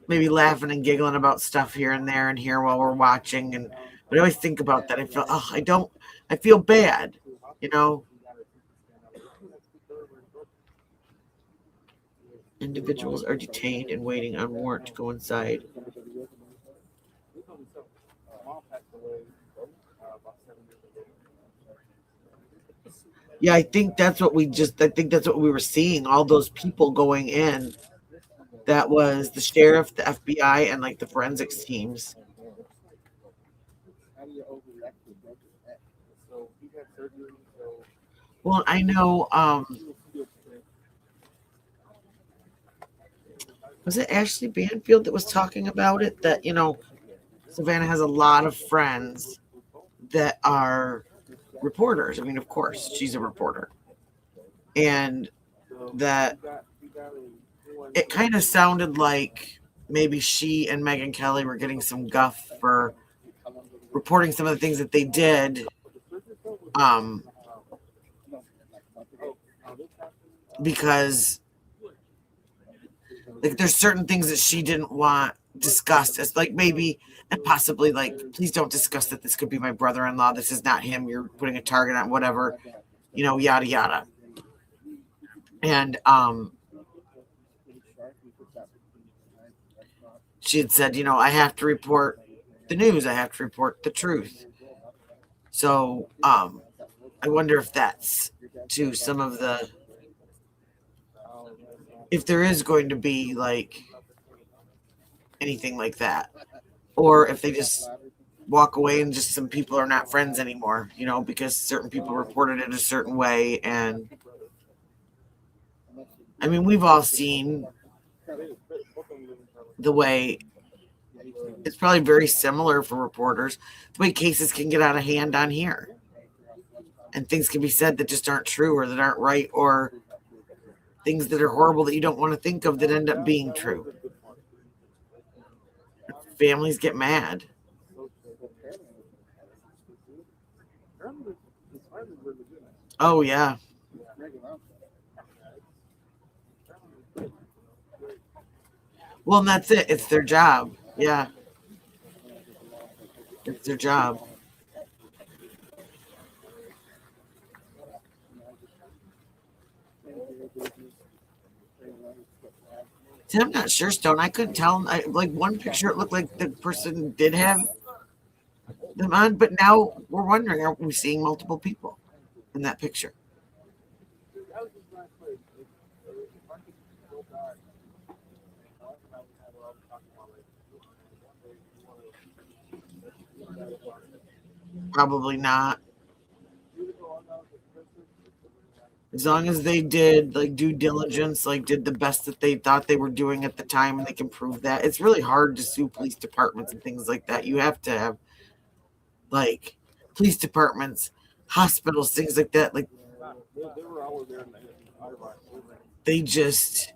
maybe laughing and giggling about stuff here and there and here while we're watching. But I always think about that. I feel, I feel bad, Individuals are detained and waiting on warrant to go inside. Yeah, I think that's what we were seeing. All those people going in. That was the sheriff, the FBI, and like the forensics teams. Well, I know, was it Ashley Banfield that was talking about it? That, Savannah has a lot of friends that are reporters. I mean, of course, she's a reporter. And that it kind of sounded like maybe she and Megyn Kelly were getting some guff for reporting some of the things that they did. Because like there's certain things that she didn't want discussed as like maybe and possibly like, please don't discuss that this could be my brother-in-law. This is not him. You're putting a target on whatever, yada yada. And she had said, I have to report the news. I have to report the truth. So I wonder if that's to some of if there is going to be like anything like that, or if they just walk away and just some people are not friends anymore, because certain people reported it a certain way. And I mean, we've all seen the way it's probably very similar for reporters, the way cases can get out of hand on here and things can be said that just aren't true or that aren't right, or things that are horrible that you don't want to think of that end up being true. Families get mad. Oh, yeah. Well, and that's it. It's their job. Yeah. It's their job. See, I'm not sure, Stone. I couldn't tell. Like one picture, it looked like the person did have them on, but now we're wondering, are we seeing multiple people in that picture? Probably not. As long as they did like due diligence, like did the best that they thought they were doing at the time, and they can prove that. It's really hard to sue police departments and things like that. You have to have like police departments, hospitals, things like that. Like they just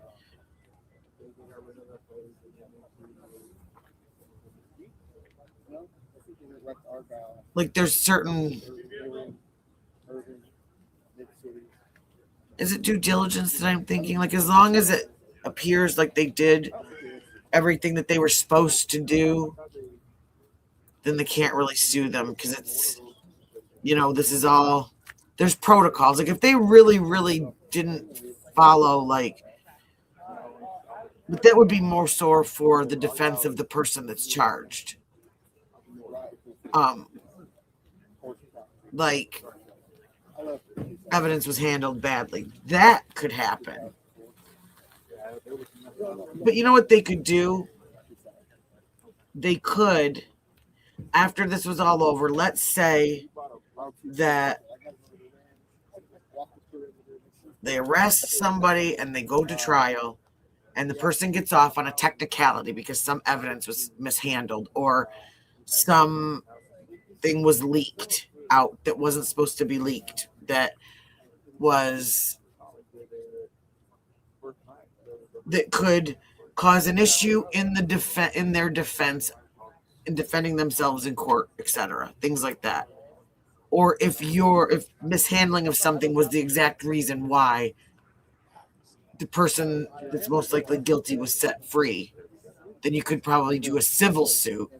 like there's certain. Is it due diligence that I'm thinking? Like, as long as it appears like they did everything that they were supposed to do, then they can't really sue them because it's, this is all, there's protocols. Like, if they really, really didn't follow, like, but that would be more so for the defense of the person that's charged. Like, evidence was handled badly. That could happen. But you know what they could do? They could, after this was all over, let's say that they arrest somebody and they go to trial and the person gets off on a technicality because some evidence was mishandled or something was leaked out that wasn't supposed to be leaked, that could cause an issue in their defense, in defending themselves in court, etc. Things like that. Or if mishandling of something was the exact reason why the person that's most likely guilty was set free, then you could probably do a civil suit.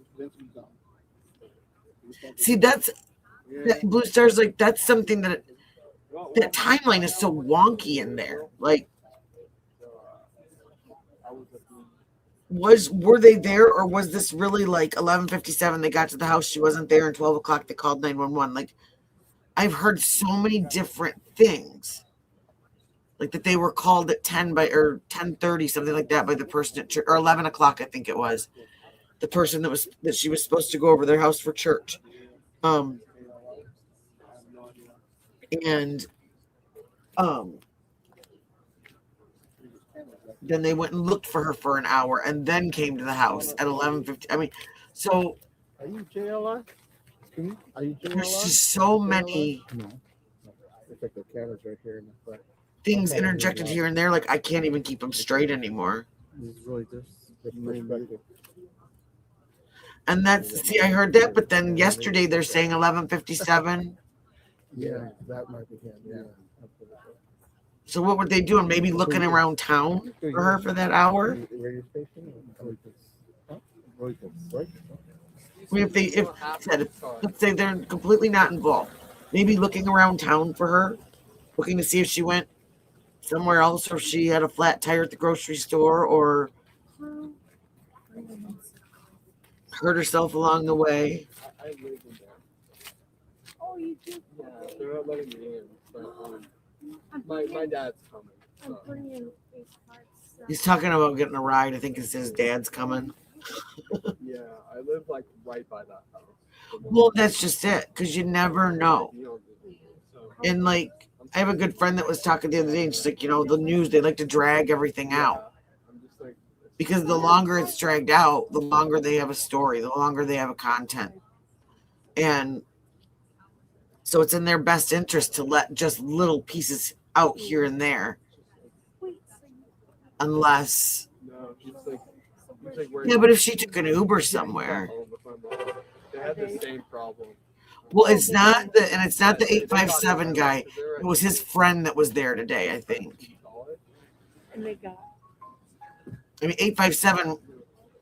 See, that Blue Star's like, that's something that timeline is so wonky in there. Like, were they there, or was this really like 11:57? They got to the house, she wasn't there, and 12 o'clock they called 911. Like, I've heard so many different things, like that they were called at 10:30, something like that, by the person at church, or 11 o'clock, I think it was, the person that she was supposed to go over their house for church. Then they went and looked for her for an hour and then came to the house at 11:50. I mean, so Are you JLR? Are you JLR? There's just so many It's like the camera's right here in the front. things interjected here and there. Like, I can't even keep them straight anymore. It's really just perspective. And see, I heard that, but then yesterday they're saying 11:57. Yeah, that might be him. Yeah. So what were they doing? Maybe looking around town for her for that hour? I mean, let's say they're completely not involved, maybe looking around town for her, looking to see if she went somewhere else, or if she had a flat tire at the grocery store, or hurt herself along the way. I live in there. Oh, you do? Yeah, they're not letting me in. But, my dad's coming. I'm bringing 8 cards. He's talking about getting a ride. I think it's his dad's coming. Yeah, I live like right by that house. Well, that's just it, because you never know. And like, I have a good friend that was talking the other day, and she's like, the news, they like to drag everything out. Because the longer it's dragged out, the longer they have a story, the longer they have a content. And so it's in their best interest to let just little pieces out here and there. Unless... Yeah, but if she took an Uber somewhere... They had the same problem. Well, it's not the 857 guy. It was his friend that was there today, I think. And they got... I mean, 857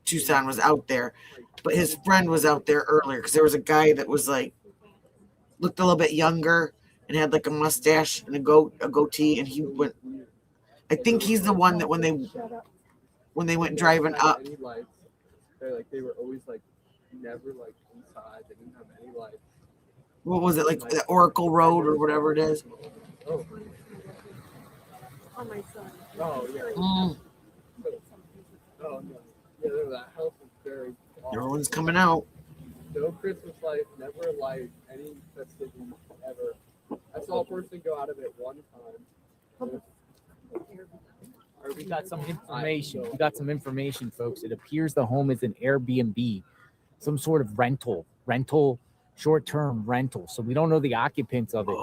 Tucson was out there, but his friend was out there earlier because there was a guy that was like, looked a little bit younger and had like a mustache and a goatee, and he went. I think he's the one that when they went driving up. They were always like never like inside. They didn't have any lights. What was it, like the Oracle Road or whatever it is? Oh, my son. Oh yeah. Oh no. Yeah, that house is very. Everyone's coming out. No Christmas lights, never a light, any festivities ever. I saw a person go out of it one time. We got some information. We got some information, folks. It appears the home is an Airbnb, some sort of rental, short-term rental. So we don't know the occupants of it.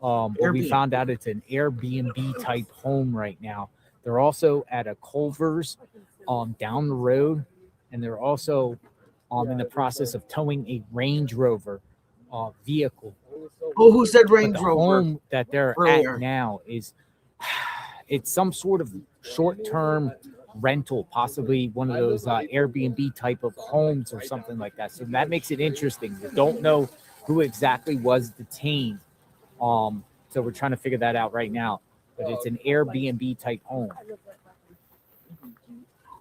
But we found out it's an Airbnb type home right now. They're also at a Culver's down the road, and they're also in the process of towing a Range Rover vehicle. Oh, who said Range The Rover? home that they're Earlier. at now is it's some sort of short-term rental, possibly one of those Airbnb type of homes or something like that. So that makes it interesting. We don't know who exactly was detained. So we're trying to figure that out right now. But it's an Airbnb type home.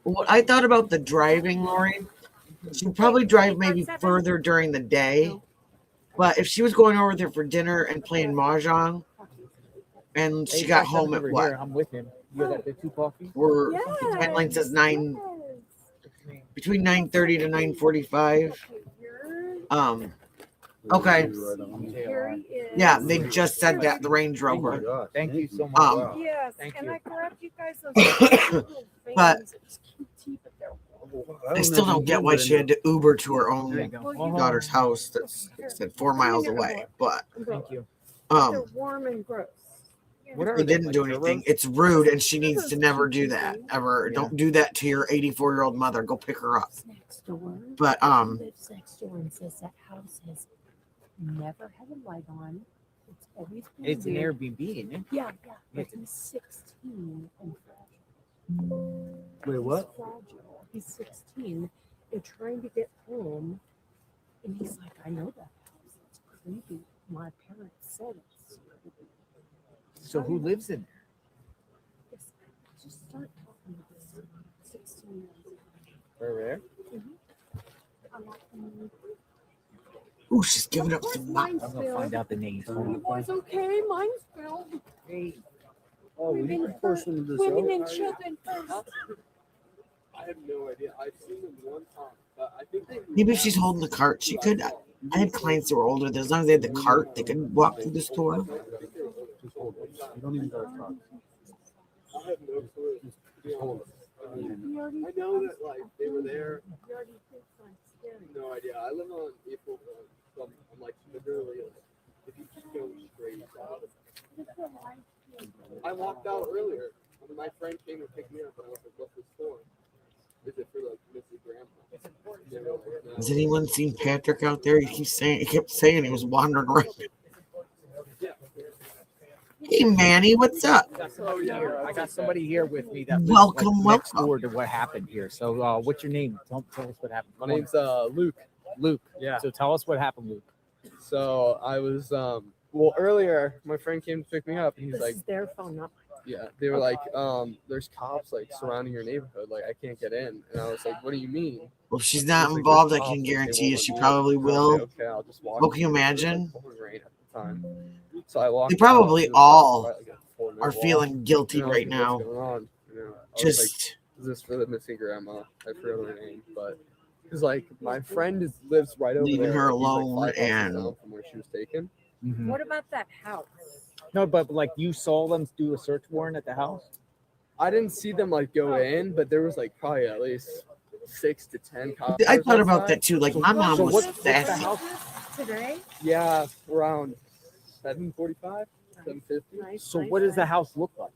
What I thought about the driving, Lori, she'd probably drive maybe further during the day. But if she was going over there for dinner and playing mahjong, and she got home at what? I'm with him. You got the 2 coffee? We're the timeline says between 9:30 to 9:45. Okay. Yeah, they just said that, the Range Rover. Thank you so much. Yes, Thank and you. I grabbed you guys those But but I still don't get why she had to Uber to her own daughter's house that's said 4 miles away. But Thank you. they're warm and gross. It didn't do anything. It's rude, and she needs to never do that ever. Yeah. Don't do that to your 84-year-old mother. Go pick her up. Next door. But Lives next door and says that house has never had a light on. It's always been It's an weird. Airbnb, isn't it? Yeah, yeah. But he's 16 and fragile. Wait, what? He's fragile. He's 16. They're trying to get home, and he's like, "I know that house. It's creepy. My parents said it's." So who lives in there? Just start talking to this 16 Where? ooh, she's giving up some Mine's I'm gonna find out the names. You boys okay? Mine's filled. Oh, we Women need to portion first. this Women out. and children first. I have no idea. I've seen them one time, but I think they. Maybe if she's holding the cart, she could. I had clients that were older. As long as they had the cart, they could walk through the store. You don't even go across. I have no clue. To be honest. I know that like they were there. No idea. I live on April 1, so I'm like literally like, if you just go straight out. I walked out earlier. When my friend came and picked me up, and I was like, "What's this for?" Is it for like Mrs. Grandpa? Has anyone seen Patrick out there? He kept saying he was wandering around. Yeah. Hey, Hey, Manny, what's up? I got somebody here with me that Welcome, next welcome. door to what happened here. So, what's your name? Tell us what happened. My name's Luke. Luke. Yeah. So tell us what happened, Luke. So I was well earlier. My friend came to pick me up, and he's This like, is their phone, not yeah. They were like, there's cops like surrounding your neighborhood. Like I can't get in. And I was like, what do you mean? Well, if she's not He's like, involved, "There's I can cops, like, guarantee they you won't she let me in." probably And I was will. like, okay, I'll just walk. Well, can you in. It was, imagine? like, pouring rain at the time. So I walked. They out, probably and it was, like, all right, like, a 4-minute are walk. feeling guilty And I was right like, now. what's going on? You know, I was Just like, is this for the missing grandma? I forgot her name, but because like my friend lives right over leaving there. her He's, like, alone 5 houses and down from where she was taken. What about that house? No, but like you saw them do a search warrant at the house. I didn't see them like go in, but there was like probably at least 6 to 10 cops. I thought about outside. that too. Like my mom was what's the sassy. house? Today? Yeah, around 7:45, 7:50. So what does the house look like?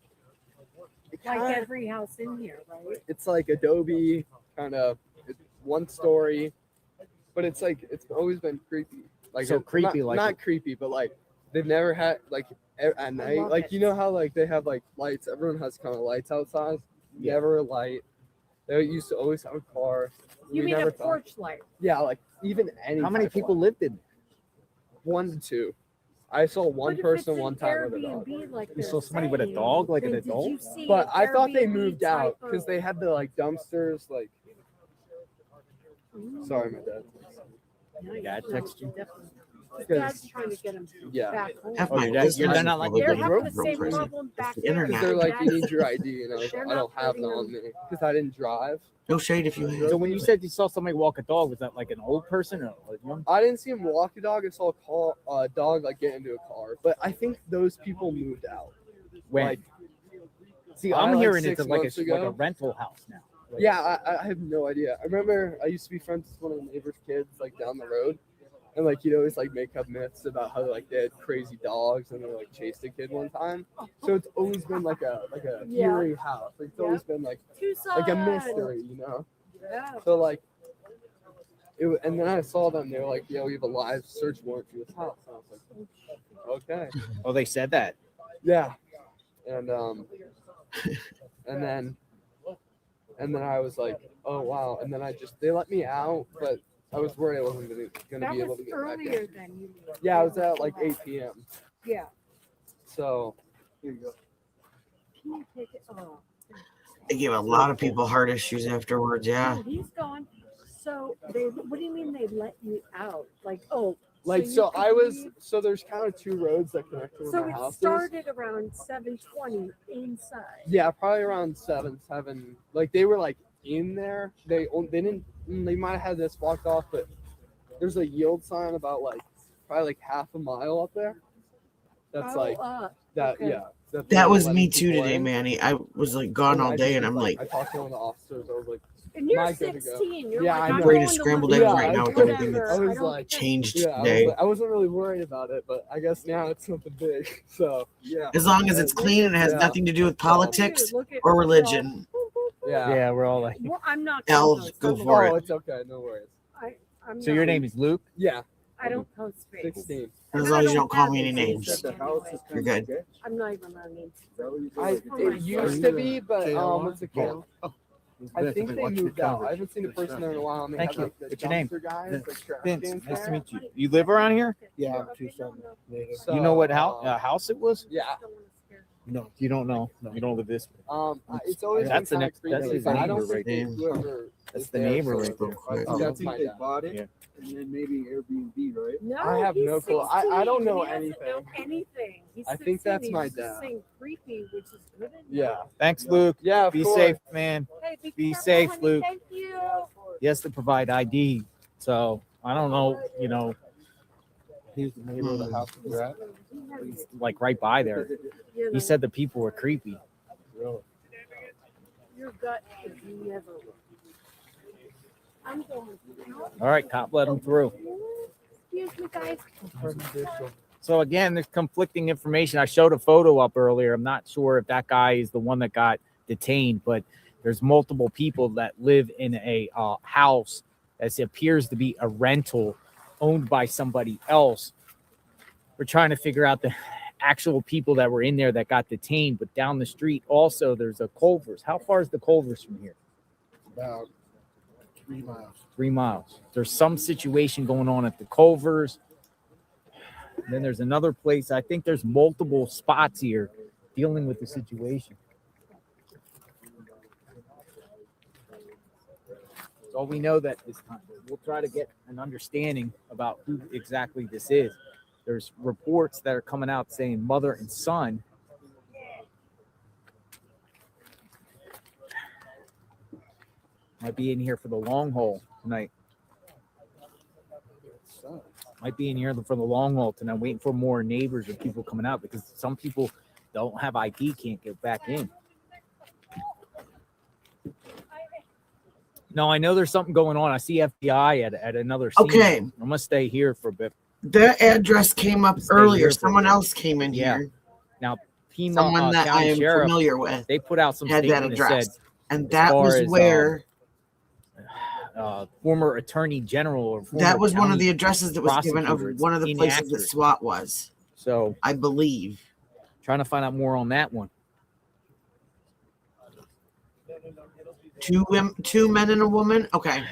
Like every house in here, right? It's like Adobe, kind of one story, but it's like it's always been creepy. Like So it's creepy, not, like- not creepy, but like they've never had like at night. love Like it. you know how like they have like lights. Everyone has kind of lights outside. Yeah. Never a light. They used to always have a car. You We mean never a thought- porch light? Yeah, like even any. How many type of people light. lived in? 1 to 2. I saw one What if person it's an one time with a dog. Airbnb like You they're saw somebody with a saying, dog, like an then did adult? you see But an I thought they Airbnb moved out type because of- they had the like dumpsters. Like, sorry, my dad. No, Dad no, text you? definitely. His Because- dad's trying to get him Yeah. back home. Half Oh, my your dad- business you're is not like- full of They're people having the from same prison. problem back the there. internet. They're like, you Dad's- need your ID, and I was They're like, I don't not have letting it on them- me because I didn't drive. No shade if you had. So when you said you saw somebody walk a dog, was that like an old person or a young? I didn't see him walk a dog. I saw a dog like get into a car, but I think those people moved out. When? Like, See, I, I'm like, hearing 6 it's like months a ago. rental house now. Yeah, I have no idea. I remember I used to be friends with one of the neighbor's kids like down the road, and like you'd always like make up myths about how like they had crazy dogs and they like chased a kid one time. So it's always been like a Yeah. eerie house. Like it's always been like a Tucson. mystery, you know. Yeah. So like, and then I saw them. They were like, "Yeah, we have a live search warrant for this house." And I was like, "Okay." Oh, they said that. Yeah, and then I was like, "Oh wow!" And then they let me out, but I was worried I wasn't gonna That be able was to get back earlier in. than you. Yeah, I was at like 8 p.m. Yeah. So here you go. Can you take it? Oh. It gave a lot of people heart issues afterwards. Yeah. Oh, he's gone. So they. What do you mean they let you out? Like, oh. Like you so, could I was leave- so there's kind of 2 roads that connect to where So my it house is. started around 7:20 inside. Yeah, probably around 7. Like they were like in there. They might have had this blocked off, but there's a yield sign about like probably like half a mile up there. That's like that. okay. Yeah. That was letting me too people today, in. Manny. I was like gone all I day, just and I'm was, like, I talked to one of the officers. I was like, And you're "Am I good to go?" 16. You're Yeah, like, I I'm know. ready to going scramble my eggs way, right now with whatever. everything that's I was don't like, changed yeah, today. I wasn't really worried about it, but I guess now it's something big. So yeah. As long as it's clean and it has Yeah. nothing to do with politics Look at or we're all- religion. Yeah. Yeah, we're all like. Well, I'm not. Elves, go for Oh, it. it's okay. No worries. I'm So your not- name is Luke? Yeah. I don't post face. 16. As And long I as you don't call have me any any names, anyway. you're good. I'm not even allowed names. It used to be, but what's it called? I think they moved out. I haven't seen a person there in a while. And they Thank have, you. like, the What's your name? dumpster guys, like, trash Vince. cans Nice to there. meet you. You live around here? Yeah, I'm Tucson native. So, You know what house it was? Yeah. No, You don't know. You don't live this way. It's always That's been the kinda next. That's creepy, his but I neighbor don't right think there. whoever That's is the there neighbor for right it. there. I think that's my dad. bought it Yeah. and then maybe Airbnb, right? No, I have he's no clue. 16. I don't know He doesn't anything. know anything. He's I think 16. that's He's my just dad. saying creepy, which is good. enough. Yeah. Thanks, Luke. Yeah, of Be course. safe, man. Hey, Be careful, safe, honey. Luke. Thank you. He has to provide ID. So I don't know, He's the neighbor of the house we're at. he's like right by there. You know, He said the people were creepy. Really? your gut is never. I'm going. All right, cop, let him through. Excuse me, guys. So again, there's conflicting information. I showed a photo up earlier. I'm not sure if that guy is the one that got detained, but there's multiple people that live in a house that appears to be a rental owned by somebody else. We're trying to figure out the actual people that were in there that got detained. But down the street also there's a Culver's. How far is the Culver's from here? About 3 miles. 3 miles. There's some situation going on at the Culver's. Then there's another place. I think there's multiple spots here dealing with the situation. So we know that this time we'll try to get an understanding about who exactly this is. There's reports that are coming out saying mother and son. Might be in here for the long haul tonight. Might be in here for the long haul tonight, waiting for more neighbors or people coming out because some people don't have ID, can't get back in. No, I know there's something going on. I see FBI at another scene. Okay. I'm gonna stay here for a bit. The address came up earlier. Someone else came in here. Now, Pima, someone that I am Sheriff, familiar with. They put out some had that statement that address, said, and as that far was as, where. Former attorney general or That was one of county the addresses that was given of prosecutor, it's one of the places that inaccurate. SWAT was. So I believe. Trying to find out more on that one. Two men and a woman. Okay.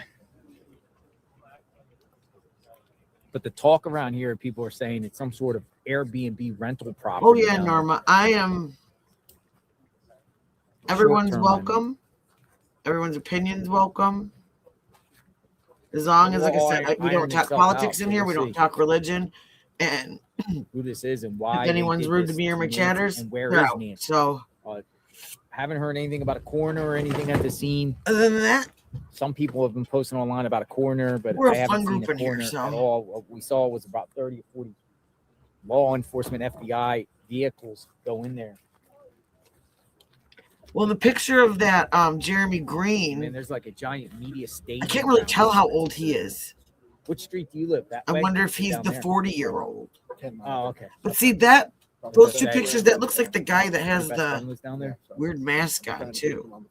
But the talk around here, people are saying it's some sort of Airbnb rental property. Oh yeah, down there. Norma. I am. Everyone's Short-term welcome. Everyone's opinions welcome. As long as, like I said, we don't talk politics in here. We don't talk religion, and who this is and why. if anyone's rude to me or my chatters, and where they're is out. Nancy? So haven't heard anything about a coroner or anything at the scene. Other than that, some people have been posting online about a coroner, but we're I a haven't fun seen group a in here. coroner So at all. What we saw was about 30 or 40 law enforcement FBI vehicles go in there. well, the picture of that Jeremy Green. And there's like a giant media stage. I can't really tell how old he is. Which street do you live? That I way? wonder if Or he's down the there? 40-year-old. Oh, okay. But see that those two pictures, that looks like the guy that has Your best friend the lives down there? weird mask on too.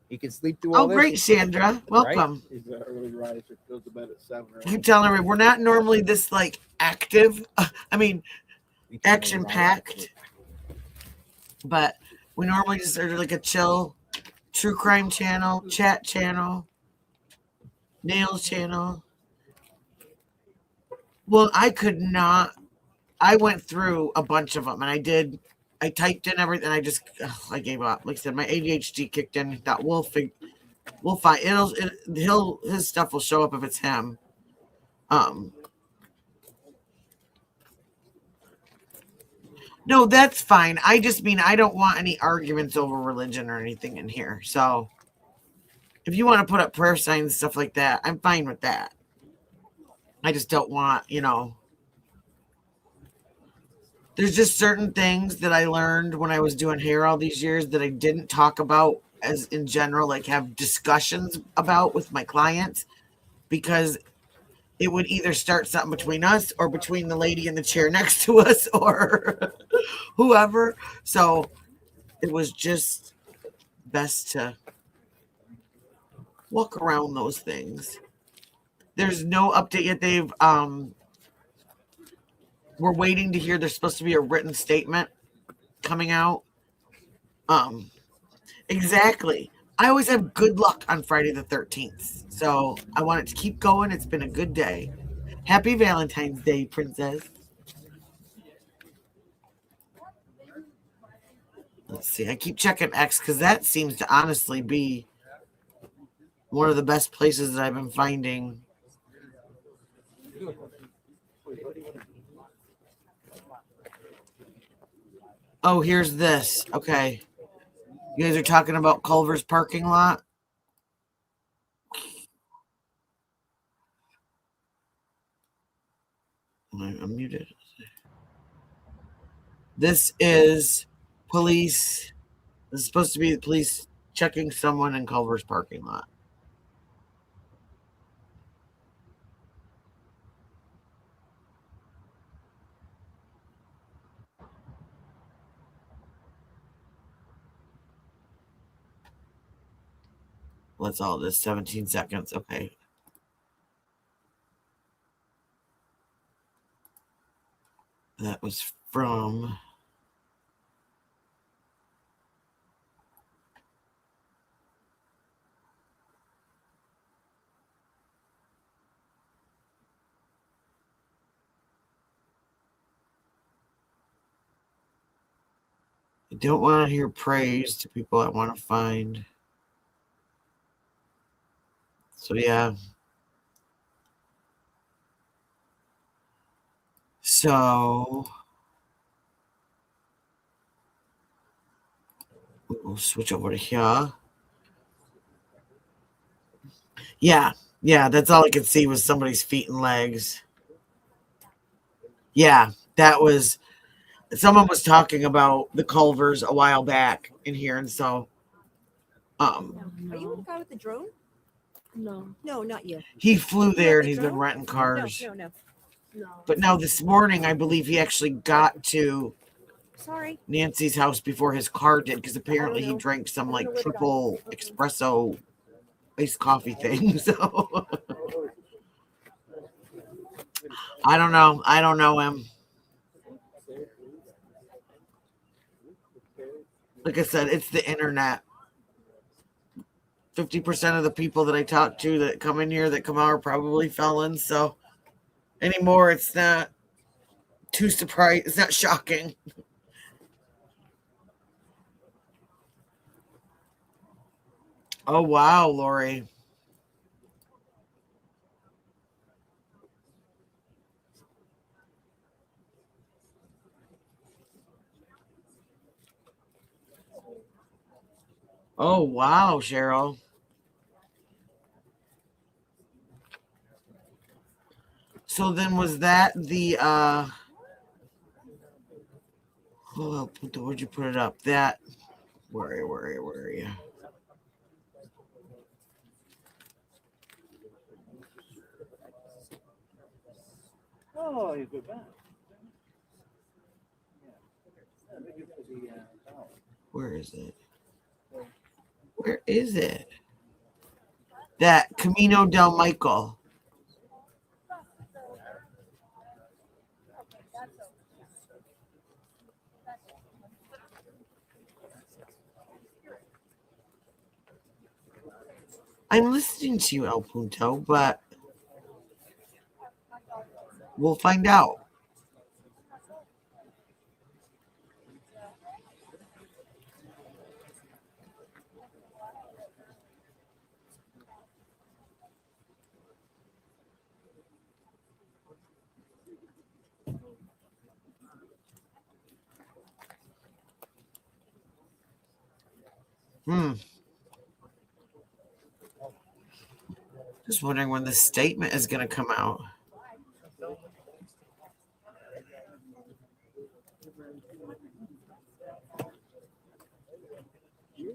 You can sleep through all Oh, this. great, Sandra. Welcome. He's an early riser, goes to bed at 7 or 8. Keep telling everybody we're not normally this like active. I mean, action packed, but we normally just are like a chill, true crime channel, chat channel, nails channel. Well, I could not. I went through a bunch of them, and I typed in everything. I I gave up. Like I said, my ADHD kicked in. Thought we'll find his stuff will show up if it's him. No, that's fine. I just mean I don't want any arguments over religion or anything in here. So if you want to put up prayer signs, stuff like that, I'm fine with that. I just don't want, there's just certain things that I learned when I was doing hair all these years that I didn't talk about as in general, like have discussions about with my clients, because it would either start something between us or between the lady in the chair next to us or whoever. So it was just best to walk around those things. There's no update yet. We're waiting to hear there's supposed to be a written statement coming out. Exactly. I always have good luck on Friday the 13th. So I want it to keep going. It's been a good day. Happy Valentine's Day, Princess. Let's see. I keep checking X because that seems to honestly be one of the best places that I've been finding. Oh, here's this. Okay. You guys are talking about Culver's parking lot? I'm muted. This is police. This is supposed to be the police checking someone in Culver's parking lot. What's all this? 17 seconds. Okay. That was from. I don't want to hear praise to people I want to find. So, yeah. So, we'll switch over to here. Yeah, that's all I could see was somebody's feet and legs. Yeah, that was. Someone was talking about the Culvers a while back in here, and so. Are you the guy with the drone? No. No, not you. He flew You there have and the he's been drone? renting cars. No. But now this morning, I believe he actually got to Sorry. Nancy's house before his car did, because apparently he know. drank some I don't like know where the guy triple espresso iced coffee thing. So I don't know. I don't know him. Like I said, it's the internet. 50% of the people that I talk to that come in here that come out are probably felons. So anymore, it's not too surprised. It's not shocking. Oh, wow, Lori. Oh, wow, Cheryl. So then was that the where'd you put it up? That where are you? Oh, you go back. Where is it? Where is it? That Camino del Michael. I'm listening to you, El Punto, but we'll find out. Just wondering when the statement is going to come out.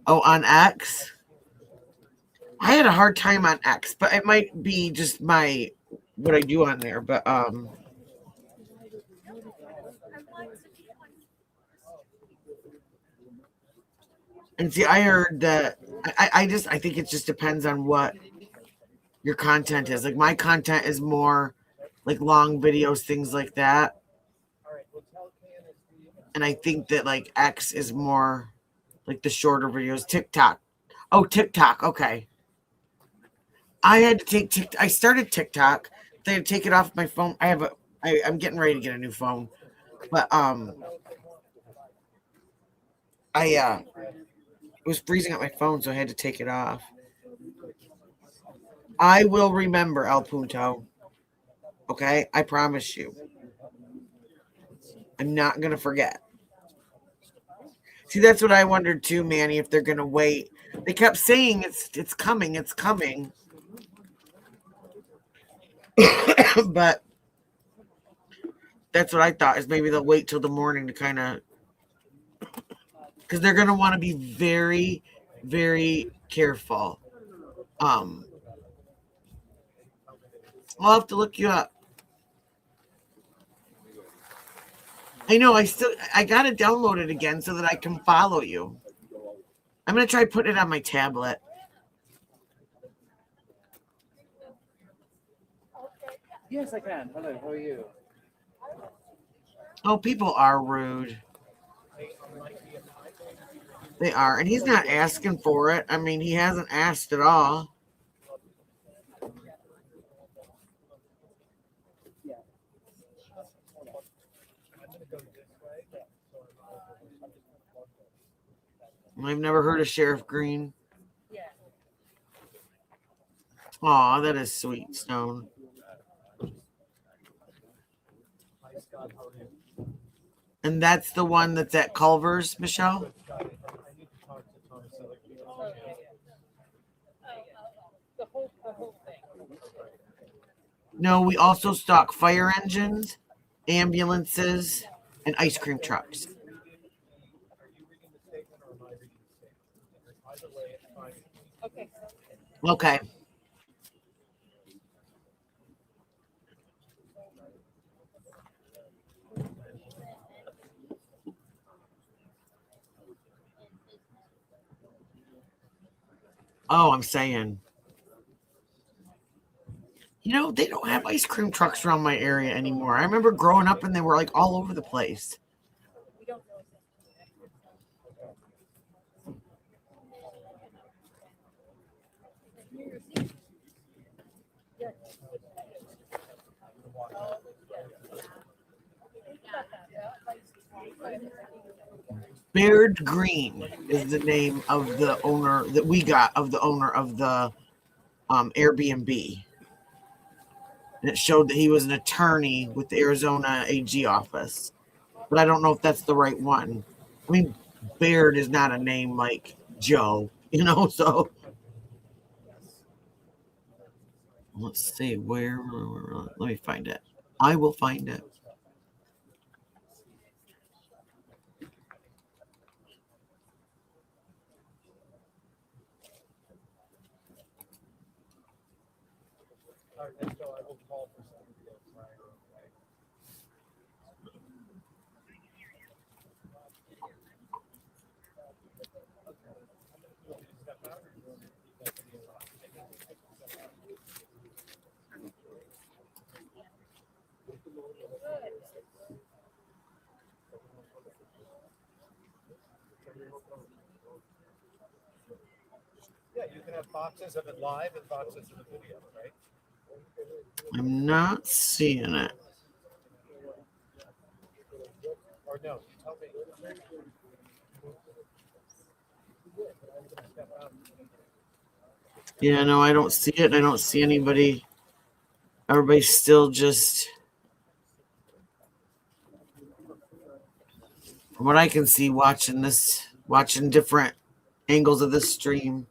Oh, on X? I had a hard time on X, but it might be just what I do on there. But and see, I heard that I think it just depends on what your content is. Like my content is more like long videos, things like that. And I think that like X is more like the shorter videos. TikTok. Oh, TikTok. Okay. I had to take TikTok. I started TikTok. They had to take it off my phone. I'm getting ready to get a new phone. But it was freezing up my phone, so I had to take it off. I will remember, El Punto. Okay? I promise you. I'm not going to forget. See, that's what I wondered too, Manny, if they're going to wait. They kept saying it's coming, it's coming. But that's what I thought, is maybe they'll wait till the morning to kind of, because they're going to want to be very, very careful. I'll have to look you up. I know, I got to download it again so that I can follow you. I'm going to try putting it on my tablet. Yes, I can. Hello, how are you? Oh, people are rude. They are, and he's not asking for it. I mean, he hasn't asked at all. I've never heard of Sheriff Green. Aw, that is sweet, Stone. And that's the one that's at Culver's, Michelle? No, we also stock fire engines, ambulances, and ice cream trucks. Okay. Oh, I'm saying. You know, they don't have ice cream trucks around my area anymore. I remember growing up and they were like all over the place. Baird Green is the name of the owner that we got of the owner of the Airbnb. And it showed that he was an attorney with the Arizona AG office. But I don't know if that's the right one. I mean, Baird is not a name like Joe, you know, so let's see where let me find it. I will find it. Yeah, you can have boxes of it live and boxes of the video, right? I'm not seeing it. Or no, tell me. Yeah, no, I don't see it. And I don't see anybody. Everybody's still just, from what I can see, watching different angles of this stream.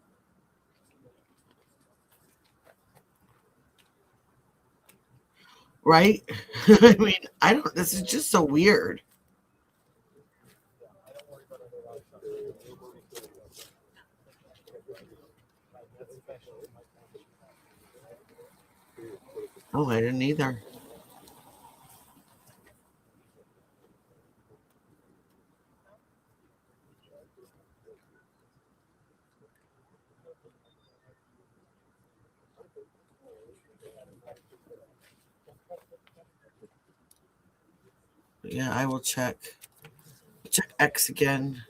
Right? I mean, this is just so weird. Oh, I didn't either. Yeah, I will check X again.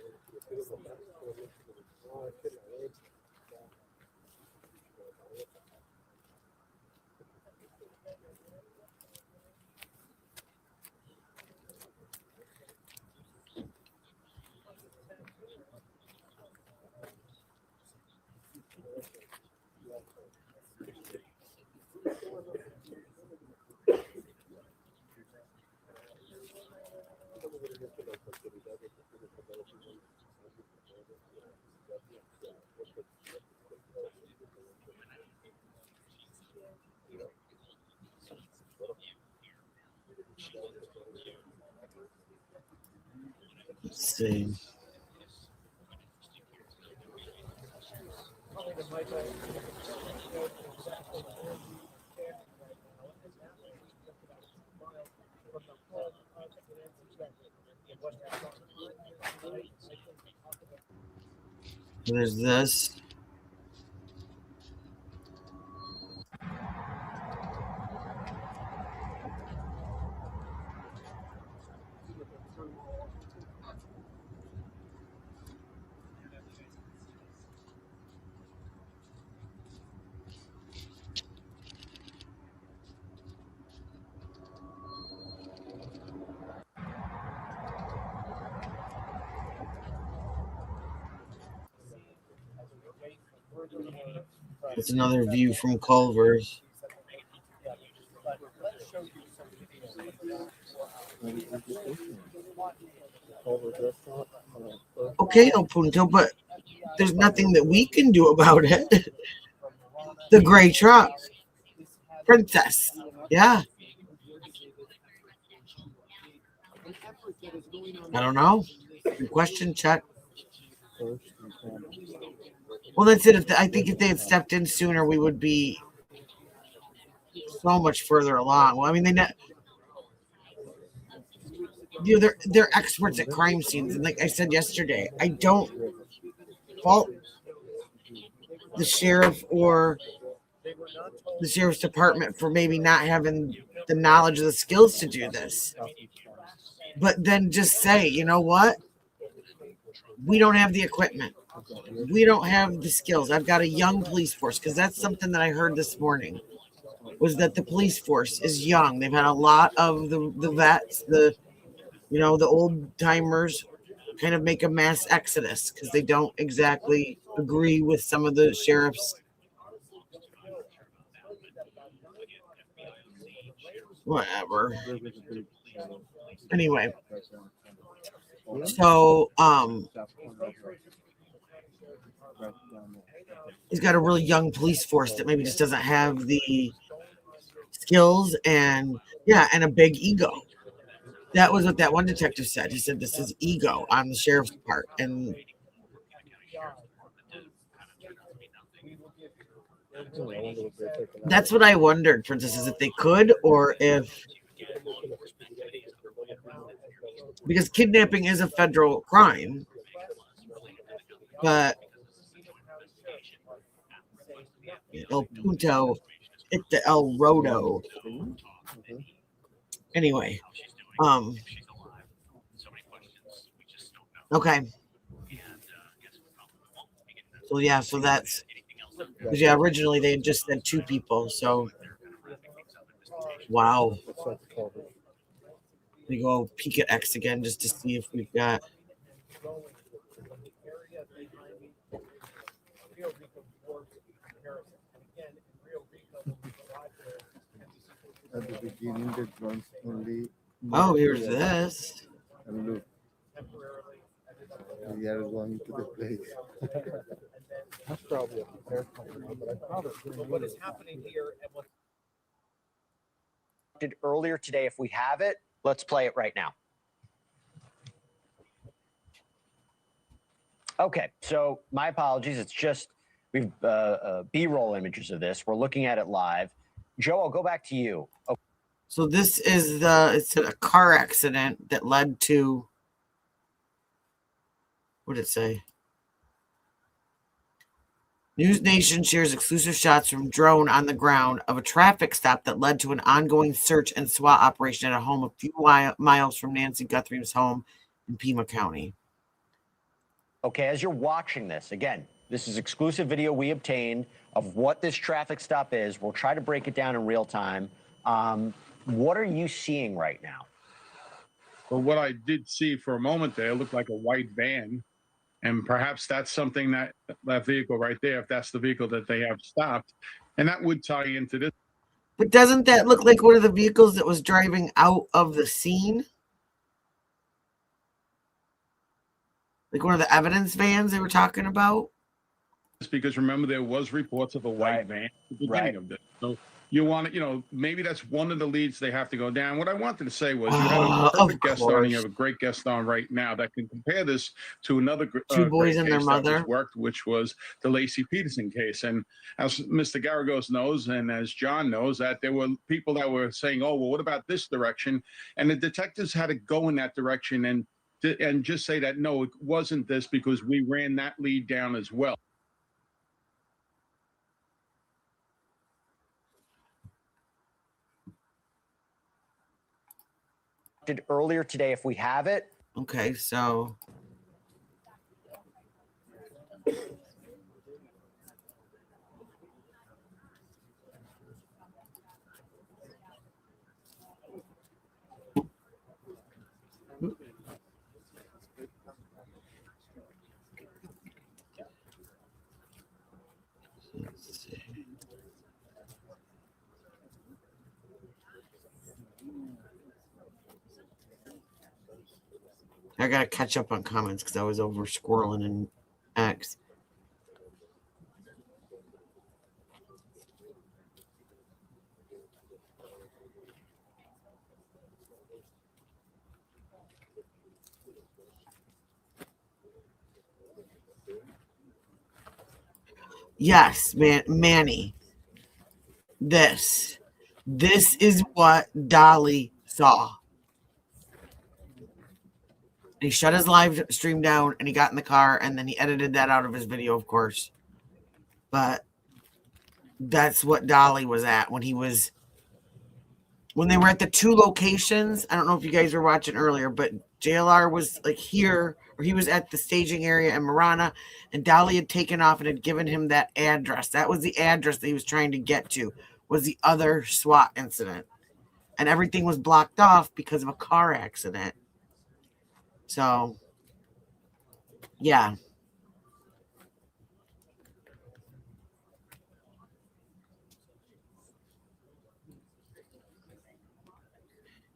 Let's see. There's this. It's another view from Culver's. Okay, El Punto, but there's nothing that we can do about it. The gray truck. Princess. Yeah. I don't know. Good question, Chuck. Well, that's it. I think if they had stepped in sooner, we would be so much further along. Well, I mean, they're experts at crime scenes, and like I said yesterday, I don't fault the sheriff or the sheriff's department for maybe not having the knowledge or the skills to do this. But then just say, you know what? We don't have the equipment. We don't have the skills. I've got a young police force, because that's something that I heard this morning, was that the police force is young. They've had a lot of the vets, the old timers kind of make a mass exodus because they don't exactly agree with some of the sheriff's whatever. Anyway, so he's got a really young police force that maybe just doesn't have the skills and a big ego. That was what that one detective said. He said this is ego on the sheriff's part, and that's what I wondered, Princess, is if they could, or if, because kidnapping is a federal crime, but El Punto, it's the El Rodo. Anyway, okay. So that's, originally they had just said 2 people, so wow. We go peek at X again just to see if we've got. At the beginning, the drones only. Oh, here's this. And look, we are going to the place. That's probably a airplane, but I probably What is happening here and what did earlier today. If we have it, let's play it right now. Okay, so my apologies. It's just we've B-roll images of this. We're looking at it live. Joe, I'll go back to you. Okay. So this is it's a car accident that led to, what did it say? News Nation shares exclusive shots from drone on the ground of a traffic stop that led to an ongoing search and SWAT operation at a home a few miles from Nancy Guthrie's home in Pima County. Okay, as you're watching this, again, this is exclusive video we obtained of what this traffic stop is. We'll try to break it down in real time. What are you seeing right now? Well, what I did see for a moment there looked like a white van. And perhaps that's something that vehicle right there, if that's the vehicle that they have stopped, and that would tie into this. But doesn't that look like one of the vehicles that was driving out of the scene? Like one of the evidence vans they were talking about? Because remember, there was reports of a white van at the beginning of this. So you want to, maybe that's one of the leads they have to go down. What I wanted to say was you had a perfect guest on, and you have a great guest on right now that can compare this to another 2 boys and their mother worked, which was the Lacey Peterson case. And as Mr. Garagos knows, and as John knows, that there were people that were saying, oh, well, what about this direction? And the detectives had to go in that direction and just say that, no, it wasn't this, because we ran that lead down as well. Did earlier today, if we have it. Okay, so let's see. I gotta catch up on comments because I was over scrolling in X. Yes, Manny. This is what Dolly saw. He shut his live stream down and he got in the car and then he edited that out of his video, of course. But that's what Dolly was at when they were at the two locations. I don't know if you guys were watching earlier, but JLR was like here, or he was at the staging area in Marana, and Dolly had taken off and had given him that address. That was the address that he was trying to get to, was the other SWAT incident. And everything was blocked off because of a car accident. So, yeah.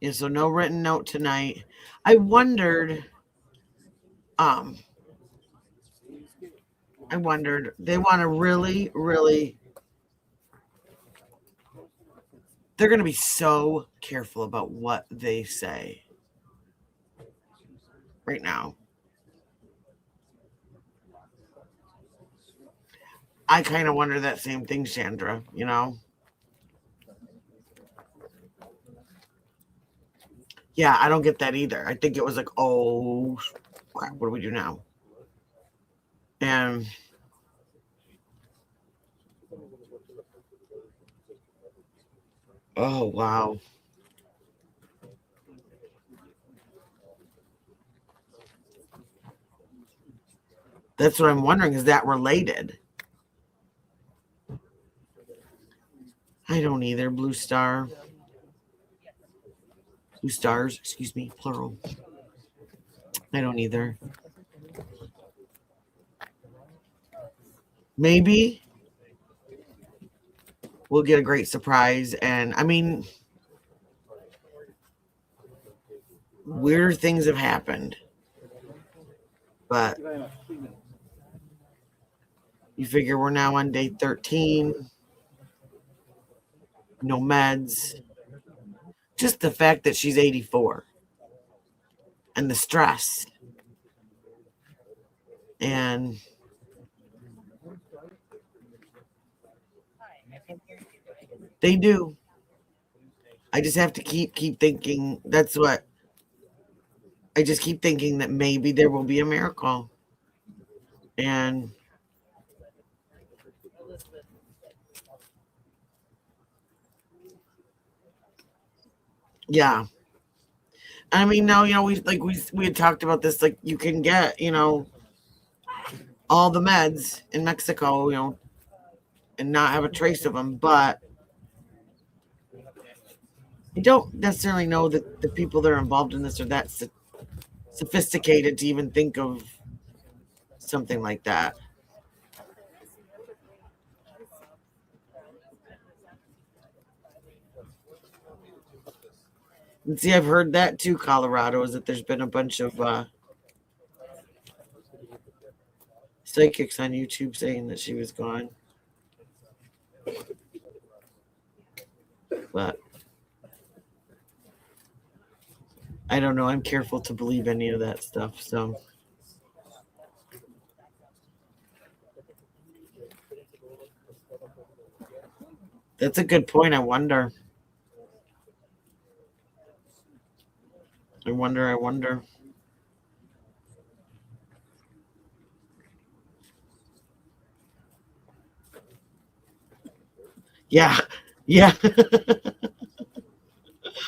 Yeah, so no written note tonight. I wondered, they want to really, they're going to be so careful about what they say right now. I kind of wonder that same thing, Chandra, you know? Yeah, I don't get that either. I think it was like, oh, crap, what do we do now? And oh, wow. That's what I'm wondering. Is that related? I don't either. Blue Stars, excuse me, plural. I don't either. Maybe we'll get a great surprise. And I mean, weird things have happened. But you figure we're now on day 13. No meds. Just the fact that she's 84. And the stress. And they do. I just have to keep thinking. That's what I just keep thinking, that maybe there will be a miracle. And yeah. I mean, now, you know, we had talked about this, like you can get, you know, all the meds in Mexico, you know, and not have a trace of them, but I don't necessarily know that the people that are involved in this are that sophisticated to even think of something like that. And see, I've heard that too, Colorado, is that there's been a bunch of psychics on YouTube saying that she was gone. But I don't know. I'm careful to believe any of that stuff. So that's a good point. I wonder. Yeah.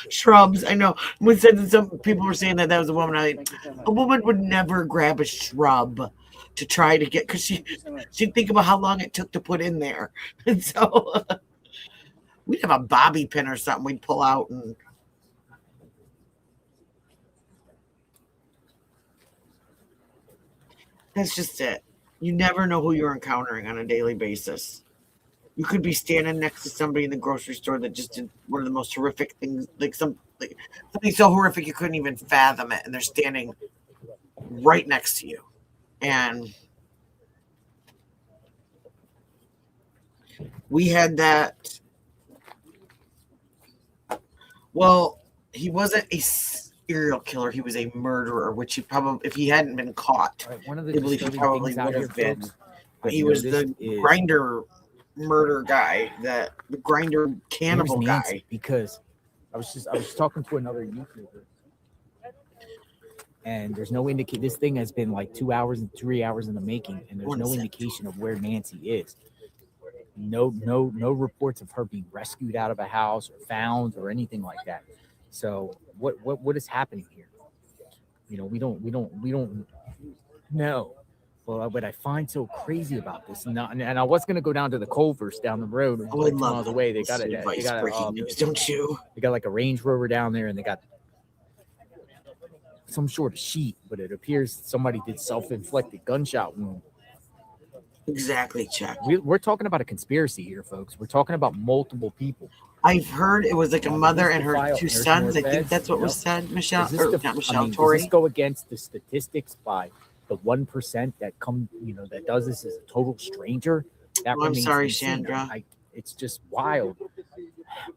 Shrubs. I know. When said that some people were saying that was a woman. A woman would never grab a shrub to try to get, because she'd think about how long it took to put in there. And so we'd have a bobby pin or something we'd pull out, and that's just it. You never know who you're encountering on a daily basis. You could be standing next to somebody in the grocery store that just did one of the most horrific things, something so horrific you couldn't even fathom it, and they're standing right next to you. And we had that. Well, he wasn't a serial killer. He was a murderer, which he probably, if he hadn't been caught, One of the I believe he disturbing probably things out would here, have been. folks, He was the grinder murder guy, the grinder cannibal guy. Because I was talking to another YouTuber, and there's no indication. This thing has been like 2 hours and 3 hours in the making, and there's no indication of where Nancy is. No reports of her being rescued out of a house or found or anything like that. So what is happening here? You know, we don't know. Well, what I find so crazy about this, and I was going to go down to the Culvers down the road, like 2 miles away. They got breaking news, don't you? They got like a Range Rover down there, and they got some sort of sheet, but it appears somebody did self-inflicted gunshot wound. Exactly, Chuck. We're talking about a conspiracy here, folks. We're talking about multiple people. I've heard it was like a mother and her 2 sons. I think that's what was said, Michelle. Not Michelle, Tori. Does this go against the statistics by the 1% that that does this as a total stranger? That I'm sorry, insane. Chandra. It's just wild.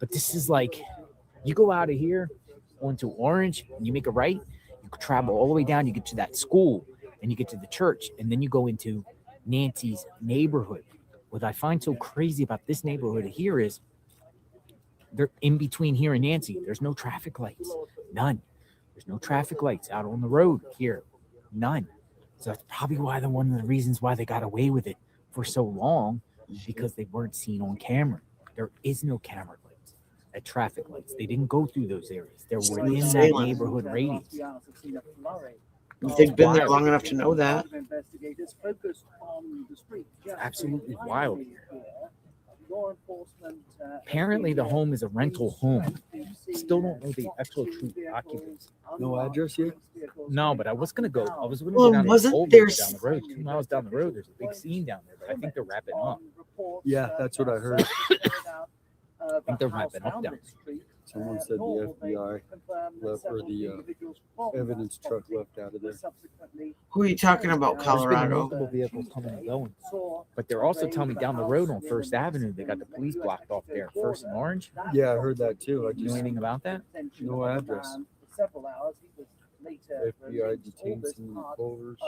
But this is like, you go out of here onto Orange, and you make a right, you travel all the way down, you get to that school, and you get to the church, and then you go into Nancy's neighborhood. What I find so crazy about this neighborhood here is they're in between here and Nancy. There's no traffic lights. None. There's no traffic lights out on the road here. None. So that's probably one of the reasons why they got away with it for so long, because they weren't seen on camera. There is no camera lights at traffic lights. They didn't go through those areas. They were in that neighborhood radius. They've been there long enough to know that. Absolutely wild. Apparently, the home is a rental home. Still don't know the actual true occupants. No address yet? No, but I was gonna go. I was gonna Well, go down wasn't to there down the road, 2 miles down the road. There's a big scene down there, but I think they're wrapping up. Yeah, that's what I heard. I think they're wrapping up down there. Someone said the FBI left, or the evidence truck left out of there. Who are you talking about, There's been Colorado? multiple vehicles coming and going, but they're also telling me down the road on First Avenue they got the police blocked off there, First and Orange. Yeah, I heard that too. I You know just anything about that? no address. FBI detained some of the Culvers.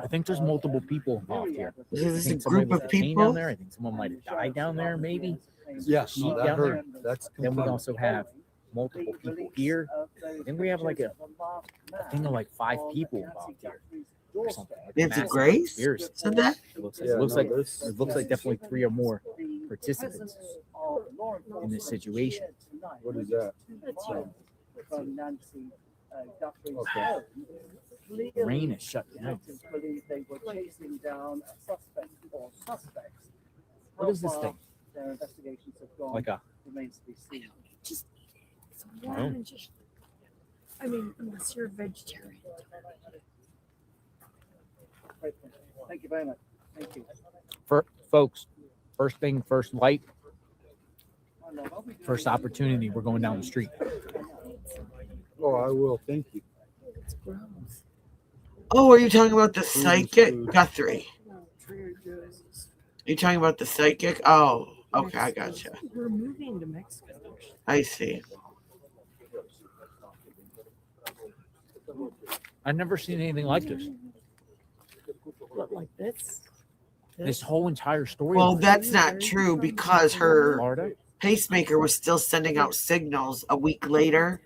I think there's multiple people involved here. Is this I think a group somebody of was detained people? down there. I think someone might have died down there, maybe. Yeah, Sheep no, that down there. heard. That's Then we confirmed. also have multiple people here. Then we have like a thing of like 5 people involved here. Or something. Like a Nancy massive Grace conspiracy. said that? It looks like, Yeah, it looks no, like this- it looks like definitely 3 or more participants in this situation. What is that? From Nancy Guthrie's Okay. home. The rain is shut down. Detectives believe they were chasing down a suspect or suspects. What is this How far thing? Their investigations have gone Like a remains to be seen. Just some water and just, I mean, unless you're a vegetarian. Great. Thank you very much. Thank you. Folks, first thing, first light, first opportunity, we're going down the street. Oh, I will. Thank you. It's gross. Oh, are you talking about the psychic? Guthrie. Are you talking about the psychic? Oh, okay, I gotcha. We're moving to Mexico. I see. I've never seen anything like this. What, like this? This whole entire story. Well, that's not true because her pacemaker was still sending out signals a week later,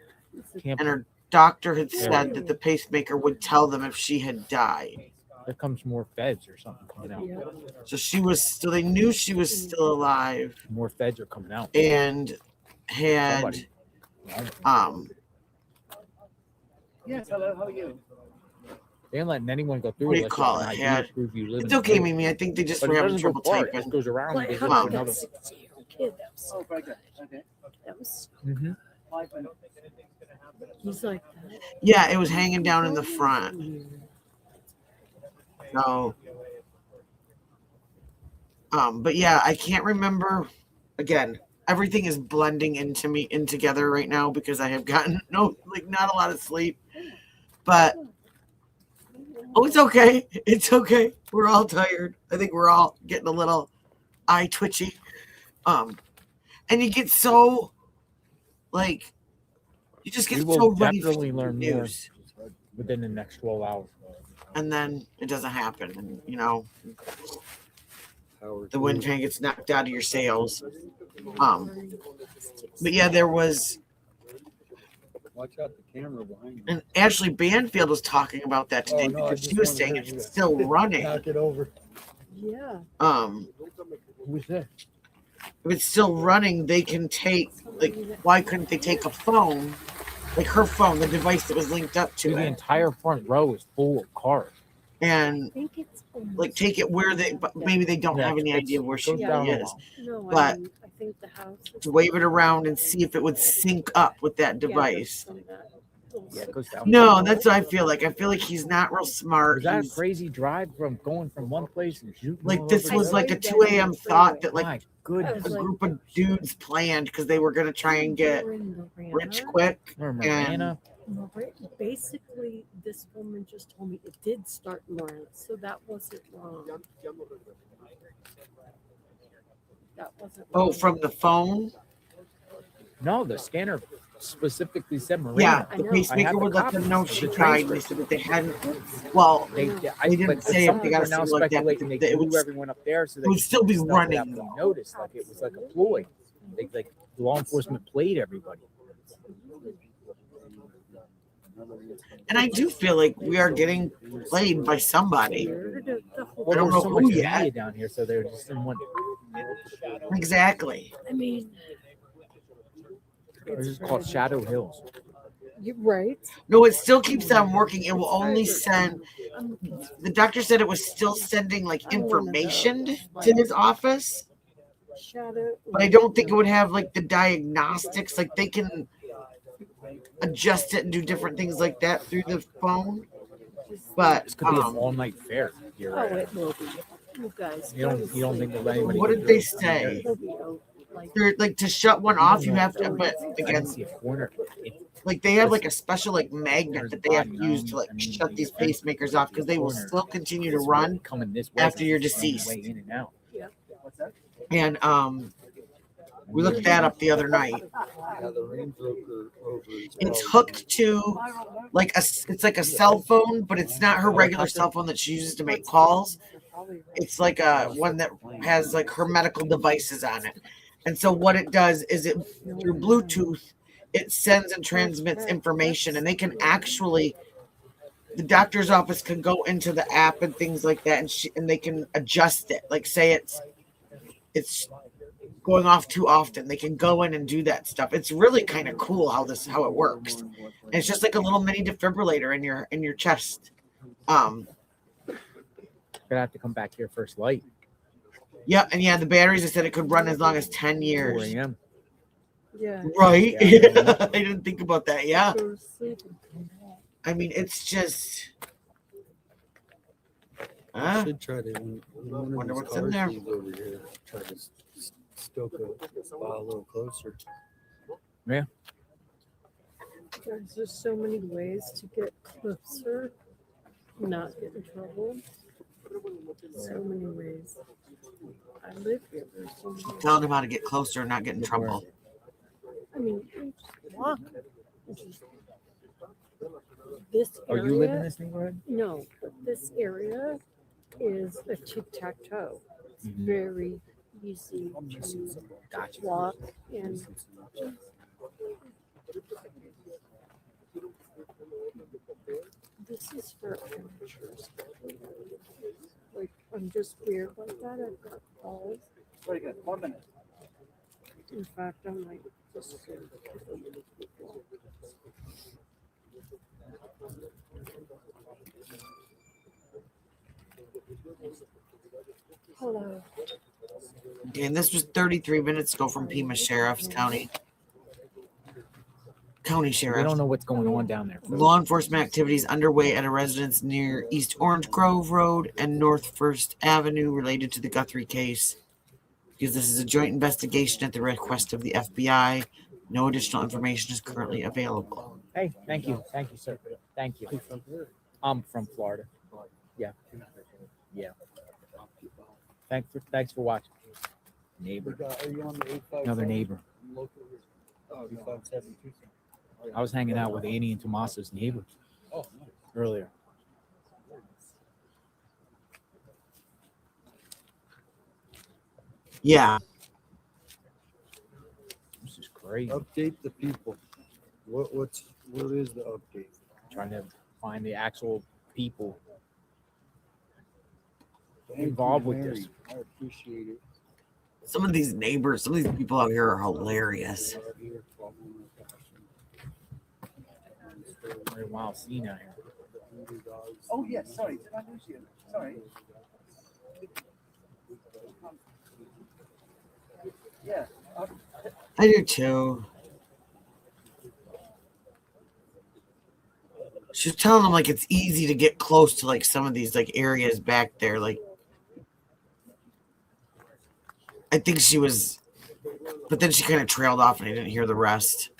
and her doctor had said that the pacemaker would tell them if she had died. There comes more feds or something coming out. So she was still, they knew she was still alive More feds are coming out. and had, Somebody. Yes, hello, how are you? They ain't letting anyone go through what do you unless call you it? have an Had, ID to prove you live it's in the okay, building. Mimi. I think they just But were it having doesn't go trouble far. It typing. just goes around and Like, goes how into did that another. 16-year-old kid? That was Oh, very good. Okay. that was. Mm-hmm. 5 minutes. He's like that. Yeah, it was hanging down in the front. So, but yeah, I can't remember. Again, everything is blending in together right now because I have gotten not a lot of sleep. But it's okay. It's okay. We're all tired. I think we're all getting a little eye twitchy. And you get so you just get so ready for learn news more within the next 12 hours. And then it doesn't happen, and the wind kind of gets knocked out of your sails. But yeah, there was. Watch out the camera behind you. And Ashley Banfield was talking about that today because she was saying if it's still running. Knock it over. Yeah. Who's that? If it's still running, they can take why couldn't they take a phone, like her phone, the device that was linked up to The it, entire front row is full of cars. and take it where but maybe they don't have any idea where she really is. No, But I think the house to wave it around and see if it would sync up with that device. Yeah, it goes down. No, that's what I feel like. I feel like he's not real smart. Was that a He's- crazy drive from going from one place and shooting? like all this over was the like a place? 2 a.m. thought that My goodness. a group of dudes planned because they were gonna try and get rich quick. Or And Marana. Basically, this woman just told me it did start in Lawrence, so that wasn't wrong. That wasn't wrong. from the phone. No, the scanner specifically said Marana. Yeah, the I have pacemaker the would let them copies know of she the tried. They transcript. said that they hadn't. Well, They didn't but say some if they people got are a now signal like that. speculating they It flew would, everyone up there so they would could still be stuff running, without being though. noticed, like it was like a ploy. Like law enforcement played everybody. and I do feel like we are getting played by somebody. Well, I don't there's know so who much yet. media down here, so they're just in one. Exactly. I mean, This is called Shadow Hills. you're right. No, it still keeps on working. It will only send. The doctor said it was still sending information to his office, Shadow. but I don't think it would have the diagnostics. Like they can adjust it and do different things like that through the phone. But This could be an all-night fair. You're Oh, right. it will be. You guys. You don't think that anybody? what could did do they it? say? It'll be out, like, They're to shut one off. You have to, but I again, didn't see a corner. they have a special magnet that they have to use to shut these pacemakers off because they will still continue to run coming this way after you're on the deceased. way in and out. And we looked that up the other night. Yeah, the Range Rover It's hooked to it's like a cell phone, but it's not her regular cell phone that she uses to make calls. It's like a one that has her medical devices on it. And so what it does is it through Bluetooth, it sends and transmits information, and they can actually the doctor's office can go into the app and things like that, and they can adjust it. Like say it's going off too often, they can go in and do that stuff. It's really kind of cool how it works. And it's just like a little mini defibrillator in your chest. Gonna have to come back here first light. Yeah, and the batteries, I said it could run as long as 10 4 years. a.m. Yeah. Right? Yeah. I didn't think about that. Yeah. Go to sleep and come back. I mean, it's just. I should try to. When Wonder one of what's these in there. cars leaves over here, try to stoke a ball a little closer. Yeah. There's just so many ways to get closer, not get in trouble. So many ways. I live here. There's so many. Telling them how to get closer and not get in trouble. I mean, you just walk. This Oh, area. you live in this neighborhood? No, but this area is a tic-tac-toe. It's very easy to walk and this is for amateurs. Like I'm just weird like that. I've got balls. Very good. 1 minute. In fact, I might just hello. Okay, and this was 33 minutes ago from Pima Sheriff's County We Sheriff. don't know what's going on down there. Law enforcement activities underway at a residence near East Orange Grove Road and North First Avenue related to the Guthrie case. because this is a joint investigation at the request of the FBI. No additional information is currently available. Hey, thank you, sir. Thank you. I'm from Florida. Yeah. Thanks for watching. Neighbor. Another neighbor. I was hanging out with Annie and Tommaso's neighbors earlier. Yeah. This is crazy. Update the people. What is the update? Trying to find the actual people involved with this. I appreciate it. Some of these neighbors, some of these people out here are hilarious. Very wild scene out here. Oh, yes, sorry. Did I lose you? Sorry. Yeah. I do too. She's telling them like it's easy to get close to like some of these like areas back there. Like, I think she was, but then she kind of trailed off and I didn't hear the rest.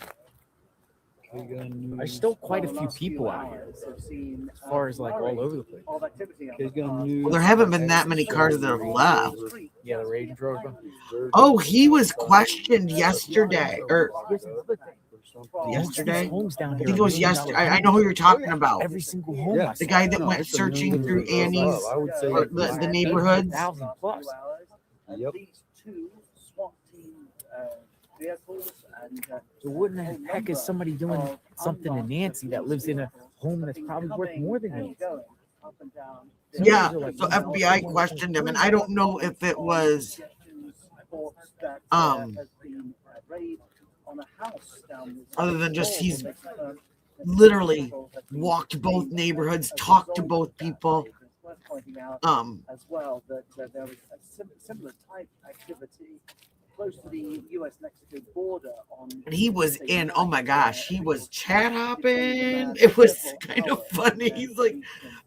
There's still quite a few people out here, as far as like all over the place. Well, there haven't been that many cars that have left. Yeah, the Range Rover. Oh, he was questioned yesterday, or yesterday. I think it was yesterday. I know who you're talking about. Every single home. The guy that went searching through Annie's, or the neighborhoods. 1,000 plus. Yep. Two SWAT team vehicles and So what in the heck is somebody doing something to Nancy that lives in a home that's probably worth more than Nancy? Yeah, so FBI questioned him, and I don't know if it was other than just he's literally walked both neighborhoods, talked to both people. As well that there was a similar type activity close to the U.S.-Mexico border on. And he was in. Oh my gosh, he was chat hopping. It was kind of funny. He's like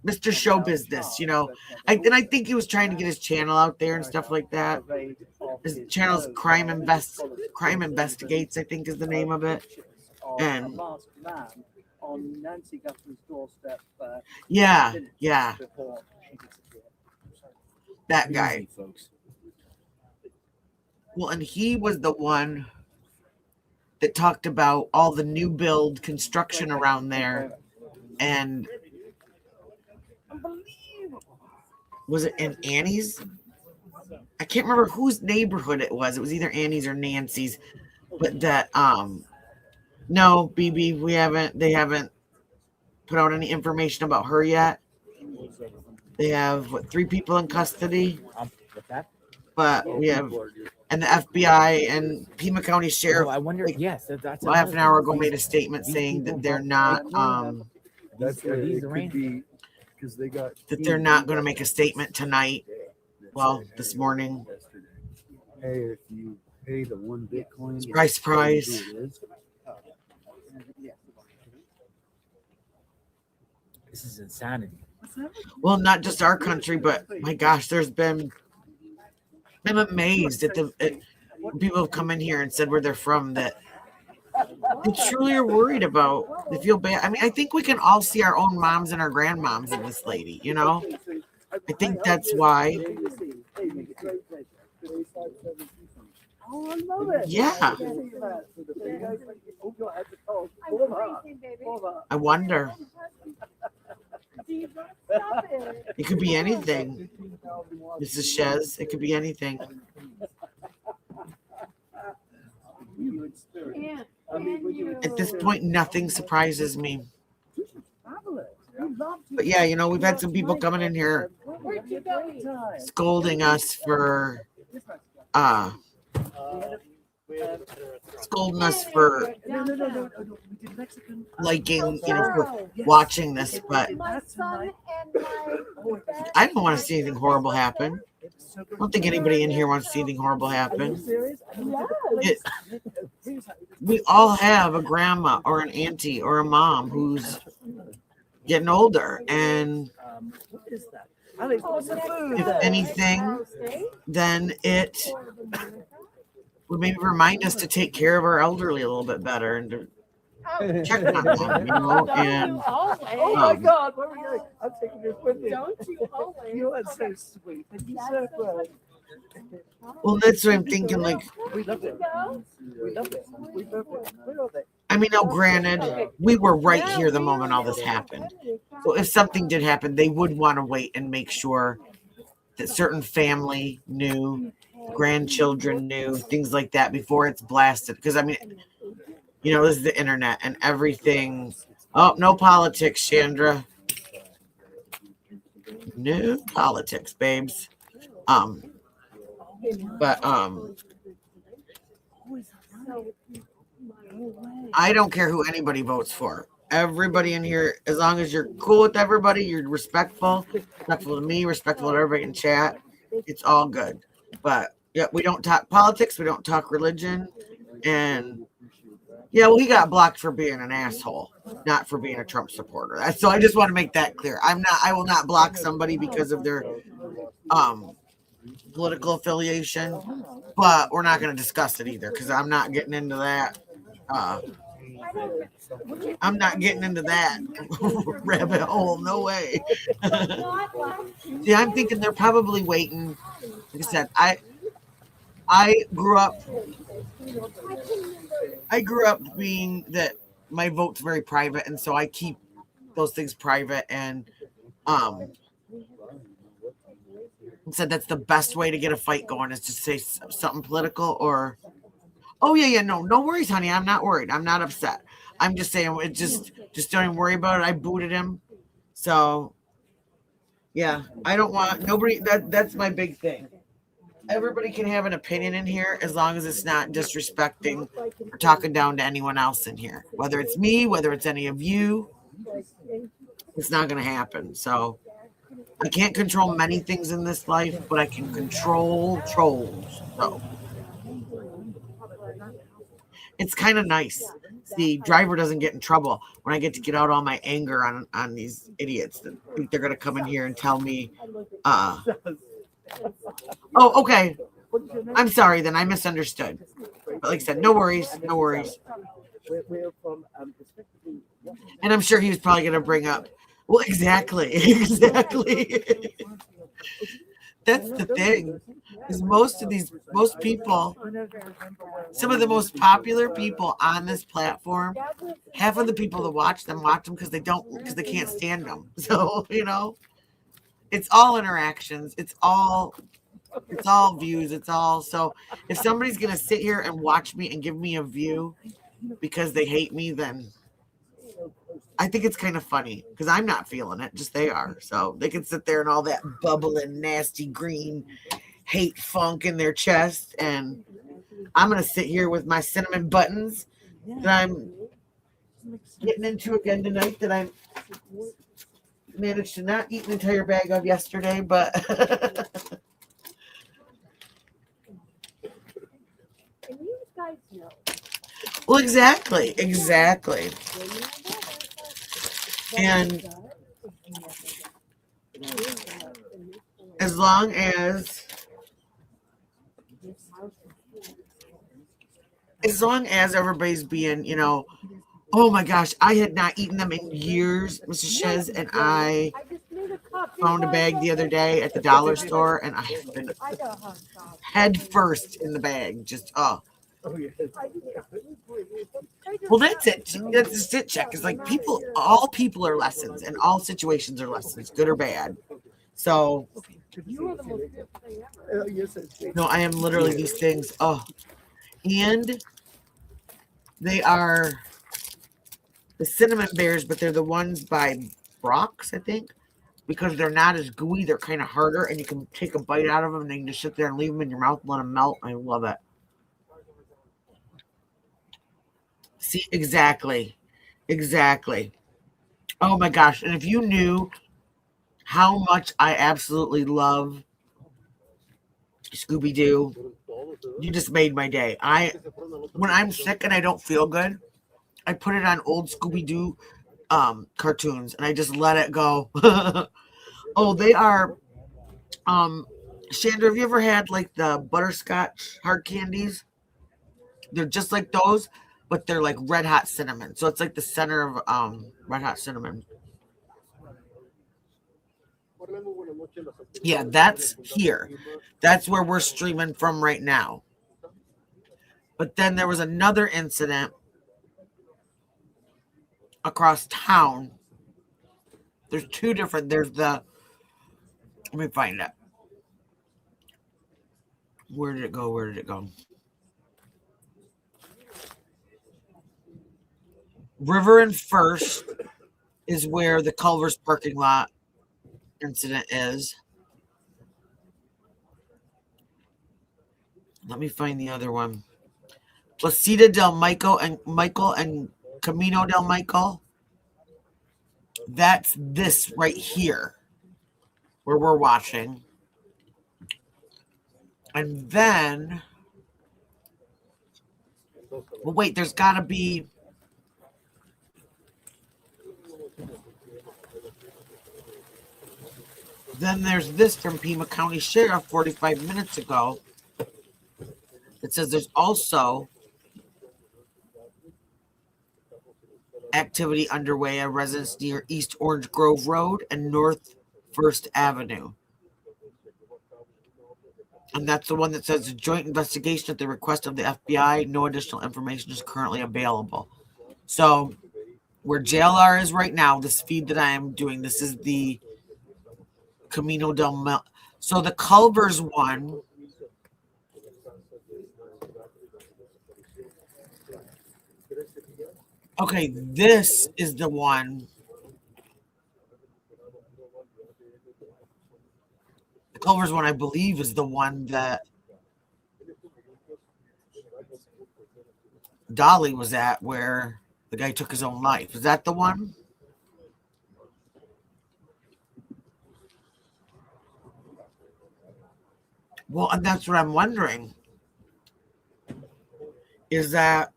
Mr. Show Business, you know. I think he was trying to get his channel out there and stuff like that. His channel's Crime Investigates, I think is the name of it. And on Nancy Guthrie's doorstep. Yeah. That guy. Well, and he was the one that talked about all the new build construction around there. And was it in Annie's? I can't remember whose neighborhood it was. It was either Annie's or Nancy's. But that no, BB, they haven't put out any information about her yet. They have 3 people in custody. But we have, and the FBI and Pima County Sheriff. I wonder. Yes, that's half an hour ago made a statement saying that they're not. That's what it could be, because they got that they're not going to make a statement tonight. Well, this morning. Hey, if you pay the 1 Bitcoin, Price. This is insanity. Well, not just our country, but my gosh, I'm amazed at when people have come in here and said where they're from, that they truly are worried about. They feel bad. I mean, I think we can all see our own moms and our grandmoms in this lady, you know? I think that's why. Oh, I love it. Yeah. I wonder. It could be anything. Mrs. Shez, it could be anything. At this point, nothing surprises me. But yeah, you know, we've had some people coming in here scolding us for liking, you know, for watching this, but I don't want to see anything horrible happen. I don't think anybody in here wants to see anything horrible happen. We all have a grandma or an auntie or a mom who's getting older, and if anything, then it would maybe remind us to take care of our elderly a little bit better and to check on them, you know, and Oh my God, where are we going? I'm taking this with me. Don't you always. You are so sweet. Thank you so much. well, that's what I'm thinking. Like, We love it. We love it. We love it. We love it. I mean, now granted, we were right here the moment all this happened. So if something did happen, they would want to wait and make sure that certain family knew, grandchildren knew, things like that before it's blasted. Because I mean, you know, this is the internet and everything. Oh, no politics, Chandra. No politics, babes. But I don't care who anybody votes for. Everybody in here, as long as you're cool with everybody, you're respectful to me, respectful to everybody in chat, it's all good. But yeah, we don't talk politics, we don't talk religion, and yeah, well, he got blocked for being an asshole, not for being a Trump supporter. So I just want to make that clear. I will not block somebody because of their political affiliation, but we're not going to discuss it either because I'm not getting into that. I'm not getting into that rabbit hole. No way. See, I'm thinking they're probably waiting. Like I said, I grew up being that my vote's very private, and so I keep those things private, and said that's the best way to get a fight going is to say something political or no worries, honey, I'm not worried, I'm not upset, I'm just saying it just don't even worry about it. I booted him, so yeah, I don't want nobody. That's my big thing. Everybody can have an opinion in here as long as it's not disrespecting or talking down to anyone else in here, whether it's me, whether it's any of you. It's not going to happen. So I can't control many things in this life, but I can control trolls. So it's kind of nice. The driver doesn't get in trouble when I get to get out all my anger on these idiots that think they're going to come in here and tell me, oh, okay, I'm sorry, then I misunderstood. But like I said, no worries, no worries. And I'm sure he was probably going to bring up, well, exactly. That's the thing, is most people, some of the most popular people on this platform, half of the people that watch them because they can't stand them. So, you know, it's all interactions. It's all views. It's all, so if somebody's going to sit here and watch me and give me a view because they hate me, then I think it's kind of funny because I'm not feeling it, just they are. So they can sit there and all that bubbling, nasty green hate funk in their chest. And I'm going to sit here with my cinnamon buttons that I'm getting into again tonight that I managed to not eat an entire bag of yesterday, but well, exactly. And as long as everybody's being, you know, oh my gosh, I had not eaten them in years, Mrs. Shez, and I found a bag the other day at the dollar store, and I have been head first in the bag, just well, that's it. That's the sit check. It's like all people are lessons, and all situations are lessons, good or bad. So, no, I am literally these things. Oh, and they are the cinnamon bears, but they're the ones by Brock's, I think, because they're not as gooey. They're kind of harder, and you can take a bite out of them, and then you can just sit there and leave them in your mouth and let them melt. I love it. See, exactly. Oh my gosh. And if you knew how much I absolutely love Scooby-Doo, you just made my day. When I'm sick and I don't feel good, I put it on old Scooby-Doo cartoons and I just let it go. Oh, they are Chandra, have you ever had like the butterscotch hard candies? They're just like those, but they're like red hot cinnamon. So it's like the center of red hot cinnamon. Yeah, that's here. That's where we're streaming from right now. But then there was another incident across town. There's two different. There's the. Let me find it. Where did it go? Where did it go? River and First is where the Culver's parking lot incident is. Let me find the other one. Placida del Michael and Camino del Michael. That's this right here where we're watching. And then, well, wait, there's got to be. Then there's this from Pima County Sheriff 45 minutes ago. It says there's also activity underway at residents near East Orange Grove Road and North First Avenue. And that's the one that says a joint investigation at the request of the FBI. No additional information is currently available. So where JLR is right now, this feed that I am doing, this is the Camino del Mel. So the Culver's one. Okay, this is the one. The Culver's one, I believe, is the one that Dolly was at where the guy took his own life. Is that the one? Well, and that's what I'm wondering. Is that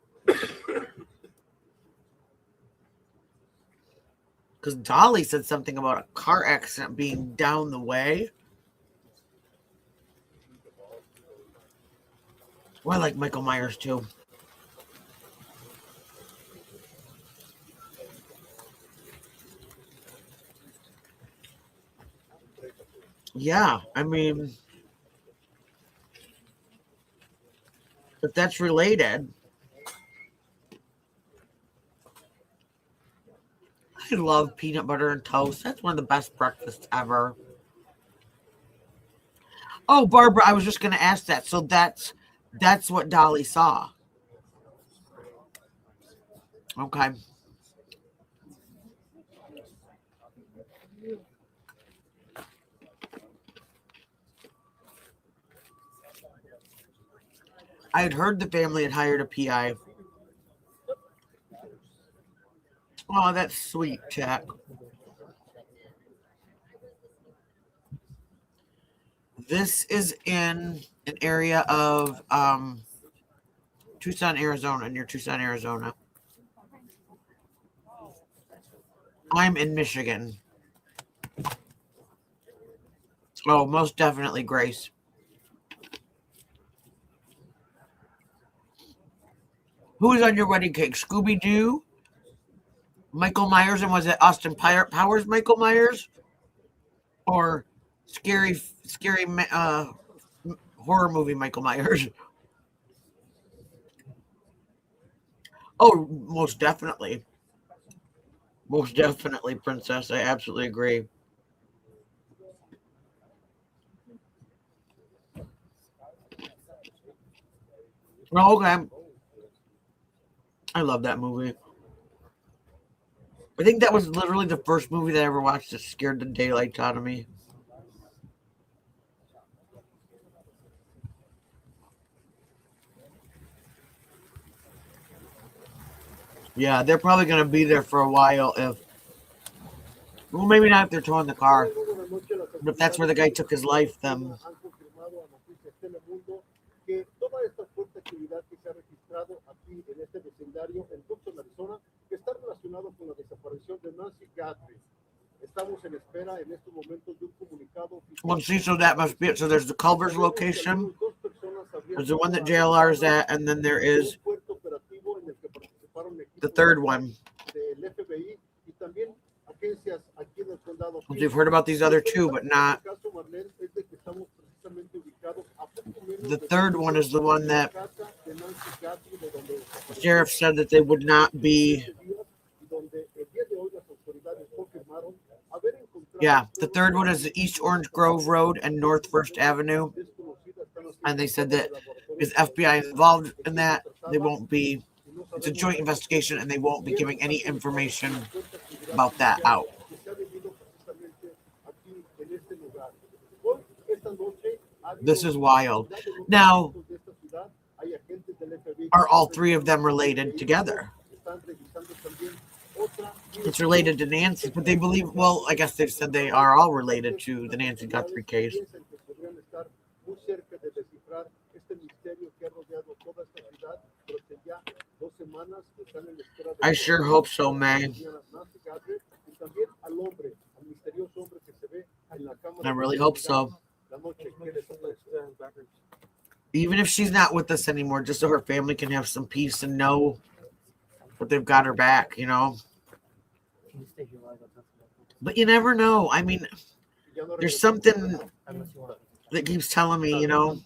because Dolly said something about a car accident being down the way? Well, I like Michael Myers too. Yeah, I mean, if that's related. I love peanut butter and toast. That's one of the best breakfasts ever. Oh, Barbara, I was just going to ask that. So that's what Dolly saw. Okay. I had heard the family had hired a PI. Oh, that's sweet, Jack. This is in an area of Tucson, Arizona, near Tucson, Arizona. I'm in Michigan. Oh, most definitely, Grace. Who was on your wedding cake? Scooby-Doo? Michael Myers, and was it Austin Powers Michael Myers? Or scary horror movie Michael Myers? Oh, most definitely. Most definitely, Princess. I absolutely agree. Oh, okay. I love that movie. I think that was literally the first movie that I ever watched that scared the daylights out of me. Yeah, they're probably going to be there for a while if... Well, maybe not if they're towing the car. But if that's where the guy took his life, then... Well, see, so that must be it. So there's the Culver's location. There's the one that JLR is at, and then there is the third one. You've heard about these other two, but not. The third one is the one that the sheriff said that they would not be. Yeah, the third one is the East Orange Grove Road and North First Avenue. And they said that because FBI is involved in that, they won't be. It's a joint investigation, and they won't be giving any information about that out. This is wild. Now, are all three of them related together? It's related to Nancy, but they believe, well, I guess they've said they are all related to the Nancy Guthrie case. I sure hope so, man. I really hope so. Even if she's not with us anymore, just so her family can have some peace and know that they've got her back, you know. But you never know. I mean, there's something that keeps telling me, you know,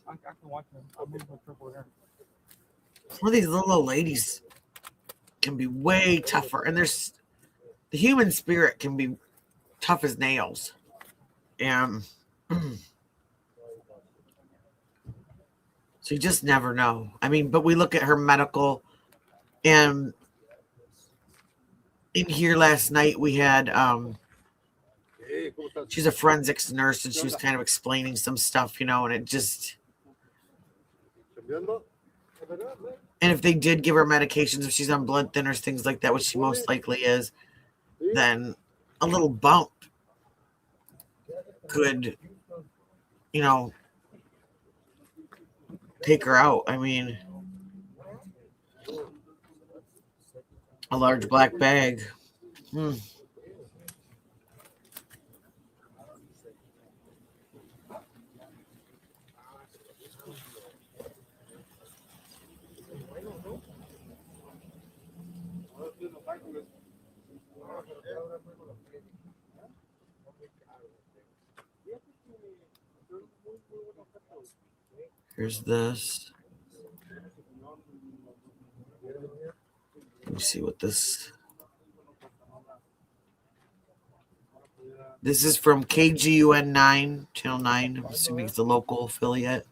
some of these little old ladies can be way tougher. And there's the human spirit can be tough as nails. And so you just never know. I mean, but we look at her medical, and in here last night we had she's a forensics nurse, and she was kind of explaining some stuff, you know, and it just, and if they did give her medications, if she's on blood thinners, things like that, which she most likely is, then a little bump could, you know, take her out. I mean, a large black bag. Here's this. Let me see what this. This is from KGUN 9, Channel 9. I'm assuming it's the local affiliate.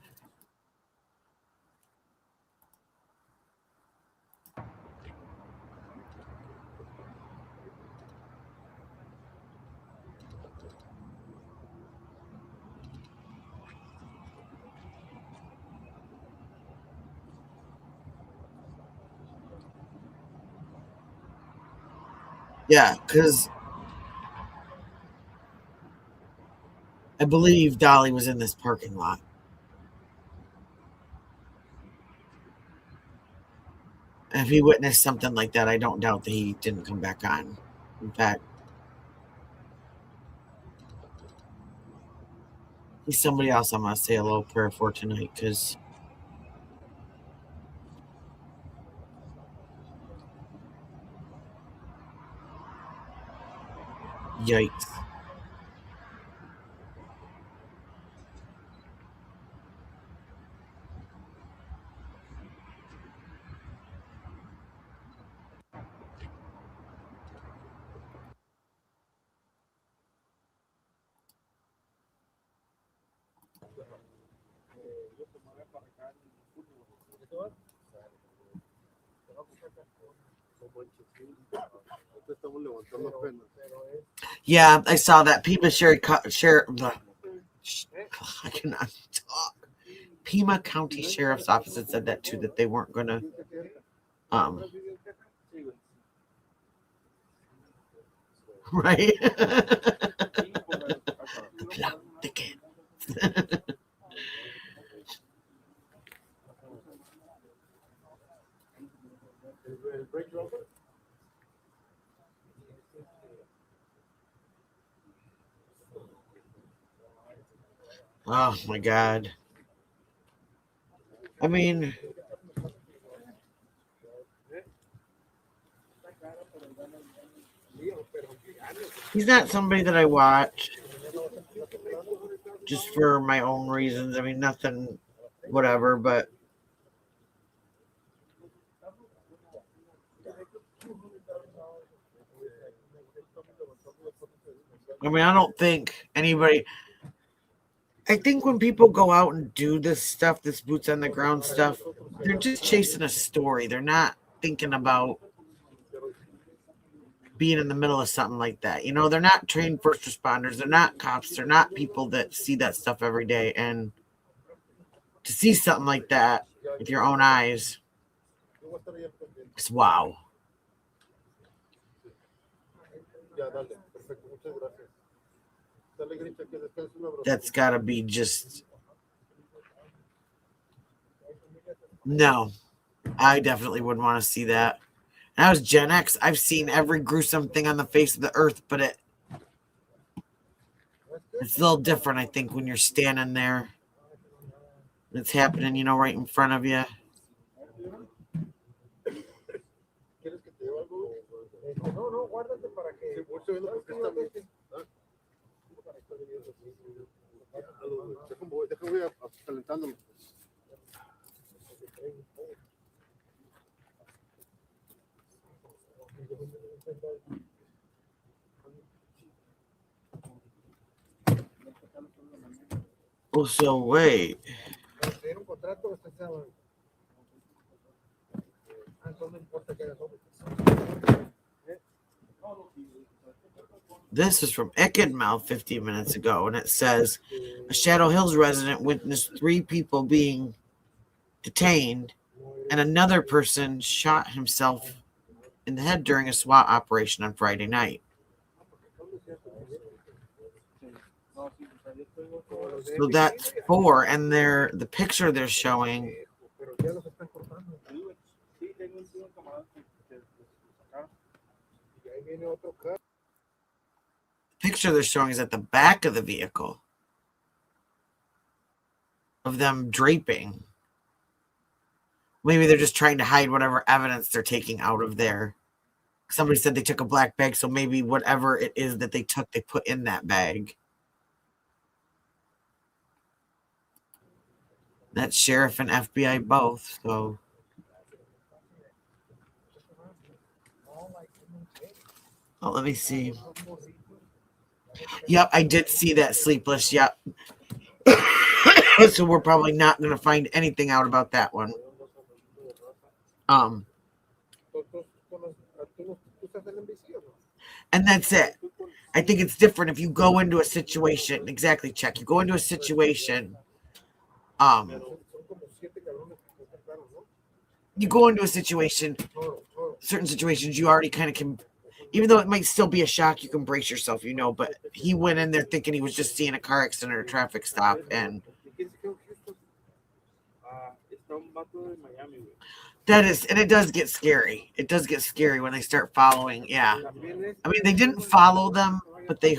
Yeah, because I believe Dolly was in this parking lot. And if he witnessed something like that, I don't doubt that he didn't come back on. In fact, he's somebody else I'm going to say a little prayer for tonight, because yikes. Yeah, I saw that. Pima I cannot talk. Pima County Sheriff's Office had said that too, that they weren't going to right? The plot thickens. Oh my God. I mean, he's not somebody that I watch just for my own reasons. I mean, nothing, whatever, but I mean, I don't think anybody. I think when people go out and do this stuff, this boots on the ground stuff, they're just chasing a story. They're not thinking about being in the middle of something like that. You know, they're not trained first responders. They're not cops. They're not people that see that stuff every day. And to see something like that with your own eyes, it's wow. That's got to be just. No, I definitely wouldn't want to see that. And I was Gen X. I've seen every gruesome thing on the face of the earth, but it's a little different, I think, when you're standing there. It's happening, you know, right in front of you. Oh, so wait. This is from Eckenmouth 15 minutes ago, and it says a Shadow Hills resident witnessed 3 people being detained, and another person shot himself in the head during a SWAT operation on Friday night. So that's 4, and the picture they're showing. Picture they're showing is at the back of the vehicle of them draping. Maybe they're just trying to hide whatever evidence they're taking out of there. Somebody said they took a black bag, so maybe whatever it is that they took, they put in that bag. That's sheriff and FBI both, so. Oh, let me see. Yep, I did see that Sleepless. Yep. So we're probably not going to find anything out about that one. And that's it. I think it's different if you go into a situation. Exactly, check. You go into a situation. You go into a situation. Certain situations, you already kind of can. Even though it might still be a shock, you can brace yourself, you know. But he went in there thinking he was just seeing a car accident or a traffic stop, and that is, and it does get scary. It does get scary when they start following. Yeah, I mean, they didn't follow them, but they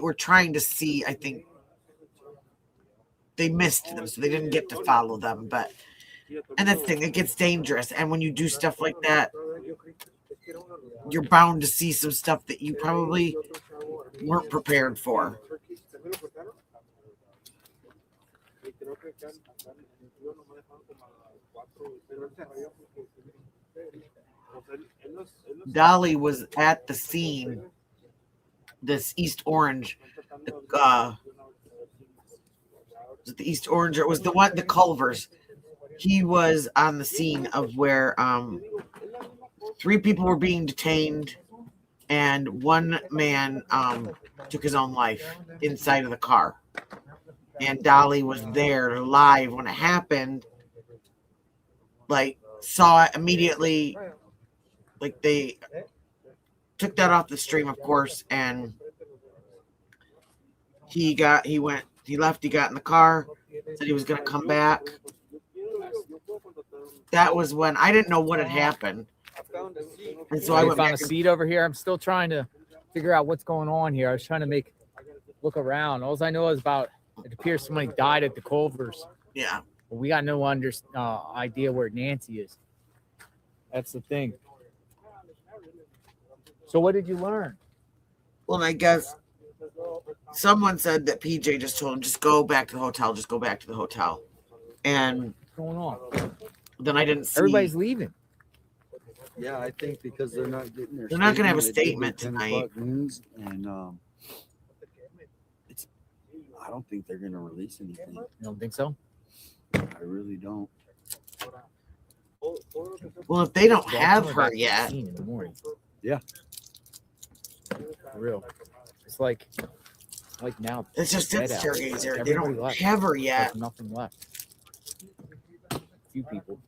were trying to see. I think they missed them, so they didn't get to follow them. But, and that's the thing, it gets dangerous. And when you do stuff like that, you're bound to see some stuff that you probably weren't prepared for. Dolly was at the scene. This East Orange, the East Orange, it was the one, the Culvers. He was on the scene of where 3 people were being detained, and 1 man took his own life inside of the car. And Dolly was there live when it happened. Like, saw it immediately. Like, they took that off the stream, of course, and he left, he got in the car, said he was going to come back. That was when I didn't know what had happened. And so I found a seat over here. I'm still trying to figure out what's going on here. I was trying to look around. All I know is about It appears somebody died at the Culvers. Yeah. But we got no idea where Nancy is. That's the thing. So what did you learn? Well, I guess someone said that PJ just told him, just go back to the hotel, just go back to the hotel. And what's going on? Then I didn't see. Everybody's leaving. Yeah, I think because they're not getting their. They're not going to have a They did their statement 10 tonight. o'clock news, and it's. I don't think they're going to release anything. You don't think so? I really don't. Well, if they don't have her yet, in the morning. Yeah. For real. It's like now. It's just dead out. stargazer. Like They don't left. have her There's yet. nothing left. A few people.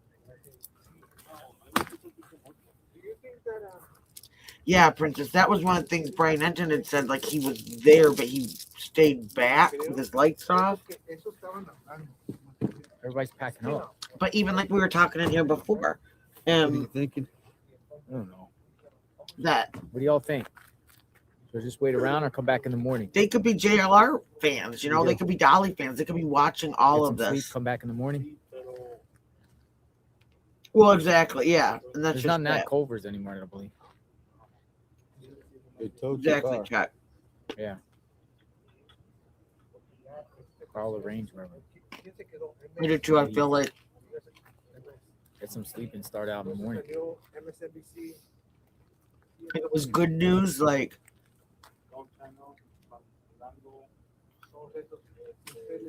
Yeah, Princess. That was one of the things Brian Enton had said. Like he was there, but he stayed back with his lights off. Everybody's packing up. But even like we were talking in here before, What are you thinking? I don't know. that What do y'all think? So just wait around or come back in the morning? they could be JLR fans. You know, they could be Dolly fans. They could be watching all Get of some this. sleep, come back in the morning. Well, exactly. Yeah, and that's There's just not that. Culvers anymore, I don't believe. They towed your Exactly, car. Chuck. Yeah. Crawler Range Rover. Me too, too. I feel like Get some sleep and start out in the morning. it was good news. Like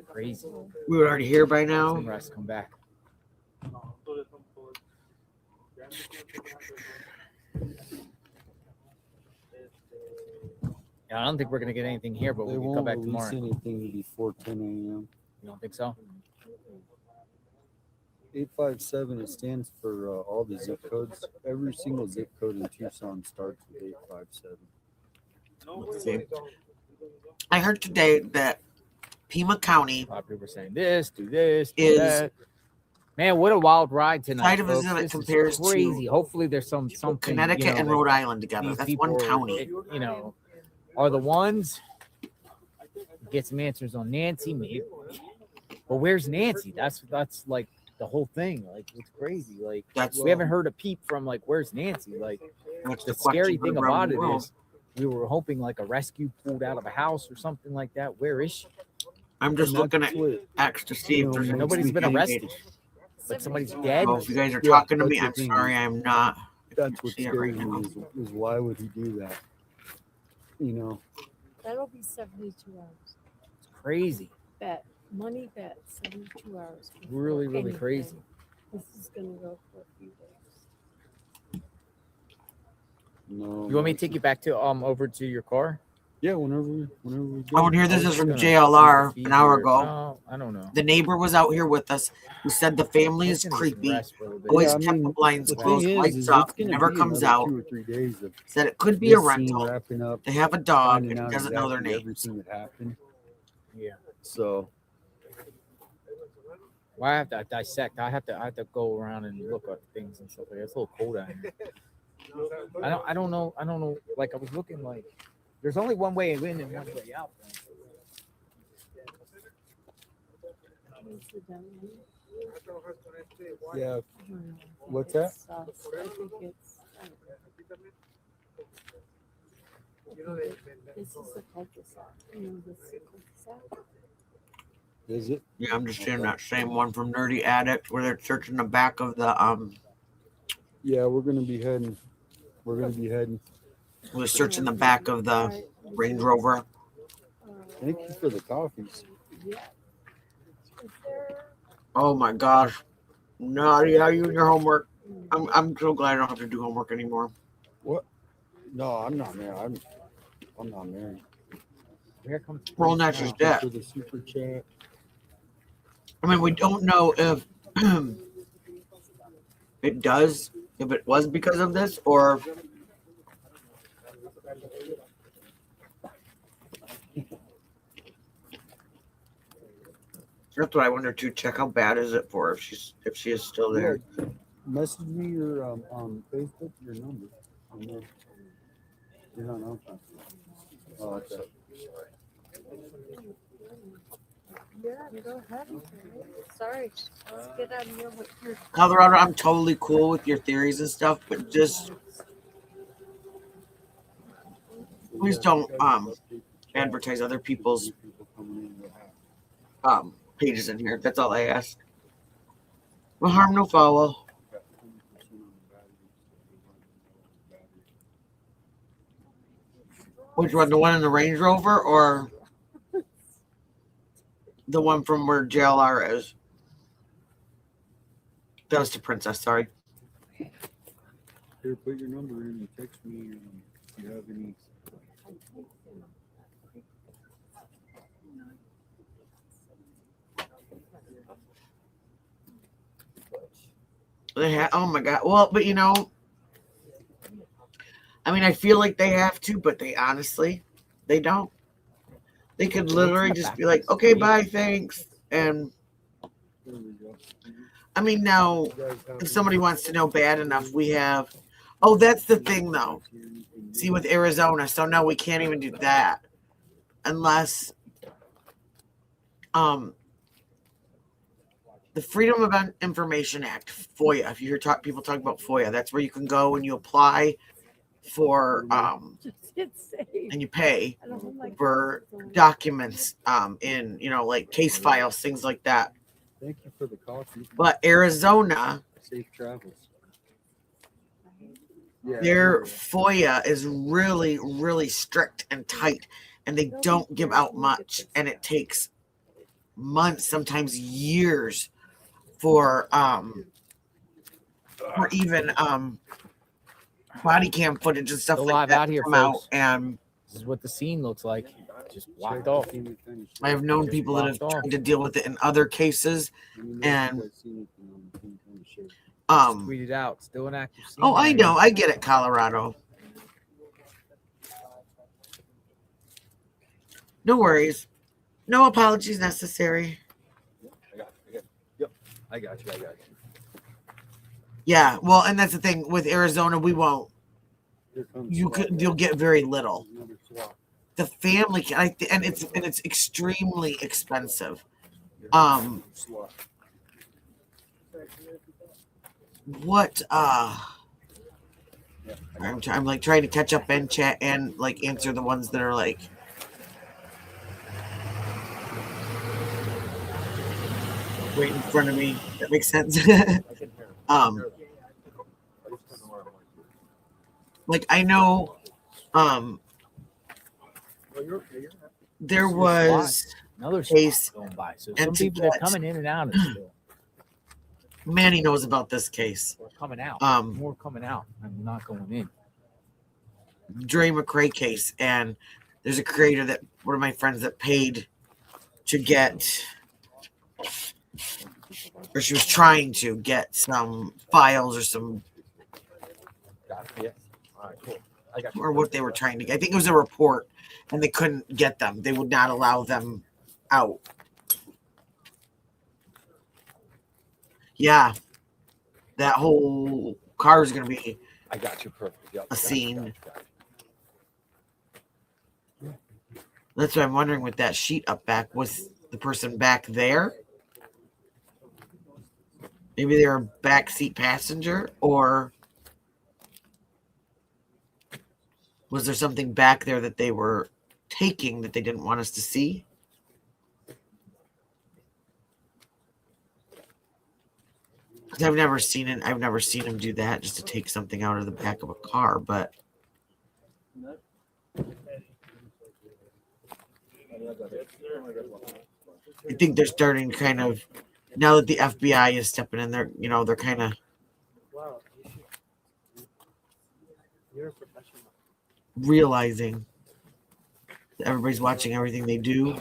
Crazy. we were already here by now. Some rest, come back. Yeah, I don't think we're gonna get anything here, but They we can won't come back release tomorrow. anything before 10 a.m. You don't think so? 857. It stands for all the zip codes. Every single zip code in Tucson starts with 857. Let's see. I heard today that Pima County A lot of people were saying this, do this, do is that. Man, what a wild ride tonight. side of Folks. it This compares is crazy. to Hopefully there's something Connecticut you know, and that Rhode Island together. these That's people one are, county. you know, are the ones. Get some answers on Nancy, maybe. But where's Nancy? That's like the whole thing. Like it's crazy. Like That's we haven't heard a peep from like where's Nancy? Like That's the the question scary for thing around about the it world. is we were hoping like a rescue pulled out of a house or something like that. Where is she? I'm just And looking that's at what, X to see if there's Nobody's been anything. arrested. Like somebody's dead. Oh, if you guys are Yeah, talking to that's me, the I'm thing. sorry, I'm not. That's what See it scares right me now. is why would he do that? You know, That'll be 72 hours. It's crazy. Bet. Money bet 72 hours. before Really, really anything. crazy. This is going to go for a few days. no. You want me to take you back to over to your car? Yeah, whenever we go. I want to hear this I is was from gonna JLR see if an hour you're- ago. No, I don't know. The neighbor was out here with us who said the family is It's gonna be some creepy. rest for a little bit. Always Yeah, I kept mean, the blinds the thing closed, is lights it's up, gonna never be comes another out. 2 or 3 days of Said it could be a this scene rental. wrapping up. They have a dog Finding and out doesn't know their exactly names. everything that happened. Yeah. So Well, I have to dissect. I have to go around and look at things and stuff like that. It's a little cold out here. I don't know. Like I was looking like there's only one way in and one way out. yeah, what's that? I think it's. This is a cul-de-sac. You know, this is a cul-de-sac. Is it? Yeah, I'm just seeing that same one from Nerdy Addict where they're searching the back of the Yeah, we're gonna be heading. we're searching the back of the Range Rover. Thank you for the coffees. Oh my gosh. Naughty, are you in your homework? I'm so glad I don't have to do homework anymore. What? No, I'm not married. I'm not married. Here comes Roll Nature's Thank you death. for the super chat. I mean, we don't know if it does, if it was because of this, or that's what I wonder too. Check how bad is it for her if she is still there. Yeah, message me your on Facebook your number. You're not on Facebook. Oh, okay. Yeah, go ahead. Sorry. Let's get out of here with your Colorado, I'm totally cool with your theories and stuff, but just please don't advertise other people's pages in here. That's all I ask. No harm, no foul. Which one? The one in the Range Rover or the one from where JLR is? That was to Princess, sorry. Here, put your number in and text me if you have any. Oh my God. Well, but you know, I mean, I feel like they have to, but they honestly, they don't. They could literally just be like, okay, bye, thanks. And I mean, now, if somebody wants to know bad enough, we have, oh, that's the thing though. See, with Arizona, so no, we can't even do that unless, the Freedom of Information Act, FOIA. If you hear people talk about FOIA, that's where you can go and you apply for, and you pay for documents, in, you know, like case files, things like that. Thank you for the coffee. But Arizona, Safe travels. their FOIA is really, really strict and tight, and they don't give out much, and it takes months, sometimes years, for even body cam footage and stuff like that out here, come out. folks. And this is what the scene looks like. Just walked off. I have known people that have tried to deal with it in other cases, and tweeted out, still an active scene. oh, I know, I get it, Colorado. No worries, no apologies necessary. I got you. Yeah, well, and that's the thing with Arizona, we won't. You'll get very little. The family can, and it's extremely expensive. What I'm like trying to catch up and chat and like answer the ones that are like right in front of me. That makes sense. Like I know there was another case going by. So and some people are coming in and out of still. Manny knows about this case. We're coming out. More coming out. I'm not going in. Dre McRae case, and there's a creator that one of my friends that paid to get, or she was trying to get some files or some, or what they were trying to get. I think it was a report, and they couldn't get them. They would not allow them out. Yeah, that whole car is going to be I got you perfect. Yep. a scene. That's why I'm wondering with that sheet up back, was the person back there? Maybe they were a backseat passenger, or was there something back there that they were taking that they didn't want us to see? Because I've never seen it. I've never seen him do that, just to take something out of the back of a car. But I think they're starting kind of, now that the FBI is stepping in there, you know, they're kind of realizing that everybody's watching everything they do.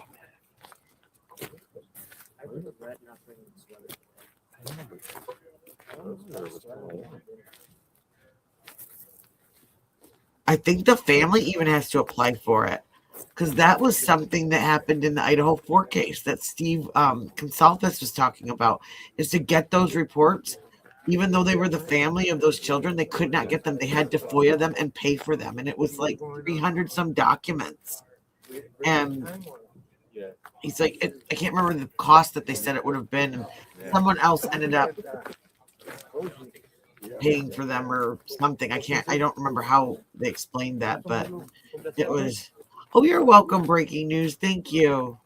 I think the family even has to apply for it, because that was something that happened in the Idaho 4 case that Steve Consalvis was talking about, is to get those reports. Even though they were the family of those children, they could not get them. They had to FOIA them and pay for them. And it was like 300 some documents. And He's like, I can't remember the cost that they said it would have been. And someone else ended up paying for them or something. I don't remember how they explained that, but it was, oh, you're welcome. Breaking news. Thank you. All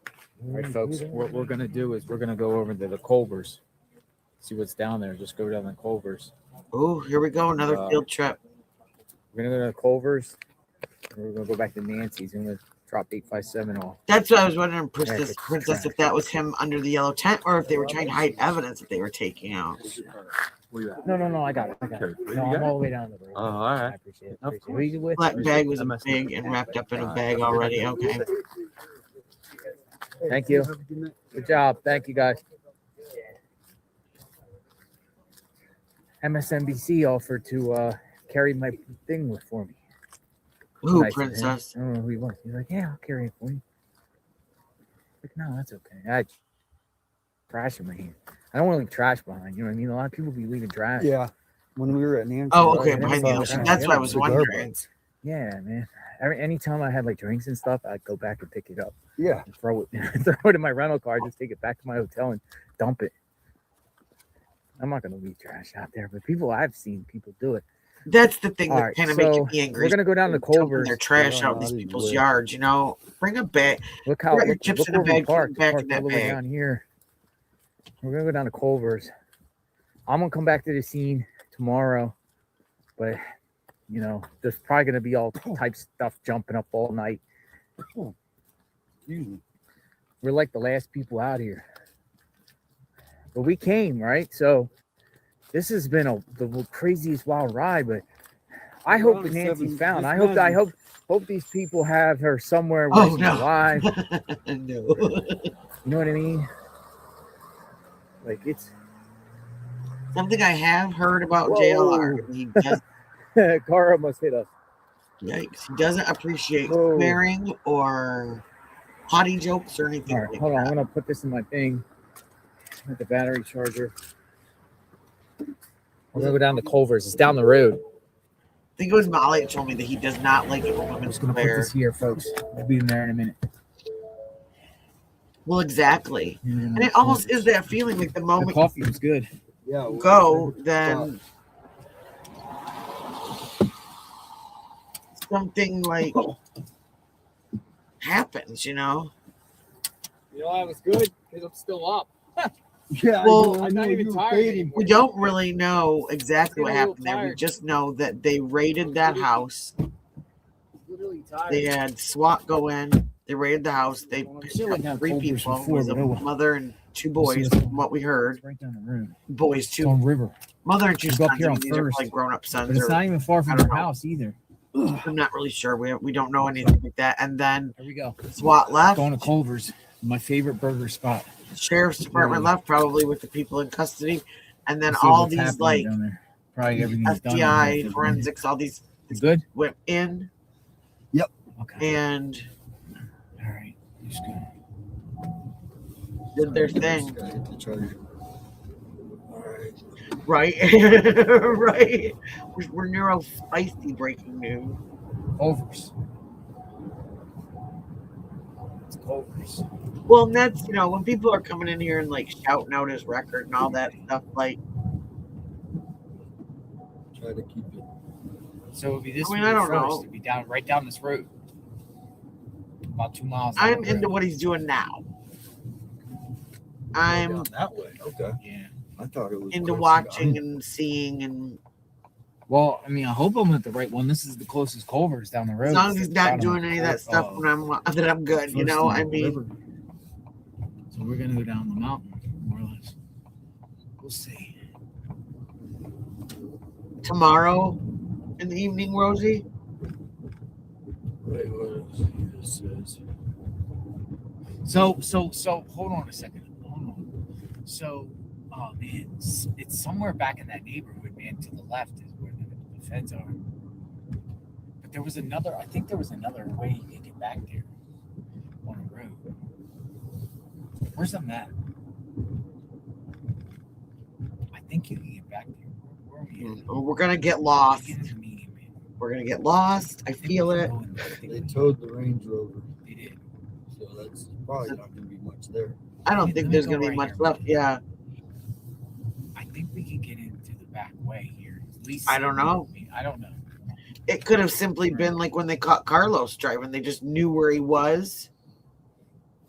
right, folks, what we're going to do is we're going to go over to the Culvers, see what's down there. Just go down the Culvers. Oh, here we go. Another field trip. We're going to go to the Culvers. And we're going to go back to Nancy's. I'm going to drop 857 off. That's what I was wondering, Princess, if that was him under the yellow tent or if they were trying to hide evidence that they were taking out. No, I got it. No, I'm all the way down the road. Oh, all right. I appreciate it. Who you with? That bag was big and wrapped up in a bag already. Okay. Thank you. Good job. Thank you, guys. MSNBC offered to carry my thing for me. Who, Nice Princess? I don't know who he was. He's like, yeah, I'll carry it for you. Like, no, that's okay. I trash in my hand. I don't want to leave trash behind. You know what I mean? A lot of people be leaving trash. Yeah. When we were at Nancy. Oh, okay, behind the ocean. That's what I was wondering. Yeah, man. Anytime I had like drinks and stuff, I'd go back and pick it up. Yeah. And throw it in my rental car, just take it back to my hotel and dump it. I'm not gonna leave trash out there, but I've seen people do it. That's the thing All that right, kind of so makes me angry. we're gonna go down to Culver's. Their trash out in these people's yards, you know. Bring a bag. Look how your chips in a where we bag, parked. back Parked in that all the way bag. down here. We're gonna go down to Culver's. I'm gonna come back to the scene tomorrow, but you know, there's probably gonna be all types of stuff jumping up all night. We're like the last people out here, but we came, right? So this has been the craziest wild ride, but I hope that Nancy's found. I hope these people have her somewhere where she's alive. No. You know what I mean? Like, it's something I have heard about JLR. He does. Car almost hit us. Yikes. He doesn't appreciate swearing or potty jokes or anything. All right, hold on. I'm gonna put this in my thing with the battery charger. We're gonna go down to Culver's. It's down the road. I think it was Molly that told me that he does not like it when women Just gonna put swear. this here, folks. We'll be in there in a minute. Well, exactly. And it almost is that feeling like the moment The coffee was good. Yeah. you go, then something like happens, you know? You know, I was good because I'm still up. Yeah. Well, I'm not even tired anymore. we don't really know exactly what Getting a little happened there. We tired. just know that they raided that house. Literally tired. They had SWAT go in. They raided the house. They picked sure up we have 3 Culver's people. It before, was a but oh well. mother and 2 boys, this from what we heard. Right down the road. Boys, It's on 2 River. mother and 2 You go up sons. here I on mean, these are First. like grown-up sons. But it's or- not even far I from don't your know. house either. I'm not really sure. We don't know anything like that. And then Here we go. SWAT left. Going to Culver's, my favorite burger spot. Sheriff's department left, probably with the people in custody. And then Let's see all what's these happening like down there. Probably everything's done. down FBI, there. forensics, all these You good? went in Yep. Okay. and All right. Just go. did their thing. Hit the charger. Right. Right. We're neuro spicy breaking news. Culver's. It's Culver's. Well, and that's, you know, when people are coming in here and like shouting out his record and all that stuff, like, Try to keep it. So it would be this I mean, road I don't first. know. It'd be down right down this road. About 2 miles. down I'm the into road. what he's doing now. I'm Down that way. Okay. Yeah. I thought it was into close watching behind. and seeing, and Well, I mean, I hope I'm at the right one. This is the closest Culver's down the road. as long as he's It's not bottom doing any of that stuff when I'm good, you First know. and I mean, River. So we're gonna go down the mountain, more or less. We'll see. tomorrow in the evening, Rosie. Wait, what is this? So hold on a second. Hold on. So, oh man, it's somewhere back in that neighborhood, man. To the left is where the feds are. But there was another. I think there was another way you could get back there on a road. Where's the map? I think you can get back there. Where are we at? We're gonna get lost. Get in the median, man. We're gonna get lost. I feel it. They towed the Range Rover. They did. So that's Probably not going to be much there. I don't think there's going to be much left. Yeah. I think we can get into the back way here. At least I don't know. I don't know. It could have simply been like when they caught Carlos driving, they just knew where he was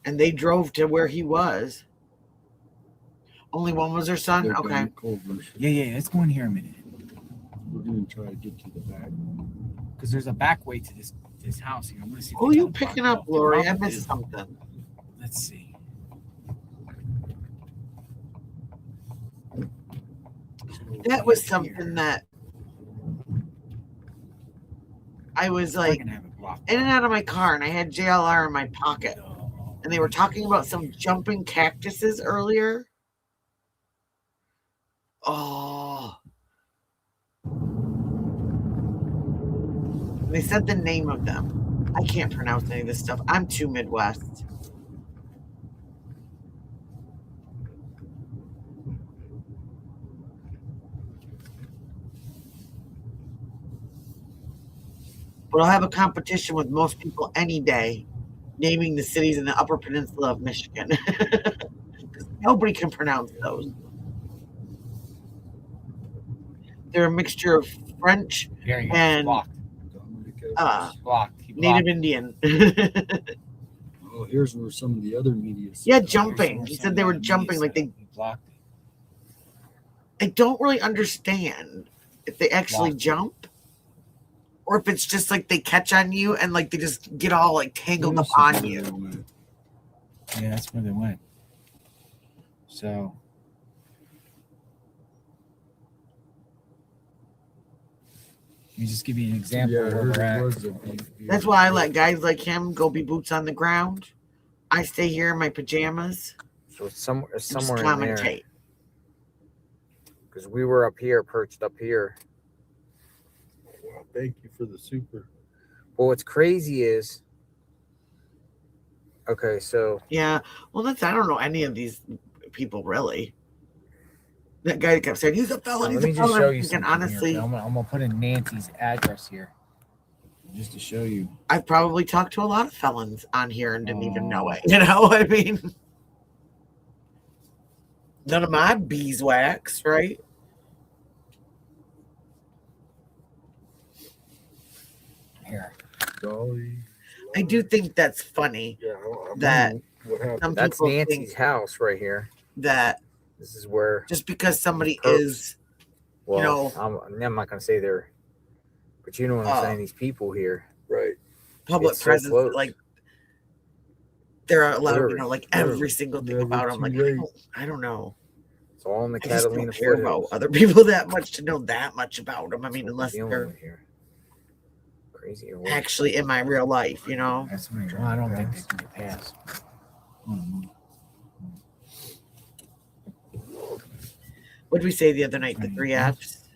and they drove to where he was. Only one was their son? They're Okay. down at Culver's. Yeah. Let's go in here a minute. We're going to try to get to the back. Because there's a back way to this house here. I'm going to see. Who are you picking up, Lori? I missed something. Let's see. That was something that I was like in and out of my car, and I had JLR in my pocket, and they were talking about some jumping cactuses earlier. Oh, they said the name of them. I can't pronounce any of this stuff. I'm too Midwest. But I'll have a competition with most people any day, naming the cities in the Upper Peninsula of Michigan. Nobody can pronounce those. They're a mixture of French and Native Indian. Oh, here's where some of the other media. Yeah, jumping. He said they were jumping like they blocked it. I don't really understand if they actually jump. Or if it's just like they catch on you and like they just get all like tangled up on you. Yeah, that's where they went. So let me just give you an example of where we're at. That's why I let guys like him go be boots on the ground. I stay here in my pajamas. So somewhere in there. Commentate. Because we were up here, perched up here. Well, thank you for the super. Well, what's crazy is, okay, so yeah, well, I don't know any of these people really. That guy that kept saying he's a felon. Let me just show you something. Honestly, here. I'm gonna put in Nancy's address here, just to show you. I've probably talked to a lot of felons on here and didn't even know it. You know, I mean, none of my beeswax, right? Here. I do think that's funny that some that's people Nancy's think house right here. That this is where just because somebody is, well, you know, I'm not gonna say they're, but you know what I'm saying. These people here, right? Public presence, like they're allowed, you know, like every single thing about them. Like I don't know. It's all in the I just Catalina don't care footage. about other people that much to know that much about them. I mean, unless they're crazy actually in my real life, you know. That's me. Well, I don't think they can get past. What did we say the other night? The 3 Fs.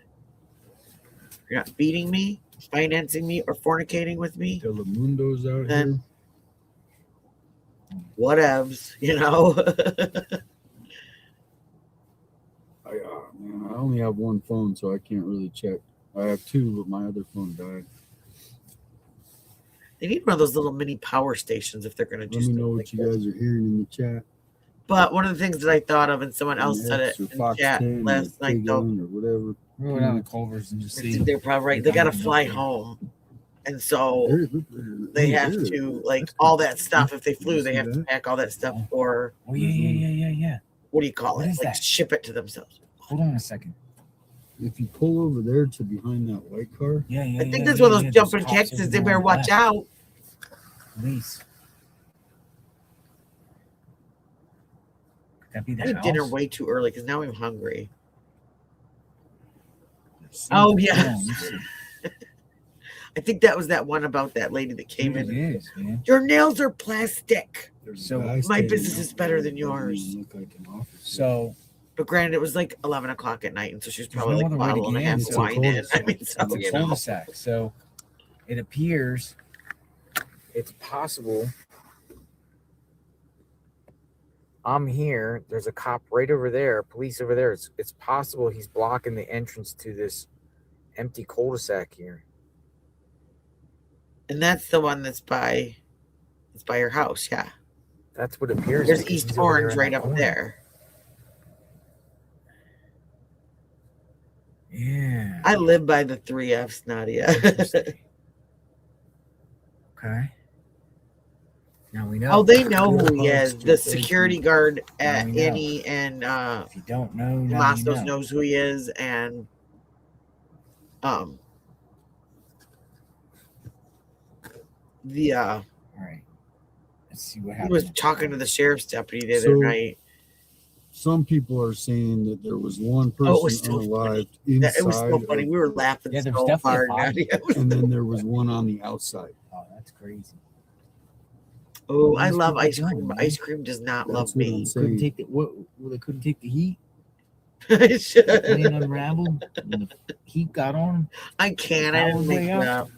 You're not beating me, financing me, or fornicating with me. Telemundo's out then whatevs, you know. Man, I only have one phone, so I can't really check. I have 2, but my other phone died. They need one of those little mini power stations if they're going to do. Let me know what you guys are hearing in the chat. But one of the things that I thought of, and someone else said it in chat last night, though. Or whatever. We'll go down to Culver's and just see. They're probably right. They got to fly home. And so they have to, like, all that stuff. If they flew, they have to pack all that stuff for. Oh, yeah. What do you call it? What is like, that? Ship it to themselves. Hold on a second. If you pull over there to behind that white car. I think that's one of those jumping cactuses. They better watch out. Police. Could that be the I had house? dinner way too early because now I'm hungry. Oh, yeah. I think that was that one about that lady that came in. It is, man. Your nails are plastic. So my business is better than yours. So, but granted, it was like 11 o'clock at night, and so she was probably no like a other way to bottle and a get half in. of wine in. I mean, so, it's a you know. cul-de-sac. So it appears it's possible. I'm here. There's a cop right over there, police over there. It's possible he's blocking the entrance to this empty cul-de-sac here. And that's the one that's by your house, yeah. That's what appears. There's East Orange right up there. Yeah. I live by the 3Fs, Nadia. Okay. Now we know. Oh, they know who he is. The security guard at Annie and if you don't know, Mastos knows who he is, and the all right. Let's see what he happens. was talking to the sheriff's deputy the other night. Some people are saying that there was one person unalived inside. It was so funny. We were laughing so hard. And then there was one on the outside. Oh, that's crazy. Oh, I love ice cream. Ice cream does not love me. Couldn't take the they couldn't take the heat. I should. Playing Unraveled. When the heat got on him. I can't. I didn't make that up.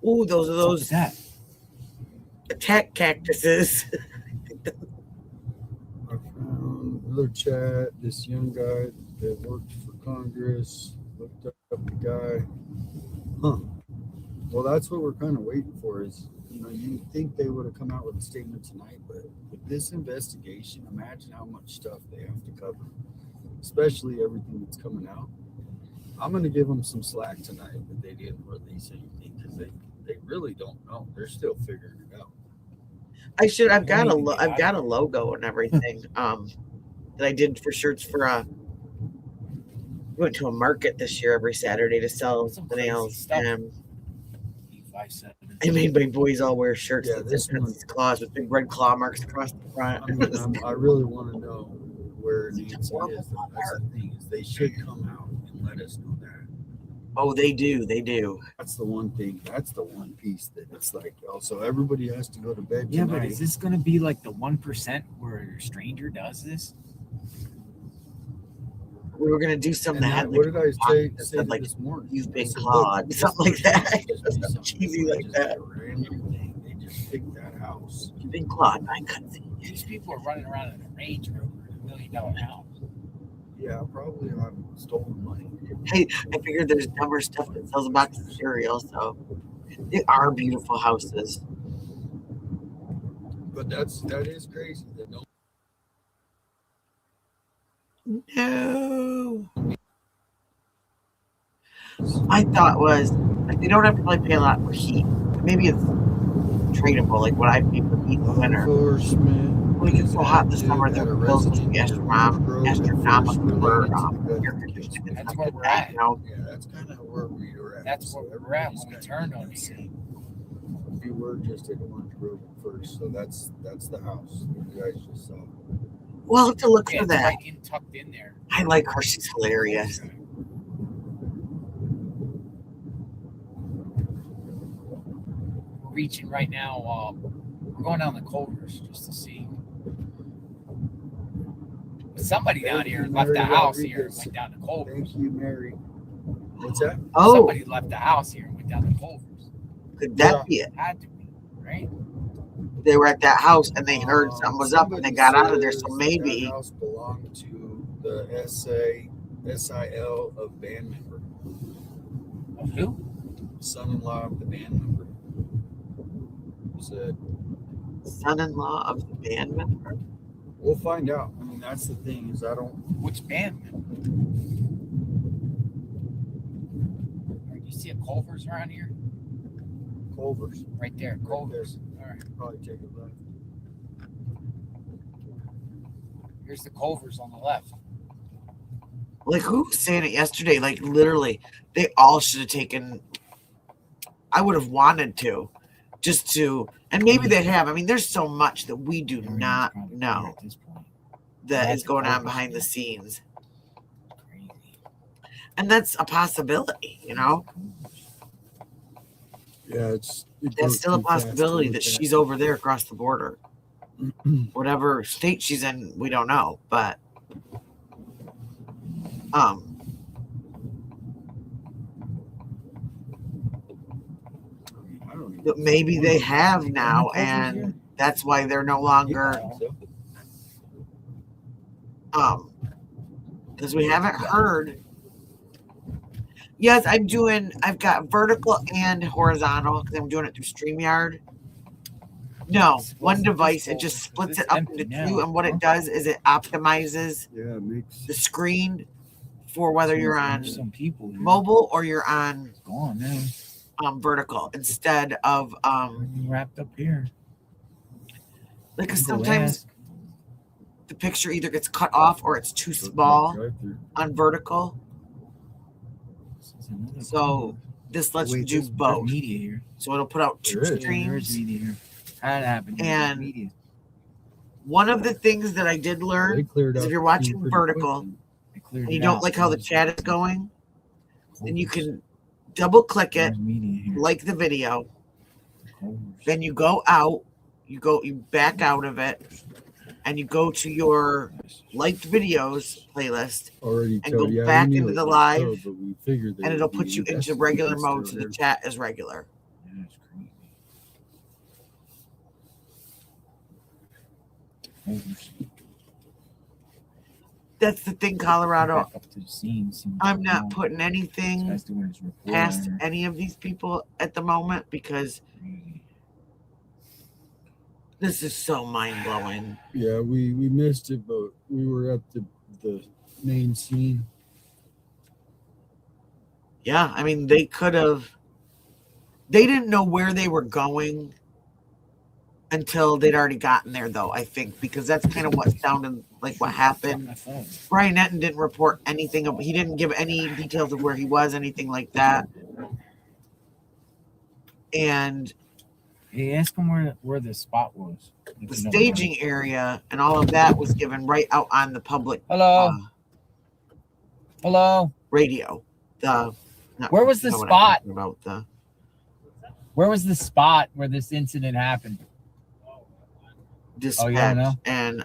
Oh, those are those attack cactuses. I found another chat. This young guy that worked for Congress looked up the guy. Huh. Well, that's what we're kind of waiting for. Is you think they would have come out with a statement tonight, but with this investigation, imagine how much stuff they have to cover, especially everything that's coming out. I'm going to give them some slack tonight that they didn't release anything because they really don't know. They're still figuring it out. I've got a logo and everything that I did for shirts for we went to a market this year every Saturday to sell the nails, and I made my boys all wear shirts that says claws with big red claw marks across the front. I really want to know where Nancy is. That's the thing, is they should come out and let us know that. Oh, they do. That's the one thing. That's the one piece that it's like, so everybody has to go to bed Yeah, tonight. but is this going to be like the 1% where a stranger does this? We were gonna do something that had what did I say like this morning? You've been clawed, something like that. Cheesy like that. They just picked that house. You've been clawed. I couldn't see. These people are running around in a Range Rover in $1 million house. Yeah, probably on stolen money. Hey, I figured there's dumber stuff that sells a box of cereal, so they are beautiful houses. But that is crazy. That No. My thought was, like, they don't have to really pay a lot for heat. Maybe it's tradable, like what I pay for heat in the winter. When it gets so hot in the summer, their bills will be astronomical for air conditioning. That's where we're at. Yeah, that's kind of where we were at. That's where we're at when we turned on the We were just at Orange Grove first, so that's the house that you guys just saw. We'll have to look for it's that. right tucked in there. I like her. She's hilarious. We're reaching right now. We're going down the Culvers just to see. Somebody down here left the house here and went down to Culvers. Thank you, Mary. What's that? Oh. Somebody left the house here and went down to Culvers. Could that be it? Had to be, right? They were at that house and they heard something was up and they got out of there. So maybe that house belonged to the SIL of band member. Of who? Son-in-law of the band member. Said son-in-law of the band member. We'll find out. I mean, that's the thing is I don't. Which band member? Do you see a Culver's around here? Culver's. Right there, Culver's. All right. Probably take a look. Here's the Culver's on the left. Like, who was saying it yesterday? Like, literally, they all should have taken. I would have wanted to, just to, and maybe they have. I mean, there's so much that we do not know that is going on behind the scenes, and that's a possibility, you know. Yeah, that's still a possibility that she's over there across the border. Whatever state she's in, we don't know, but but maybe they have now, and that's why they're no longer because we haven't heard. Yes, I've got vertical and horizontal because I'm doing it through StreamYard. No, one device. It just splits it up into two, and what it does is it optimizes it makes the screen for whether you're on some people mobile or you're on gone now. Vertical instead of wrapped up here. Like sometimes the picture either gets cut off or it's too small on vertical. So this lets you do both. Media here. So it'll put out two streams. Media here. How that happened? And media. One of the things that I did learn is if you're watching vertical and you don't like how the chat is going, then you can double click it, like the video. Then you go out, you back out of it, and you go to your liked videos playlist and go back into the live, and it'll put you into regular mode so the chat is regular. That's the thing, Colorado. I'm not putting anything past any of these people at the moment because this is so mind-blowing. Yeah, we missed it, but we were at the main scene. Yeah, I mean, they didn't know where they were going until they'd already gotten there, though, I think, because that's kind of what sounded like what happened. Brian Netton didn't report anything. He didn't give any details of where he was, anything like that. And hey, ask him where the spot was. The staging area and all of that was given right out on the public. Hello. Radio. Where was the spot? About where was the spot where this incident happened? Dispatch and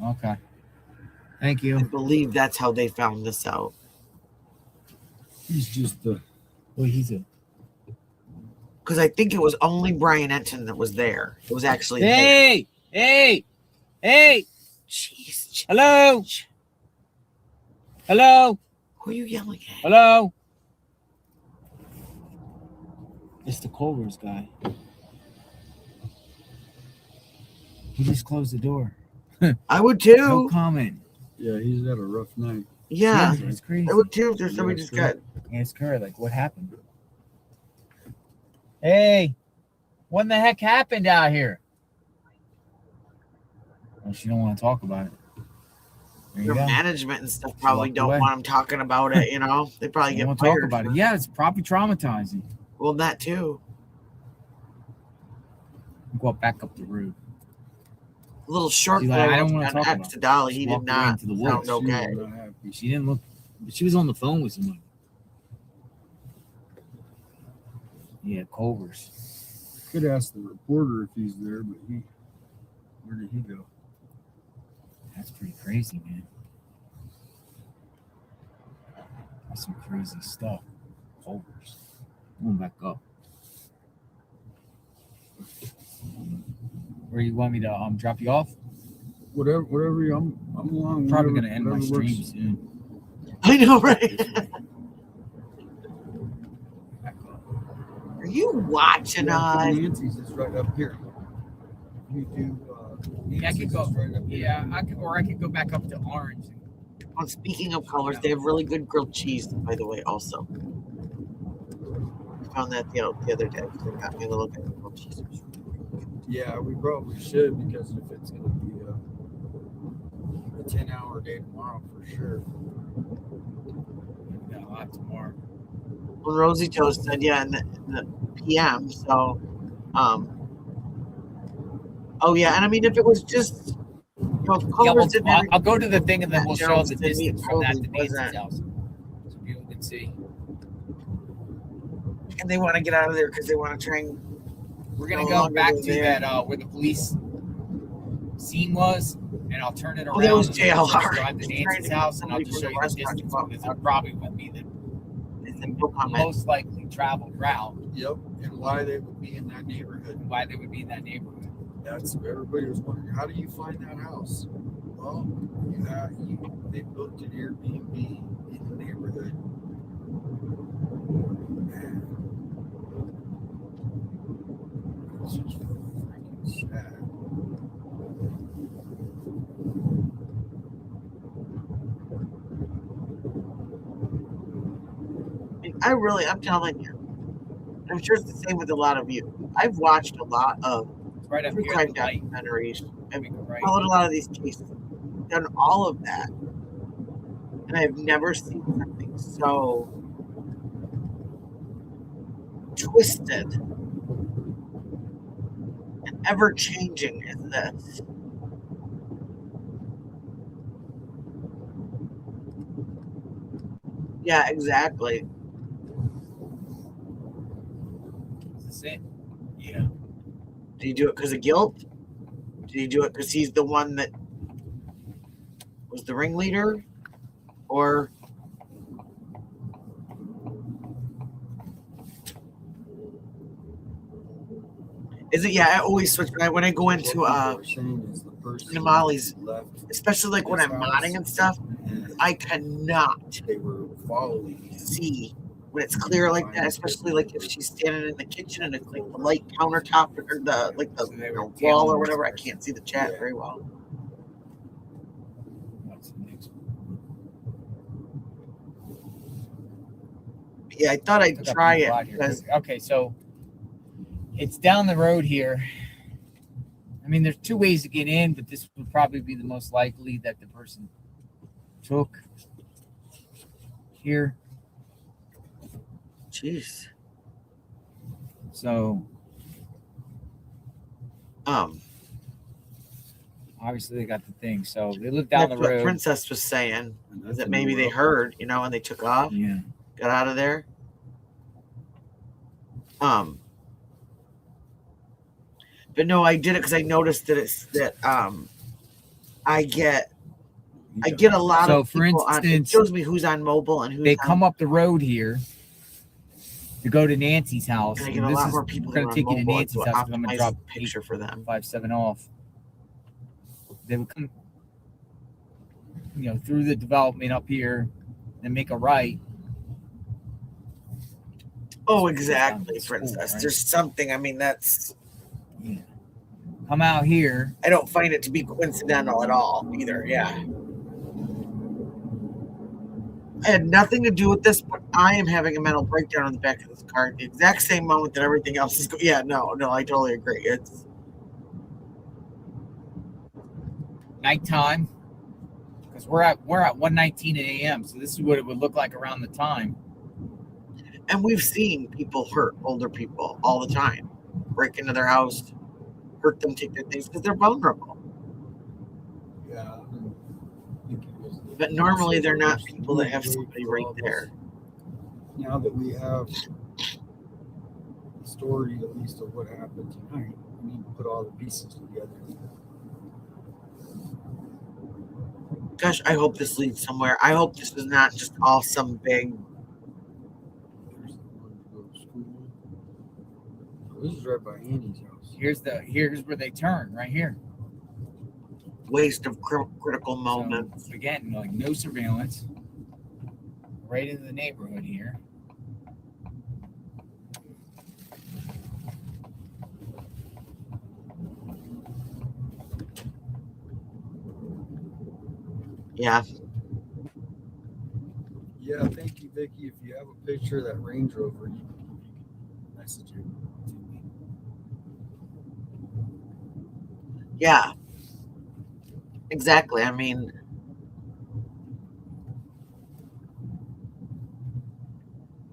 okay. Thank you. I believe that's how they found this out. He's just he's a. Because I think it was only Brian Enton that was there. It was actually hey. Jeez. Hello. Who are you yelling at? Hello. It's the Culver's guy. He just closed the door. I would too. No comment. Yeah, he's had a rough night. Yeah, it's crazy. I would too. If there's somebody just got. Ask her, like, what happened? Hey, what the heck happened out here? Well, she don't want to talk about it. Their management and stuff probably don't want them talking about it. You know, they probably get want fired. to talk about it. Yeah, it's probably traumatizing. Well, that too. Go back up the road. A little short. She's like, I don't want to talk about it. To Dolly, he did not sound okay. She didn't look. She was on the phone with someone. Yeah, Culver's. Could ask the reporter if he's there, but where did he go? That's pretty crazy, man. That's some crazy stuff. Culver's. Going back up. Where you want me to drop you off? Whatever I'm along. Probably gonna end my stream soon. I know, right? Are you watching us? Nancy's is right up here. You do. Yeah, I could go. Yeah, I could go back up to Orange. Oh, speaking of colors, they have really good grilled cheese, by the way. Also, I found that the other day. They got me a little bit of grilled cheese. Yeah, we probably should, because if it's going to be a 10-hour day tomorrow for sure. We got a lot tomorrow. Well, Rosie Toast said, yeah, in the PM. So, oh yeah, and I mean, if it was just, I'll go to the thing and then we'll show the distance from that to Nancy's house, so people can see. And they want to get out of there because they want to try and. We're gonna go back to that where the police scene was, and I'll turn it around. Oh, that was JLR. Drive to Nancy's house, and I'll just show you the distance because it probably wouldn't be the most likely traveled route. Yep, and why they would be in that neighborhood. That's everybody was wondering. How do you find that house? Well, they booked an Airbnb in the neighborhood. It's just freaking I'm telling you. I'm sure it's the same with a lot of you. I've watched a lot of right up true here, crime the light. documentaries. I've Right. followed a lot of these cases, done all of that, and I've never seen something so twisted and ever changing as this. Yeah, exactly. Is this it? Yeah. Did he do it because of guilt? Did he do it because he's the one that was the ringleader? Or is it? Yeah, I always switch when I go into Molly's, especially like when I'm modding and stuff. I cannot see when it's clear like that, especially like if she's standing in the kitchen and it's like the light countertop or the wall or whatever. I can't see the chat very well. Yeah, I thought I'd try it because okay, so it's down the road here. I mean, there's two ways to get in, but this would probably be the most likely that the person took here. Jeez. So, obviously they got the thing. So they live down the road. What Princess was saying is that maybe they heard, and they took off. Yeah. Got out of there. But no, I did it because I noticed that I get a lot of people on. It shows me who's on mobile and who's. They come up the road here to go to Nancy's house. And I get a lot more people. We're going to take you to Nancy's house. I'm going to drop a picture for them. 5-7 off. They would come, through the development up here, and make a right. Oh, exactly, Princess. Right? There's something. I mean, that's. Yeah. Come out here. I don't find it to be coincidental at all either. Yeah. I had nothing to do with this, but I am having a mental breakdown on the back of this car at the exact same moment that everything else is going. Yeah, no, I totally agree. It's nighttime because we're at 1:19 a.m. So this is what it would look like around the time. And we've seen people hurt older people all the time, break into their house, hurt them, take their things because they're vulnerable. Yeah. But normally they're not people that have somebody right there. Now that we have the story, at least of what happened tonight, we need to put all the pieces together. Gosh, I hope this leads somewhere. I hope this is not just all some big. This is right by Annie's house. Here's where they turn, right here. Waste of critical moments. So, again, like no surveillance. Right into the neighborhood here. Yeah. Yeah, thank you, Vicky. If you have a picture of that Range Rover, you can message it to me. Yeah. Exactly. I mean,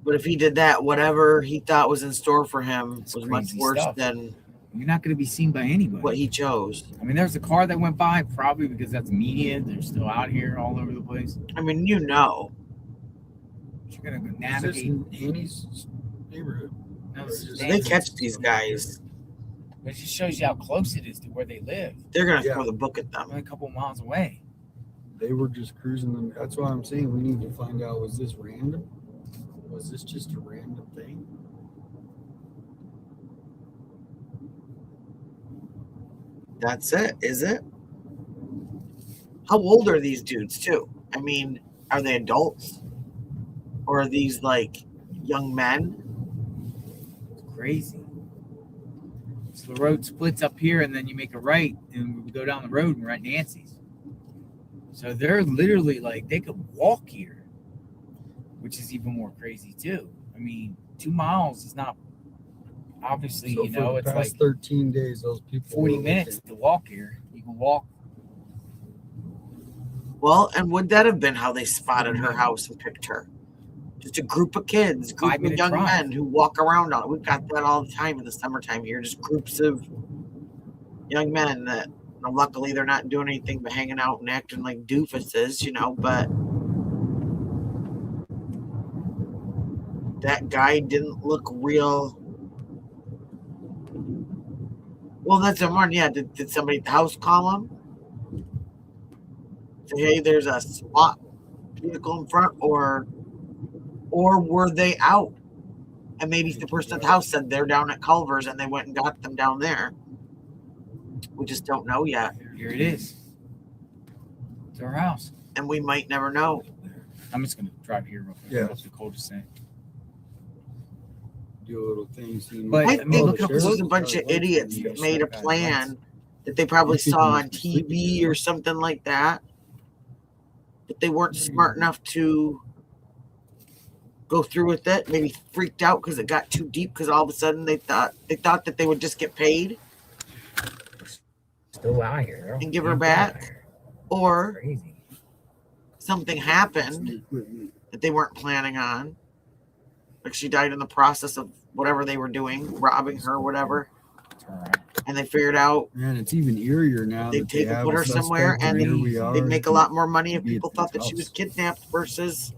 but if he did that, whatever he thought was in store for him was much worse than. You're not going to be seen by anybody. What he chose. I mean, there's a car that went by, probably because that's media. They're still out here all over the place. I mean, You're going to navigate. Annie's neighborhood. No, they catch these guys. It just shows you how close it is to where they live. They're going to throw the book at them. Only a couple miles away. They were just cruising them. That's why I'm saying we need to find out, was this random? Was this just a random thing? That's it, is it? How old are these dudes, too? I mean, are they adults? Or are these, like, young men? It's crazy. So the road splits up here, and then you make a right, and we go down the road, and we're at Nancy's. So they're literally, like, they could walk here, which is even more crazy, too. mean, 2 miles is not obviously, So you for know, the it's past like 13 days, those people 40 were minutes looking. to walk here. You can walk. Well, and would that have been how they spotted her house and picked her? Just a group of kids, group of 5-minute young drive. men who walk around on it. We've got that all the time in the summertime here. Just groups of young men that, you know, luckily they're not doing anything but hanging out and acting like doofuses, you know, but that guy didn't look real. Well, that's the one. Yeah, did somebody at the house call him? Say, hey, there's a SWAT vehicle in front, or were they out? And maybe the person at the house said they're down at Culver's and they went and got them down there. We just don't know yet. Here it is. It's our house. And we might never know. I'm just going to drive here real quick. Yeah. That's the cul-de-sac. Do a little thing. But I think this was a bunch of idiots that made a plan that they probably saw on TV or something like that. But they weren't smart enough to go through with it. Maybe freaked out because it got too deep, because all of a sudden they thought that they would just get paid Still out here. and give her back. Or something happened that they weren't planning on. Like she died in the process of whatever they were doing, robbing her, whatever. And they figured out Man, it's even eerier now. they'd take her, put her somewhere, and they'd make a lot more money if people thought that she was kidnapped versus.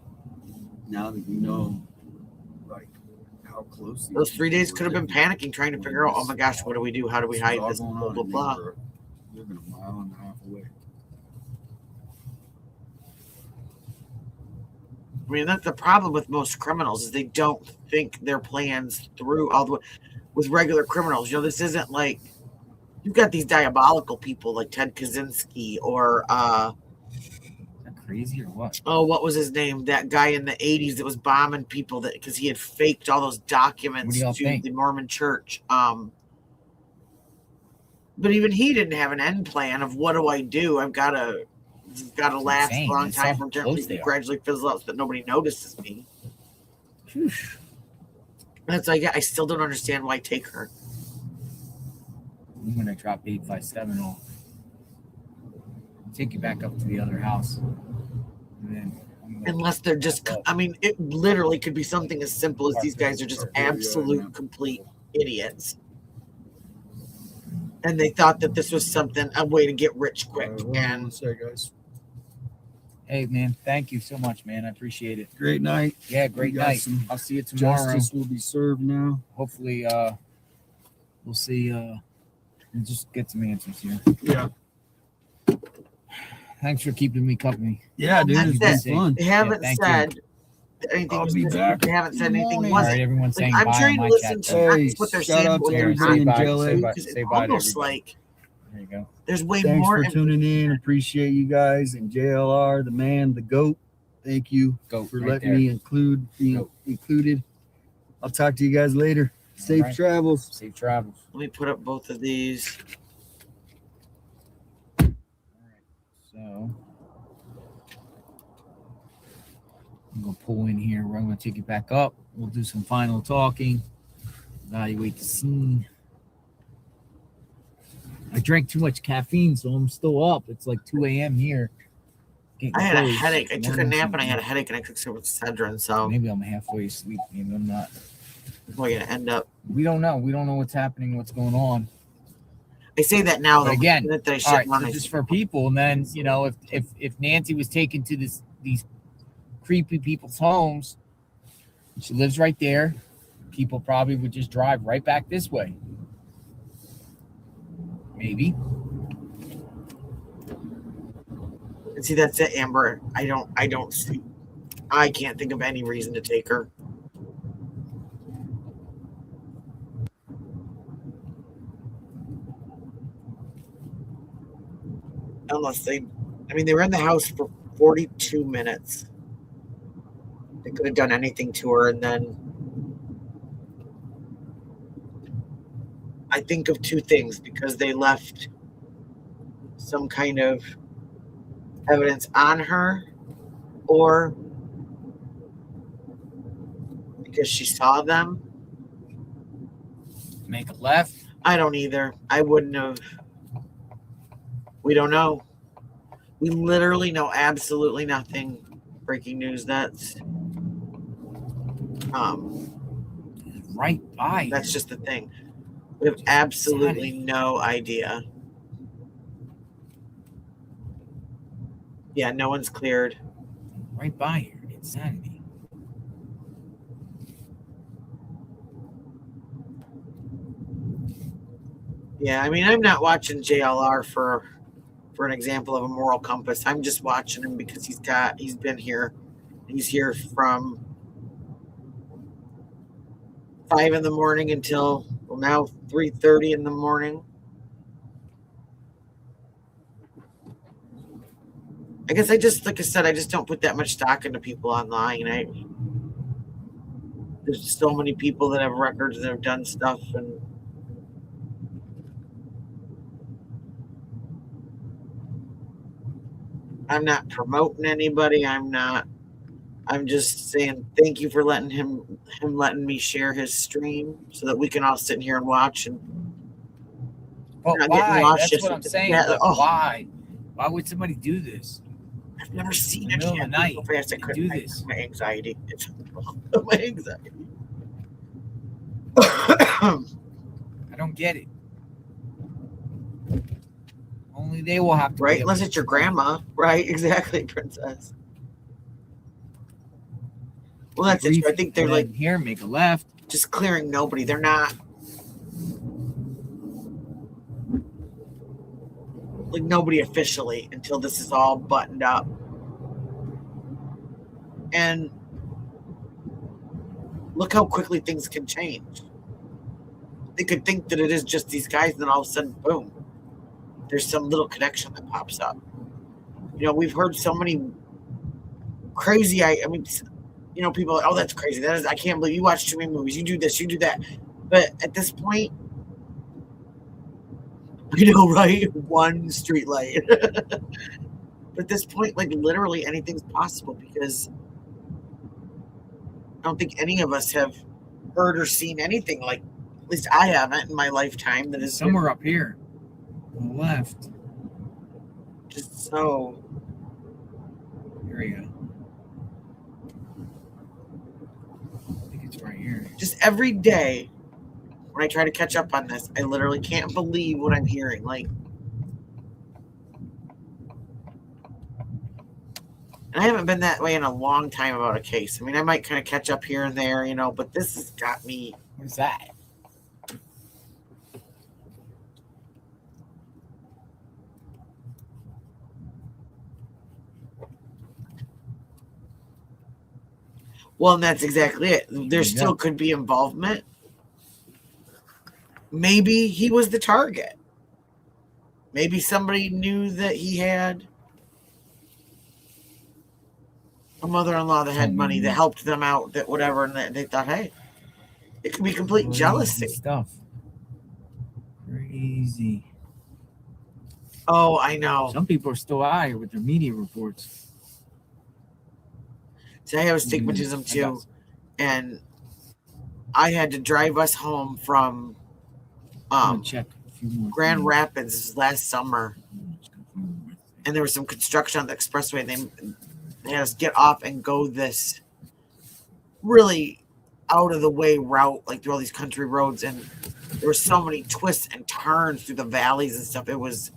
Now that you know, like, how close Those 3 days could have been panicking, trying to figure out, oh my gosh, what do we do? How do we hide this? Blah, blah, blah. Living a mile and a half away. I mean, that's the problem with most criminals, is they don't think their plans through all the way. With regular criminals, you know, this isn't like you've got these diabolical people like Ted Kaczynski or Crazy or what? oh, what was his name? That guy in the 80s that was bombing people that because he had faked all those documents to the Mormon church. But even he didn't have an end plan of what do I do? I've got to last a long time for to gradually fizzle out so that nobody notices me. That's like I still don't understand why take her. I'm gonna drop 857 off. Take you back up to the other house. And then unless they're just, I mean, it literally could be something as simple as these guys are just absolute complete idiots. And they thought that this was a way to get rich quick. And guys. Hey man, thank you so much, man. I appreciate it. Great night. Yeah, great night. I'll see you tomorrow. Justice will be served now. Hopefully, we'll see. We'll just get some answers here. Yeah. Thanks for keeping me company. Yeah, dude, it's been fun. They haven't said anything. I'll be back. They haven't said anything. All right, everyone's saying I'm bye trying on to my listen chat. to not just what they're saying, but what they're everybody not in doing, JLA. because it's almost like there you go. There's way Thanks more. for tuning in. Appreciate you guys and JLR, the man, the GOAT. Thank you for right letting there. me be included. I'll talk to you guys later. Safe travels. Safe travels. Let me put up both of these. So I'm gonna pull in here. We're gonna take it back up. We'll do some final talking. Evaluate the scene. I drank too much caffeine, so I'm still up. It's like 2 a.m. here. I had a headache. I took a nap and I had a headache, and I took some Excedrin. So maybe I'm halfway asleep. Maybe I'm not. We're gonna end up. We don't know. We don't know what's happening. What's going on? I say that now. But again, that I all right, so just for people, and then you know, if Nancy was taken to these creepy people's homes, she lives right there. People probably would just drive right back this way. Maybe. And see, that's it, Amber. I don't see. I can't think of any reason to take her. Unless they were in the house for 42 minutes. They could have done anything to her, and then I think of two things, because they left some kind of evidence on her, or because she saw them. Make a left. I don't either. I wouldn't have. We don't know. We literally know absolutely nothing. Breaking news. That's right by. That's just the thing. We have absolutely no idea. Yeah, no one's cleared. Right by here. Insanity. Yeah, I mean, I'm not watching JLR for an example of a moral compass. I'm just watching him because he's been here. He's here from 5 in the morning until now 3:30 in the morning. I guess I just, like I said, I just don't put that much stock into people online. There's so many people that have records that have done stuff, and I'm not promoting anybody. I'm just saying thank you for letting him letting me share his stream so that we can all sit in here and watch. And but why? That's what I'm saying. Yeah, why? Why would somebody do this? I've never seen it in the night. Fast. I couldn't do this. My anxiety. It's my anxiety. I don't get it. Only they will have to. Right, unless it's your grandma. Right, exactly, princess. Well, that's it. I think they're like here, make a left. Just clearing nobody. They're not like nobody officially until this is all buttoned up. And look how quickly things can change. They could think that it is just these guys, and then all of a sudden, boom, there's some little connection that pops up. You know, we've heard so many crazy. I mean, you know, people. Oh, that's crazy. That is. I can't believe you watch too many movies. You do this. You do that. But at this point, you know, right? One street light. But at this point, like literally anything's possible because I don't think any of us have heard or seen anything like. At least I haven't in my lifetime. That is somewhere up here, on the left. Just so. Here we go. I think it's right here. Just every day, when I try to catch up on this, I literally can't believe what I'm hearing. Like, and I haven't been that way in a long time about a case. I mean, I might kind of catch up here and there, you know, but this has got me. What's that? Well, and that's exactly it. There still could be involvement. Maybe he was the target. Maybe somebody knew that he had a mother-in-law that had money that helped them out, that whatever, and they thought, hey, it could be complete jealousy. Stuff. Crazy. Oh, I know. Some people are still out here with their media reports. See, I have astigmatism too, and I had to drive us home from Grand Rapids last summer, and there was some construction on the expressway. And they had us get off and go this really out of the way route, like through all these country roads, and there were so many twists and turns through the valleys and stuff. It was.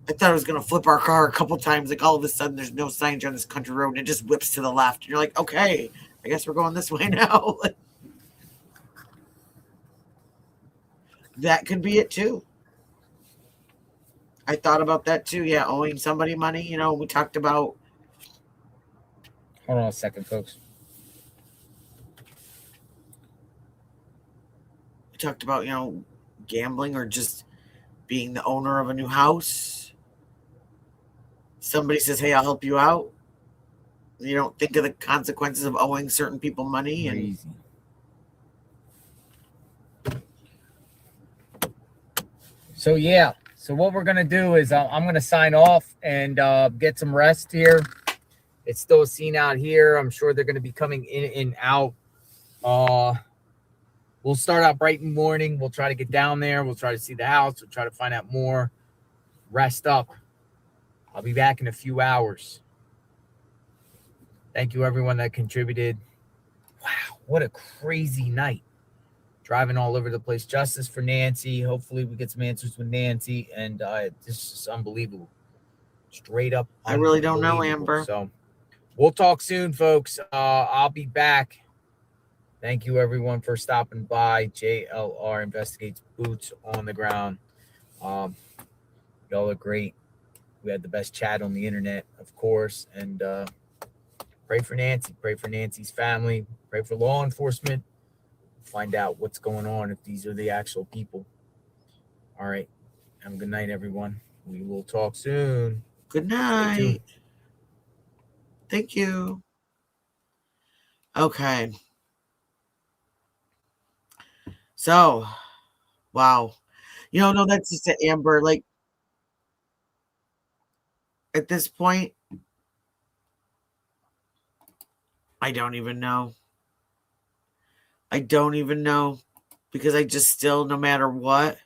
I thought I was going to flip our car a couple times. Like all of a sudden, there's no signs on this country road, and it just whips to the left. And you're like, okay, I guess we're going this way now. That could be it too. I thought about that too. Yeah, owing somebody money. You know, we talked about. Hold on a second, folks. We talked about, you know, gambling or just being the owner of a new house. Somebody says, hey, I'll help you out. You don't think of the consequences of owing certain people money. And so, yeah. So what we're going to do is I'm going to sign off and get some rest here. It's still a scene out here. I'm sure they're going to be coming in and out. We'll start out bright and morning. We'll try to get down there. We'll try to see the house. We'll try to find out more. Rest up. I'll be back in a few hours. Thank you, everyone that contributed. Wow, what a crazy night. Driving all over the place. Justice for Nancy. Hopefully we get some answers with Nancy. And this is unbelievable. Straight up. I really don't know, Amber. So we'll talk soon, folks. I'll be back. Thank you, everyone, for stopping by. JLR Investigates, boots on the ground. Y'all are great. We had the best chat on the internet, of course. And pray for Nancy. Pray for Nancy's family. Pray for law enforcement. Find out what's going on, if these are the actual people. All right. Have a good night, everyone. We will talk soon. Good night. Thank you. Okay. So, wow. No, that's just an Amber. Like, at this point, I don't even know. I don't even know, because I just still, no matter what,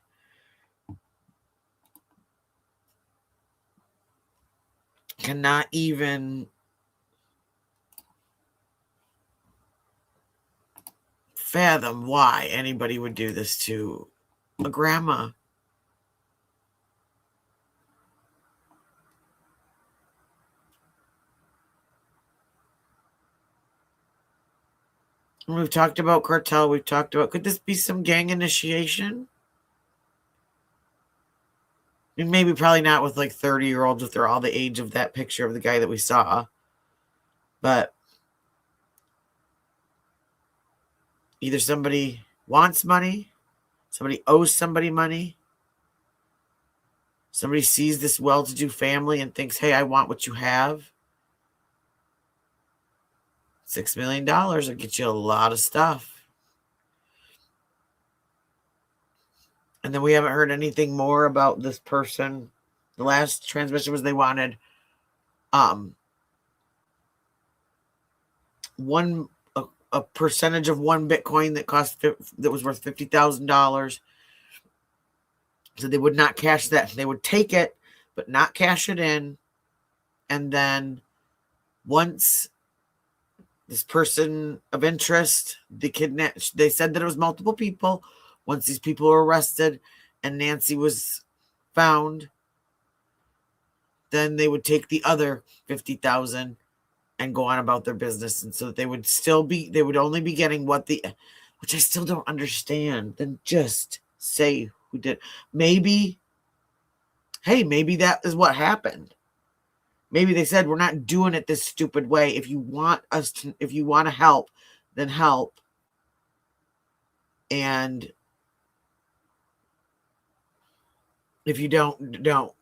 cannot even fathom why anybody would do this to a grandma. We've talked about cartel. We've talked about, could this be some gang initiation? I mean, maybe probably not with like 30-year-olds if they're all the age of that picture of the guy that we saw. But either somebody wants money, somebody owes somebody money, somebody sees this well-to-do family and thinks, hey, I want what you have. $6 million will get you a lot of stuff. And then we haven't heard anything more about this person. The last transmission was they wanted a percentage of one Bitcoin that was worth $50,000. So they would not cash that. They would take it, but not cash it in. And then once this person of interest, they said that it was multiple people. Once these people were arrested and Nancy was found, then they would take the other 50,000 and go on about their business. And so they would only be getting which I still don't understand. Then just say who did. Maybe that is what happened. Maybe they said, we're not doing it this stupid way. If you want to help, then help. And if you don't.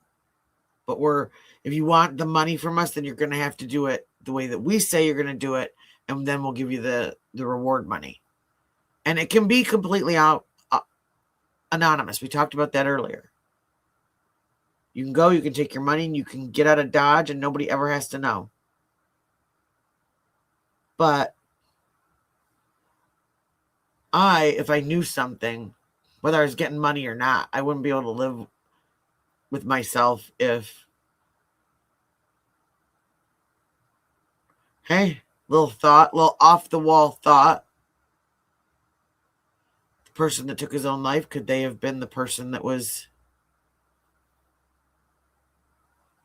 But if you want the money from us, then you're going to have to do it the way that we say you're going to do it. And then we'll give you the reward money. And it can be completely anonymous. We talked about that earlier. You can go, you can take your money, and you can get out of Dodge, and nobody ever has to know. But if I knew something, whether I was getting money or not, I wouldn't be able to live with myself if, hey, little off-the-wall thought. The person that took his own life, could they have been the person that was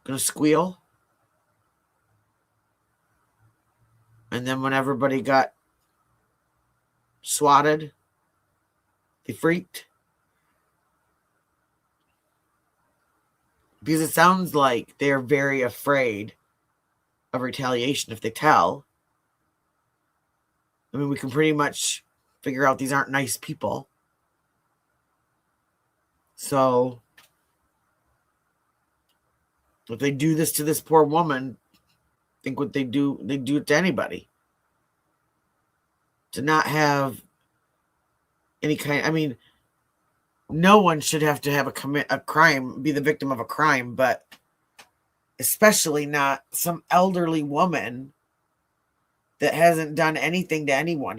going to squeal? And then when everybody got swatted, they freaked? Because it sounds like they're very afraid of retaliation if they tell. I mean, we can pretty much figure out these aren't nice people. So if they do this to this poor woman, think what they do it to anybody. To not have any kind, I mean, no one should have to have commit a crime, be the victim of a crime, but especially not some elderly woman that hasn't done anything to anyone.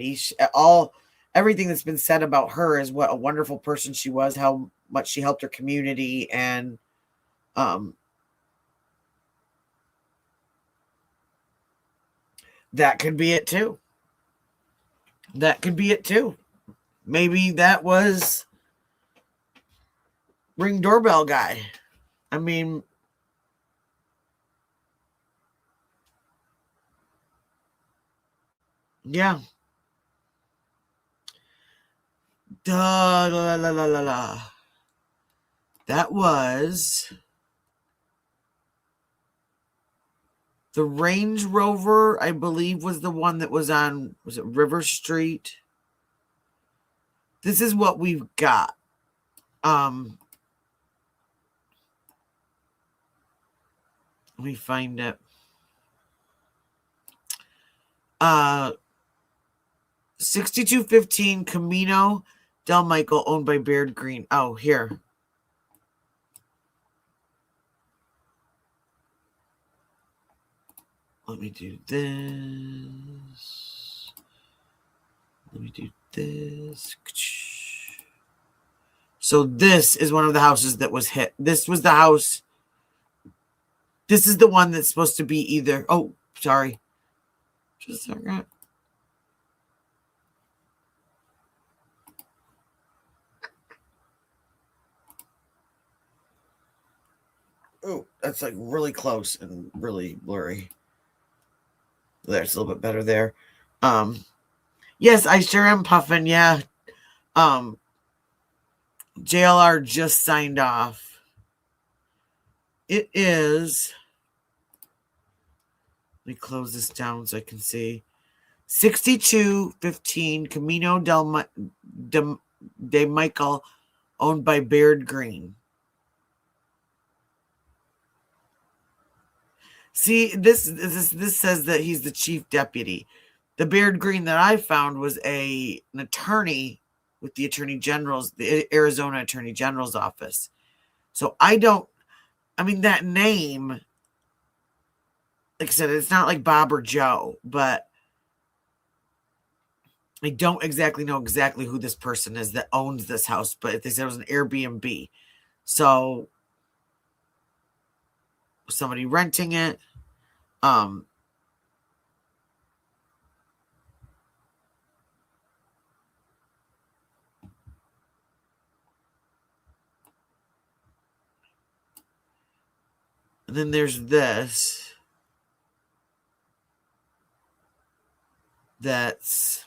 Everything that's been said about her is what a wonderful person she was, how much she helped her community, and that could be it too. That could be it too. Maybe that was Ring doorbell guy. I mean, yeah. That was the Range Rover, I believe, was the one that was on, was it River Street? This is what we've got. Let me find it. 6215 Camino Del Michael, owned by Baird Green. Oh, here. Let me do this. Let me do this. So this is one of the houses that was hit. This was the house. This is the one that's supposed to be either. Oh, sorry. Just a second. Oh, that's like really close and really blurry. There's a little bit better there. Yes, I sure am puffing. Yeah. JLR just signed off. It is. Let me close this down so I can see. 6215 Camino de Michael, owned by Baird Green. See, this says that he's the chief deputy. The Baird Green that I found was an attorney with the Attorney General's, the Arizona Attorney General's office. So that name, like I said, it's not like Bob or Joe, but I don't exactly know who this person is that owns this house, but they said it was an Airbnb. So somebody renting it. And then there's this. This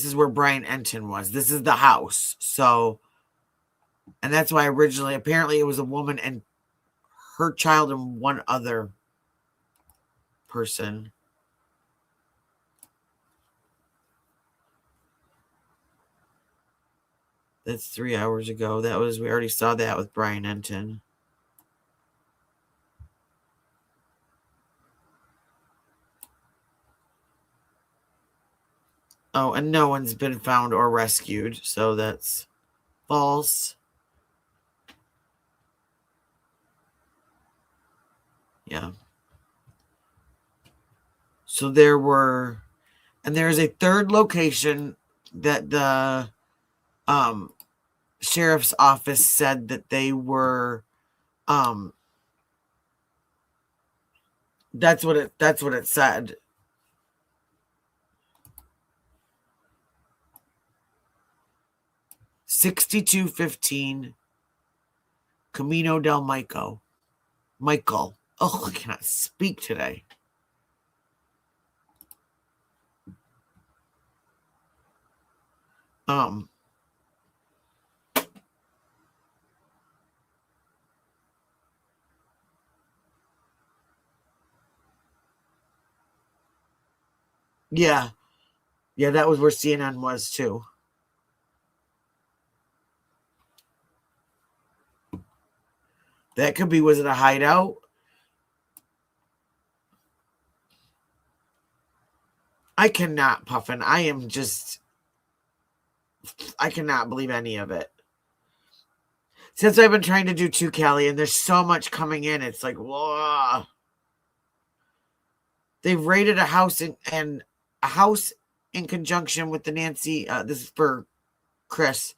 is where Brian Enton was. This is the house. So, and that's why originally, apparently it was a woman and her child and one other person. That's 3 hours ago. We already saw that with Brian Enton. Oh, and no one's been found or rescued, so that's false. Yeah. So there's a third location that the sheriff's office said that they were that's what it said. $62.15 Camino del Michael. Oh, I cannot speak today. Yeah, that was where CNN was too. That could be, was it a hideout? I cannot, Puffin. I am just I cannot believe any of it. Since I've been trying to do 2, Callie, and there's so much coming in, it's like, whoa. They've raided a house in conjunction with the Nancy. This is for Chris.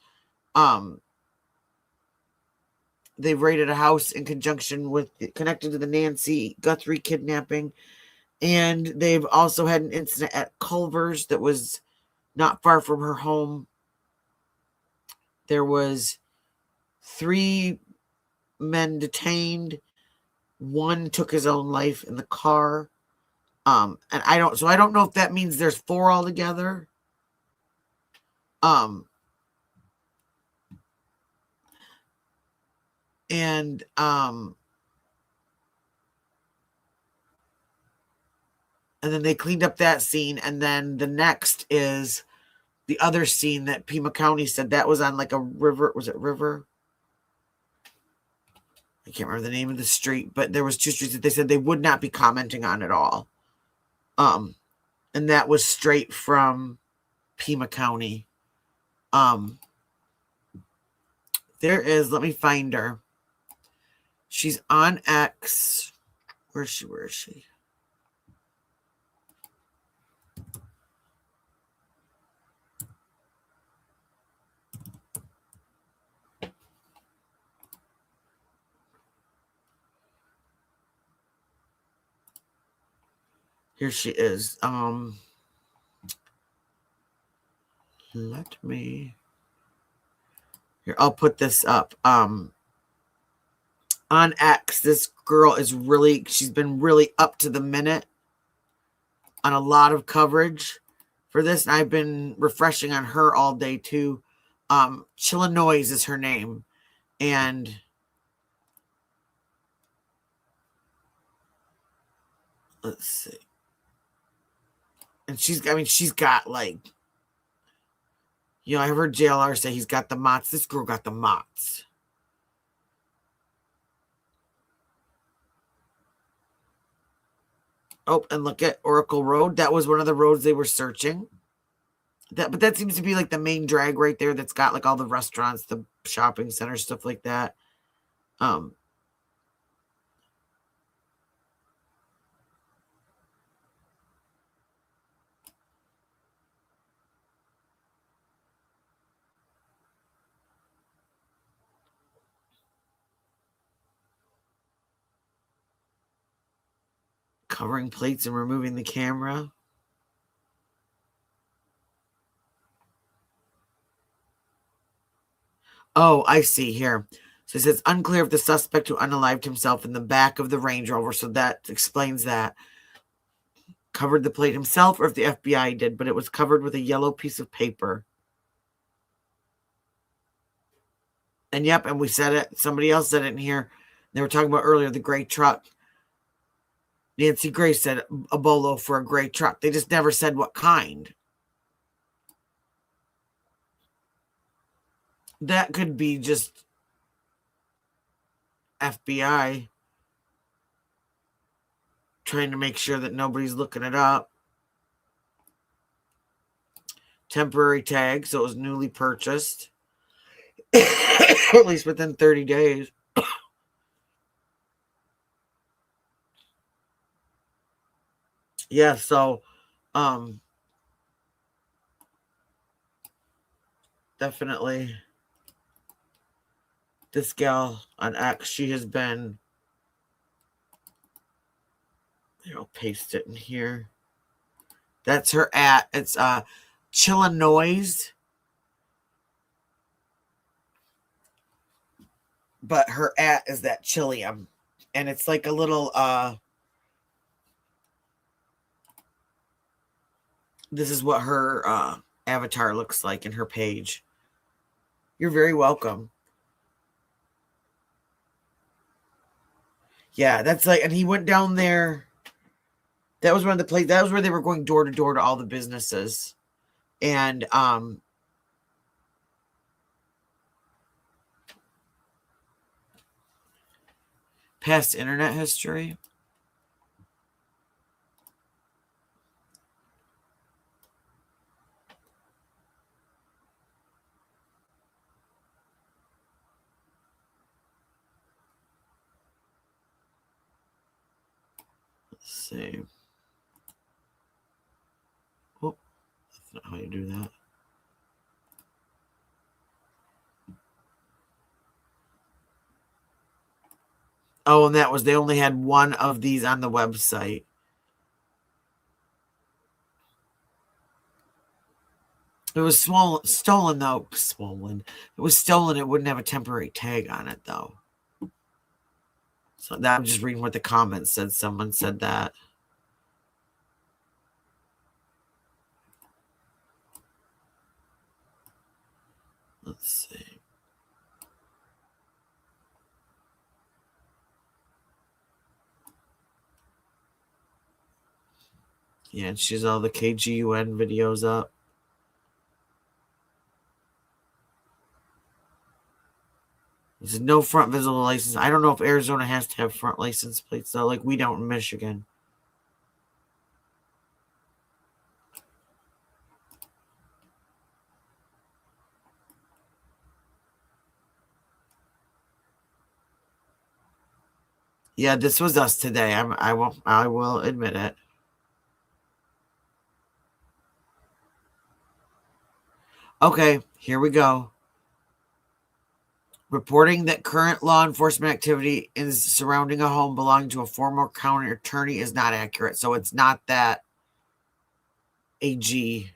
They've raided a house in conjunction with connected to the Nancy Guthrie kidnapping, and they've also had an incident at Culver's that was not far from her home. There was 3 men detained. 1 took his own life in the car. And I don't know if that means there's 4 altogether. And then they cleaned up that scene, and then the next is the other scene that Pima County said that was on like a river. Was it River? I can't remember the name of the street, but there was 2 streets that they said they would not be commenting on at all. And that was straight from Pima County. There is, let me find her. She's on X. Where is she? Here she is. Let me. Here, I'll put this up. On X, this girl is she's been really up to the minute on a lot of coverage for this. And I've been refreshing on her all day too. Chillinois is her name. And let's see. And she's got like, I have heard JLR say he's got the mots. This girl got the mots. Oh, and look at Oracle Road. That was one of the roads they were searching. But that seems to be like the main drag right there that's got like all the restaurants, the shopping centers, stuff like that. Covering plates and removing the camera. Oh, I see here. So it says unclear if the suspect who unalived himself in the back of the Range Rover. So that explains that. Covered the plate himself or if the FBI did, but it was covered with a yellow piece of paper. And yep, and we said it. Somebody else said it in here. They were talking about earlier the gray truck. Nancy Gray said a bolo for a gray truck. They just never said what kind. That could be just FBI trying to make sure that nobody's looking it up. Temporary tag, so it was newly purchased. At least within 30 days. Yeah, so definitely this gal on X, she has been, I'll paste it in here. That's her at. It's Chillinois. But her at is that Chillium. And it's like a little this is what her avatar looks like in her page. You're very welcome. Yeah, that's like, and he went down there. That was one of the places, that was where they were going door to door to all the businesses. And past internet history. Let's see. Oh, that's not how you do that. Oh, and that was, they only had one of these on the website. It was stolen though. Swollen. It was stolen. It wouldn't have a temporary tag on it though. So that I'm just reading what the comments said. Someone said that. Let's see. Yeah, and she's all the KGUN videos up. There's no front visible license. I don't know if Arizona has to have front license plates though, like we don't in Michigan. Yeah, this was us today. I will admit it. Okay, here we go. Reporting that current law enforcement activity is surrounding a home belonging to a former county attorney is not accurate. So it's not that AG.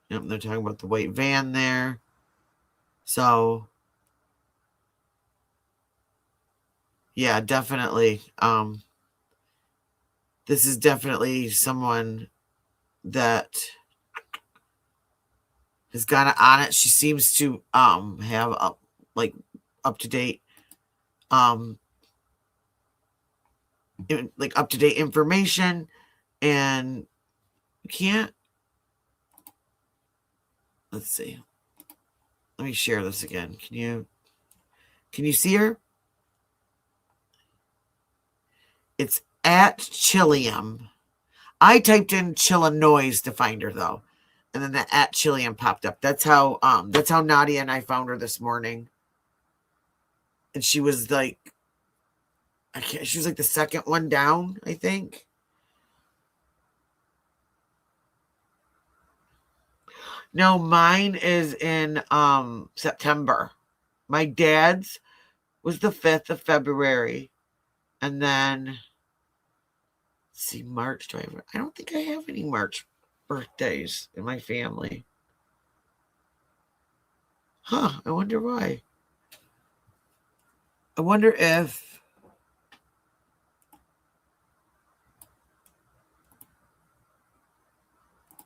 Yep, they're talking about the white van there. So yeah, definitely. This is definitely someone that has gone on it. She seems to have like up to date like up to date information, and you can't. Let's see. Let me share this again. Can you see her? It's at Chilliam. I typed in Chillinois to find her though, and then the at Chilliam popped up. That's how Nadia and I found her this morning. And she was like, she was like the second one down, I think. No, mine is in September. My dad's was the 5th of February. And then let's see, March. I don't think I have any March birthdays in my family. Huh, I wonder why. I wonder if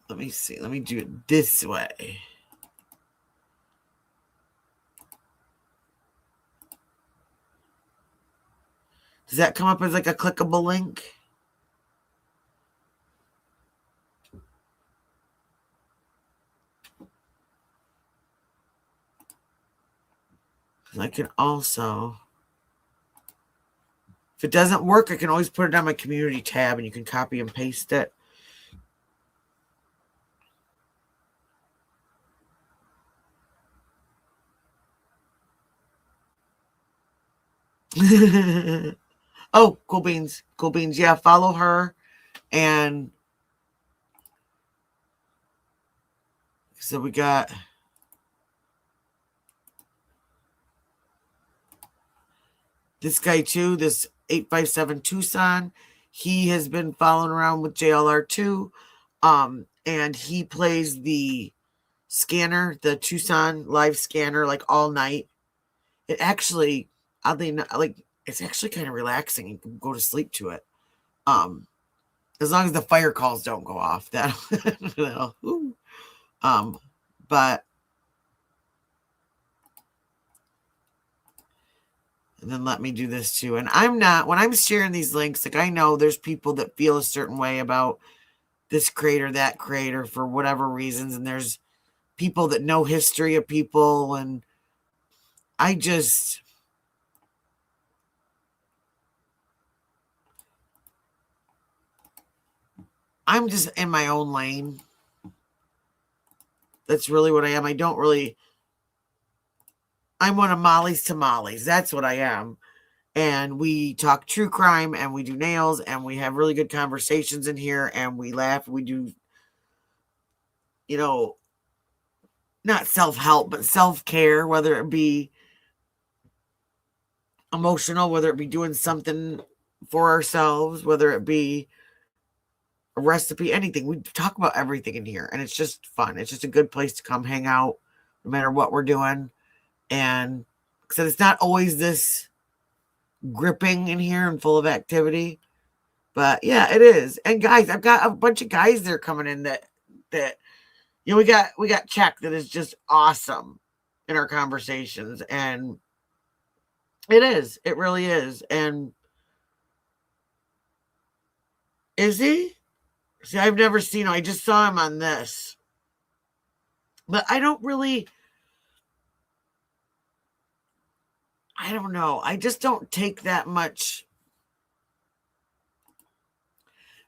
let me see. Let me do it this way. Does that come up as like a clickable link? I can also, if it doesn't work, I can always put it on my community tab and you can copy and paste it. Oh, cool beans. Cool beans. Yeah, follow her. And so we got this guy too, this 857 Tucson. He has been following around with JLR2. And he plays the scanner, the Tucson live scanner, like all night. It actually, oddly enough, like it's actually kind of relaxing. You can go to sleep to it. As long as the fire calls don't go off, that but and then let me do this too. And I'm not, when I'm sharing these links, like I know there's people that feel a certain way about this creator, that creator for whatever reasons, and there's people that know history of people, and I just I'm just in my own lane. That's really what I am. I'm one of Molly's tamales. That's what I am. And we talk true crime and we do nails and we have really good conversations in here and we laugh. We do, not self-help, but self-care, whether it be emotional, whether it be doing something for ourselves, whether it be a recipe, anything. We talk about everything in here and it's just fun. It's just a good place to come hang out no matter what we're doing. And so it's not always this gripping in here and full of activity, but yeah, it is. And guys, I've got a bunch of guys there coming in that we got Chuck that is just awesome in our conversations, and it really is. And is he? See, I've never seen him. I just saw him on this, but I don't know. I just don't take that much.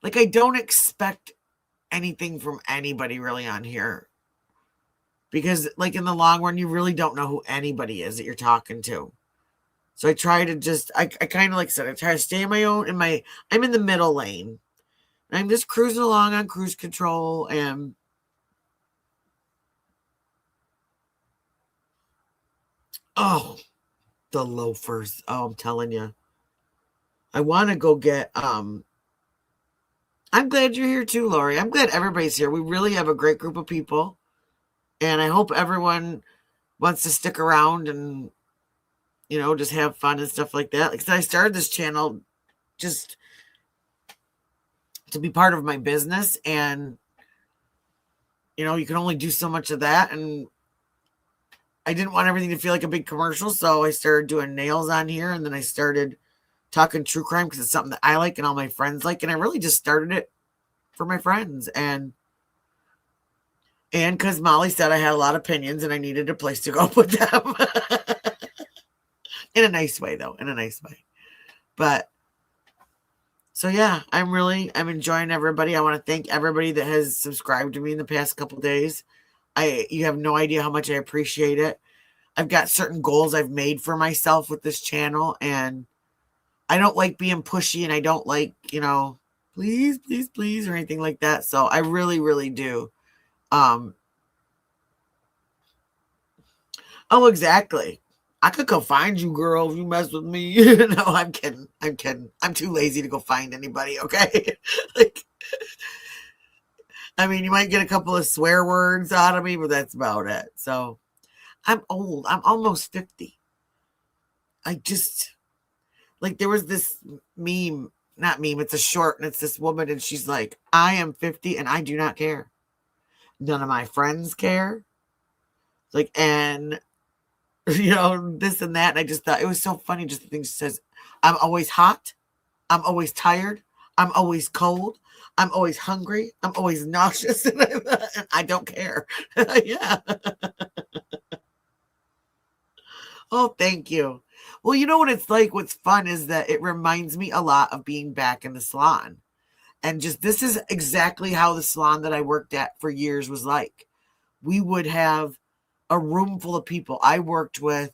Like, I don't expect anything from anybody really on here. Because, like, in the long run, you really don't know who anybody is that you're talking to. So I try to just, I kind of, like I said, I try to stay in my own, I'm in the middle lane. And I'm just cruising along on cruise control and the loafers. Oh, I'm telling you. I want to go get, I'm glad you're here too, Lori. I'm glad everybody's here. We really have a great group of people. And I hope everyone wants to stick around and, just have fun and stuff like that. Like, I started this channel just to be part of my business. And, you can only do so much of that. And I didn't want everything to feel like a big commercial. So I started doing nails on here. And then I started talking true crime because it's something that I like and all my friends like. And I really just started it for my friends. And because Molly said I had a lot of opinions and I needed a place to go put them. In a nice way, though. In a nice way. But, so yeah, I'm enjoying everybody. I want to thank everybody that has subscribed to me in the past couple days. You have no idea how much I appreciate it. I've got certain goals I've made for myself with this channel. And I don't like being pushy. And I don't like, please, please, please, or anything like that. So I really, really do. Oh, exactly. I could go find you, girl, if you mess with me. No, I'm kidding. I'm kidding. I'm too lazy to go find anybody, okay? You might get a couple of swear words out of me, but that's about it. So, I'm old. I'm almost 50. There was this meme, not meme, it's a short, and it's this woman, and she's like, I am 50, and I do not care. None of my friends care. And this and that. And I just thought it was so funny. Just the thing she says, I'm always hot. I'm always tired. I'm always cold. I'm always hungry. I'm always nauseous. And I don't care. Yeah. Oh, thank you. Well, you know what it's like? What's fun is that it reminds me a lot of being back in the salon. And this is exactly how the salon that I worked at for years was like. We would have a room full of people. I worked with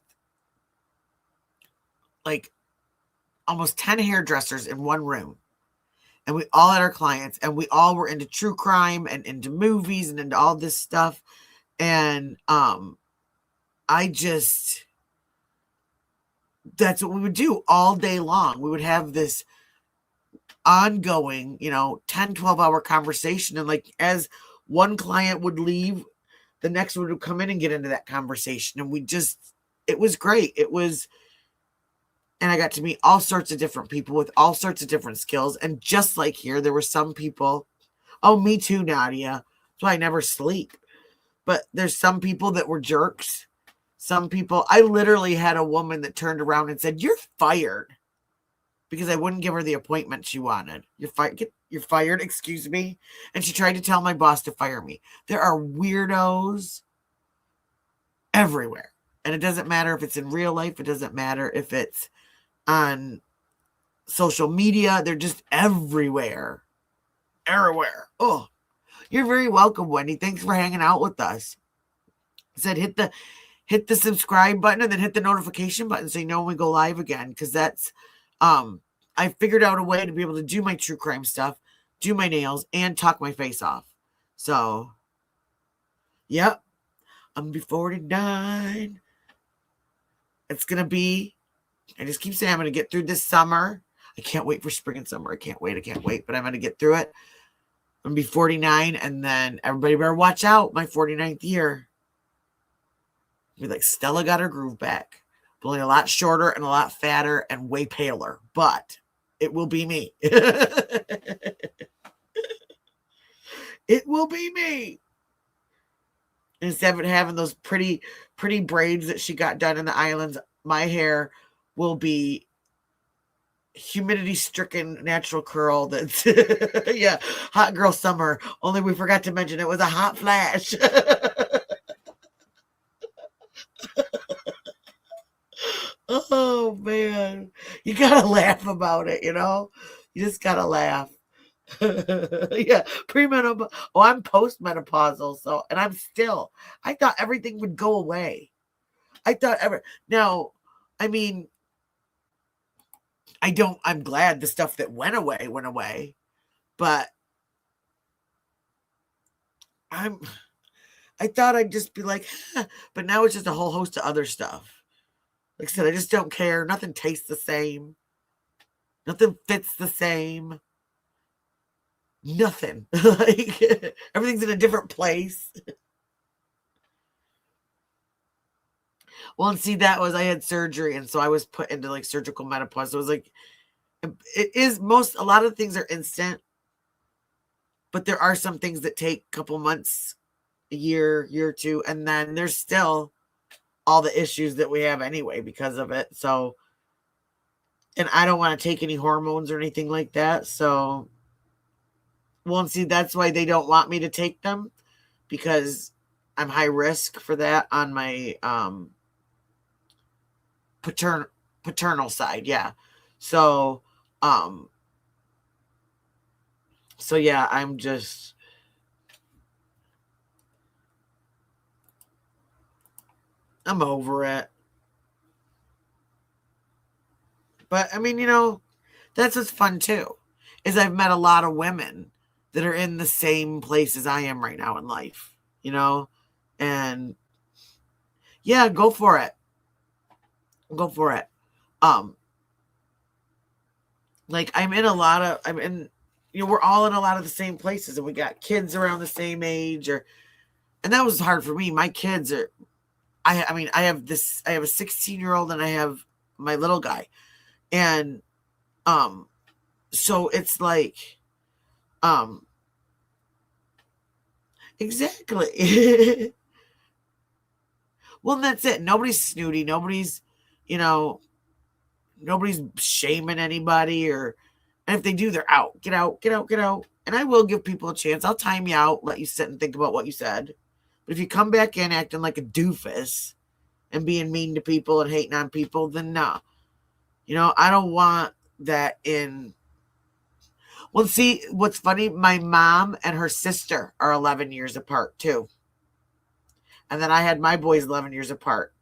almost 10 hairdressers in one room. And we all had our clients and we all were into true crime and into movies and into all this stuff. And that's what we would do all day long. We would have this ongoing, 10, 12-hour conversation. And as one client would leave, the next one would come in and get into that conversation. And it was great. And I got to meet all sorts of different people with all sorts of different skills. And just like here, there were some people, oh, me too, Nadia. That's why I never sleep. But there's some people that were jerks. Some people, I literally had a woman that turned around and said, you're fired. Because I wouldn't give her the appointment she wanted. You're fired, excuse me. And she tried to tell my boss to fire me. There are weirdos everywhere. And it doesn't matter if it's in real life. It doesn't matter if it's on social media. They're just everywhere. everywhere. Oh, you're very welcome, Wendy. Thanks for hanging out with us. I said hit the subscribe button and then hit the notification button so you know when we go live again. Because that's I figured out a way to be able to do my true crime stuff, do my nails, and talk my face off. So, yep. I'm gonna be 49. It's gonna be, I just keep saying I'm gonna get through this summer. I can't wait for spring and summer. I can't wait, but I'm gonna get through it. I'm gonna be 49, and then everybody better watch out. My 49th year. Be like, Stella got her groove back. But only a lot shorter and a lot fatter and way paler. But it will be me. It will be me. Instead of having those pretty braids that she got done in the islands, my hair will be humidity-stricken natural curl. That's yeah, hot girl summer. Only we forgot to mention it was a hot flash. Oh man, you gotta laugh about it. You just gotta laugh. Yeah, premenopause. Oh, I'm postmenopausal, so, and I thought everything would go away. Now, I mean, I'm glad the stuff that went away, but I thought I'd just be like, but now it's just a whole host of other stuff. Like I said, I just don't care. Nothing tastes the same. Nothing fits the same. Nothing. Like everything's in a different place. Well, and see, I had surgery, and so I was put into like surgical menopause. So it was like, a lot of things are instant, but there are some things that take a couple months, a year or two, and then there's still all the issues that we have anyway because of it. So, and I don't want to take any hormones or anything like that. So, well, and see, that's why they don't want me to take them, because I'm high risk for that on my paternal side. Yeah. So yeah, I'm over it. But I mean, that's what's fun too, is I've met a lot of women that are in the same place as I am right now in life, and yeah, go for it. Like we're all in a lot of the same places, and we got kids around the same age, and that was hard for me. My kids are, I have a 16-year-old and I have my little guy. And, so it's like, exactly. Well, that's it. Nobody's snooty. Nobody's shaming anybody, and if they do, they're out. Get out. And I will give people a chance. I'll time you out, let you sit and think about what you said. But if you come back in acting like a doofus and being mean to people and hating on people, then no. I don't want that in. Well, see, what's funny, my mom and her sister are 11 years apart too. And then I had my boys 11 years apart.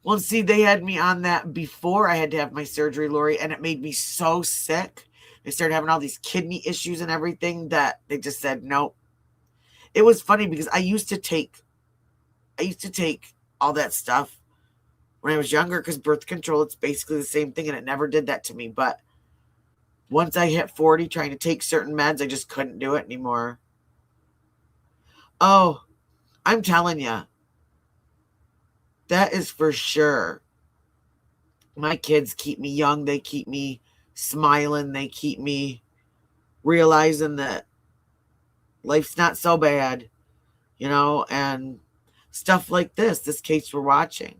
Well, see, they had me on that before I had to have my surgery, Lori, and it made me so sick. I started having all these kidney issues and everything that they just said no. It was funny because I used to take all that stuff when I was younger, because birth control, it's basically the same thing, and it never did that to me. But once I hit 40, trying to take certain meds, I just couldn't do it anymore. Oh, I'm telling you, that is for sure. My kids keep me young. They keep me smiling. They keep me realizing that life's not so bad, and stuff like this case we're watching.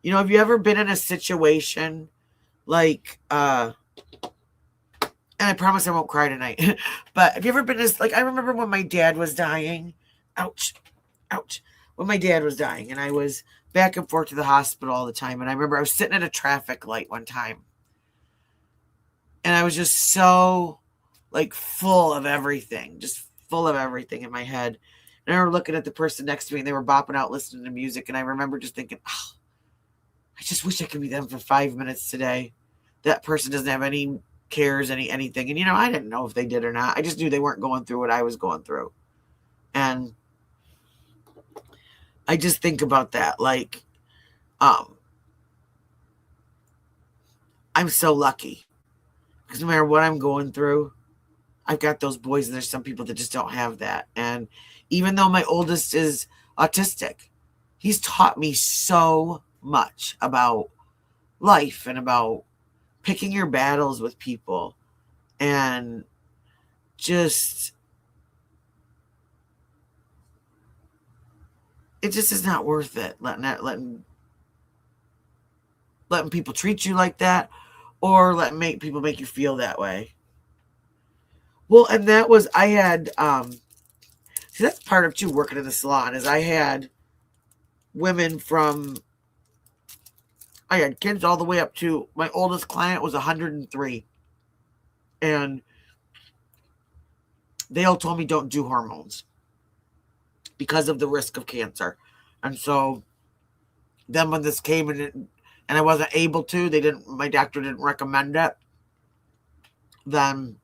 Have you ever been in a situation like, and I promise I won't cry tonight, but have you ever been in I remember when my dad was dying, ouch, when my dad was dying, and I was back and forth to the hospital all the time. And I remember I was sitting at a traffic light one time, And I was just so like full of everything, just full of everything in my head. And I remember looking at the person next to me and they were bopping out listening to music. And I remember just thinking, oh, I just wish I could be them for 5 minutes today. That person doesn't have any cares, anything. And, I didn't know if they did or not. I just knew they weren't going through what I was going through. And I just think about that. Like, I'm so lucky. Because no matter what I'm going through, I've got those boys, and there's some people that just don't have that. And even though my oldest is autistic, he's taught me so much about life and about picking your battles with people, and just it just is not worth it letting people treat you like that, or letting people make you feel that way. Well, and that was, I had see, that's part of too working in the salon, is I had women I had kids all the way up to, my oldest client was 103. And they all told me don't do hormones because of the risk of cancer. And so then when this came and I wasn't able to, my doctor didn't recommend it. Then,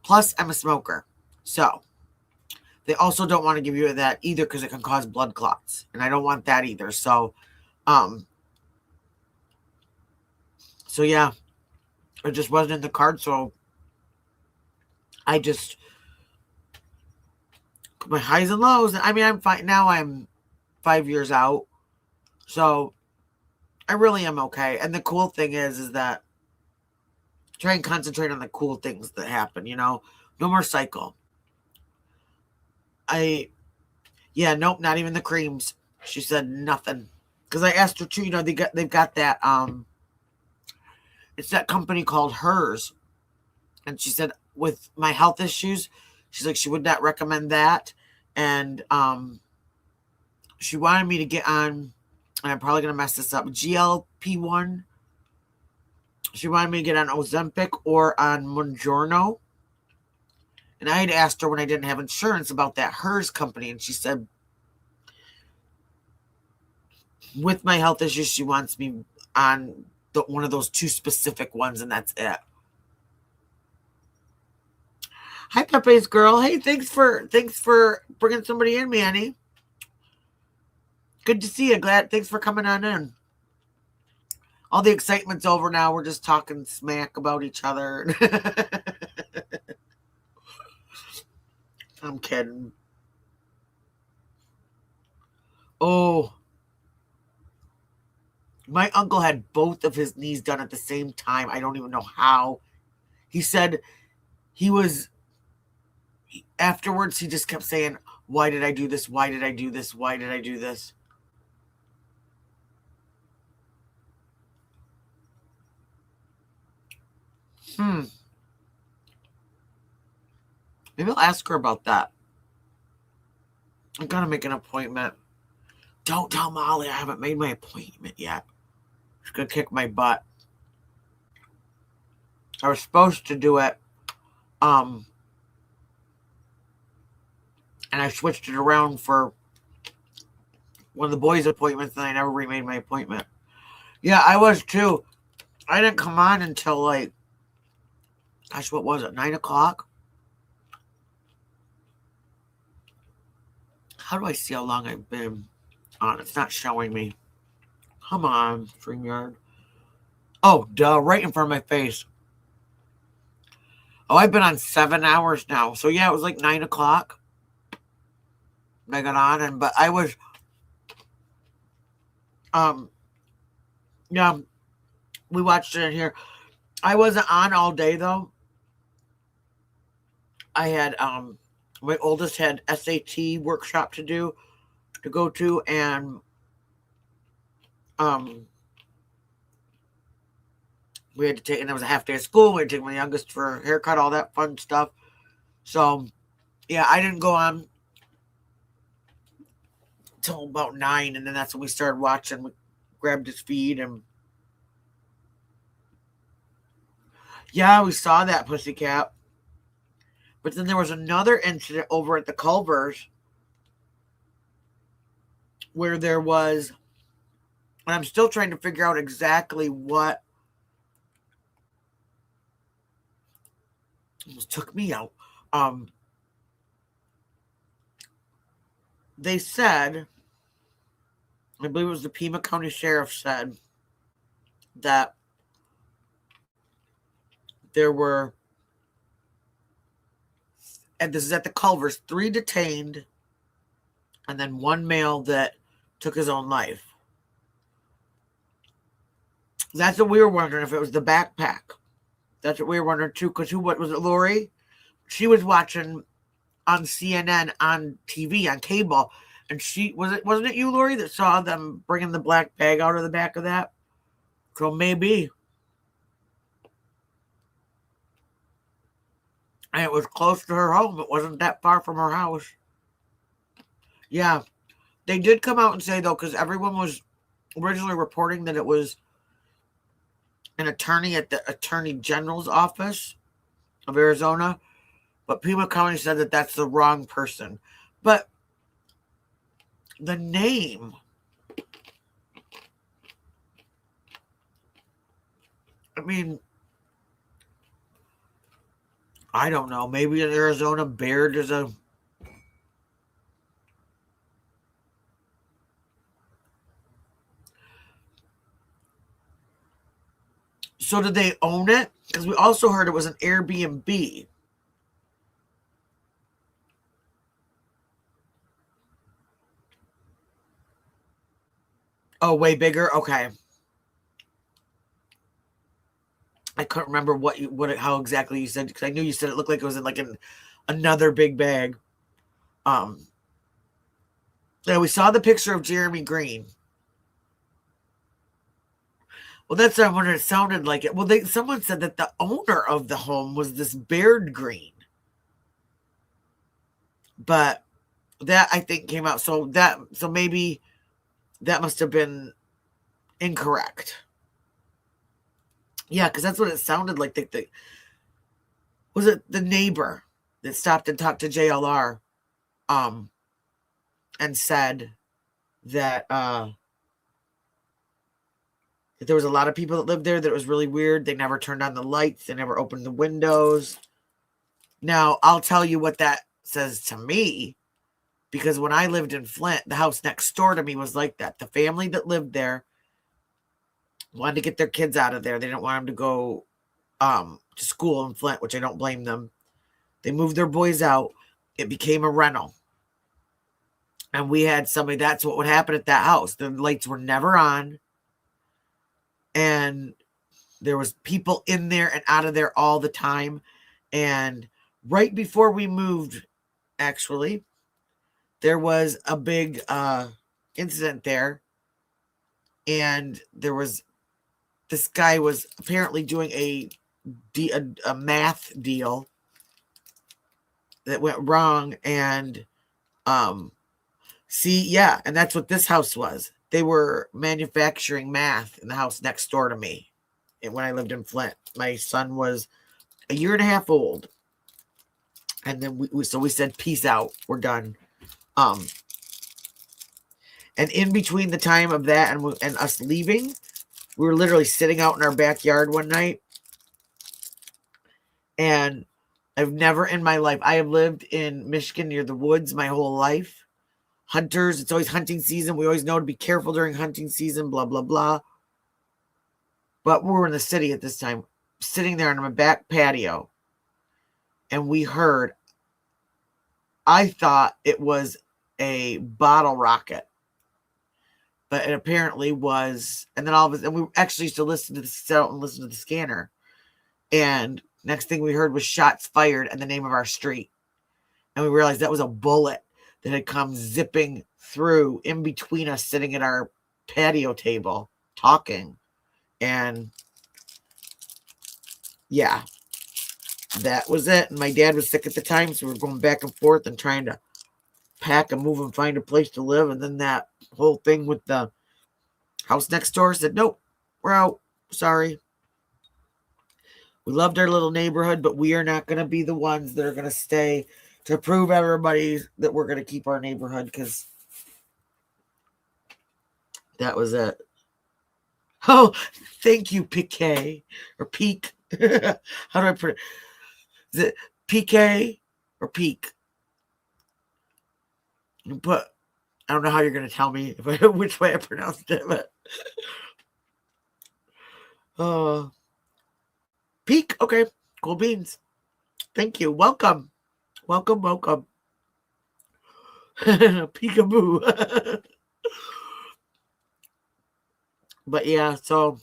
plus I'm a smoker. So they also don't want to give you that either because it can cause blood clots. And I don't want that either. So yeah, it just wasn't in the card. So I just, my highs and lows. I mean, I'm fine. Now I'm 5 years out. So I really am okay. And the cool thing is that try and concentrate on the cool things that happen, no more cycle. Nope, not even the creams. She said nothing. Because I asked her too, they've got that, it's that company called Hers. And she said, with my health issues, she's like, she would not recommend that. And she wanted me to get on, and I'm probably going to mess this up, GLP-1. She wanted me to get on Ozempic or on Mounjaro. And I had asked her when I didn't have insurance about that Hers company. And she said, with my health issues, she wants me on one of those two specific ones, and that's it. Hi, Pepe's girl. Hey, thanks for bringing somebody in, Manny. Good to see you. Thanks for coming on in. All the excitement's over now. We're just talking smack about each other. I'm kidding. Oh, my uncle had both of his knees done at the same time. I don't even know how. He said afterwards, he just kept saying, why did I do this? Why did I do this? Why did I do this? Maybe I'll ask her about that. I gotta make an appointment. Don't tell Molly I haven't made my appointment yet. She's gonna kick my butt. I was supposed to do it, and I switched it around for one of the boys' appointments, and I never remade my appointment. Yeah, I was too. I didn't come on until what was it, 9 o'clock? How do I see how long I've been on? It's not showing me. Come on, StreamYard. Oh, duh, right in front of my face. Oh, I've been on 7 hours now. So yeah, it was like 9 o'clock. I got on, but I was, yeah, we watched it in here. I wasn't on all day though. I had, my oldest had SAT workshop to go to, and, we had to take, and there was a half day of school. We had to take my youngest for a haircut, all that fun stuff. So, yeah, I didn't go on till about 9, and then that's when we started watching. We grabbed his feed, and Yeah, we saw that, Pussycat. But then there was another incident over at the Culvers where there was, and I'm still trying to figure out exactly what almost took me out. They said, I believe it was the Pima County Sheriff said that there were, and this is at the Culvers, 3 detained and then 1 male that took his own life. That's what we were wondering, if it was the backpack. That's what we were wondering too, because what was it, Lori? She was watching on CNN on TV, on cable, and wasn't it you, Lori, that saw them bringing the black bag out of the back of that? So maybe. And it was close to her home. It wasn't that far from her house. Yeah. They did come out and say, though, because everyone was originally reporting that it was an attorney at the Attorney General's office of Arizona. But Pima County said that that's the wrong person. But the name, I mean, I don't know. Maybe in Arizona, Baird is a... So did they own it? Because we also heard it was an Airbnb. Oh, way bigger? Okay. I couldn't remember how exactly you said, because I knew you said it looked like it was in like another big bag. Yeah, we saw the picture of Jeremy Green. Well, that's what it sounded like. It. Well, someone said that the owner of the home was this Baird Green, but that I think came out. So maybe that must have been incorrect. Yeah, because that's what it sounded like. Was it the neighbor that stopped and talked to JLR, and said that that there was a lot of people that lived there, that it was really weird. They never turned on the lights. They never opened the windows. Now, I'll tell you what that says to me, because when I lived in Flint, the house next door to me was like that. The family that lived there wanted to get their kids out of there. They didn't want them to go to school in Flint, which I don't blame them. They moved their boys out. It became a rental. And we had somebody, that's what would happen at that house. The lights were never on. And there was people in there and out of there all the time. And right before we moved, actually, there was a big incident there. And this guy was apparently doing a math deal that went wrong. And and that's what this house was. They were manufacturing meth in the house next door to me when I lived in Flint. My son was a year and a half old. And then we said, peace out. We're done. And in between the time of that and us leaving, we were literally sitting out in our backyard one night. And I've never in my life, I have lived in Michigan near the woods my whole life. Hunters, it's always hunting season. We always know to be careful during hunting season, blah, blah, blah. But we were in the city at this time, sitting there on my back patio. And we heard, I thought it was a bottle rocket. But it apparently was, and then all of us, and we actually used to listen to the scanner. And next thing we heard was shots fired and the name of our street. And we realized that was a bullet that had come zipping through in between us sitting at our patio table talking. And yeah, that was it. And my dad was sick at the time, so we were going back and forth and trying to pack and move and find a place to live. And then that whole thing with the house next door said, nope, we're out. Sorry. We loved our little neighborhood, but we are not going to be the ones that are going to stay to prove everybody that we're going to keep our neighborhood, because that was it. Oh, thank you, PK or Peak. How do I put it? Is it PK or Peak? But I don't know how you're going to tell me which way I pronounced it. But Peak. Okay, cool beans. Thank you. Welcome. Welcome. Peekaboo. But yeah, so,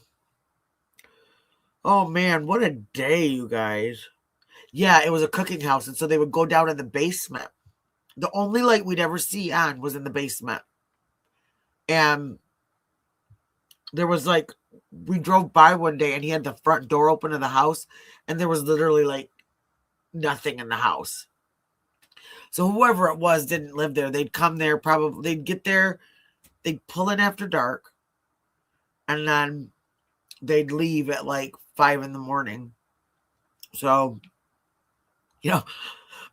oh man, what a day, you guys. Yeah, it was a cooking house, and so they would go down in the basement. The only light we'd ever see on was in the basement. And there was like, we drove by one day and he had the front door open to the house, and there was literally like nothing in the house. So whoever it was didn't live there. They'd come there, probably, they'd get there, they'd pull in after dark, and then they'd leave at like 5 a.m. So,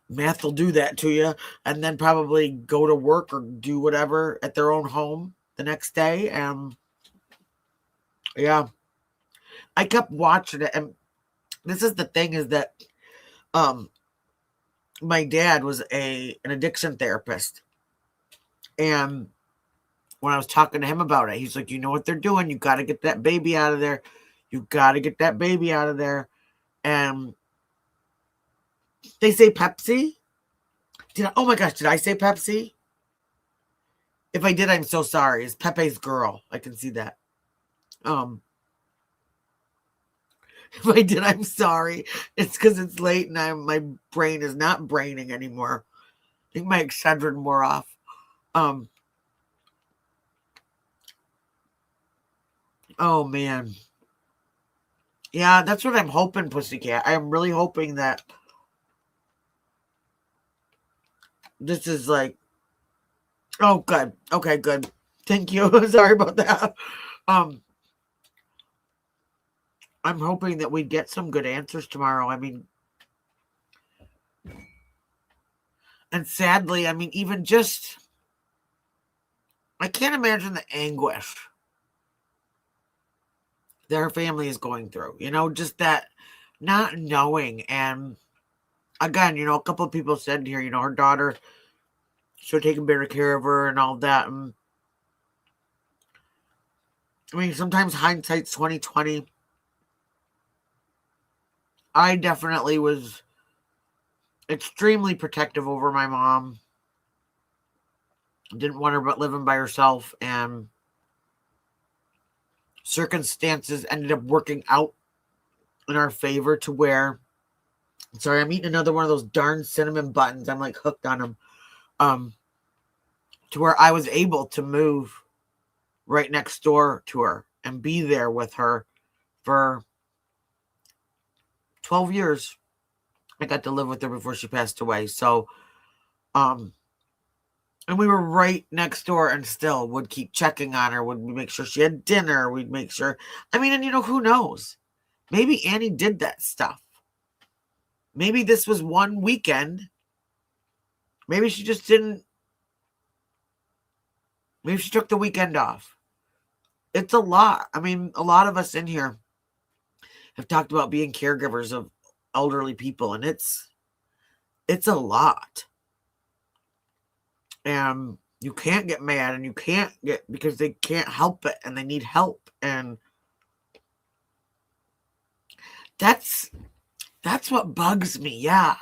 math will do that to you, and then probably go to work or do whatever at their own home the next day. And yeah, I kept watching it. And this is the thing, is that my dad was an addiction therapist. And when I was talking to him about it, he's like, you know what they're doing? You got to get that baby out of there. You got to get that baby out of there. And they say Pepsi. Oh my gosh, did I say Pepsi? If I did, I'm so sorry. It's Pepe's Girl. I can see that. If I did, I'm sorry. It's because it's late and my brain is not braining anymore. I think my Excedrin wore off. Oh man. Yeah, that's what I'm hoping, Pussycat. I am really hoping that this is like, oh, good. Okay, good. Thank you. Sorry about that. I'm hoping that we get some good answers tomorrow. I mean, and sadly, I mean, even just, I can't imagine the anguish that her family is going through, just that not knowing. And again, a couple of people said here, her daughter should have taken better care of her and all that. And I mean, sometimes hindsight's 20/20. I definitely was extremely protective over my mom. Didn't want her but living by herself, and circumstances ended up working out in our favor to where, sorry, I'm eating another one of those darn cinnamon buttons. I'm like hooked on them. To where I was able to move right next door to her and be there with her for 12 years. I got to live with her before she passed away. So, and we were right next door, and still would keep checking on her. Would make sure she had dinner. We'd make sure. I mean, and who knows? Maybe Annie did that stuff. Maybe this was one weekend. Maybe she just didn't. Maybe she took the weekend off. It's a lot. I mean, a lot of us in here have talked about being caregivers of elderly people, and it's a lot. And you can't get mad, and you can't get, because they can't help it and they need help. And that's what bugs me. Yeah.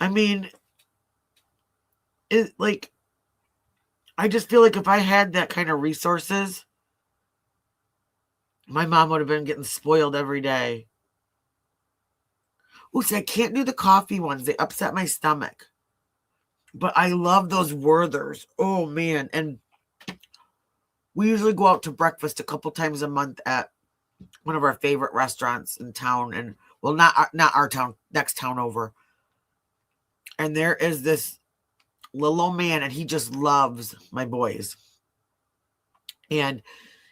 I mean, I just feel like if I had that kind of resources, my mom would have been getting spoiled every day. Ooh, see, I can't do the coffee ones. They upset my stomach. But I love those Werthers. Oh, man. And we usually go out to breakfast a couple times a month at one of our favorite restaurants in town. And, well, not our town, next town over. And there is this little old man, and he just loves my boys. And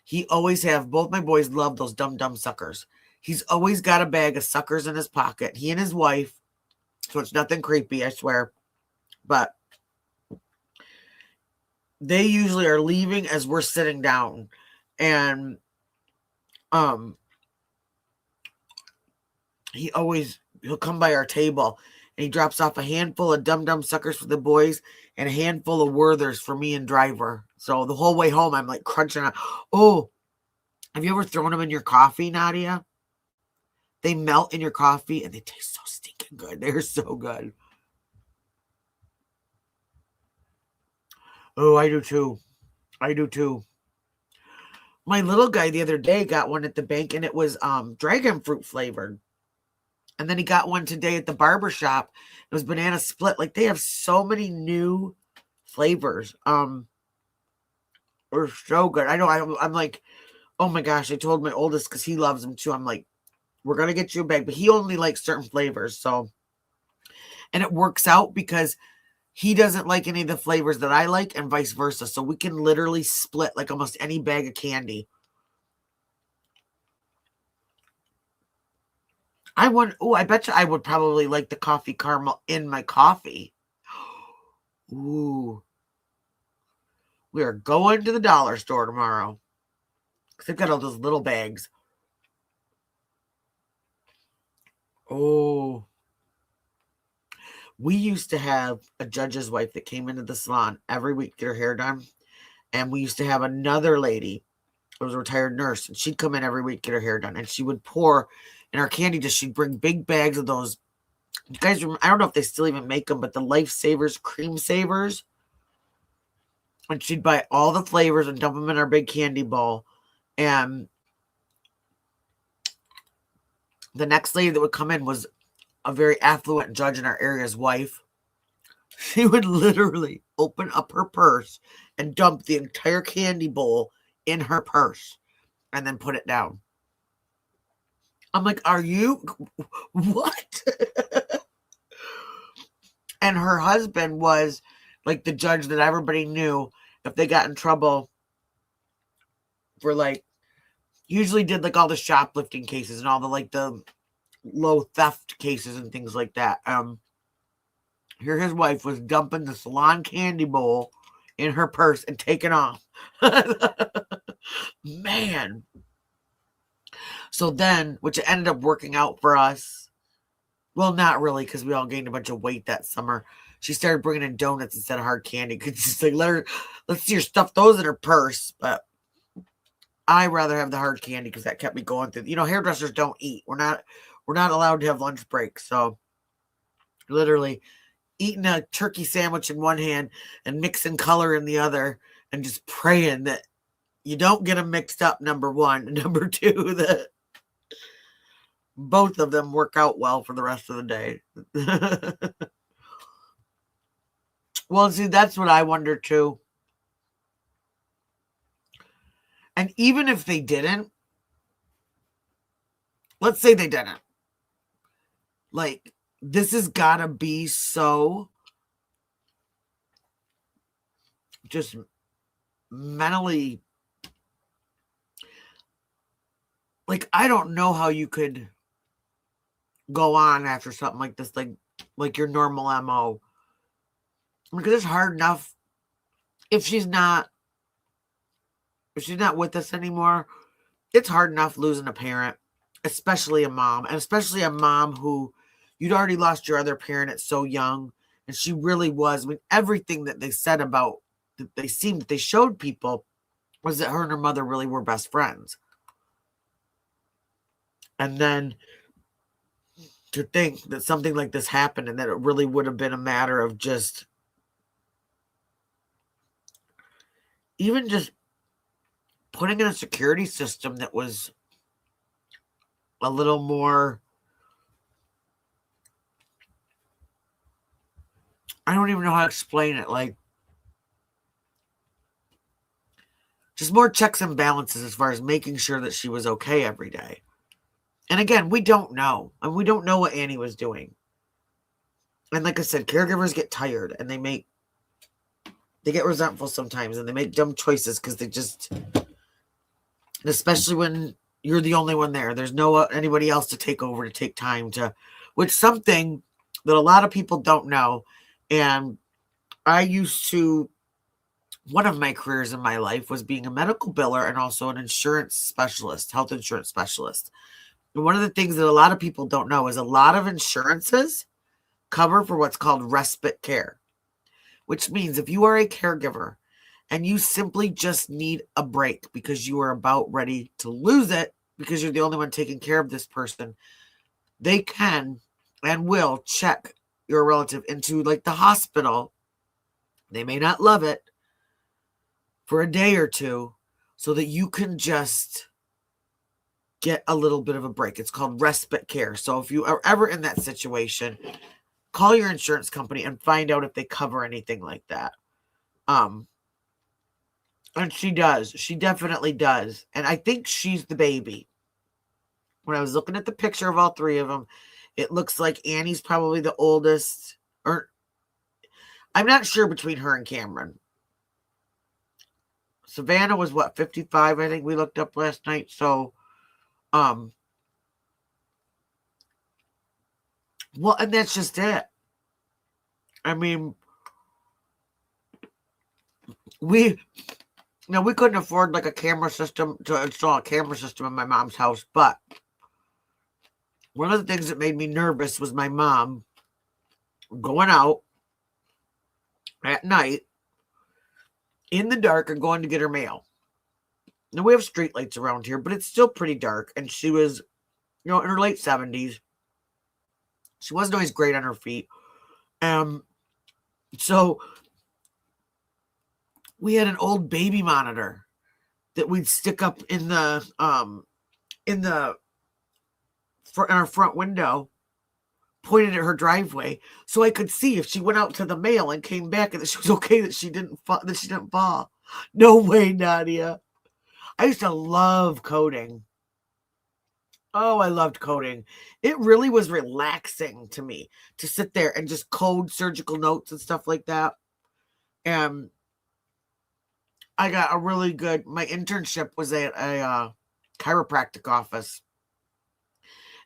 he always have, both my boys love those dumb suckers. He's always got a bag of suckers in his pocket. He and his wife. So it's nothing creepy, I swear. But they usually are leaving as we're sitting down. And he'll come by our table and he drops off a handful of dum-dum suckers for the boys and a handful of Werthers for me and Driver. So the whole way home, I'm like crunching on. Oh, have you ever thrown them in your coffee, Nadia? They melt in your coffee and they taste so stinking good. They're so good. Oh, I do too. I do too. My little guy the other day got one at the bank and it was dragon fruit flavored. And then he got one today at the barber shop. It was banana split. Like they have so many new flavors. They're so good. I know I'm like, oh my gosh, I told my oldest because he loves them too. I'm like, we're gonna get you a bag, but he only likes certain flavors. So, and it works out because he doesn't like any of the flavors that I like and vice versa. So we can literally split like almost any bag of candy. I bet you I would probably like the coffee caramel in my coffee. Ooh. We are going to the dollar store tomorrow. Because they've got all those little bags. Oh. We used to have a judge's wife that came into the salon every week to get her hair done. And we used to have another lady who was a retired nurse. And she'd come in every week, get her hair done. And she would pour in our candy dish. She'd bring big bags of those. You guys remember, I don't know if they still even make them, but the Lifesavers Cream Savers. And she'd buy all the flavors and dump them in our big candy bowl. And the next lady that would come in was a very affluent judge in our area's wife. She would literally open up her purse and dump the entire candy bowl in her purse and then put it down. I'm like, are you what? And her husband was like the judge that everybody knew if they got in trouble for like, usually did like all the shoplifting cases and all the like the low theft cases and things like that. Here his wife was dumping the salon candy bowl in her purse and taking off. Man. So then, which ended up working out for us. Well, not really, because we all gained a bunch of weight that summer. She started bringing in donuts instead of hard candy. Because she's like, let's see her stuff those in her purse. But I rather have the hard candy because that kept me going through. You know, hairdressers don't eat. We're not allowed to have lunch breaks. So literally eating a turkey sandwich in one hand and mixing color in the other and just praying that you don't get them mixed up, number one. And number two, that both of them work out well for the rest of the day. Well, see, that's what I wonder too. And even if they didn't, let's say they didn't. Like, this has got to be so just mentally. Like, I don't know how you could go on after something like this, like your normal MO. Because it's hard enough if she's not with us anymore. It's hard enough losing a parent, especially a mom, and especially a mom who you'd already lost your other parent at so young. And she really was. I mean, everything that they said about that they showed people was that her and her mother really were best friends. And then to think that something like this happened and that it really would have been a matter of just even just putting in a security system that was a little more, I don't even know how to explain it, like just more checks and balances as far as making sure that she was okay every day. And again, we don't know. And we don't know what Annie was doing. And like I said, caregivers get tired and they get resentful sometimes and they make dumb choices because they just, especially when you're the only one there. There's no anybody else to take over, to take time to, which something that a lot of people don't know. And I used to, one of my careers in my life was being a medical biller and also an insurance specialist, health insurance specialist. And one of the things that a lot of people don't know is a lot of insurances cover for what's called respite care, which means if you are a caregiver and you simply just need a break because you are about ready to lose it because you're the only one taking care of this person, they can and will check your relative into like the hospital. They may not love it for a day or two so that you can just get a little bit of a break. It's called respite care. So if you are ever in that situation, call your insurance company and find out if they cover anything like that. And she does. She definitely does. And I think she's the baby. When I was looking at the picture of all three of them, it looks like Annie's probably the oldest. Or I'm not sure between her and Cameron. Savannah was what, 55? I think we looked up last night. So, well, and that's just it. I mean, we couldn't afford like a camera system to install a camera system in my mom's house, but one of the things that made me nervous was my mom going out at night in the dark and going to get her mail. Now we have street lights around here, but it's still pretty dark. And she was, in her late 70s. She wasn't always great on her feet. So we had an old baby monitor that we'd stick up in our front window, pointed at her driveway, so I could see if she went out to the mail and came back and that she was okay, that she didn't fall. No way, Nadia. I used to love coding. Oh, I loved coding. It really was relaxing to me to sit there and just code surgical notes and stuff like that. And I got a really good, my internship was at a chiropractic office.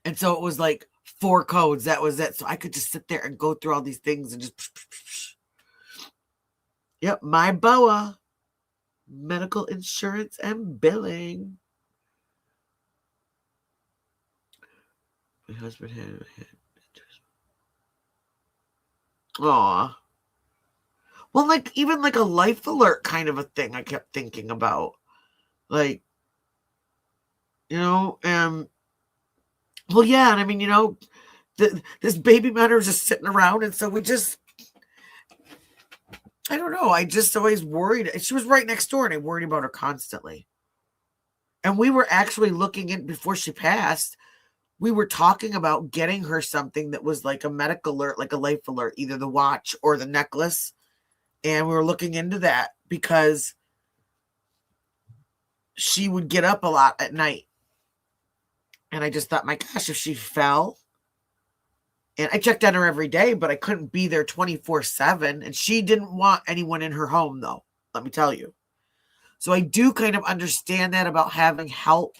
And so it was like 4 codes. That was it. So I could just sit there and go through all these things and just. Yep, my BOA, medical insurance and billing. My husband had. Aw. Well, like even like a life alert kind of a thing I kept thinking about. Like, well, yeah, and I mean, this baby monitor was just sitting around, and so we just, I don't know, I just always worried. She was right next door, and I worried about her constantly. And we were actually looking in, before she passed, we were talking about getting her something that was like a medical alert, like a life alert, either the watch or the necklace. And we were looking into that because she would get up a lot at night. And I just thought, my gosh, if she fell. And I checked on her every day, but I couldn't be there 24/7. And she didn't want anyone in her home, though, let me tell you. So I do kind of understand that about having help,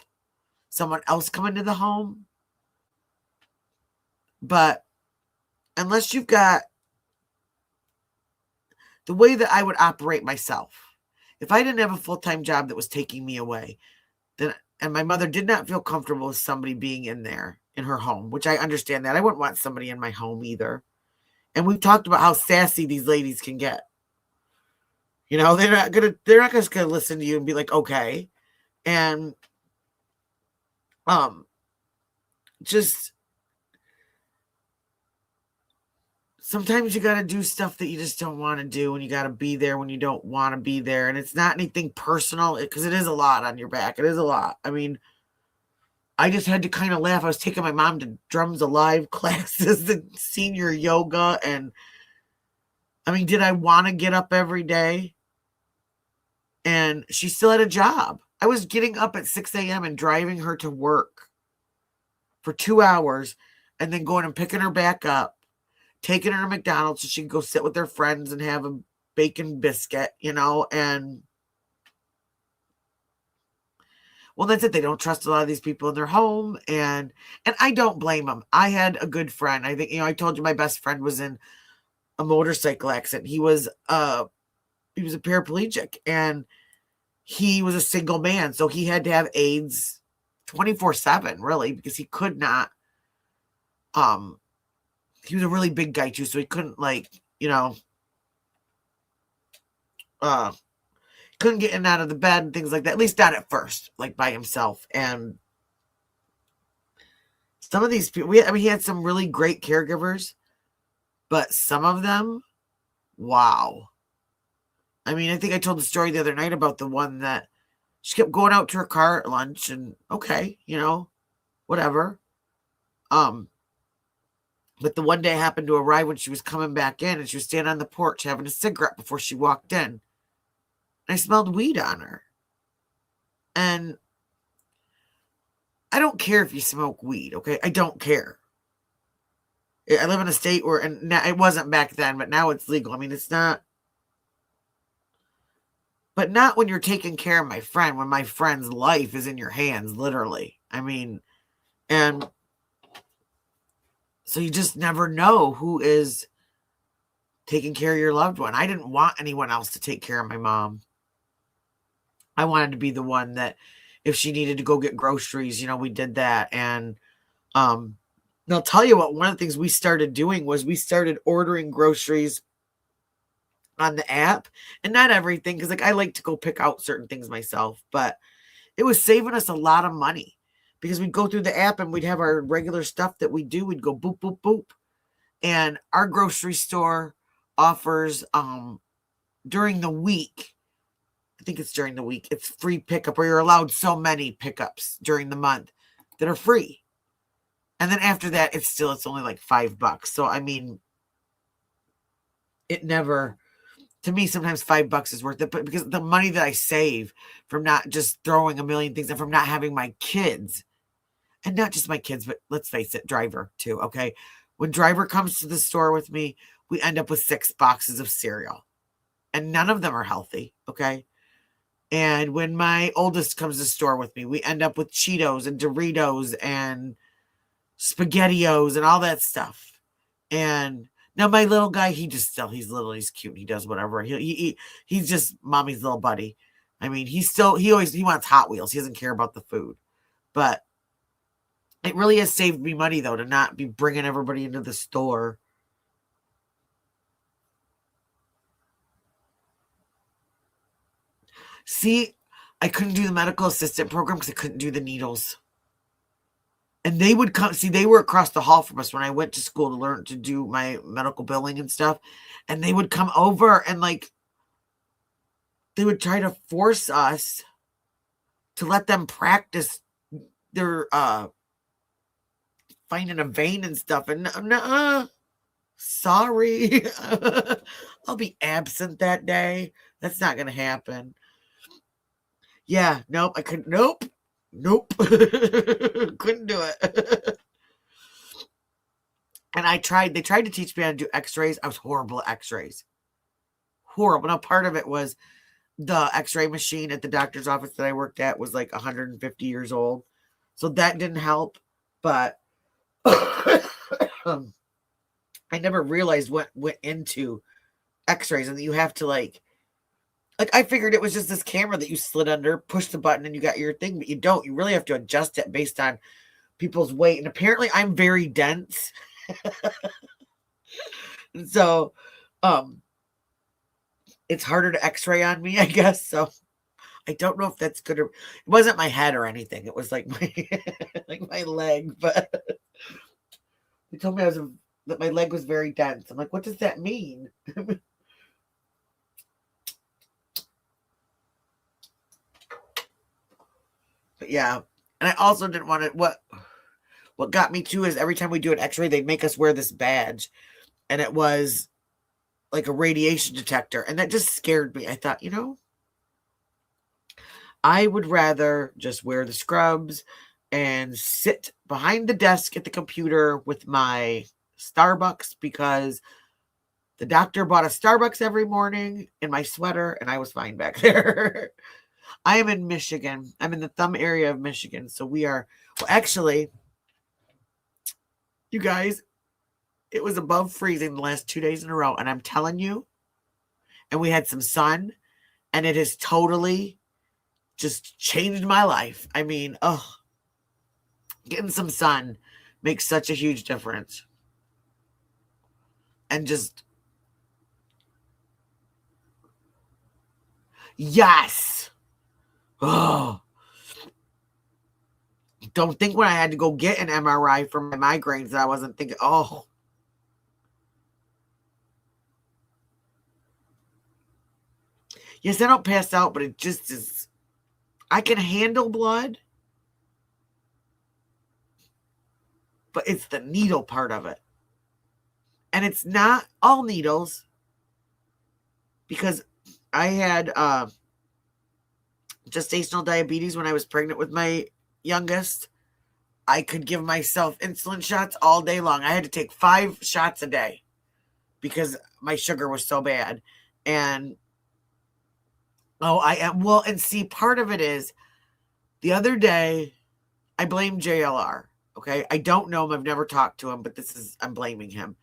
someone else come into the home. But unless you've got the way that I would operate myself, if I didn't have a full-time job that was taking me away, then, and my mother did not feel comfortable with somebody being in there in her home, which I understand that. I wouldn't want somebody in my home either. And we've talked about how sassy these ladies can get. They're not just gonna listen to you and be like, okay. And just sometimes you got to do stuff that you just don't want to do, and you got to be there when you don't want to be there. And it's not anything personal, because it is a lot on your back. It is a lot. I mean, I just had to kind of laugh. I was taking my mom to Drums Alive classes and senior yoga. And I mean, did I want to get up every day? And she still had a job. I was getting up at 6 a.m. and driving her to work for 2 hours and then going and picking her back up, taking her to McDonald's so she could go sit with her friends and have a bacon biscuit, and Well, that's it. They don't trust a lot of these people in their home, and I don't blame them. I had a good friend. I think, you know, I told you my best friend was in a motorcycle accident. He was a paraplegic, and he was a single man, so he had to have aides 24/7, really, because he could not. He was a really big guy too, so he couldn't, like, you know, couldn't get in and out of the bed and things like that. At least not at first, like by himself. And some of these people, he had some really great caregivers, but some of them, wow. I mean, I think I told the story the other night about the one that she kept going out to her car at lunch, and okay, you know, whatever. But the one day happened to arrive when she was coming back in, and she was standing on the porch having a cigarette before she walked in. And I smelled weed on her. And I don't care if you smoke weed, okay? I don't care. I live in a state where, and now, it wasn't back then, but now it's legal. I mean, it's not. But not when you're taking care of my friend, when my friend's life is in your hands, literally. I mean, and so you just never know who is taking care of your loved one. I didn't want anyone else to take care of my mom. I wanted to be the one that if she needed to go get groceries, you know, we did that. And I'll tell you what, one of the things we started doing was we started ordering groceries on the app, and not everything, because like I like to go pick out certain things myself, but it was saving us a lot of money because we'd go through the app and we'd have our regular stuff that we do. We'd go boop, boop, boop. And our grocery store offers during the week, I think it's during the week, it's free pickup, or you're allowed so many pickups during the month that are free. And then after that, it's only like $5. So, I mean, it never, to me, sometimes $5 is worth it, but because the money that I save from not just throwing a million things and from not having my kids, and not just my kids, but let's face it, Driver too. Okay. When Driver comes to the store with me, we end up with 6 boxes of cereal, and none of them are healthy. Okay. And when my oldest comes to the store with me, we end up with Cheetos and Doritos and SpaghettiOs and all that stuff. And now my little guy, he's little, he's cute, he does whatever. He's just mommy's little buddy. I mean, he wants Hot Wheels. He doesn't care about the food. But it really has saved me money, though, to not be bringing everybody into the store. See, I couldn't do the medical assistant program because I couldn't do the needles. And they would come, see, they were across the hall from us when I went to school to learn to do my medical billing and stuff. And they would come over and, like, they would try to force us to let them practice their finding a vein and stuff. And sorry, I'll be absent that day. That's not going to happen. Yeah, nope, I couldn't. Nope. Couldn't do it. And they tried to teach me how to do x-rays. I was horrible at x-rays. Horrible. Now, part of it was the x-ray machine at the doctor's office that I worked at was like 150 years old. So that didn't help. But I never realized what went into x-rays, and that you have to like I figured it was just this camera that you slid under, push the button, and you got your thing, but you don't. You really have to adjust it based on people's weight. And apparently I'm very dense. So it's harder to x-ray on me, I guess. So I don't know if that's good or it wasn't my head or anything. It was like my leg, but they told me that my leg was very dense. I'm like, what does that mean? But yeah, and I also didn't want it. What got me too is every time we do an x-ray, they'd make us wear this badge, and it was like a radiation detector, and that just scared me. I thought, I would rather just wear the scrubs and sit behind the desk at the computer with my Starbucks, because the doctor bought a Starbucks every morning in my sweater, and I was fine back there. I am in Michigan. I'm in the thumb area of Michigan. So we are, well, actually, you guys, it was above freezing the last 2 days in a row. And I'm telling you, and we had some sun, and it has totally just changed my life. I mean, getting some sun makes such a huge difference. And just, yes. Oh, don't think when I had to go get an MRI for my migraines that I wasn't thinking, oh. Yes, I don't pass out, but it just is. I can handle blood, but it's the needle part of it. And it's not all needles, because I had gestational diabetes when I was pregnant with my youngest. I could give myself insulin shots all day long. I had to take 5 shots a day because my sugar was so bad. And and see, part of it is the other day I blamed JLR. Okay. I don't know him. I've never talked to him, but I'm blaming him.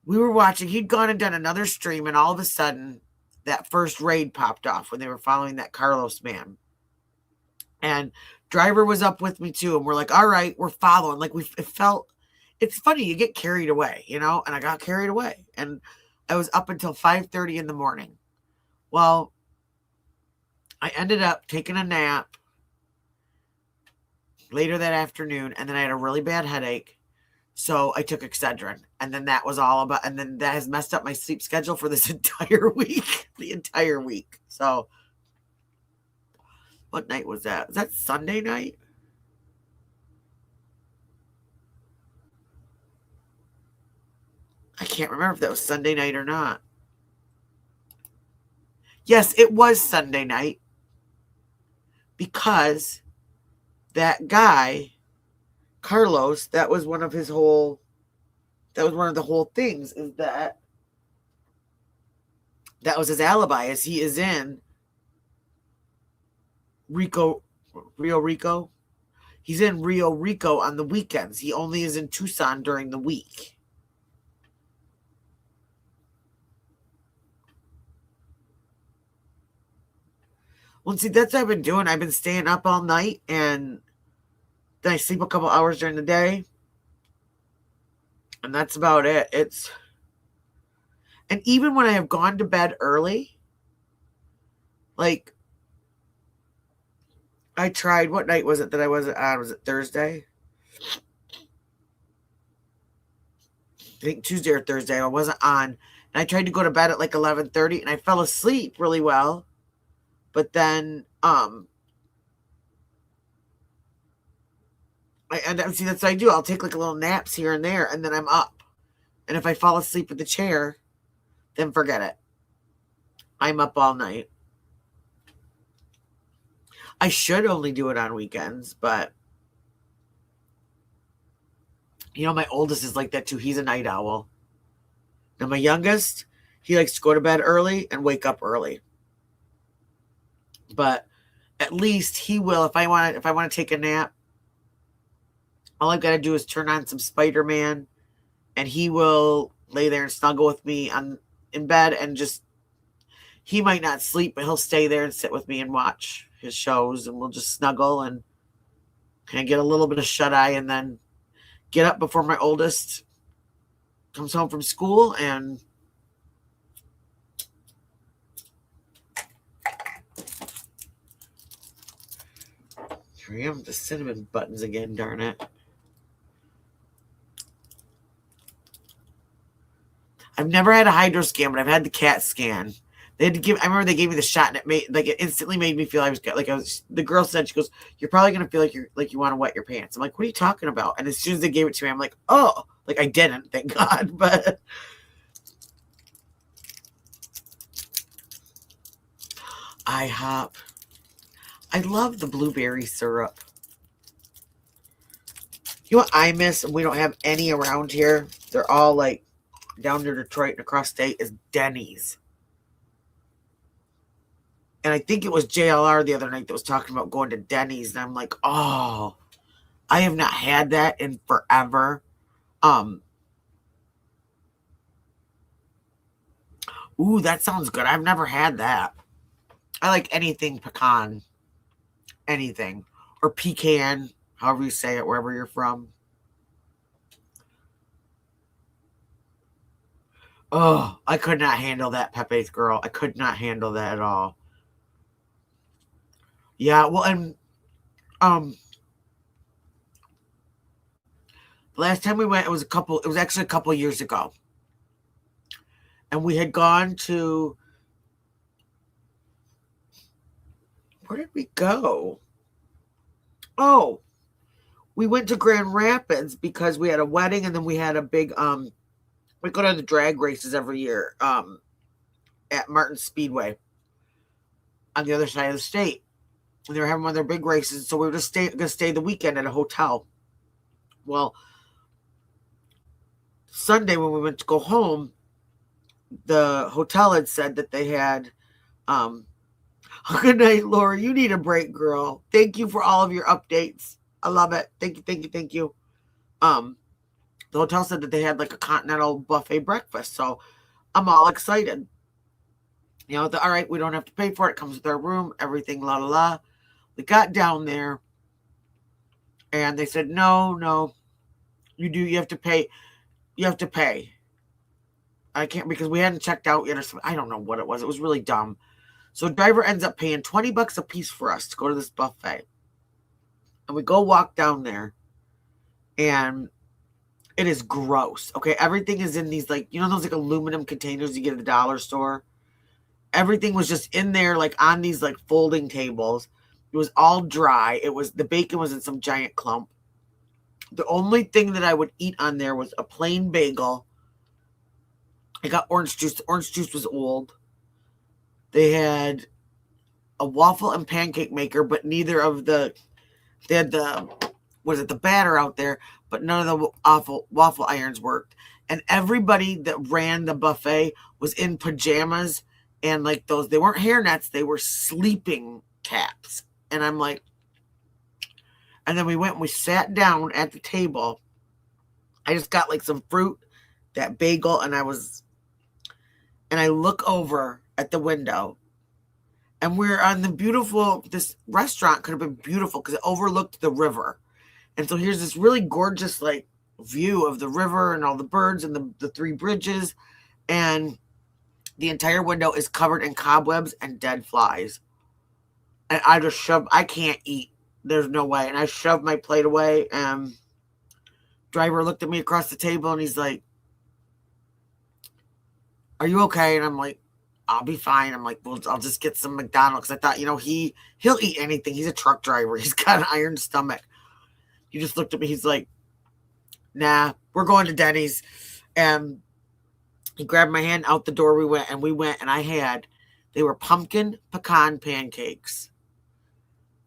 We were watching, he'd gone and done another stream, and all of a sudden that first raid popped off when they were following that Carlos man. And driver was up with me too. And we're like, all right, we're following. Like it's funny. You get carried away, and I got carried away, and I was up until 5:30 in the morning. Well, I ended up taking a nap later that afternoon, and then I had a really bad headache. So I took Excedrin, and then that was all about, and then that has messed up my sleep schedule for this entire week, the entire week. So what night was that? Was that Sunday night? I can't remember if that was Sunday night or not. Yes, it was Sunday night, because that guy, Carlos, that was one of the whole things, is that was his alibi, as he is in Rio Rico. He's in Rio Rico on the weekends. He only is in Tucson during the week. Well, see, that's what I've been doing. I've been staying up all night, and then I sleep a couple hours during the day. And that's about it. And even when I have gone to bed early, like, I tried, what night was it that I wasn't on? Was it Thursday? I think Tuesday or Thursday. I wasn't on. And I tried to go to bed at like 11:30, and I fell asleep really well. But then, see, that's what I do. I'll take like little naps here and there, and then I'm up. And if I fall asleep in the chair, then forget it. I'm up all night. I should only do it on weekends, but my oldest is like that too. He's a night owl. Now my youngest, he likes to go to bed early and wake up early. But at least he will, if I want to take a nap, all I've got to do is turn on some Spider-Man, and he will lay there and snuggle with me in bed, and he might not sleep, but he'll stay there and sit with me and watch his shows, and we'll just snuggle and kind of get a little bit of shut-eye, and then get up before my oldest comes home from school, and here I am, the cinnamon buttons again, darn it. I've never had a hydro scan, but I've had the CAT scan. I remember they gave me the shot, and it instantly made me feel the girl said, she goes, you're probably going to feel like you want to wet your pants. I'm like, what are you talking about? And as soon as they gave it to me, I'm like, oh, like I didn't, thank God. But IHOP. I love the blueberry syrup. You know what I miss, and we don't have any around here? They're all like down near Detroit and across state, is Denny's. And I think it was JLR the other night that was talking about going to Denny's. And I'm like, oh, I have not had that in forever. Ooh, that sounds good. I've never had that. I like anything pecan. Anything. Or pecan, however you say it, wherever you're from. Oh, I could not handle that Pepe's Girl. I could not handle that at all. Yeah, well, and last time we went, it was actually a couple years ago. And we had gone to, where did we go? Oh, we went to Grand Rapids because we had a wedding, and then we had a big, we go to the drag races every year, at Martin Speedway on the other side of the state. And they were having one of their big races, so we were just going to stay the weekend at a hotel. Well, Sunday when we went to go home, the hotel had said that they had, good night, Laura. You need a break, girl. Thank you for all of your updates. I love it. Thank you. The hotel said that they had like a continental buffet breakfast, so I'm all excited. You know, all right, we don't have to pay for it. It comes with our room, everything, la la la. We got down there, and they said, no, you have to pay. You have to pay. I can't, because we hadn't checked out yet. I don't know what it was. It was really dumb. So driver ends up paying $20 a piece for us to go to this buffet. And we go walk down there, and it is gross. Okay, everything is in these, like, you know those like aluminum containers you get at the dollar store? Everything was just in there, like on these like folding tables. It was all dry. The bacon was in some giant clump. The only thing that I would eat on there was a plain bagel. I got orange juice. The orange juice was old. They had a waffle and pancake maker, but they had the batter out there, but none of the waffle irons worked. And everybody that ran the buffet was in pajamas and like those, they weren't hairnets, they were sleeping caps. And I'm like, and then we went and we sat down at the table. I just got like some fruit, that bagel, and I look over at the window, and we're on this restaurant could have been beautiful because it overlooked the river. And so here's this really gorgeous like view of the river and all the birds and the three bridges. And the entire window is covered in cobwebs and dead flies. And I can't eat. There's no way. And I shoved my plate away, and driver looked at me across the table, and he's like, "Are you okay?" And I'm like, "I'll be fine." I'm like, "Well, I'll just get some McDonald's." I thought, he'll eat anything. He's a truck driver. He's got an iron stomach. He just looked at me. He's like, "Nah, we're going to Denny's." And he grabbed my hand. Out the door we went, and they were pumpkin pecan pancakes.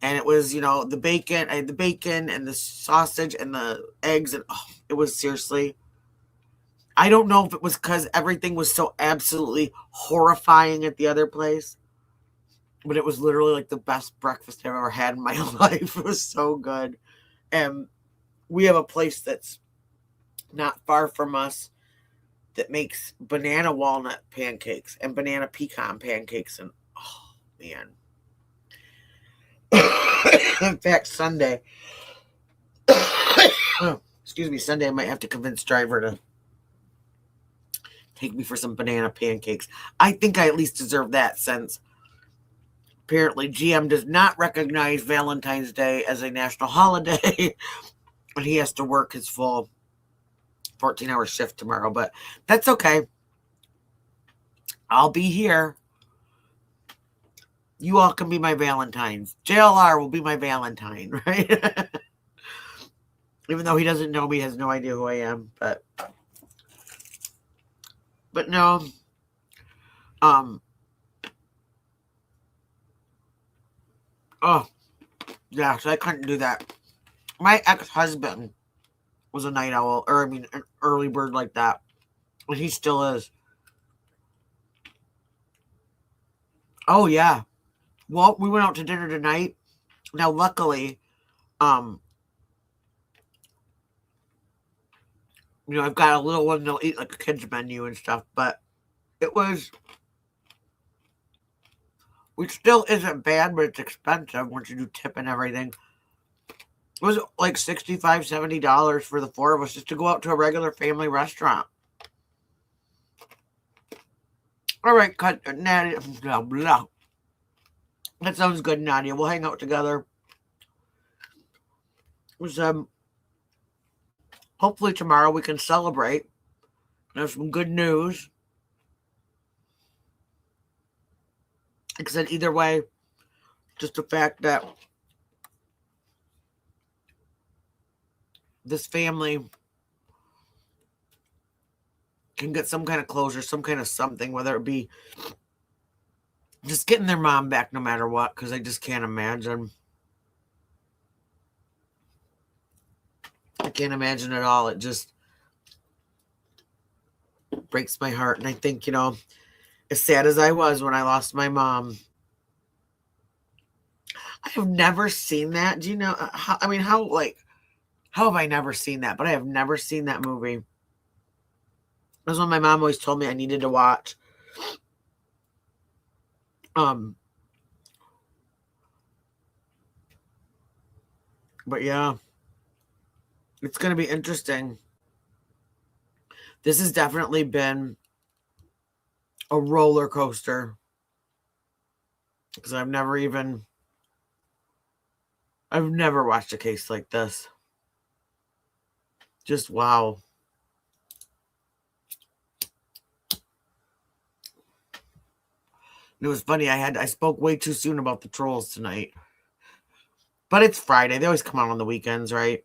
And it was, the bacon. I had the bacon and the sausage and the eggs. And it was seriously, I don't know if it was because everything was so absolutely horrifying at the other place, but it was literally like the best breakfast I've ever had in my life. It was so good. And we have a place that's not far from us that makes banana walnut pancakes and banana pecan pancakes. And oh man. In fact, Sunday, Sunday I might have to convince driver to take me for some banana pancakes. I think I at least deserve that, since apparently GM does not recognize Valentine's Day as a national holiday, and he has to work his full 14-hour shift tomorrow. But that's okay. I'll be here. You all can be my Valentines. JLR will be my Valentine, right? Even though he doesn't know me, has no idea who I am, but no. Oh, yeah, so I couldn't do that. My ex-husband was a night owl, an early bird like that. And he still is. Oh, yeah. Well, we went out to dinner tonight. Now, luckily, you know, I've got a little one that'll eat like a kid's menu and stuff, but it was, which still isn't bad, but it's expensive once you do tip and everything. It was like $65, $70 for the four of us just to go out to a regular family restaurant. All right, Nadia. Blah, blah. That sounds good, Nadia. We'll hang out together. It was, hopefully tomorrow we can celebrate. There's some good news. Like I said, either way, just the fact that this family can get some kind of closure, some kind of something, whether it be just getting their mom back no matter what, because I just can't imagine. I can't imagine at all. It just breaks my heart. And I think, you know, as sad as I was when I lost my mom, I have never seen that. Do you know? How have I never seen that? But I have never seen that movie. That's what my mom always told me I needed to watch. But yeah, it's going to be interesting. This has definitely been a roller coaster because I've never watched a case like this. Just wow. It was funny. I spoke way too soon about the trolls tonight. But it's Friday. They always come out on the weekends, right?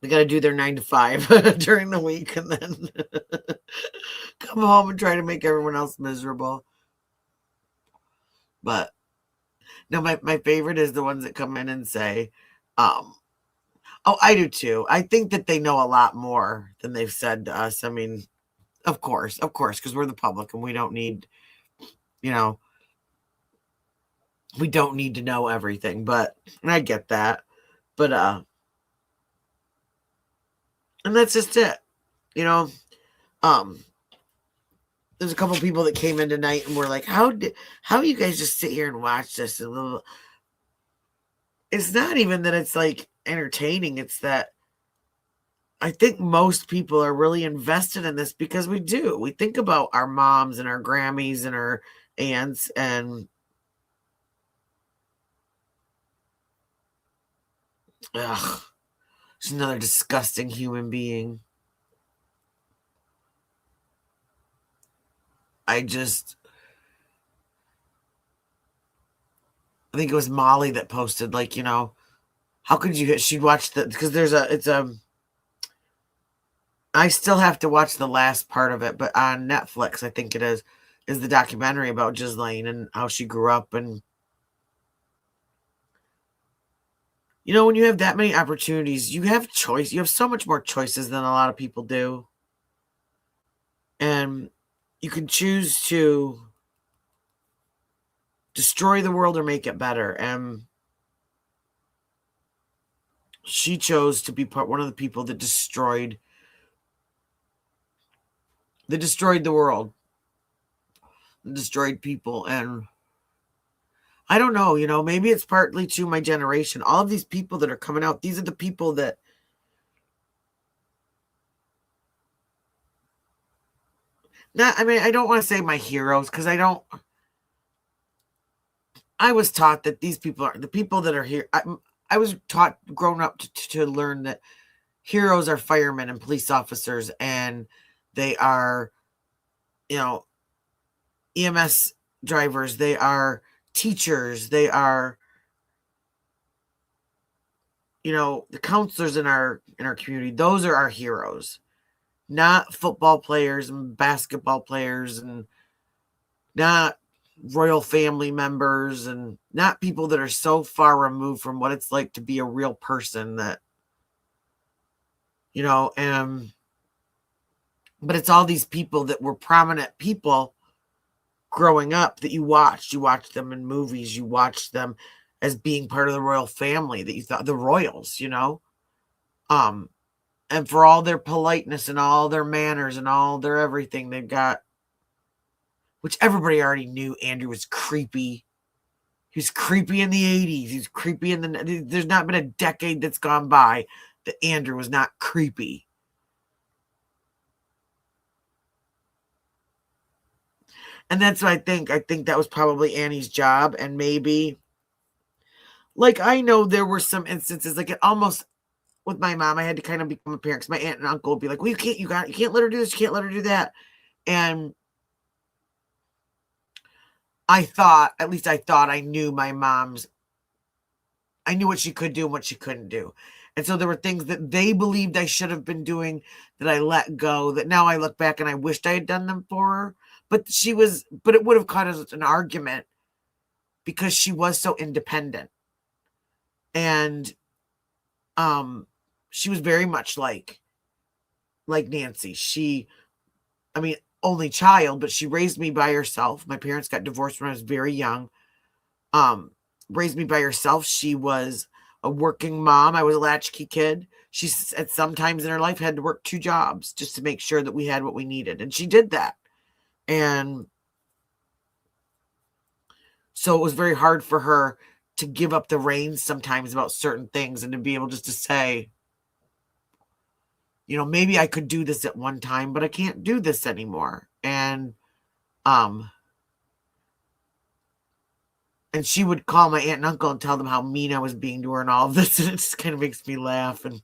They got to do their 9 to 5 during the week and then come home and try to make everyone else miserable. But no, my favorite is the ones that come in and say, oh, I do too. I think that they know a lot more than they've said to us. I mean, of course, because we're the public and we don't need, you know, we don't need to know everything, but and I get that. But and that's just it. You know, there's a couple people that came in tonight and were like, how you guys just sit here and watch this? And it's not even that it's like entertaining, it's that I think most people are really invested in this because we do. We think about our moms and our Grammys and our aunts and ugh, she's another disgusting human being. I think it was Molly that posted, like, you know, how could you, she'd watch because I still have to watch the last part of it, but on Netflix, I think it is the documentary about Ghislaine and how she grew up. And, you know, when you have that many opportunities, you have choice. You have so much more choices than a lot of people do. And you can choose to destroy the world or make it better. And she chose to be one of the people that destroyed the world, destroyed people. And I don't know, you know, maybe it's partly to my generation. All of these people that are coming out, these are the people that I don't want to say my heroes because I was taught that these people are the people that are here. I was taught growing up to learn that heroes are firemen and police officers, and they are, you know, EMS drivers. They are teachers. They are, you know, the counselors in our community. Those are our heroes, not football players and basketball players, and not royal family members, and not people that are so far removed from what it's like to be a real person that, you know, but it's all these people that were prominent people growing up that you watched. You watched them in movies. You watched them as being part of the royal family that you thought the royals, you know. And for all their politeness and all their manners and all their everything they've got, which everybody already knew Andrew was creepy. He was creepy in the 80s. He's creepy in the... There's not been a decade that's gone by that Andrew was not creepy. And that's what I think. I think that was probably Annie's job. And maybe... Like, I know there were some instances, like it almost... With my mom, I had to kind of become a parent because my aunt and uncle would be like, well, you can't let her do this. You can't let her do that. And at least I thought I knew my mom's, I knew what she could do and what she couldn't do. And so there were things that they believed I should have been doing that I let go, that now I look back and I wished I had done them for her. But it would have caused an argument because she was so independent. And, she was very much like Nancy. Only child, but she raised me by herself. My parents got divorced when I was very young. Raised me by herself. She was a working mom. I was a latchkey kid. She, at some times in her life, had to work 2 jobs just to make sure that we had what we needed. And she did that. And so it was very hard for her to give up the reins sometimes about certain things and to be able just to say, you know, maybe I could do this at one time, but I can't do this anymore. And she would call my aunt and uncle and tell them how mean I was being to her and all of this. And it just kind of makes me laugh. And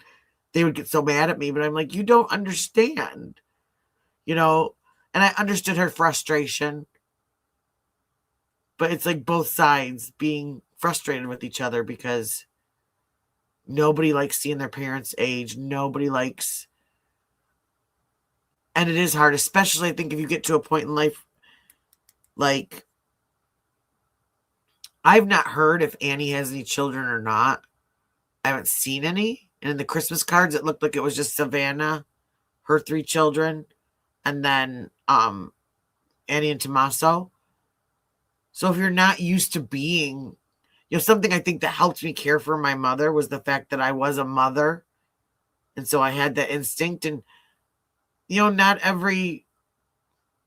they would get so mad at me, but I'm like, you don't understand, you know? And I understood her frustration, but it's like both sides being frustrated with each other because nobody likes seeing their parents age. Nobody likes... And it is hard, especially I think if you get to a point in life, like, I've not heard if Annie has any children or not. I haven't seen any. And in the Christmas cards, it looked like it was just Savannah, her 3 children, and then Annie and Tommaso. So if you're not used to being, you know, something I think that helped me care for my mother was the fact that I was a mother. And so I had that instinct. And you know, not every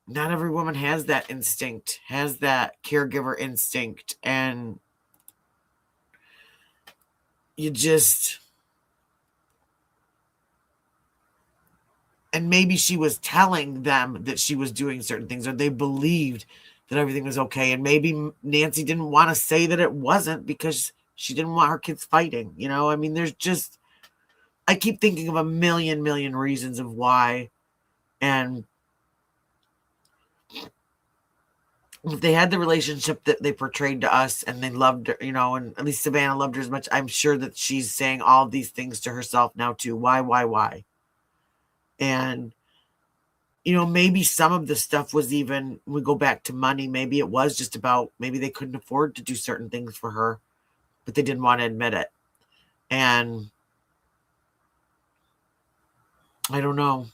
woman has that instinct, has that caregiver instinct. And you just... And maybe she was telling them that she was doing certain things, or they believed that everything was okay. And maybe Nancy didn't want to say that it wasn't because she didn't want her kids fighting. You know, I mean, there's just... I keep thinking of a million reasons of why. And if they had the relationship that they portrayed to us and they loved her, you know, and at least Savannah loved her as much, I'm sure that she's saying all these things to herself now too. Why? And, you know, maybe some of the stuff was even, we go back to money, maybe it was just about, maybe they couldn't afford to do certain things for her, but they didn't want to admit it. And I don't know.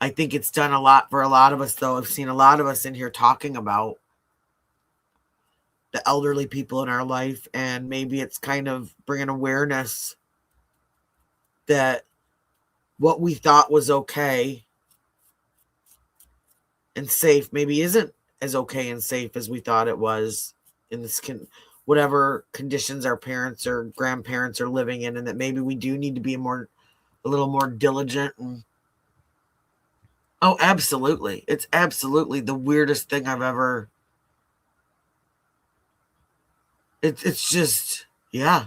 I think it's done a lot for a lot of us, though. I've seen a lot of us in here talking about the elderly people in our life, and maybe it's kind of bringing awareness that what we thought was okay and safe maybe isn't as okay and safe as we thought it was in this whatever conditions our parents or grandparents are living in, and that maybe we do need to be a little more diligent. And oh, absolutely. It's absolutely the weirdest thing I've ever... It's just, yeah.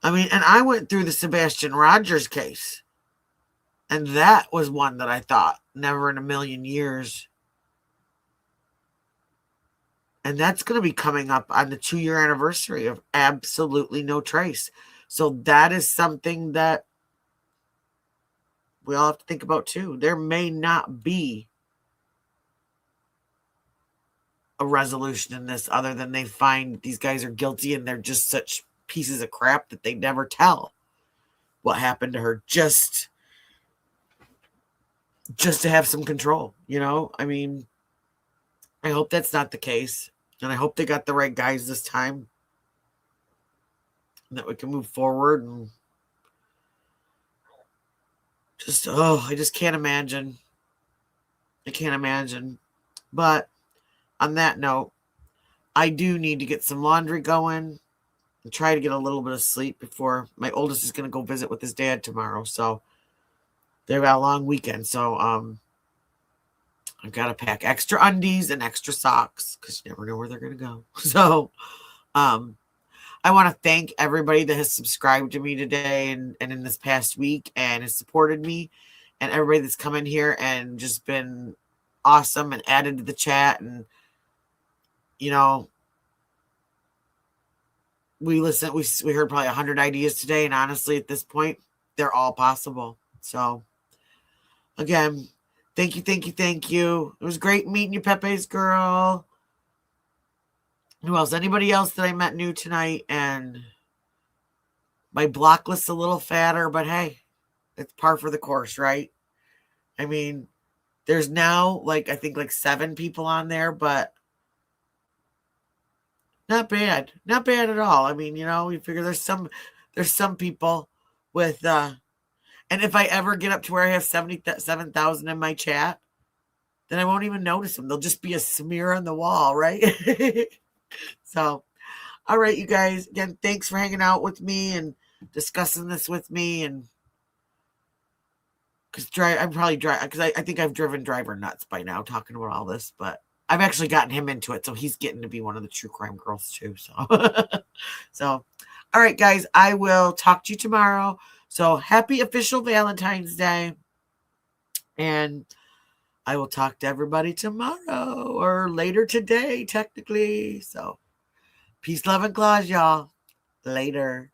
I mean, and I went through the Sebastian Rogers case. And that was one that I thought, never in a million years. And that's going to be coming up on the 2-year anniversary of absolutely no trace. So that is something that we all have to think about too. There may not be a resolution in this other than they find these guys are guilty and they're just such pieces of crap that they never tell what happened to her. Just just to have some control, you know? I mean, I hope that's not the case. And I hope they got the right guys this time. And that we can move forward and just, I just can't imagine. I can't imagine. But on that note, I do need to get some laundry going and try to get a little bit of sleep before my oldest is going to go visit with his dad tomorrow. So they've got a long weekend. So I've got to pack extra undies and extra socks because you never know where they're going to go. So I want to thank everybody that has subscribed to me today and in this past week and has supported me, and everybody that's come in here and just been awesome and added to the chat. And, you know, we heard probably 100 ideas today. And honestly, at this point, they're all possible. So again, thank you. It was great meeting you, Pepe's girl. Who else? Anybody else that I met new tonight? And my block list's a little fatter, but hey, it's par for the course, right? I mean, there's now I think 7 people on there, but not bad. Not bad at all. I mean, you know, you figure there's some people with and if I ever get up to where I have 77,000 in my chat, then I won't even notice them. They'll just be a smear on the wall, right? So, all right, you guys. Again, thanks for hanging out with me and discussing this with me. And because I'm probably because I think I've driven Driver nuts by now talking about all this, but I've actually gotten him into it, so he's getting to be one of the true crime girls too. So, so, all right, guys, I will talk to you tomorrow. So happy official Valentine's Day, and I will talk to everybody tomorrow or later today, technically. So, peace, love, and claws, y'all. Later.